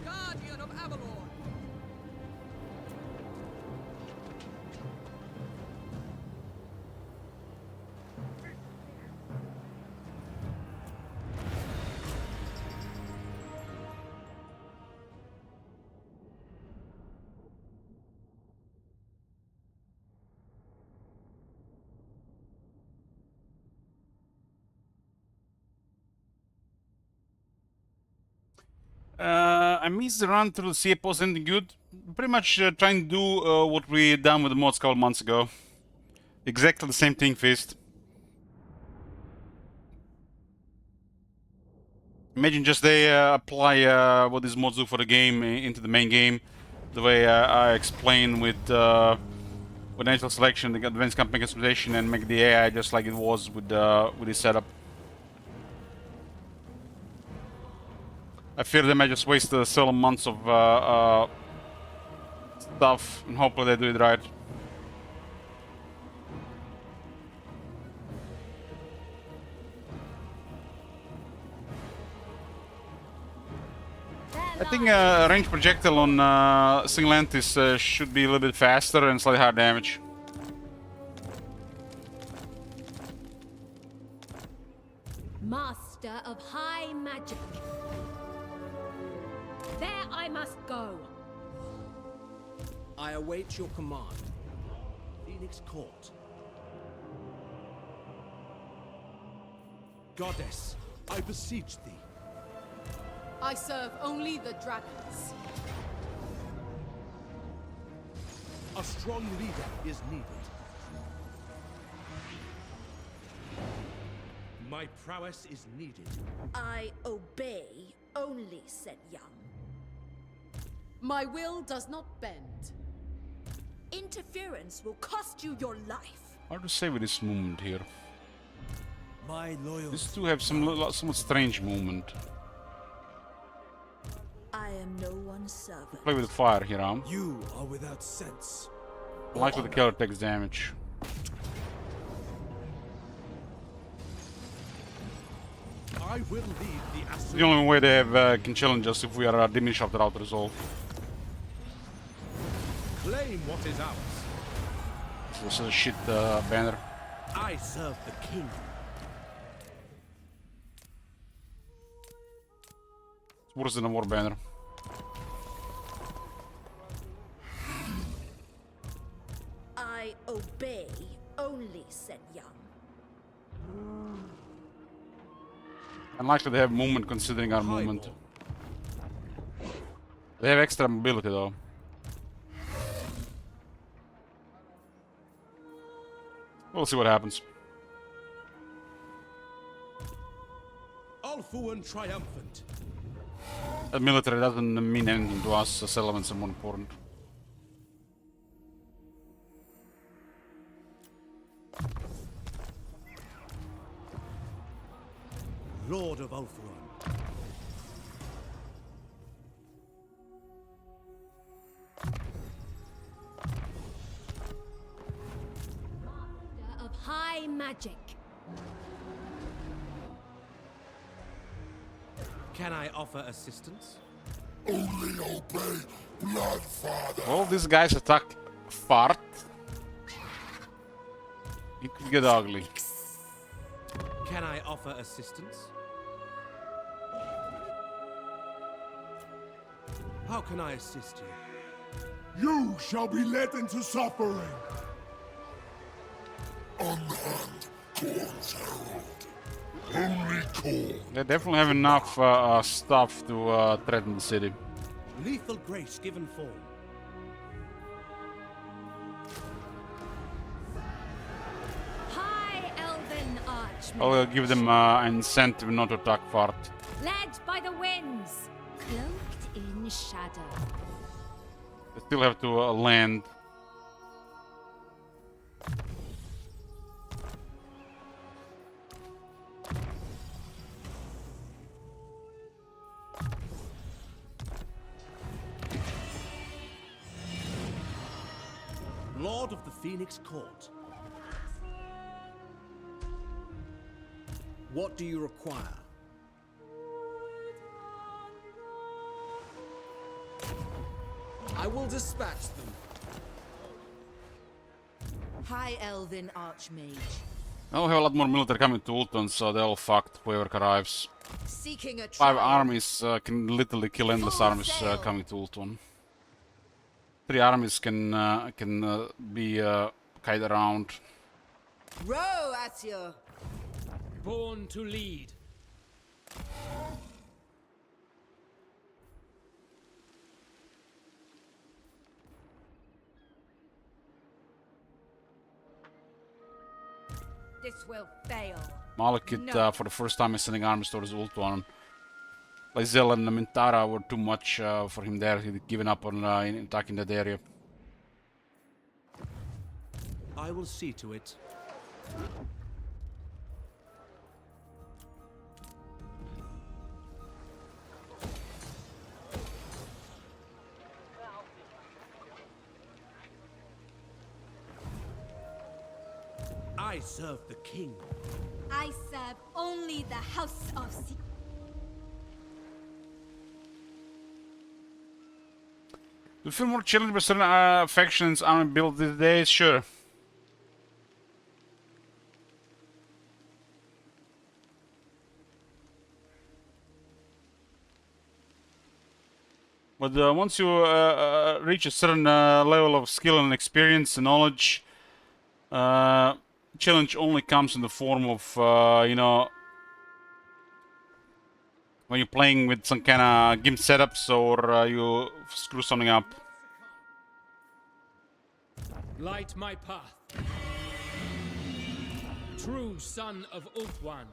Guardian of Avalon! I missed the run through the sea post, anything good? Pretty much trying to do what we done with the mods a couple months ago. Exactly the same thing, Fist. Imagine just they apply what these mods do for the game into the main game. The way I explained with natural selection, the advanced campaign customization, and make the AI just like it was with this setup. I fear they might just waste several months of stuff, and hopefully they do it right. I think range projectile on single Antis should be a little bit faster and slightly higher damage. Master of high magic. There I must go. I await your command. Phoenix Court. Goddess, I beseech thee. I serve only the dragons. A strong leader is needed. My prowess is needed. I obey only, said Young. My will does not bend. Interference will cost you your life. Hard to say with this movement here. My loyalty. These two have somewhat strange movement. I am no one's servant. Play with fire here, You are without sense. Likely the killer takes damage. I I will lead the Asura. The only way they have, can challenge us if we are diminished after out resolve. Claim what is ours. This is a shit banner. I serve the king. It's worse than a war banner. I obey only, said Young. Unlikely they have movement considering our movement. They have extra mobility though. We'll see what happens. Alfuan triumphant. The military doesn't mean anything to us, the settlements are more important. Lord of Alfuan. Master of high magic. Can I offer assistance? Only obey, Bloodfather. All these guys attack fart. It could get ugly. Can I offer assistance? How can I assist you? You shall be led into suffering. Unhand Corn's herald. Only Corn. They definitely have enough stuff to threaten the city. Lethal grace given form. High elven archmage. I'll give them an incentive not to attack fart. Led by the winds. Cloaked in shadow. They still have to land. Lord of the Phoenix Court. What do you require? I will dispatch them. High Elven Archmage. I'll have a lot more military coming to Ulton, so they're all fucked, whoever arrives. Seeking a 5 trial. armies can literally kill endless Full armies sail. coming to Ulton. 3 armies can be kite around. Row at you. Born to lead. This will fail. Malekith, No. for the first time, is sending armies towards Ultuan. Lae'zel and Mintara were too much for him there. He'd given up on attacking that area. I will see to it. I serve the king. I serve only the House of Sea. Do you feel more challenged by certain factions army build these days? Sure. But once you reach a certain level of skill and experience and knowledge, challenge only comes in the form of, you know, when you're playing with some kind of gimp setups or you screw something up. Light my path. True son of Ulthuan.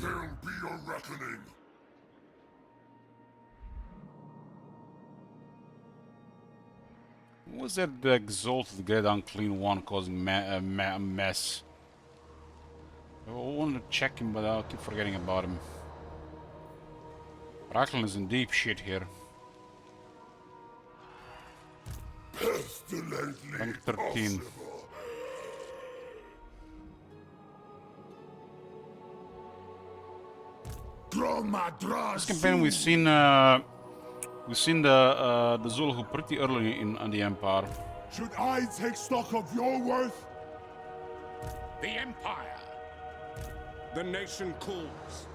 There'll be a reckoning. Was that the exalted great unclean one causing mess? I want to check him, but I keep forgetting about him. Racklin is in deep shit here. Rank 13. This campaign we've seen the Zulhu pretty early in the Empire. Should I take stock of your worth? The Empire! The nation calls.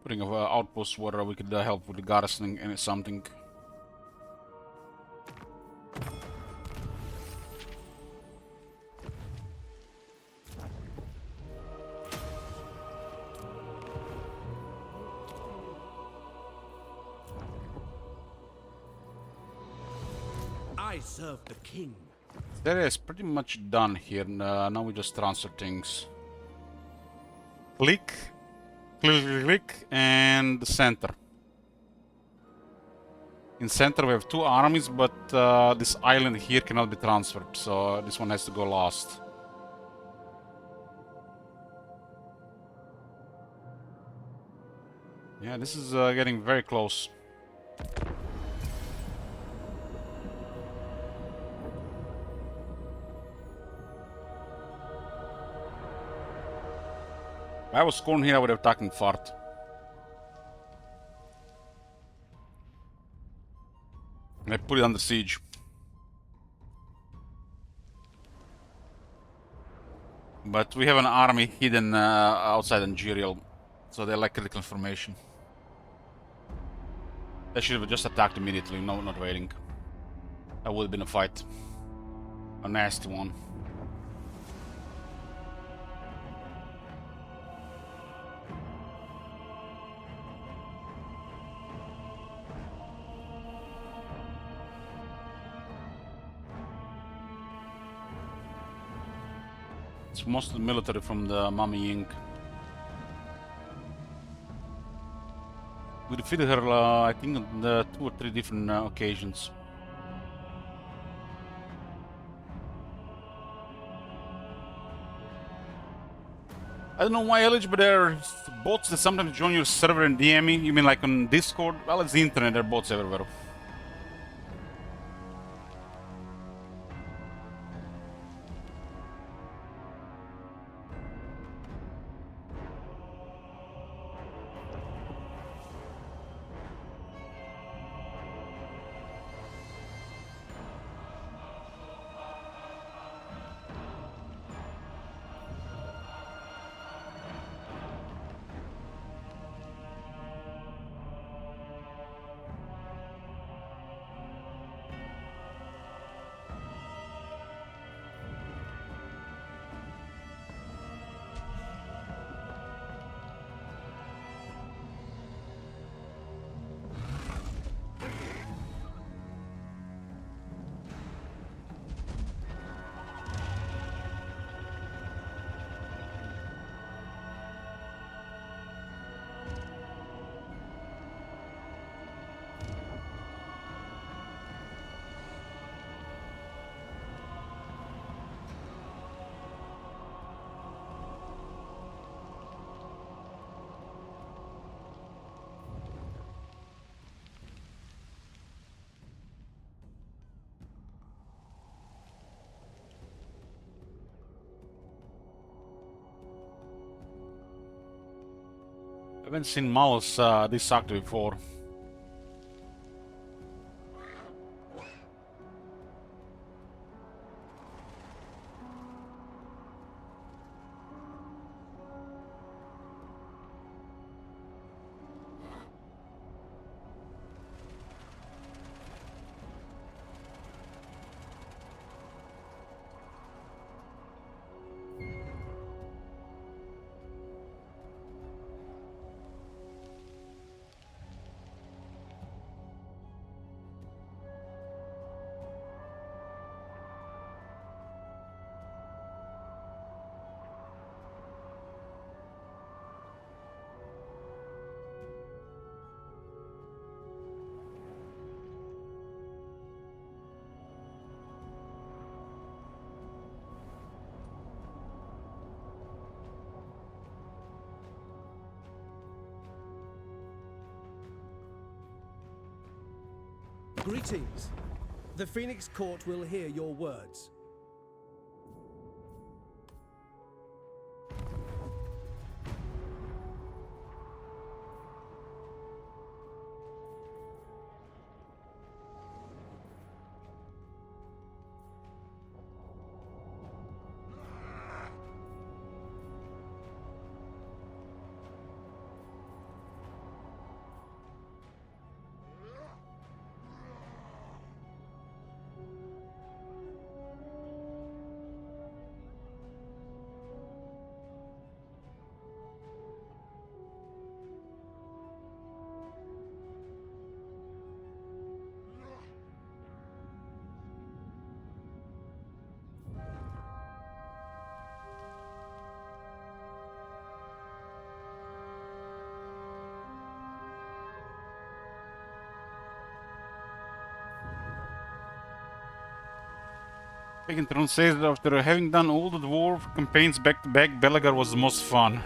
Putting an outpost where we could help with the garrisoning and something. I serve the king. That is pretty much done here. Now we just transfer things. Click, click, click, click, and the center. In center we have two armies, but this island here cannot be transferred, so this one has to go last. Yeah, this is getting very close. If I was scorned here, I would have attacked Fart. And I put it under siege. But we have an army hidden outside Angerial, so they lack critical information. They should have just attacked immediately, no, not waiting. That would have been a fight. A nasty one. It's most of the military from the Mami Ying. We defeated her, I think, on 2 or 3 different occasions. I don't know why, Ellich, but there are bots that sometimes join your server and DM me. You mean like on Discord? Well, it's the internet, there are bots everywhere. I haven't seen Malus this sucked before. Greetings. The Phoenix Court will hear your words. Eataine says that after having done all the dwarf campaigns back to back, Belagar was the most fun.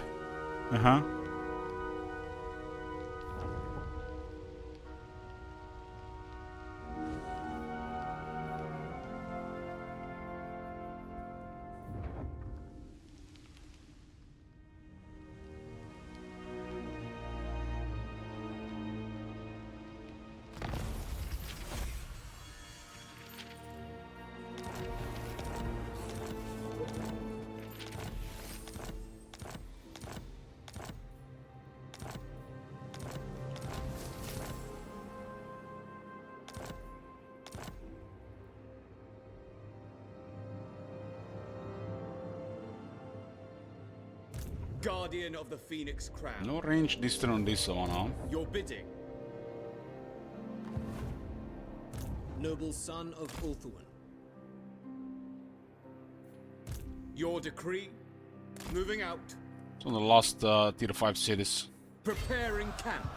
Guardian of the Phoenix Crown. No range distance on this one, huh? Your bidding. Noble son of Ulthuan. Your decree. Moving out. It's on the last tier 5 cities. Preparing camp.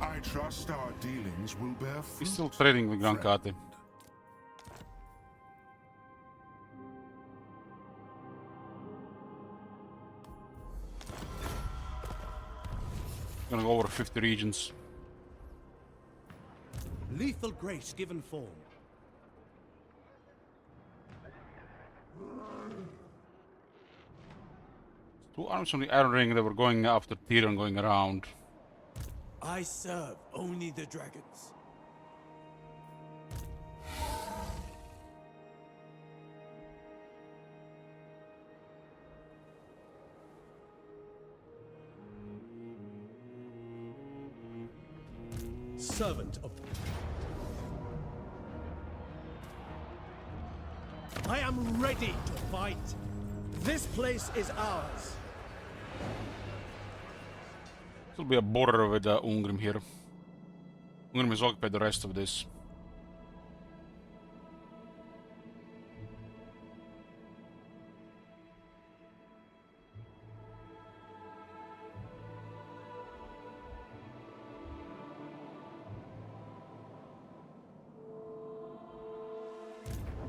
I trust our dealings will bear fruit. He's still trading with Grankate. Gonna go over 50 regions. Lethal grace given form. Two arms from the Iron Ring that were going after Tyrion, going around. I serve only the dragons. Servant of... I am ready to fight. This place is ours. This will be a border with Ungrim here. Ungrim is occupied the rest of this.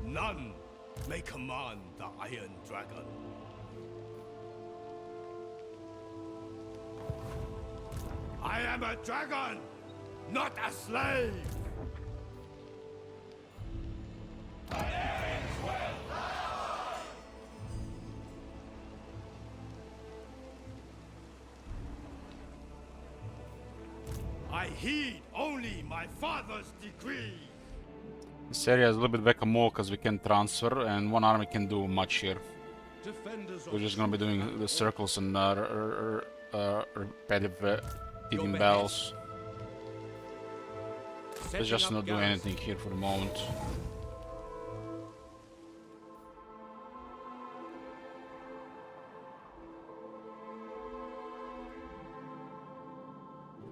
None may command the Iron Dragon. I am a dragon, not a slave! I heed only my father's decree. This area is a little bit back more because we can transfer and one army can do much here. We're just gonna be doing the circles and repetitive hitting bells. Let's just not do anything here for the moment.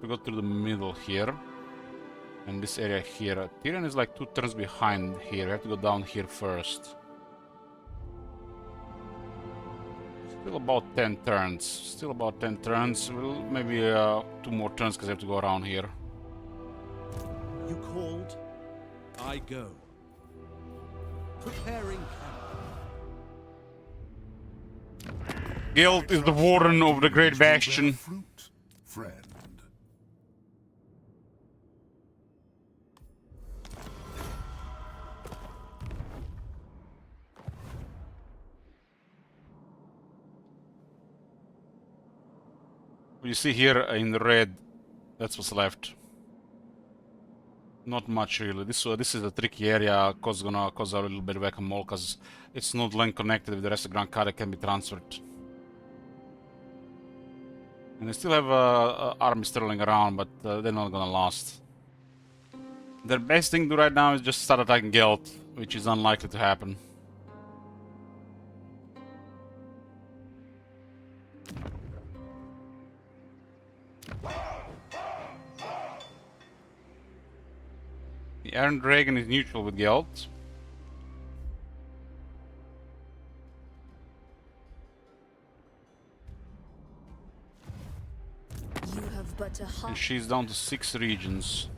We go through the middle here. And this area here. Tyrion is like 2 turns behind here. We have to go down here first. Still about 10 turns. Still about 10 turns. We'll maybe 2 more turns because I have to go around here. You called, I go. Preparing camp. Guild is the warden of the Great Bastion. Fruit, friend. You see here in the red, that's what's left. Not much really. This is a tricky area, cause gonna cause a little bit of whack-a-mole, cause it's not link connected with the rest of Grand Card that can be transferred. And they still have armies sterling around, but they're not gonna last. Their best thing to do right now is just start attacking Gelt, which is unlikely to happen. The Iron Dragon is neutral with Gelt. You have but a And she's down to 6 regions.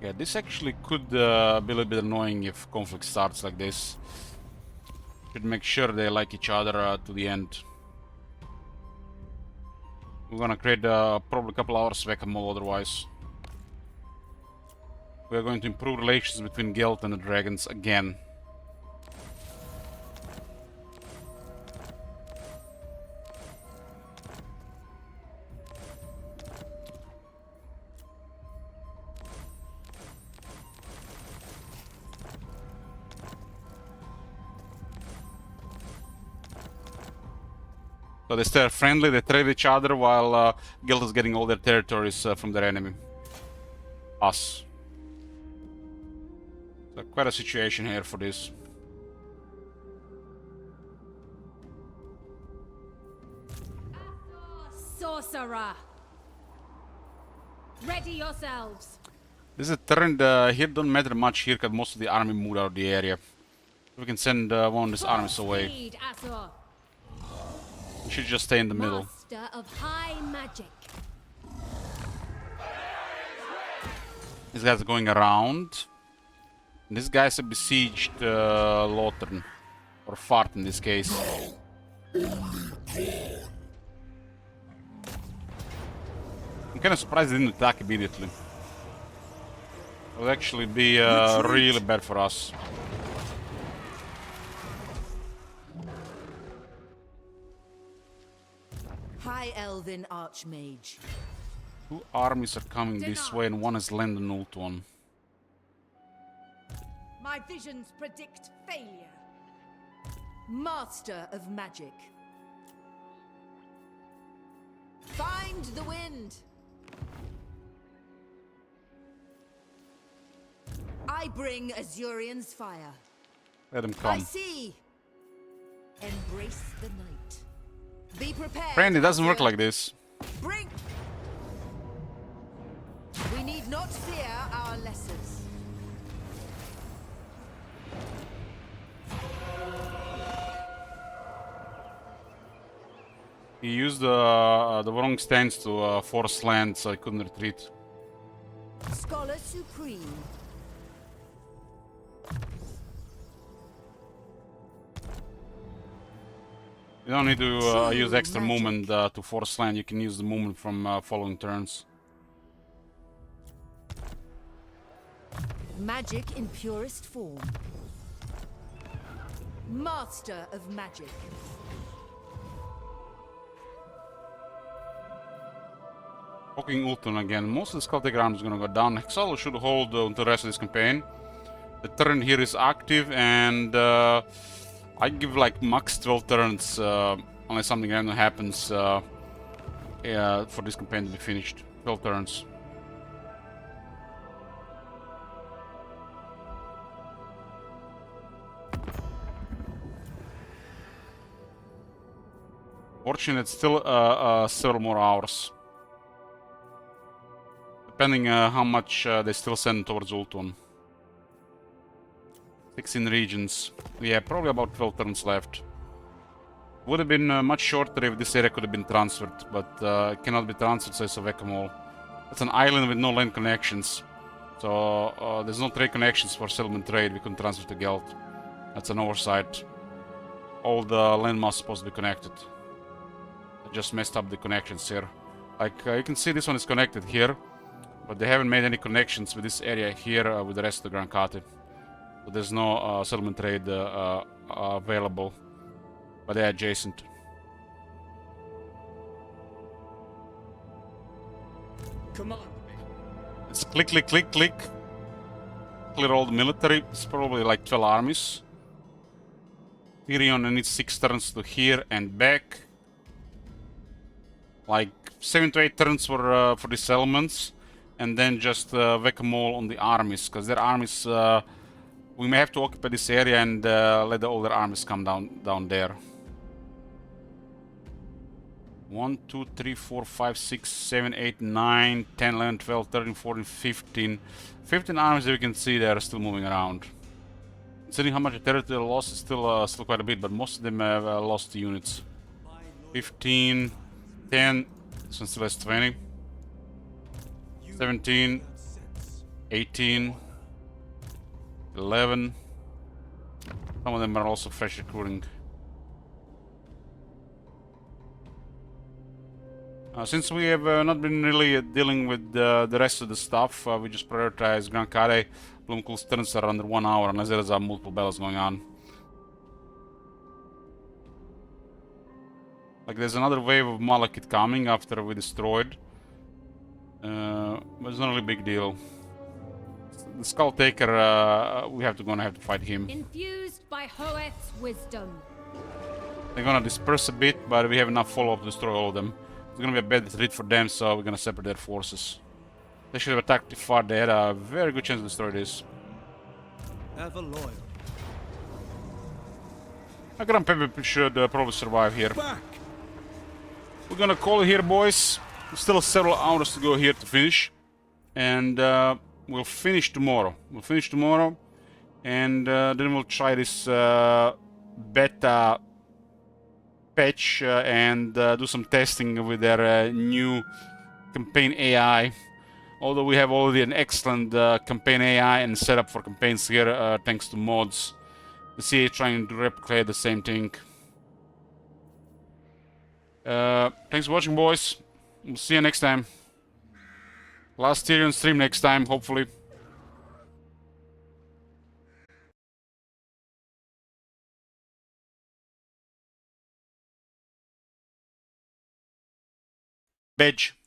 Yeah, this actually could be a little bit annoying if conflict starts like this. Should make sure they like each other to the end. We're gonna create probably a couple hours whack-a-mole otherwise. We're going to improve relations between Gelt and the dragons again. So they stay friendly, they trade each other while Gelt is getting all their territories from their enemy. Us. So quite a situation here for this. Sorcerer! Ready yourselves! This is a turn, here don't matter much here because most of the army moved out of the area. We can send one of these armies away. Speed, Azor. We should just stay in the middle. Master of high magic. These guys are going around. These guys have besieged Lothern. Or Fart in this case. I'm kind of surprised they didn't attack immediately. It would actually be really bad for us. High Elven Archmage. 2 armies are coming this way and one is Lendon Ultuan. My visions predict failure. Master of Magic. Find the wind. I bring Azurian's fire. Let them I come. see. Embrace the night. Be prepared. Apparently it doesn't work like this. Bring. We need not fear our lessers. He used the wrong stance to force land, so he couldn't retreat. Scholar Supreme. You don't need to use extra movement to force land. You can use the movement from following turns. Magic in purest form. Master of Magic. Poking Ultun again. Most of the Celtic army is gonna go down. Hexalo should hold until the rest of this campaign. The turn here is active, and I give like max 12 turns unless something random happens for this campaign to be finished. 12 turns. Fortunately, it's still several more hours. Depending how much they still send towards Ultun. 16 regions. Yeah, probably about 12 turns left. Would have been much shorter if this area could have been transferred, but it cannot be transferred, so it's a whack-a-mole. It's an island with no land connections. So there's no trade connections for settlement trade. We couldn't transfer to Gelt. That's an oversight. All the landmass supposed to be connected. I just messed up the connections here. Like, you can see this one is connected here, but they haven't made any connections with this area here with the rest of the Grand Kate. So there's no settlement trade available, but they're adjacent. Command. It's click, click, click, click. Clear all the military. It's probably like 12 armies. Tyrion needs 6 turns to here and back. Like 7 to 8 turns for the settlements, and then just whack-a-mole on the armies, because their armies, we may have to occupy this area and let the older armies come down there. 1, 2, 3, 4, 5, 6, 7, 8, 9, 10, 11, 12, 13, 14, 15. 15 armies that we can see there are still moving around. Considering how much territory loss is still quite a bit, but most of them have lost units. 15, 10, this one still has 20. 17, 18, 11. Some of them are also fresh recruiting. Since we have not been really dealing with the rest of the stuff, we just prioritize Grand Kate. Bloomcool's turns are under 1 hour unless there's multiple battles going on. Like, there's another wave of Malekith coming after we destroyed. But it's not really a big deal. The Skull Taker, we're gonna have to fight him. Infused by Hoeth's wisdom. They're gonna disperse a bit, but we have enough follow-up to destroy all of them. It's gonna be a bad retreat for them, so we're gonna separate their forces. They should have attacked too far. They had a very good chance to destroy this. Ever loyal. Grand Pepe should probably survive here. We're gonna call it here, boys. Still several hours to go here to finish. And we'll finish tomorrow. And then we'll try this beta patch and do some testing with their new campaign AI. Although we have already an excellent campaign AI and setup for campaigns here thanks to mods. The CA trying to replicate the same thing. Thanks for watching, boys. We'll see you next time. Last Tyrion stream next time, hopefully. Badge.